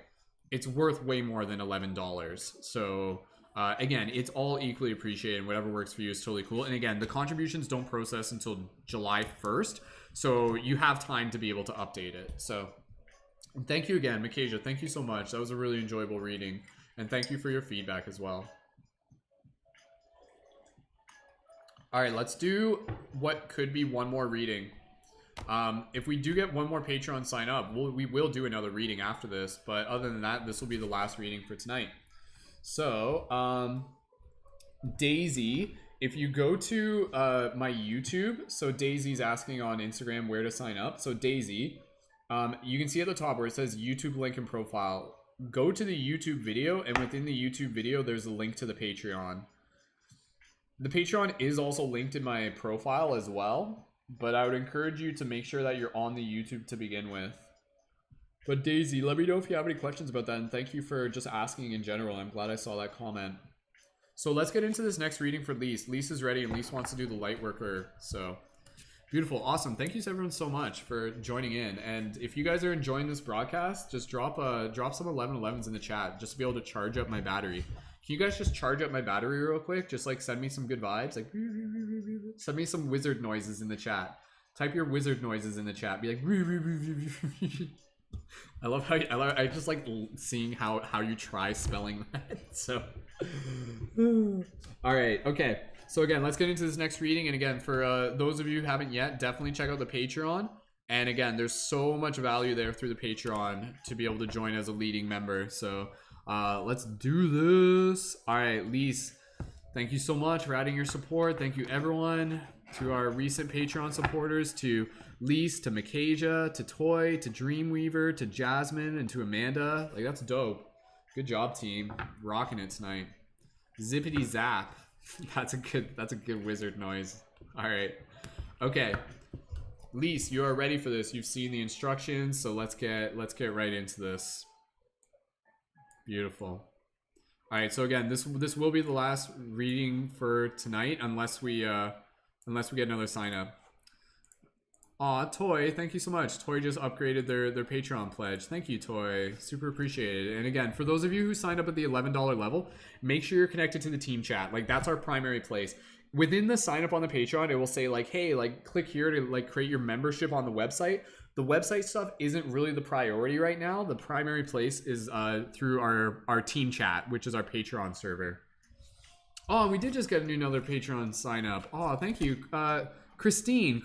it's worth way more than $11. So again, it's all equally appreciated. Whatever works for you is totally cool. And again, the contributions don't process until July 1st. So you have time to be able to update it. So thank you again, Makasia. Thank you so much. That was a really enjoyable reading. And thank you for your feedback as well. All right, let's do what could be one more reading. If we do get one more Patreon sign up, we will do another reading after this. But other than that, this will be the last reading for tonight. So, Daisy, if you go to my YouTube, so Daisy's asking on Instagram where to sign up. So Daisy, you can see at the top where it says YouTube link and profile. Go to the YouTube video, and within the YouTube video, there's a link to the Patreon. The Patreon is also linked in my profile as well, but I would encourage you to make sure that you're on the YouTube to begin with. But Daisy, let me know if you have any questions about that, and thank you for just asking in general. I'm glad I saw that comment. So let's get into this next reading for Lise. Lise is ready, and Lise wants to do the light worker. So beautiful, awesome. Thank you to everyone so much for joining in. And if you guys are enjoying this broadcast, just drop some 1111s in the chat just to be able to charge up my battery. Can you guys just charge up my battery real quick? Just like send me some good vibes. Like send me some wizard noises in the chat. Type your wizard noises in the chat. Be like I love how I just like seeing how you try spelling that. So all right, okay. So again, let's get into this next reading. And again, for those of you who haven't yet, definitely check out the Patreon. And again, there's so much value there through the Patreon to be able to join as a leading member. So let's do this. All right, Lise, thank you so much for adding your support. Thank you everyone, to our recent Patreon supporters, to Lise, to Makasia, to Toy, to Dreamweaver, to Jasmine, and to Amanda. Like, that's dope. Good job, team. Rocking it tonight. Zippity zap. That's a good wizard noise. All right. Okay. Lise, you are ready for this. You've seen the instructions, so let's get right into this. Beautiful. All right, so again, this will be the last reading for tonight, unless we get another sign up. Aw, Toy, thank you so much. Toy just upgraded their Patreon pledge. Thank you, Toy. Super appreciated. And again, for those of you who signed up at the $11 level, make sure you're connected to the team chat. Like, that's our primary place. Within the sign up on the Patreon, it will say like, hey, like click here to like create your membership on the website. The website stuff isn't really the priority right now. The primary place is through our team chat, which is our Patreon server. Oh, we did just get another Patreon sign up. Oh, thank you. Christine,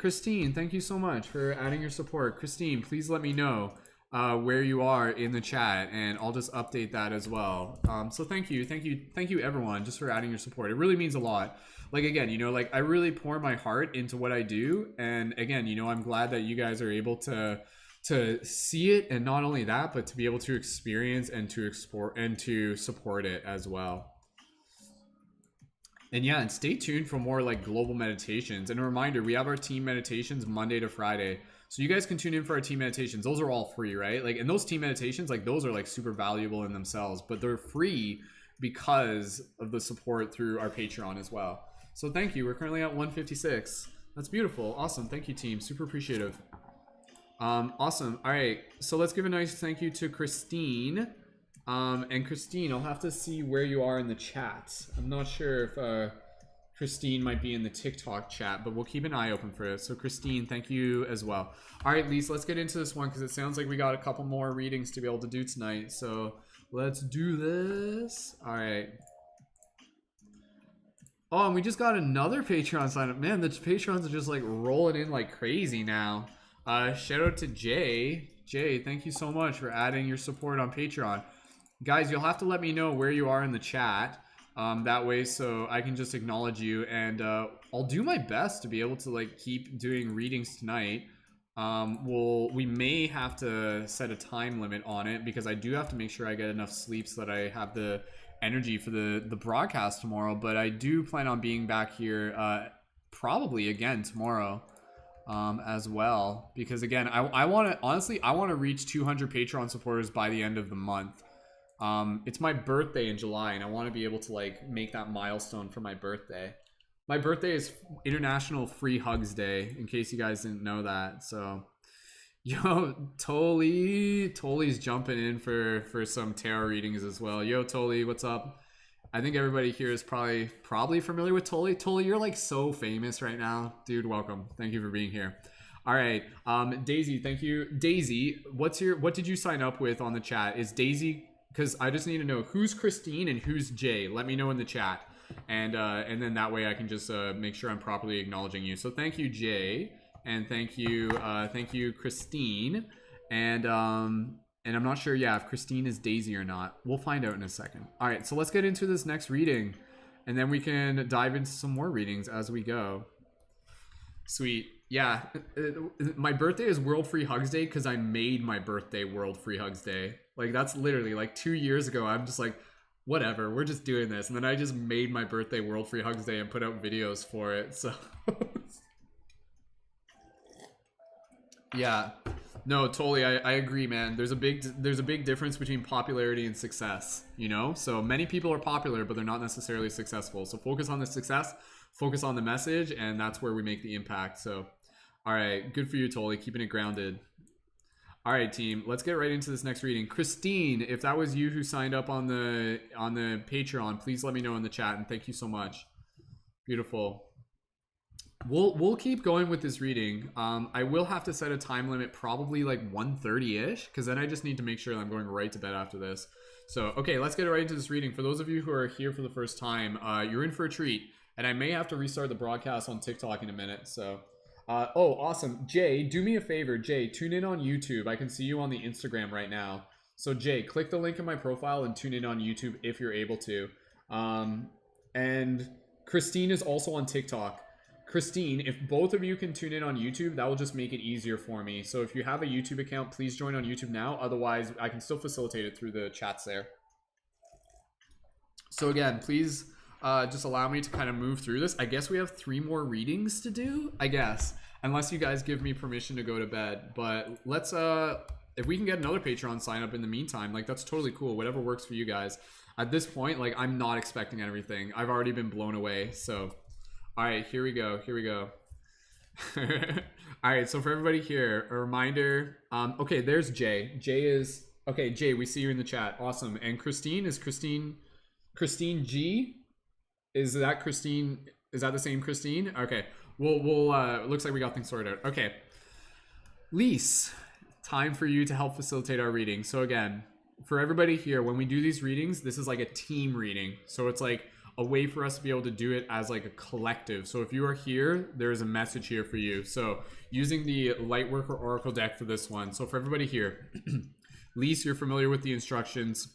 thank you so much for adding your support. Christine, please let me know where you are in the chat, and I'll just update that as well. So thank you everyone just for adding your support. It really means a lot. Like, again, you know, like I really pour my heart into what I do, and again, you know, I'm glad that you guys are able to see it, and not only that, but to be able to experience and to explore and to support it as well. And yeah, and stay tuned for more like global meditations. And a reminder, we have our team meditations Monday to Friday. So you guys can tune in for our team meditations. Those are all free, right? Like, and those team meditations, like those are like super valuable in themselves, but they're free because of the support through our Patreon as well. So thank you. We're currently at 156. That's beautiful. Awesome. Thank you, team. Super appreciative. Awesome. All right. So let's give a nice thank you to Christine. And Christine, I'll have to see where you are in the chat. I'm not sure if Christine might be in the TikTok chat, but we'll keep an eye open for it. So Christine, thank you as well. All right, Lise, let's get into this one because it sounds like we got a couple more readings to be able to do tonight. So let's do this. All right. Oh, and we just got another Patreon sign up. Man, the Patrons are just like rolling in like crazy now. Shout out to Jay. Jay, thank you so much for adding your support on Patreon. Guys, you'll have to let me know where you are in the chat. That way, so I can just acknowledge you, and I'll do my best to be able to like keep doing readings tonight. We may have to set a time limit on it because I do have to make sure I get enough sleep so that I have the energy for the broadcast tomorrow. But I do plan on being back here probably again tomorrow. as well, because again, I want to, honestly, I want to reach 200 Patreon supporters by the end of the month. It's my birthday in July, and I want to be able to like make that milestone for my birthday. My birthday is International Free Hugs Day, in case you guys didn't know that. So, yo, Toli's jumping in for some tarot readings as well. Yo, Toli, what's up? I think everybody here is probably familiar with Toli. Toli, you're like so famous right now, dude. Welcome. Thank you for being here. All right, Daisy, thank you. Daisy, what did you sign up with on the chat? Is Daisy? Because I just need to know who's Christine and who's Jay. Let me know in the chat, and then that way I can just make sure I'm properly acknowledging you. So thank you, Jay, and thank you, Christine, and I'm not sure, yeah, if Christine is Daisy or not. We'll find out in a second. All right, so let's get into this next reading, and then we can dive into some more readings as we go. Sweet. Yeah, my birthday is World Free Hugs Day because I made my birthday World Free Hugs Day. Like, that's literally, like, 2 years ago, I'm just like, whatever, we're just doing this. And then I just made my birthday World Free Hugs Day and put out videos for it, so... Yeah. No, totally. I agree, man. There's a big difference between popularity and success, you know? So many people are popular, but they're not necessarily successful. So focus on the success, focus on the message, and that's where we make the impact. So, all right, good for you, Toli, keeping it grounded. All right, team, let's get right into this next reading. Christine, if that was you who signed up on the Patreon, please let me know in the chat, and thank you so much. Beautiful. We'll keep going with this reading. I will have to set a time limit, probably like 1:30-ish, because then I just need to make sure that I'm going right to bed after this. So, okay, let's get right into this reading. For those of you who are here for the first time, you're in for a treat, and I may have to restart the broadcast on TikTok in a minute. So, oh, awesome. Jay, do me a favor. Jay, tune in on YouTube. I can see you on the Instagram right now. So, Jay, click the link in my profile and tune in on YouTube if you're able to. And Christine is also on TikTok. Christine, if both of you can tune in on YouTube, that will just make it easier for me. So if you have a YouTube account, please join on YouTube now. Otherwise, I can still facilitate it through the chats there. So again, please just allow me to kind of move through this. I guess we have 3 more readings to do, I guess. Unless you guys give me permission to go to bed. But let's, if we can get another Patreon sign up in the meantime, like that's totally cool. Whatever works for you guys. At this point, like I'm not expecting everything. I've already been blown away, so... All right, here we go. All right, so for everybody here, a reminder. Okay, there's Jay. Okay, Jay, we see you in the chat. Awesome. And Christine G? Is that Christine? Is that the same Christine? Okay. We'll looks like we got things sorted out. Okay. Lise, time for you to help facilitate our reading. So again, for everybody here, when we do these readings, this is like a team reading. So it's like a way for us to be able to do it as like a collective. So if you are here, there's a message here for you. So using the Lightworker Oracle deck for this one. So for everybody here, Lise, you're familiar with the instructions.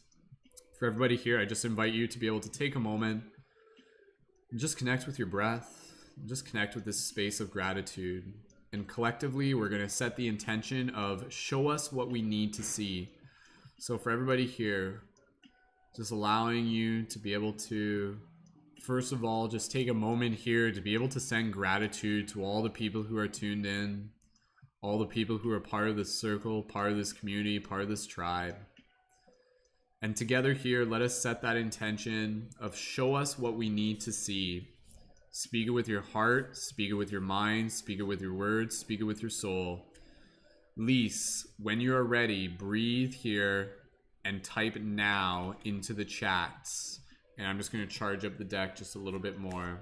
For everybody here, I just invite you to be able to take a moment and just connect with your breath. Just connect with this space of gratitude. And collectively, we're going to set the intention of show us what we need to see. So for everybody here, just allowing you to be able to, first of all, just take a moment here to be able to send gratitude to all the people who are tuned in, all the people who are part of this circle, part of this community, part of this tribe. And together here, let us set that intention of show us what we need to see. Speak it with your heart, speak it with your mind, speak it with your words, speak it with your soul. Lise, when you are ready, breathe here and type now into the chats. And I'm just going to charge up the deck just a little bit more.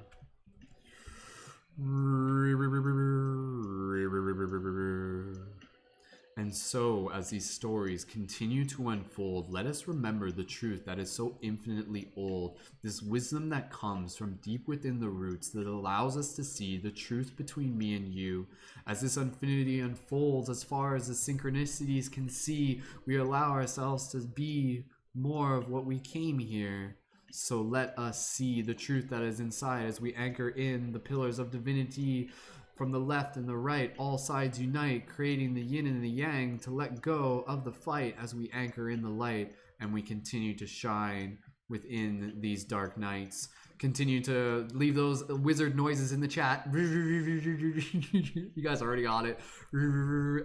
And so, as these stories continue to unfold, let us remember the truth that is so infinitely old, this wisdom that comes from deep within the roots that allows us to see the truth between me and you. As this infinity unfolds, as far as the synchronicities can see, we allow ourselves to be more of what we came here. So let us see the truth that is inside as we anchor in the pillars of divinity. From the left and the right, all sides unite, creating the yin and the yang to let go of the fight as we anchor in the light and we continue to shine within these dark nights. Continue to leave those wizard noises in the chat. You guys already got it.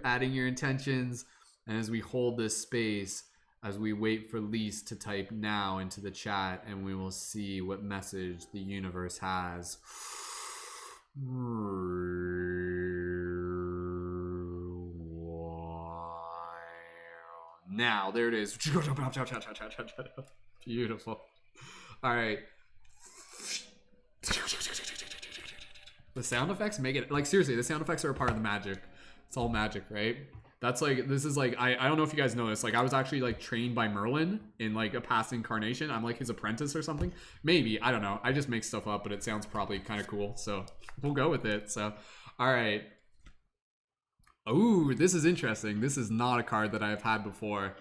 Adding your intentions. And as we hold this space, as we wait for Lise to type now into the chat, and we will see what message the universe has. Now, there it is. Beautiful. All right. The sound effects make it, like, seriously, the sound effects are a part of the magic. It's all magic, right? That's like, this is like, I don't know if you guys know this, like, I was actually like trained by Merlin in like a past incarnation. I'm like his apprentice or something. Maybe, I don't know. I just make stuff up, but it sounds probably kind of cool. So we'll go with it. So, all right. Oh, this is interesting. This is not a card that I've had before.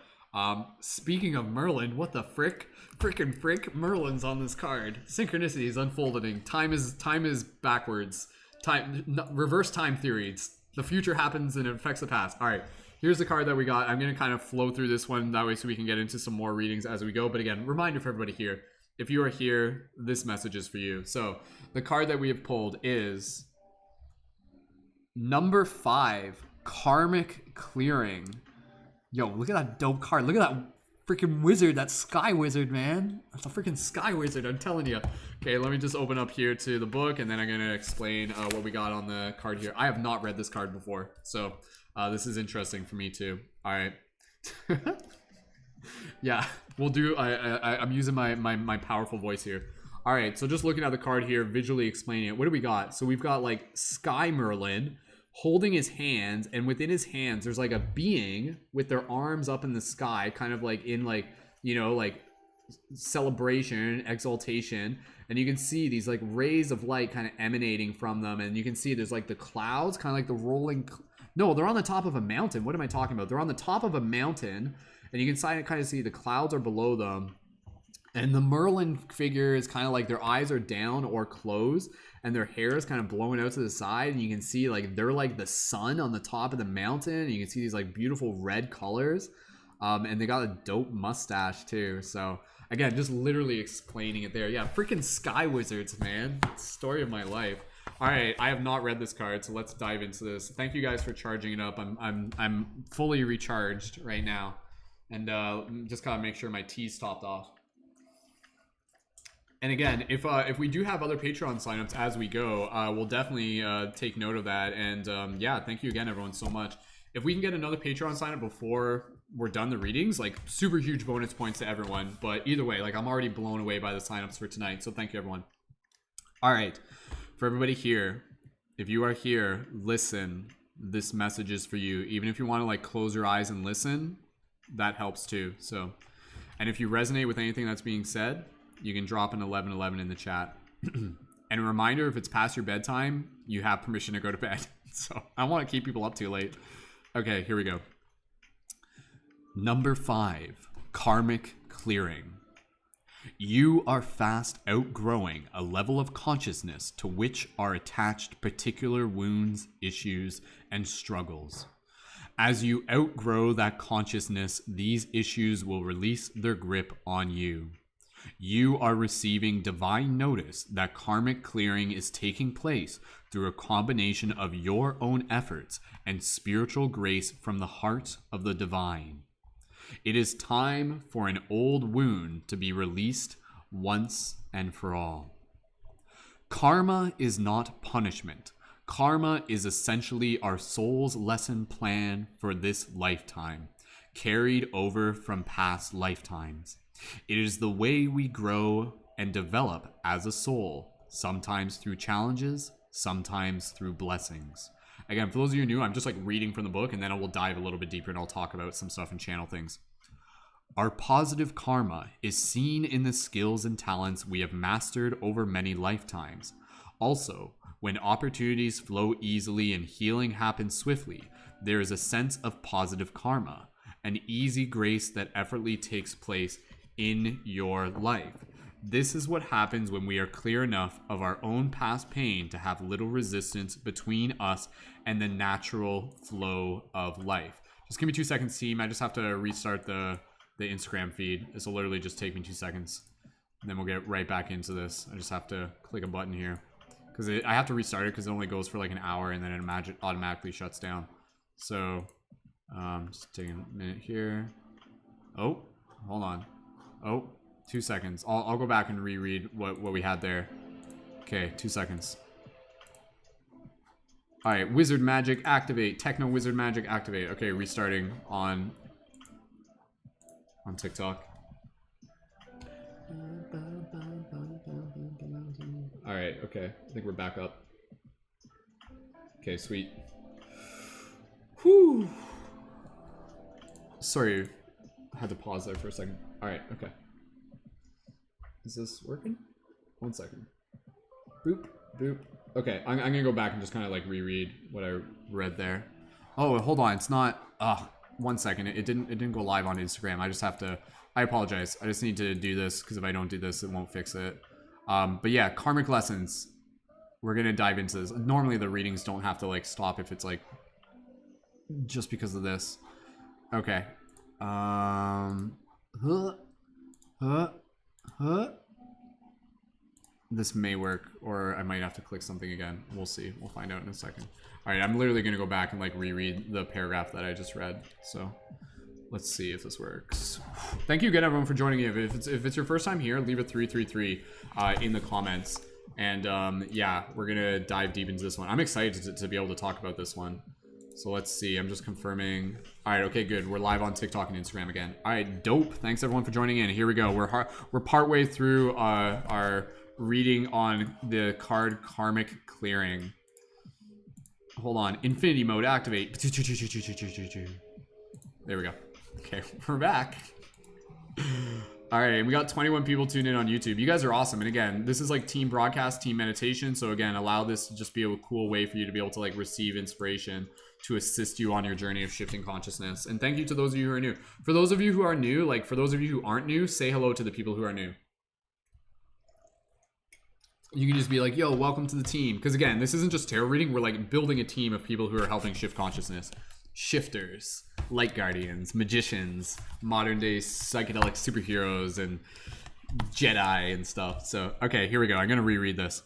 Speaking of Merlin, what the frick? Frickin' frick, Merlin's on this card. Synchronicity is unfolding. Time is backwards. Reverse time theories. The future happens and it affects the past. All right, here's the card that we got. I'm gonna kind of flow through this one that way so we can get into some more readings as we go. But again, reminder for everybody here, if you are here, this message is for you. So the card that we have pulled is number 5, Karmic Clearing. Yo, look at that dope card. Look at that freaking wizard, that sky wizard, man. That's a freaking sky wizard, I'm telling you. Okay, let me just open up here to the book, and then I'm going to explain what we got on the card here. I have not read this card before, so this is interesting for me too. All right. Yeah, we'll do, I'm using my powerful voice here. All right, so just looking at the card here, visually explaining it. What do we got? So we've got like Sky Merlin holding his hands, and within his hands there's like a being with their arms up in the sky, kind of like in like, you know, like celebration, exaltation, and you can see these like rays of light kind of emanating from them, and you can see there's like the clouds, kind of like the rolling, no, they're on the top of a mountain. What am I talking about? They're on the top of a mountain, and you can kind of see the clouds are below them. And the Merlin figure is kind of like their eyes are down or closed, and their hair is kind of blowing out to the side, and you can see like they're like the sun on the top of the mountain, and you can see these like beautiful red colors, and they got a dope mustache too. So again, just literally explaining it there. Yeah, freaking sky wizards, man. Story of my life. All right, I have not read this card, so let's dive into this. Thank you guys for charging it up. I'm fully recharged right now, and just gotta make sure my tea's topped off. And again, if we do have other Patreon signups as we go, we'll definitely take note of that. And yeah, thank you again, everyone, so much. If we can get another Patreon signup before we're done the readings, like super huge bonus points to everyone. But either way, like I'm already blown away by the signups for tonight. So thank you, everyone. All right, for everybody here, if you are here, listen. This message is for you. Even if you want to like close your eyes and listen, that helps too. So, and if you resonate with anything that's being said, you can drop an 1111 in the chat. And a reminder, if it's past your bedtime, you have permission to go to bed. So I don't want to keep people up too late. Okay, here we go. Number 5, Karmic Clearing. You are fast outgrowing a level of consciousness to which are attached particular wounds, issues, and struggles. As you outgrow that consciousness, these issues will release their grip on you. You are receiving divine notice that karmic clearing is taking place through a combination of your own efforts and spiritual grace from the heart of the divine. It is time for an old wound to be released once and for all. Karma is not punishment. Karma is essentially our soul's lesson plan for this lifetime, carried over from past lifetimes. It is the way we grow and develop as a soul, sometimes through challenges, sometimes through blessings. Again, for those of you new, I'm just like reading from the book, and then I will dive a little bit deeper and I'll talk about some stuff and channel things. Our positive karma is seen in the skills and talents we have mastered over many lifetimes. Also, when opportunities flow easily and healing happens swiftly, there is a sense of positive karma, an easy grace that effortlessly takes place in your life. This is what happens when we are clear enough of our own past pain to have little resistance between us and the natural flow of life. Just give me 2 seconds, team. I just have to restart the Instagram feed. This will literally just take me 2 seconds. And then we'll get right back into this. I just have to click a button here. Because I have to restart it because it only goes for like an hour and then it automatically shuts down. So, just taking a minute here. Oh, hold on. Oh, 2 seconds. I'll go back and reread what we had there. Okay, 2 seconds. Alright, wizard magic activate. Techno wizard magic activate. Okay, restarting on TikTok. Alright, okay. I think we're back up. Okay, sweet. Whew. Sorry, I had to pause there for a second. Alright, okay. Is this working? 1 second. Boop, boop. Okay, I'm gonna go back and just kind of like reread what I read there. Oh, hold on, it's not. 1 second. It didn't go live on Instagram. I just have to. I apologize. I just need to do this because if I don't do this, it won't fix it. But yeah, karmic lessons. We're gonna dive into this. Normally the readings don't have to like stop if it's like just because of this. Okay. This may work, or I might have to click something again. We'll see. We'll find out in a second. All right, I'm literally gonna go back and like reread the paragraph that I just read. So let's see if this works. Thank you again, everyone, for joining me. If it's your first time here, leave a 333 in the comments. And yeah, we're gonna dive deep into this one. I'm excited to be able to talk about this one. So let's see. I'm just confirming. All right. Okay. Good. We're live on TikTok and Instagram again. All right. Dope. Thanks everyone for joining in. Here we go. We're partway through our reading on the card Karmic Clearing. Hold on. Infinity mode activate. There we go. Okay. We're back. All right, and we got 21 people tuned in on YouTube. You guys are awesome. And again, this is like team broadcast, team meditation. So again, allow this to just be a cool way for you to be able to like receive inspiration to assist you on your journey of shifting consciousness. And thank you to those of you who are new. For those of you who are new, like for those of you who aren't new, say hello to the people who are new. You can just be like, yo, welcome to the team. Because again, this isn't just tarot reading. We're like building a team of people who are helping shift consciousness. Shifters, light guardians, magicians, modern day psychedelic superheroes, and Jedi and stuff. So, okay, here we go. I'm going to reread this.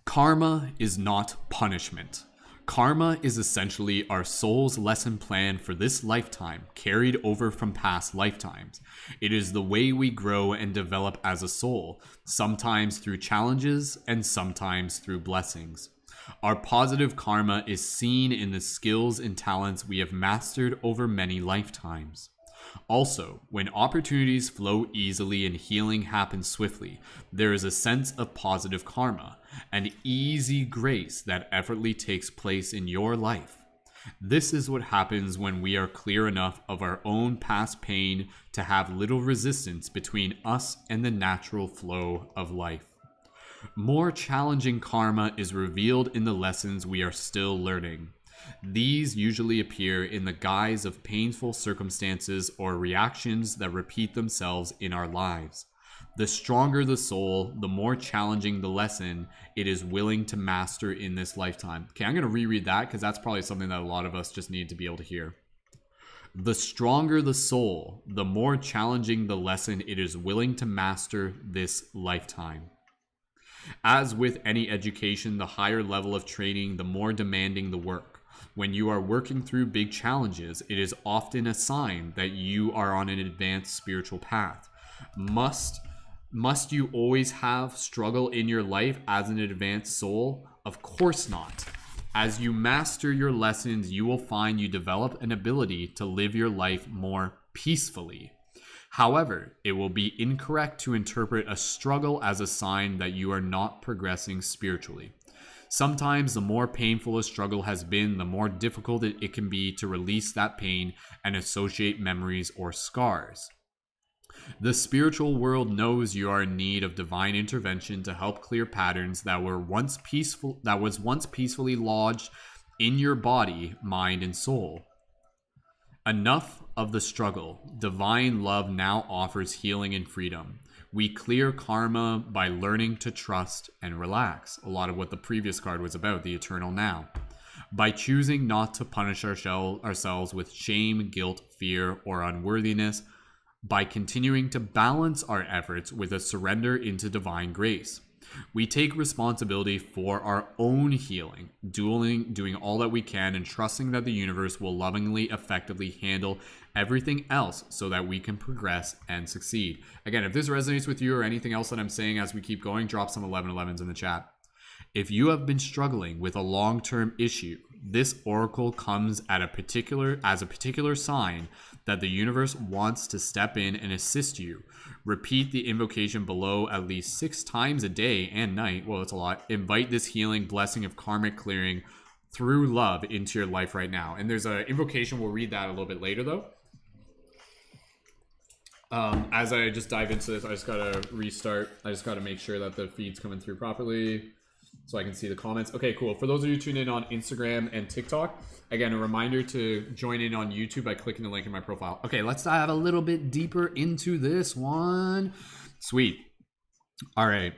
Karma is not punishment. Karma is essentially our soul's lesson plan for this lifetime, carried over from past lifetimes. It is the way we grow and develop as a soul, sometimes through challenges and sometimes through blessings. Our positive karma is seen in the skills and talents we have mastered over many lifetimes. Also, when opportunities flow easily and healing happens swiftly, there is a sense of positive karma, an easy grace that effortlessly takes place in your life. This is what happens when we are clear enough of our own past pain to have little resistance between us and the natural flow of life. More challenging karma is revealed in the lessons we are still learning. These usually appear in the guise of painful circumstances or reactions that repeat themselves in our lives. The stronger the soul, the more challenging the lesson it is willing to master in this lifetime. Okay, I'm going to reread that because that's probably something that a lot of us just need to be able to hear. The stronger the soul, the more challenging the lesson it is willing to master this lifetime. As with any education, the higher level of training, the more demanding the work. When you are working through big challenges, it is often a sign that you are on an advanced spiritual path. Must you always have struggle in your life as an advanced soul? Of course not. As you master your lessons, you will find you develop an ability to live your life more peacefully. However, it will be incorrect to interpret a struggle as a sign that you are not progressing spiritually. Sometimes the more painful a struggle has been, the more difficult it can be to release that pain and associate memories or scars. The spiritual world knows you are in need of divine intervention to help clear patterns that was once peacefully lodged in your body, mind, and soul. Enough of the struggle. Divine love now offers healing and freedom. We clear karma by learning to trust and relax. A lot of what the previous card was about, the eternal now. By choosing not to punish ourselves with shame, guilt, fear, or unworthiness, by continuing to balance our efforts with a surrender into divine grace. We take responsibility for our own healing, doing all that we can, and trusting that the universe will lovingly, effectively handle everything else so that we can progress and succeed. Again, if this resonates with you or anything else that I'm saying as we keep going, drop some 1111s in the chat. If you have been struggling with a long-term issue, this oracle comes at a particular sign that the universe wants to step in and assist you. Repeat the invocation below at least 6 times a day and night. Well, that's a lot. Invite this healing blessing of karmic clearing through love into your life right now. And there's an invocation. We'll read that a little bit later, though. As I just dive into this, I just gotta restart. I just gotta make sure that the feed's coming through properly so I can see the comments. Okay, cool. For those of you tuning in on Instagram and TikTok, again, a reminder to join in on YouTube by clicking the link in my profile. Okay, let's dive a little bit deeper into this one. Sweet. All right.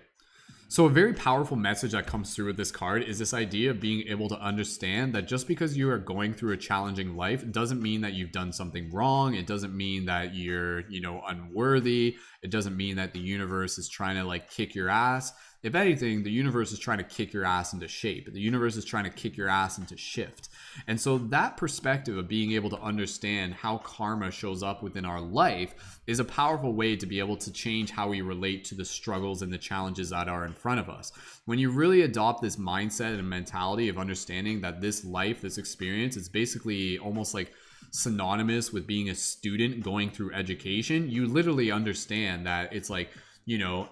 So a very powerful message that comes through with this card is this idea of being able to understand that just because you are going through a challenging life doesn't mean that you've done something wrong. It doesn't mean that you're, unworthy. It doesn't mean that the universe is trying to kick your ass. If anything, the universe is trying to kick your ass into shape. The universe is trying to kick your ass into shift. And so that perspective of being able to understand how karma shows up within our life is a powerful way to be able to change how we relate to the struggles and the challenges that are in front of us. When you really adopt this mindset and mentality of understanding that this life, this experience, is basically almost like synonymous with being a student going through education, you literally understand that it's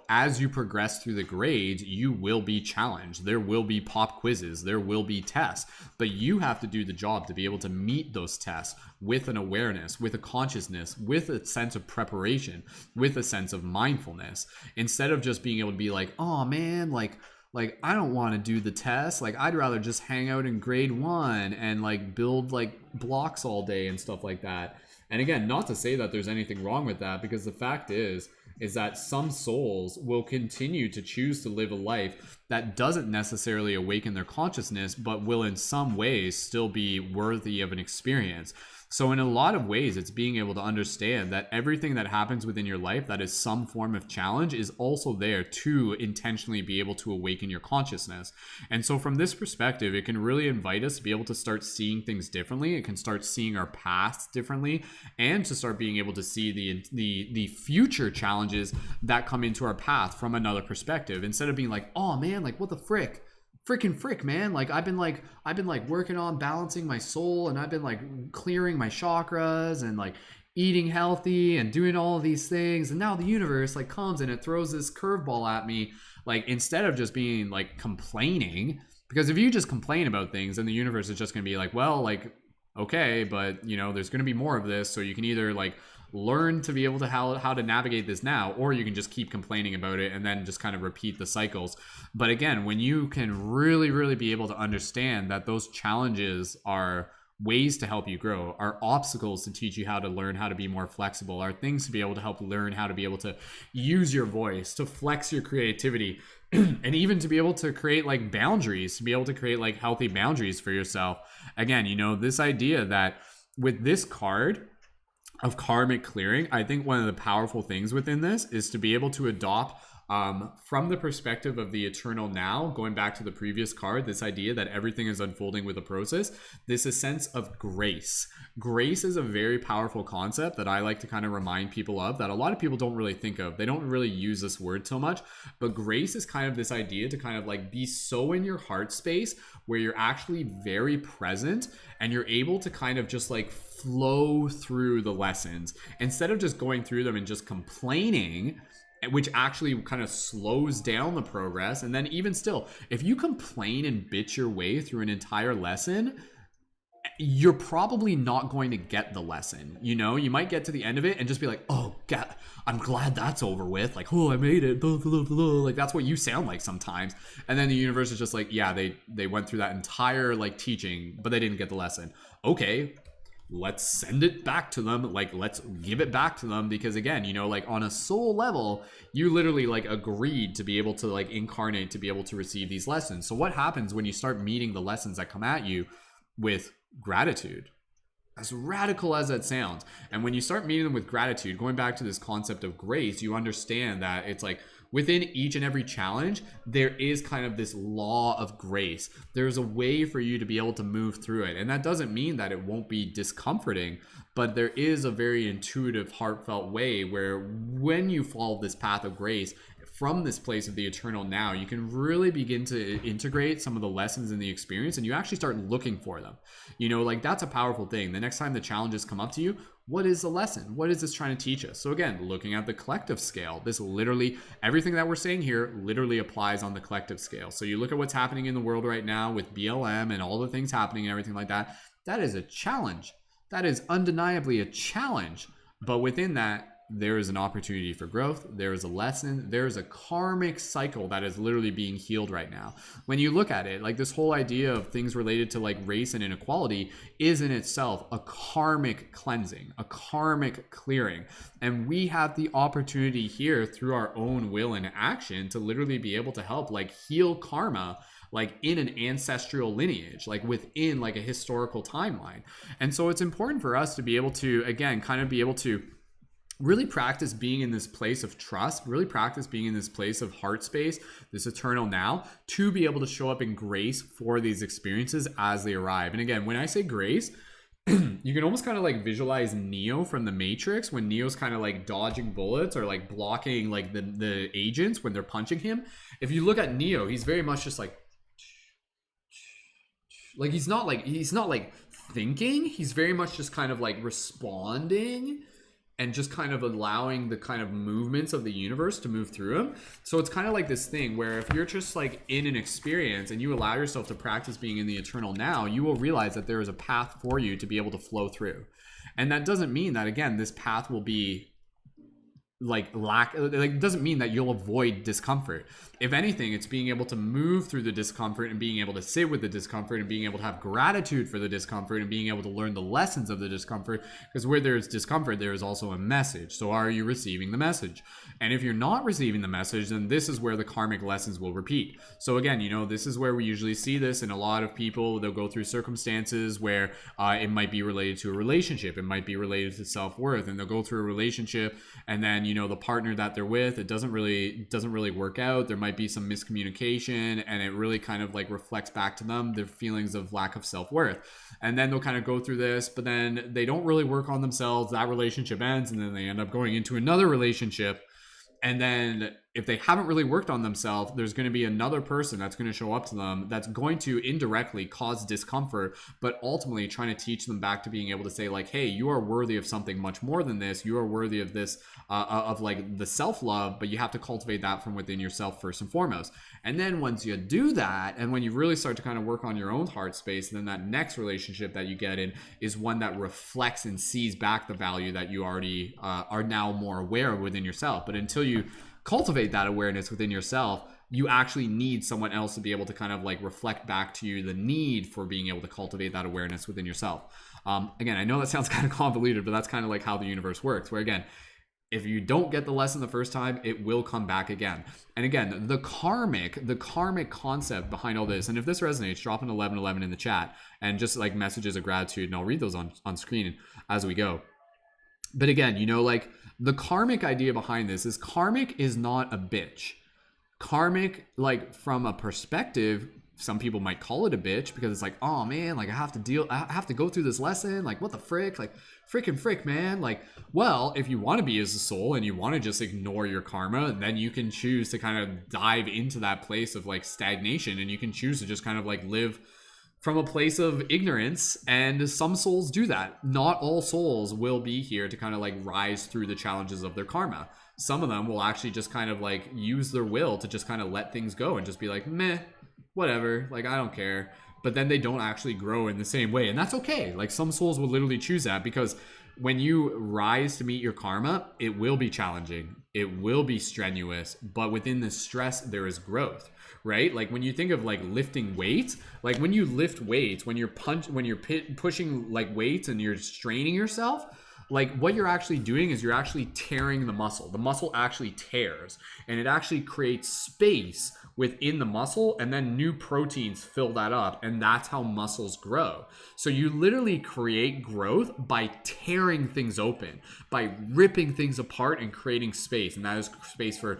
as you progress through the grades, you will be challenged. There will be pop quizzes. There will be tests. But you have to do the job to be able to meet those tests with an awareness, with a consciousness, with a sense of preparation, with a sense of mindfulness. Instead of just being able to be like, oh man, I don't want to do the test. I'd rather just hang out in grade 1 and build blocks all day and stuff like that. And again, not to say that there's anything wrong with that, because the fact is that some souls will continue to choose to live a life that doesn't necessarily awaken their consciousness, but will in some ways still be worthy of an experience. So in a lot of ways, it's being able to understand that everything that happens within your life that is some form of challenge is also there to intentionally be able to awaken your consciousness. And so from this perspective, it can really invite us to be able to start seeing things differently. It can start seeing our past differently, and to start being able to see the future challenges that come into our path from another perspective, instead of being like, oh man, what the frick? Frick, man. I've been working on balancing my soul, and I've been clearing my chakras and eating healthy and doing all of these things. And now the universe comes and it throws this curveball at me. Instead of just being complaining, because if you just complain about things, then the universe is just going to be okay, but there's going to be more of this. So you can either learn to be able to how to navigate this now, or you can just keep complaining about it and then just kind of repeat the cycles. But again, when you can really be able to understand that those challenges are ways to help you grow, are obstacles to teach you how to learn how to be more flexible, are things to be able to help learn how to be able to use your voice, to flex your creativity, and even to be able to create boundaries, to be able to create healthy boundaries for yourself. Again, this idea that with this card of karmic clearing, I think one of the powerful things within this is to be able to adopt from the perspective of the eternal now, going back to the previous card, this idea that everything is unfolding with a process, this a sense of grace. Grace is a very powerful concept that I like to kind of remind people of, that a lot of people don't really think of. They don't really use this word so much, but grace is kind of this idea to kind of be so in your heart space where you're actually very present and you're able to kind of just flow through the lessons instead of just going through them and just complaining, which actually kind of slows down the progress. And then even still, if you complain and bitch your way through an entire lesson, you're probably not going to get the lesson. You might get to the end of it and just be like, oh God, I'm glad that's over with. Oh, I made it. That's what you sound like sometimes. And then the universe is just yeah, they went through that entire teaching, but they didn't get the lesson. Okay, let's send it back to them. Let's give it back to them, because again, on a soul level, you literally agreed to be able to incarnate to be able to receive these lessons. So what happens when you start meeting the lessons that come at you with gratitude? as radical as that sounds. And when you start meeting them with gratitude, going back to this concept of grace, you understand that it's like within each and every challenge, there is kind of this law of grace. There's a way for you to be able to move through it. And that doesn't mean that it won't be discomforting, but there is a very intuitive, heartfelt way where when you follow this path of grace, from this place of the eternal now, you can really begin to integrate some of the lessons in the experience, and you actually start looking for them. You know, like that's a powerful thing. The next time the challenges come up to you, what is the lesson? What is this trying to teach us? So again, looking at the collective scale, this literally, everything that we're saying here literally applies on the collective scale. So you look at what's happening in the world right now with BLM and all the things happening and everything like that. That is a challenge. That is undeniably a challenge. But within that, there is an opportunity for growth. There is a lesson. There is a karmic cycle that is literally being healed right now. When you look at it, like this whole idea of things related to like race and inequality is in itself a karmic cleansing, a karmic clearing. And we have the opportunity here through our own will and action to literally be able to help like heal karma, like in an ancestral lineage, like within like a historical timeline. And so it's important for us to be able to, again, kind of be able to really practice being in this place of trust, really practice being in this place of heart space, this eternal now, to be able to show up in grace for these experiences as they arrive. And again, when I say grace, you can almost kind of like visualize Neo from the Matrix when Neo's kind of like dodging bullets or like blocking like the agents when they're punching him. If you look at Neo, he's very much just like he's not like thinking, he's very much just kind of like responding and just kind of allowing the kind of movements of the universe to move through him. So it's kind of like this thing where if you're just like in an experience and you allow yourself to practice being in the eternal now, you will realize that there is a path for you to be able to flow through. And that doesn't mean that, again, this path will be like doesn't mean that you'll avoid discomfort. If anything, it's being able to move through the discomfort and being able to sit with the discomfort and being able to have gratitude for the discomfort and being able to learn the lessons of the discomfort, because where there's discomfort, there is also a message. So are you receiving the message? And if you're not receiving the message, then this is where the karmic lessons will repeat. So again, you know, this is where we usually see this in a lot of people. They'll go through circumstances where it might be related to a relationship, it might be related to self-worth, and they'll go through a relationship and then, you know, the partner that they're with, it doesn't really work out. There might be some miscommunication, and it really kind of like reflects back to them their feelings of lack of self-worth. And then they'll kind of go through this, but then they don't really work on themselves. That relationship ends, and then they end up going into another relationship. And then if they haven't really worked on themselves, there's going to be another person that's going to show up to them that's going to indirectly cause discomfort, but ultimately trying to teach them back to being able to say like, hey, you are worthy of something much more than this. You are worthy of this, of like the self-love, but you have to cultivate that from within yourself first and foremost. And then once you do that, and when you really start to kind of work on your own heart space, then that next relationship that you get in is one that reflects and sees back the value that you already are now more aware of within yourself. But until you cultivate that awareness within yourself, you actually need someone else to be able to kind of like reflect back to you the need for being able to cultivate that awareness within yourself. Again, I know that sounds kind of convoluted, but that's kind of like how the universe works, where again, if you don't get the lesson the first time, it will come back again. And again, the karmic concept behind all this, and if this resonates, drop an 1111 in the chat and just like messages of gratitude, and I'll read those on screen as we go. But again, you know, like the karmic idea behind this is karmic is not a bitch. Karmic, like from a perspective, some people might call it a bitch because it's like, oh man, like I have to go through this lesson. Like what the frick? Like frick, man. Like, well, if you want to be as a soul and you want to just ignore your karma, then you can choose to kind of dive into that place of like stagnation, and you can choose to just kind of like live from a place of ignorance. And some souls do that. Not all souls will be here to kind of like rise through the challenges of their karma. Some of them will actually just kind of like use their will to just kind of let things go and just be like, meh, whatever, like I don't care. But then they don't actually grow in the same way, and that's okay. Like some souls will literally choose that, because when you rise to meet your karma, it will be challenging, it will be strenuous, but within the stress there is growth, right? Like when you think of like lifting weights, like when you lift weights, when you're pushing like weights and you're straining yourself, like what you're actually doing is you're actually tearing the muscle. The muscle actually tears, and it actually creates space within the muscle, and then new proteins fill that up, and that's how muscles grow. So you literally create growth by tearing things open, by ripping things apart and creating space, and that is space for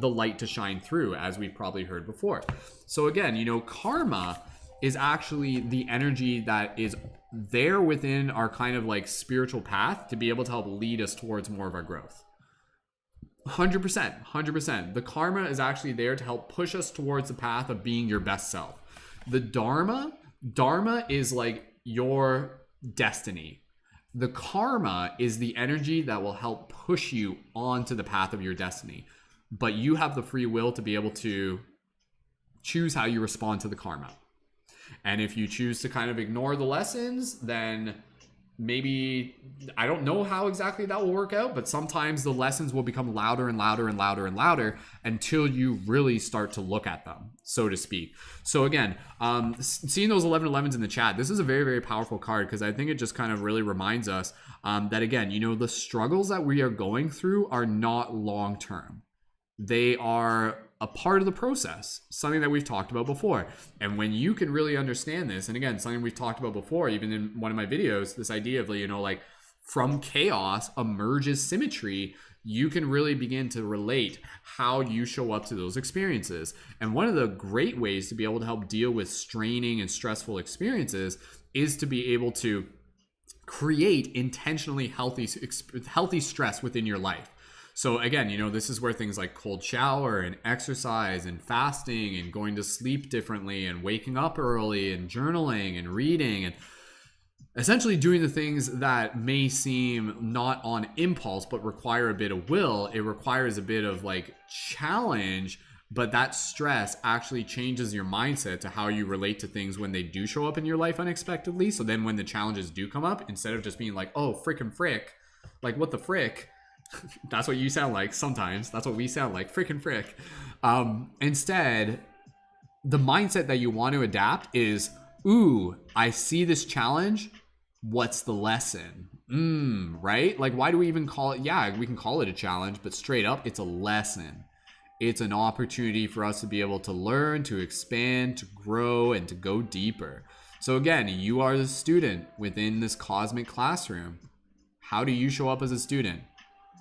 the light to shine through, as we've probably heard before. So again, you know, karma is actually the energy that is there within our kind of like spiritual path to be able to help lead us towards more of our growth. 100%. The karma is actually there to help push us towards the path of being your best self. The dharma is like your destiny. The karma is the energy that will help push you onto the path of your destiny. But you have the free will to be able to choose how you respond to the karma. And if you choose to kind of ignore the lessons, then maybe, I don't know how exactly that will work out, but sometimes the lessons will become louder and louder and louder and louder until you really start to look at them, so to speak. So again, seeing those 1111s in the chat, this is a very, very powerful card, because I think it just kind of really reminds us that, again, you know, the struggles that we are going through are not long term. They are a part of the process, something that we've talked about before. And when you can really understand this, and again, something we've talked about before, even in one of my videos, this idea of, you know, like from chaos emerges symmetry, you can really begin to relate how you show up to those experiences. And one of the great ways to be able to help deal with straining and stressful experiences is to be able to create intentionally healthy stress within your life. So again, you know, this is where things like cold shower and exercise and fasting and going to sleep differently and waking up early and journaling and reading and essentially doing the things that may seem not on impulse but require a bit of will. It requires a bit of like challenge, but that stress actually changes your mindset to how you relate to things when they do show up in your life unexpectedly. So then when the challenges do come up, instead of just being like, oh, frickin' frick, like what the frick, that's what you sound like sometimes. That's what we sound like. Frickin' frick. Instead, the mindset that you want to adapt is, ooh, I see this challenge. What's the lesson? Right? Like, why do we even call it? Yeah, we can call it a challenge, but straight up, it's a lesson. It's an opportunity for us to be able to learn, to expand, to grow, and to go deeper. So again, you are the student within this cosmic classroom. How do you show up as a student?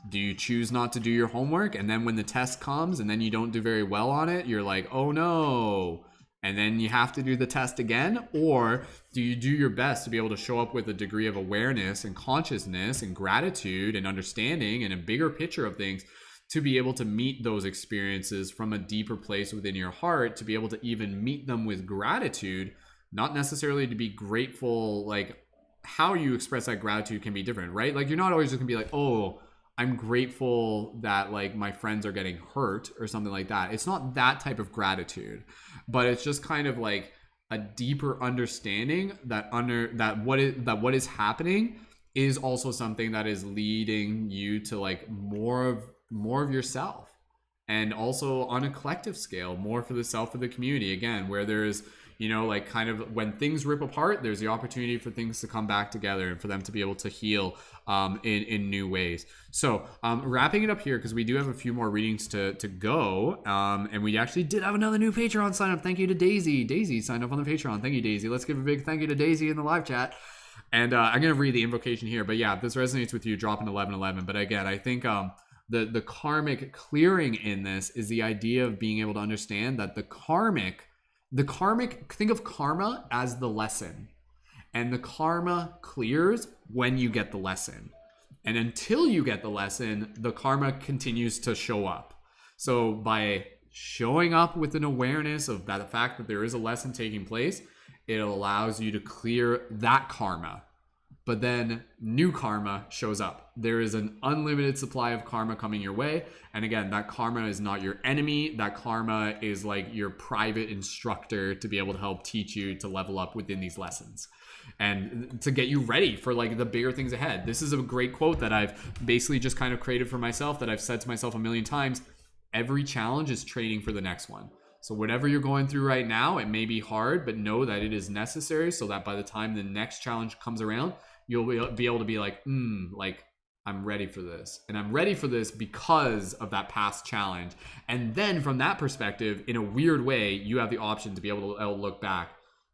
Do you choose not to do your homework, and then when the test comes and then you don't do very well on it, you're like, oh no, and then you have to do the test again? Or do you do your best to be able to show up with a degree of awareness and consciousness and gratitude and understanding and a bigger picture of things to be able to meet those experiences from a deeper place within your heart, to be able to even meet them with gratitude, not necessarily to be grateful? Like, how you express that gratitude can be different, right? Like, you're not always just gonna be like, oh, I'm grateful that like my friends are getting hurt or something like that. It's not that type of gratitude, but it's just kind of like a deeper understanding that what is happening is also something that is leading you to like more of yourself, and also on a collective scale, more for the self of the community. Again, where there's, you know, like kind of when things rip apart, there's the opportunity for things to come back together and for them to be able to heal in new ways. So wrapping it up here, because we do have a few more readings to go. And we actually did have another new Patreon sign up. Thank you to Daisy. Daisy signed up on the Patreon. Thank you, Daisy. Let's give a big thank you to Daisy in the live chat. And I'm going to read the invocation here. But yeah, if this resonates with you, drop an 1111. But again, I think the karmic clearing in this is the idea of being able to understand that the karmic, think of karma as the lesson, and the karma clears when you get the lesson. And until you get the lesson, the karma continues to show up. So by showing up with an awareness of that, the fact that there is a lesson taking place, it allows you to clear that karma. But then new karma shows up. There is an unlimited supply of karma coming your way. And again, that karma is not your enemy. That karma is like your private instructor to be able to help teach you to level up within these lessons and to get you ready for like the bigger things ahead. This is a great quote that I've basically just kind of created for myself, that I've said to myself a million times. Every challenge is training for the next one. So whatever you're going through right now, it may be hard, but know that it is necessary so that by the time the next challenge comes around, you'll be able to be like, I'm ready for this. And I'm ready for this because of that past challenge. And then from that perspective, in a weird way, you have the option to be able to look back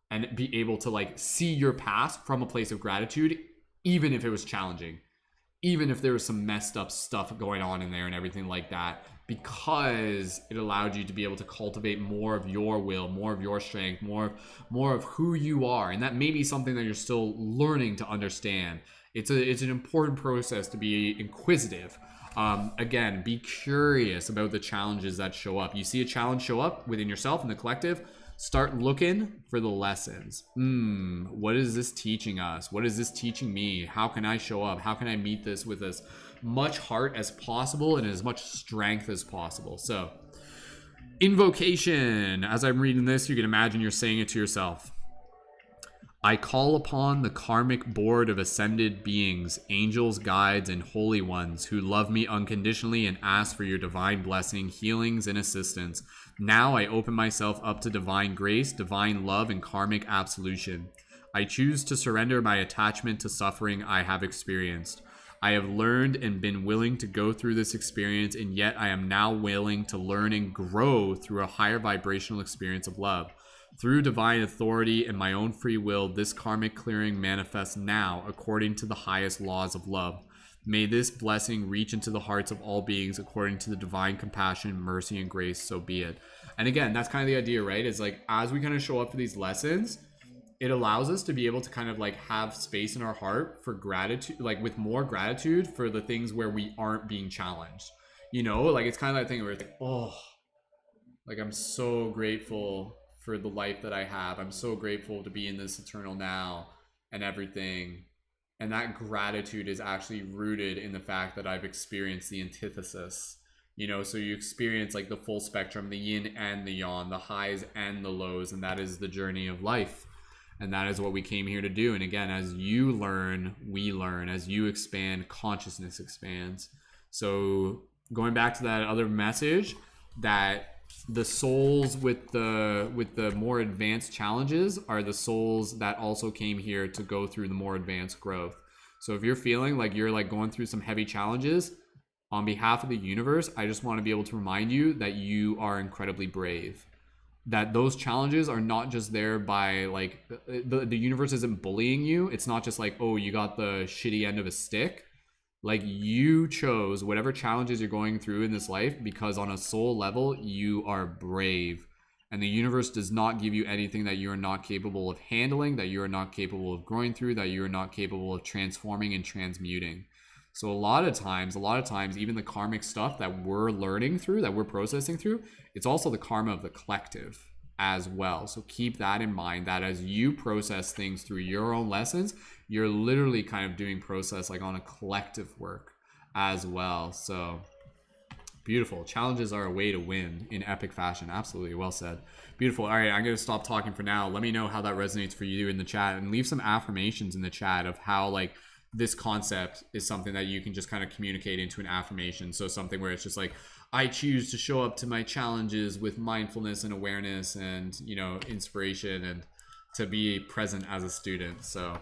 and be able to like see your past from a place of gratitude, even if it was challenging, even if there was some messed up stuff going on in there and everything like that, because it allowed you to be able to cultivate more of your will, more of your strength, more of who you are. And that may be something that you're still learning to understand. It's an important process to be inquisitive. Again, be curious about the challenges that show up. You see a challenge show up within yourself and the collective, start looking for the lessons. What is this teaching us? What is this teaching me? How can I show up? How can I meet this with as much heart as possible and as much strength as possible? So, invocation. As I'm reading this, you can imagine you're saying it to yourself. I call upon the karmic board of ascended beings, angels, guides, and holy ones who love me unconditionally and ask for your divine blessing, healings, and assistance. Now I open myself up to divine grace, divine love, and karmic absolution. I choose to surrender my attachment to suffering I have experienced. I have learned and been willing to go through this experience, and yet I am now willing to learn and grow through a higher vibrational experience of love. Through divine authority and my own free will, this karmic clearing manifests now according to the highest laws of love. May this blessing reach into the hearts of all beings according to the divine compassion, mercy, and grace, so be it. And again, that's kind of the idea, right? Is like, as we kind of show up for these lessons, it allows us to be able to kind of like have space in our heart for gratitude, like with more gratitude for the things where we aren't being challenged. You know, like it's kind of that thing where it's like, oh, like I'm so grateful for the life that I have. I'm so grateful to be in this eternal now and everything. And that gratitude is actually rooted in the fact that I've experienced the antithesis. You know, so you experience like the full spectrum, the yin and the yang, the highs and the lows, and that is the journey of life. And that is what we came here to do. And again, as you learn, we learn. As you expand, consciousness expands. So going back to that other message, that the souls with the more advanced challenges are the souls that also came here to go through the more advanced growth. So if you're feeling like you're like going through some heavy challenges, on behalf of the universe, I just want to be able to remind you that you are incredibly brave. That those challenges are not just there by like the universe isn't bullying you. It's not just like, oh, you got the shitty end of a stick. Like, you chose whatever challenges you're going through in this life because on a soul level, you are brave. And the universe does not give you anything that you are not capable of handling, that you are not capable of growing through, that you are not capable of transforming and transmuting. So a lot of times, even the karmic stuff that we're learning through, that we're processing through, it's also the karma of the collective as well. So keep that in mind, that as you process things through your own lessons, you're literally kind of doing process like on a collective work as well. So beautiful. Challenges are a way to win in epic fashion. Absolutely. Well said. Beautiful. All right, I'm going to stop talking for now. Let me know how that resonates for you in the chat, and leave some affirmations in the chat of how like this concept is something that you can just kind of communicate into an affirmation. So something where it's just like, I choose to show up to my challenges with mindfulness and awareness and, you know, inspiration, and to be present as a student. So,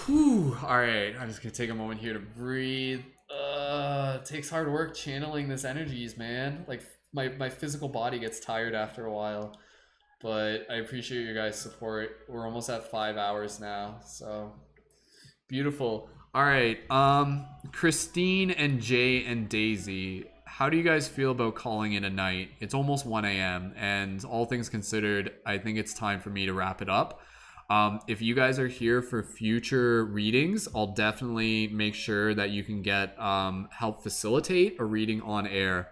whew. All right, I'm just gonna take a moment here to breathe. It takes hard work channeling this energies, man. Like my physical body gets tired after a while, but I appreciate your guys' support. We're almost at 5 hours now, so beautiful. All right, Christine and Jay and Daisy, how do you guys feel about calling it a night? It's almost 1 a.m. and all things considered, I think it's time for me to wrap it up. If you guys are here for future readings, I'll definitely make sure that you can get help facilitate a reading on air.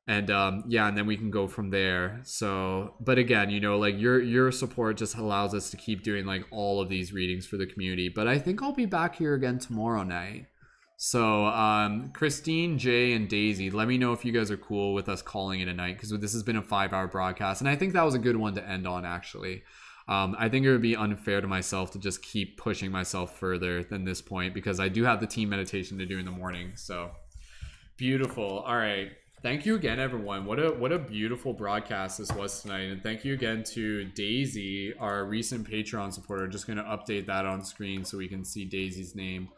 And yeah, and then we can go from there. So, but again, you know, like your support just allows us to keep doing like all of these readings for the community. But I think I'll be back here again tomorrow night. So Christine, Jay, and Daisy, let me know if you guys are cool with us calling it a night, because this has been a 5-hour broadcast, and I think that was a good one to end on, actually. I think it would be unfair to myself to just keep pushing myself further than this point, because I do have the team meditation to do in the morning. So beautiful. All right. Thank you again, everyone. What a beautiful broadcast this was tonight. And thank you again to Daisy, our recent Patreon supporter. Just going to update that on screen so we can see Daisy's name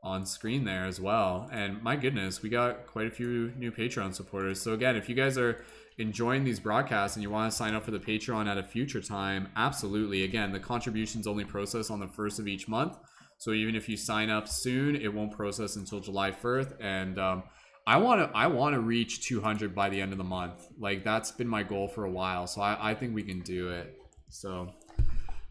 on screen there as well. And my goodness, we got quite a few new Patreon supporters. So again, if you guys are enjoying these broadcasts and you want to sign up for the Patreon at a future time, absolutely. Again, the contributions only process on the 1st of each month. So even if you sign up soon, it won't process until July 1st. And I want to reach 200 by the end of the month. Like, that's been my goal for a while. So I think we can do it. So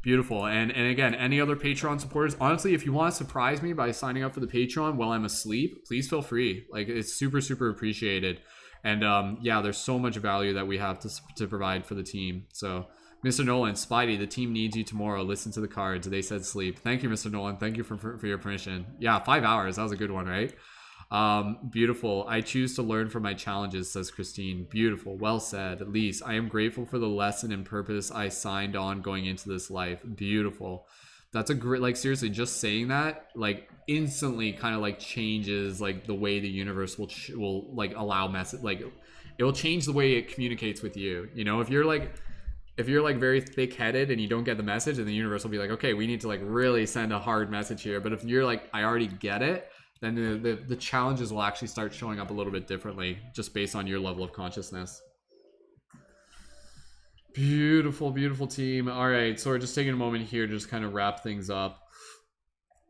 beautiful. And again, any other Patreon supporters, honestly, if you want to surprise me by signing up for the Patreon while I'm asleep, please feel free. Like, it's super, super appreciated. And yeah, there's so much value that we have to provide for the team. So Mr. Nolan, Spidey, the team needs you tomorrow. Listen to the cards. They said sleep. Thank you, Mr. Nolan. Thank you for your permission. Yeah, 5 hours. That was a good one, right? Beautiful. I choose to learn from my challenges, says Christine. Beautiful. Well said. Elise, I am grateful for the lesson and purpose I signed on going into this life. Beautiful. That's a great, like, seriously, just saying that, like, instantly kind of like changes like the way the universe will like allow message, like it will change the way it communicates with you. You know, if you're like very thick-headed and you don't get the message, and the universe will be like, okay, we need to like really send a hard message here. But if you're like, I already get it, then the challenges will actually start showing up a little bit differently just based on your level of consciousness. Beautiful, beautiful team. All right, so we're just taking a moment here to just kind of wrap things up.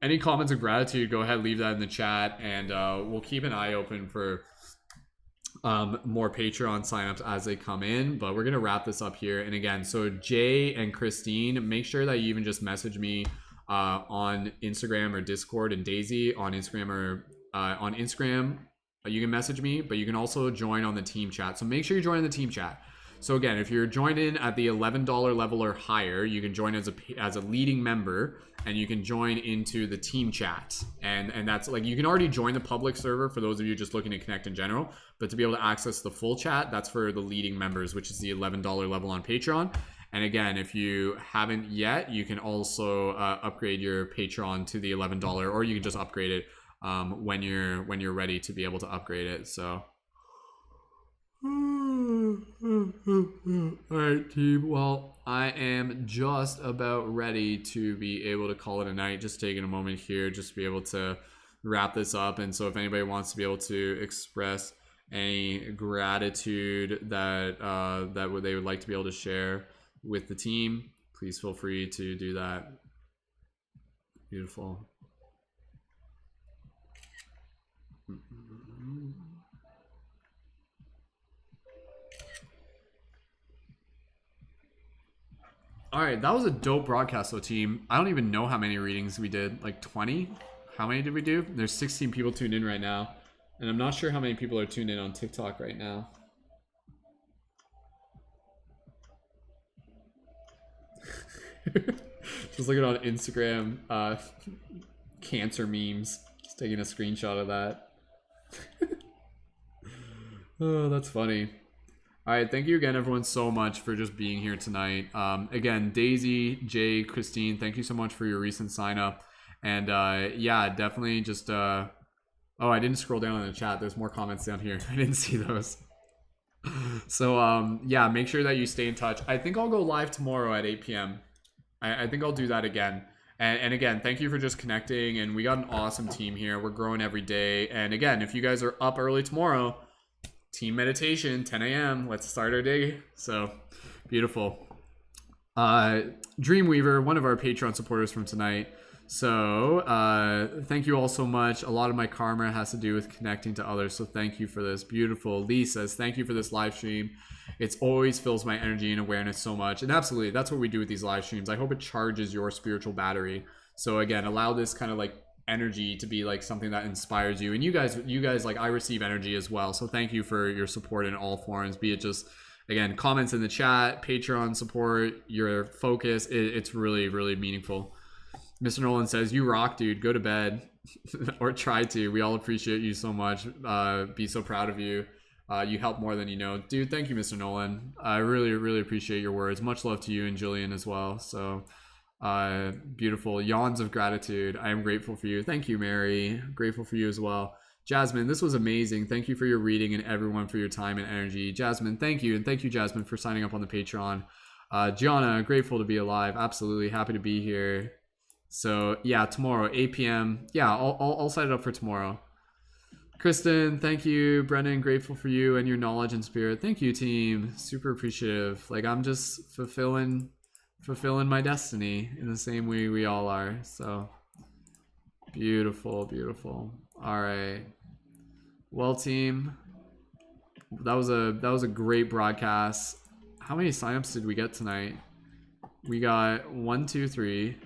Any comments of gratitude, go ahead, leave that in the chat, and we'll keep an eye open for more Patreon signups as they come in. But we're gonna wrap this up here. And again, so Jay and Christine, make sure that you even just message me on Instagram or Discord, and Daisy on Instagram or on Instagram. You can message me, but you can also join on the team chat. So make sure you join the team chat. So again, if you're joining at the $11 level or higher, you can join as a leading member, and you can join into the team chat. And that's like, you can already join the public server for those of you just looking to connect in general, but to be able to access the full chat, that's for the leading members, which is the $11 level on Patreon. And again, if you haven't yet, you can also upgrade your Patreon to the $11, or you can just upgrade it when you're ready to be able to upgrade it. So all right, team. Well, I am just about ready to be able to call it a night. Just taking a moment here, just to be able to wrap this up. And so if anybody wants to be able to express any gratitude that they would like to be able to share with the team, please feel free to do that. Beautiful. All right, that was a dope broadcast, though, team. I don't even know how many readings we did. Like 20? How many did we do? There's 16 people tuned in right now. And I'm not sure how many people are tuned in on TikTok right now. Just looking on Instagram, cancer memes. Just taking a screenshot of that. Oh, that's funny. All right, thank you again, everyone, so much for just being here tonight. Again, Daisy, Jay, Christine, thank you so much for your recent sign up. And yeah, definitely just... oh, I didn't scroll down in the chat. There's more comments down here. I didn't see those. So yeah, make sure that you stay in touch. I think I'll go live tomorrow at 8 p.m. I think I'll do that again. And again, thank you for just connecting. And we got an awesome team here. We're growing every day. And again, if you guys are up early tomorrow, team meditation, 10 a.m. Let's start our day. So beautiful. Dreamweaver, one of our Patreon supporters from tonight. So thank you all so much. A lot of my karma has to do with connecting to others. So thank you for this. Beautiful. Lee says, thank you for this live stream. It's always fills my energy and awareness so much. And absolutely, that's what we do with these live streams. I hope it charges your spiritual battery. So again, allow this kind of like energy to be like something that inspires you. And you guys like, I receive energy as well. So thank you for your support in all forms, be it just, again, comments in the chat, Patreon support, your focus. It's really, really meaningful. Mr. Nolan says, you rock, dude. Go to bed. Or try to. We all appreciate you so much. Be so proud of you. You help more than you know. Dude, thank you, Mr. Nolan. I really, really appreciate your words. Much love to you and Jillian as well. So beautiful. Yawns of gratitude. I am grateful for you. Thank you, Mary. Grateful for you as well. Jasmine, this was amazing. Thank you for your reading and everyone for your time and energy. Jasmine, thank you. And thank you, Jasmine, for signing up on the Patreon. Gianna, grateful to be alive. Absolutely. Happy to be here. So yeah, tomorrow 8 p.m. Yeah, I'll set it up for tomorrow. Kristen, thank you. Brennan, grateful for you and your knowledge and spirit. Thank you, team. Super appreciative. Like I'm just fulfilling my destiny in the same way we all are. So beautiful, beautiful. All right. Well, team, that was a great broadcast. How many signups did we get tonight? We got 1, 2, 3,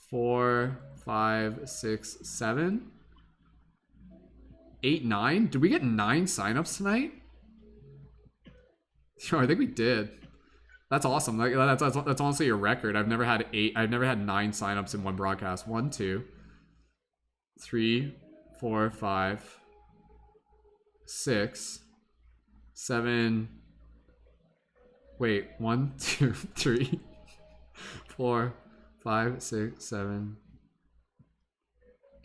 4, 5, 6, 7, 8, 9. Did we get 9 signups tonight? Sure, I think we did. That's awesome. That's honestly a record. I've never had 8. I've never had 9 signups in one broadcast. 1, 2, 3, 4, 5, 6, 7. Wait, 1, 2, 3, 4, 5, 6, 7,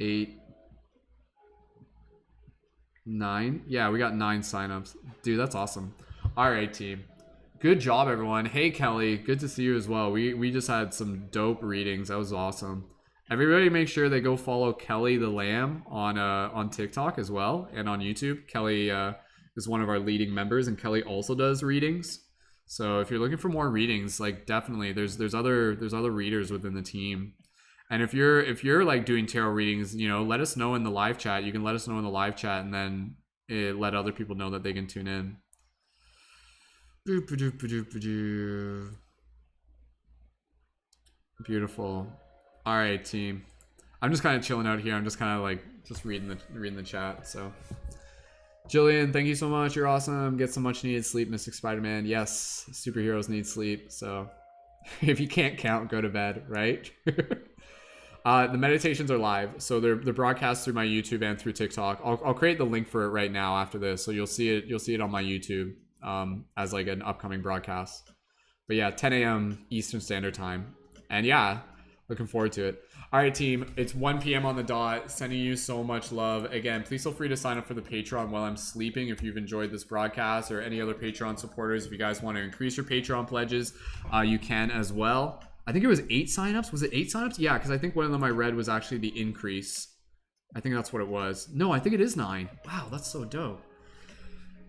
8, 9. Yeah, we got 9 signups. Dude, that's awesome. All right, team. Good job, everyone. Hey, Kelly. Good to see you as well. We just had some dope readings. That was awesome. Everybody make sure they go follow Kelly the Lamb on TikTok as well and on YouTube. Kelly is one of our leading members, and Kelly also does readings. So if you're looking for more readings, like definitely there's other readers within the team. And if you're like doing tarot readings, you know, let us know in the live chat. You can let us know in the live chat, and then let other people know that they can tune in. Beautiful. All right, team. I'm just kind of chilling out here. I'm just kind of like just reading the chat. So, Jillian, thank you so much. You're awesome. Get some much needed sleep, Mystic Spider-Man. Yes, superheroes need sleep. So, if you can't count, go to bed. Right. The meditations are live, so they're broadcast through my YouTube and through TikTok. I'll create the link for it right now after this, so you'll see it on my YouTube as like an upcoming broadcast. But yeah, 10 a.m. Eastern Standard Time, and yeah, looking forward to it. All right, team, it's 1 p.m. on the dot. Sending you so much love. Again, please feel free to sign up for the Patreon while I'm sleeping if you've enjoyed this broadcast, or any other Patreon supporters. If you guys want to increase your Patreon pledges, you can as well. I think it was 8 signups. Was it 8 signups? Yeah, because I think one of them I read was actually the increase. I think that's what it was. No, I think it is 9. Wow, that's so dope.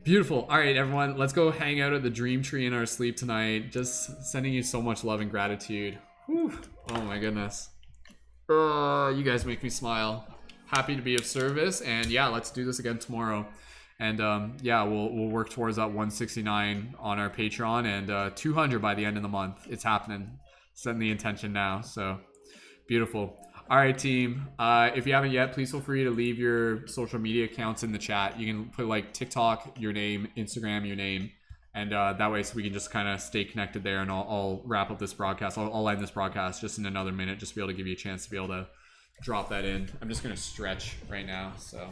Beautiful. All right, everyone, let's go hang out at the Dream Tree in our sleep tonight. Just sending you so much love and gratitude. Whew. Oh my goodness. You guys make me smile. Happy to be of service, and yeah, let's do this again tomorrow. And yeah, we'll work towards that 169 on our Patreon, and 200 by the end of the month. It's happening. Setting the intention now. So beautiful. All right, team. If you haven't yet, please feel free to leave your social media accounts in the chat. You can put like TikTok, your name, Instagram, your name, and that way, so we can just kind of stay connected there. And I'll wrap up this broadcast. I'll end this broadcast just in another minute, just to be able to give you a chance to be able to drop that in. I'm just gonna stretch right now. So.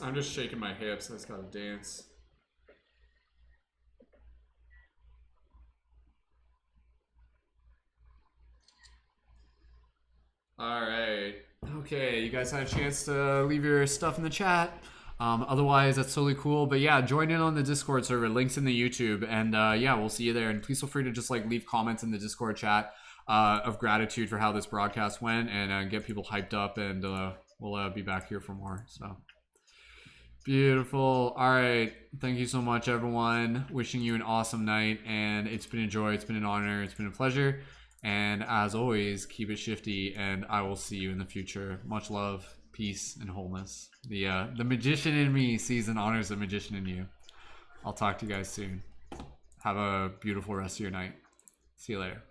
I'm just shaking my hips. I just gotta dance. All right. Okay, you guys had a chance to leave your stuff in the chat. Otherwise, that's totally cool. But yeah, join in on the Discord server. Links in the YouTube, and yeah, we'll see you there. And please feel free to just like leave comments in the Discord chat of gratitude for how this broadcast went, and get people hyped up. And we'll be back here for more. So. Beautiful. All right. Thank you so much, everyone. Wishing you an awesome night. And it's been a joy. It's been an honor. It's been a pleasure. And as always, keep it shifty. And I will see you in the future. Much love, peace, and wholeness. The magician in me sees and honors the magician in you. I'll talk to you guys soon. Have a beautiful rest of your night. See you later.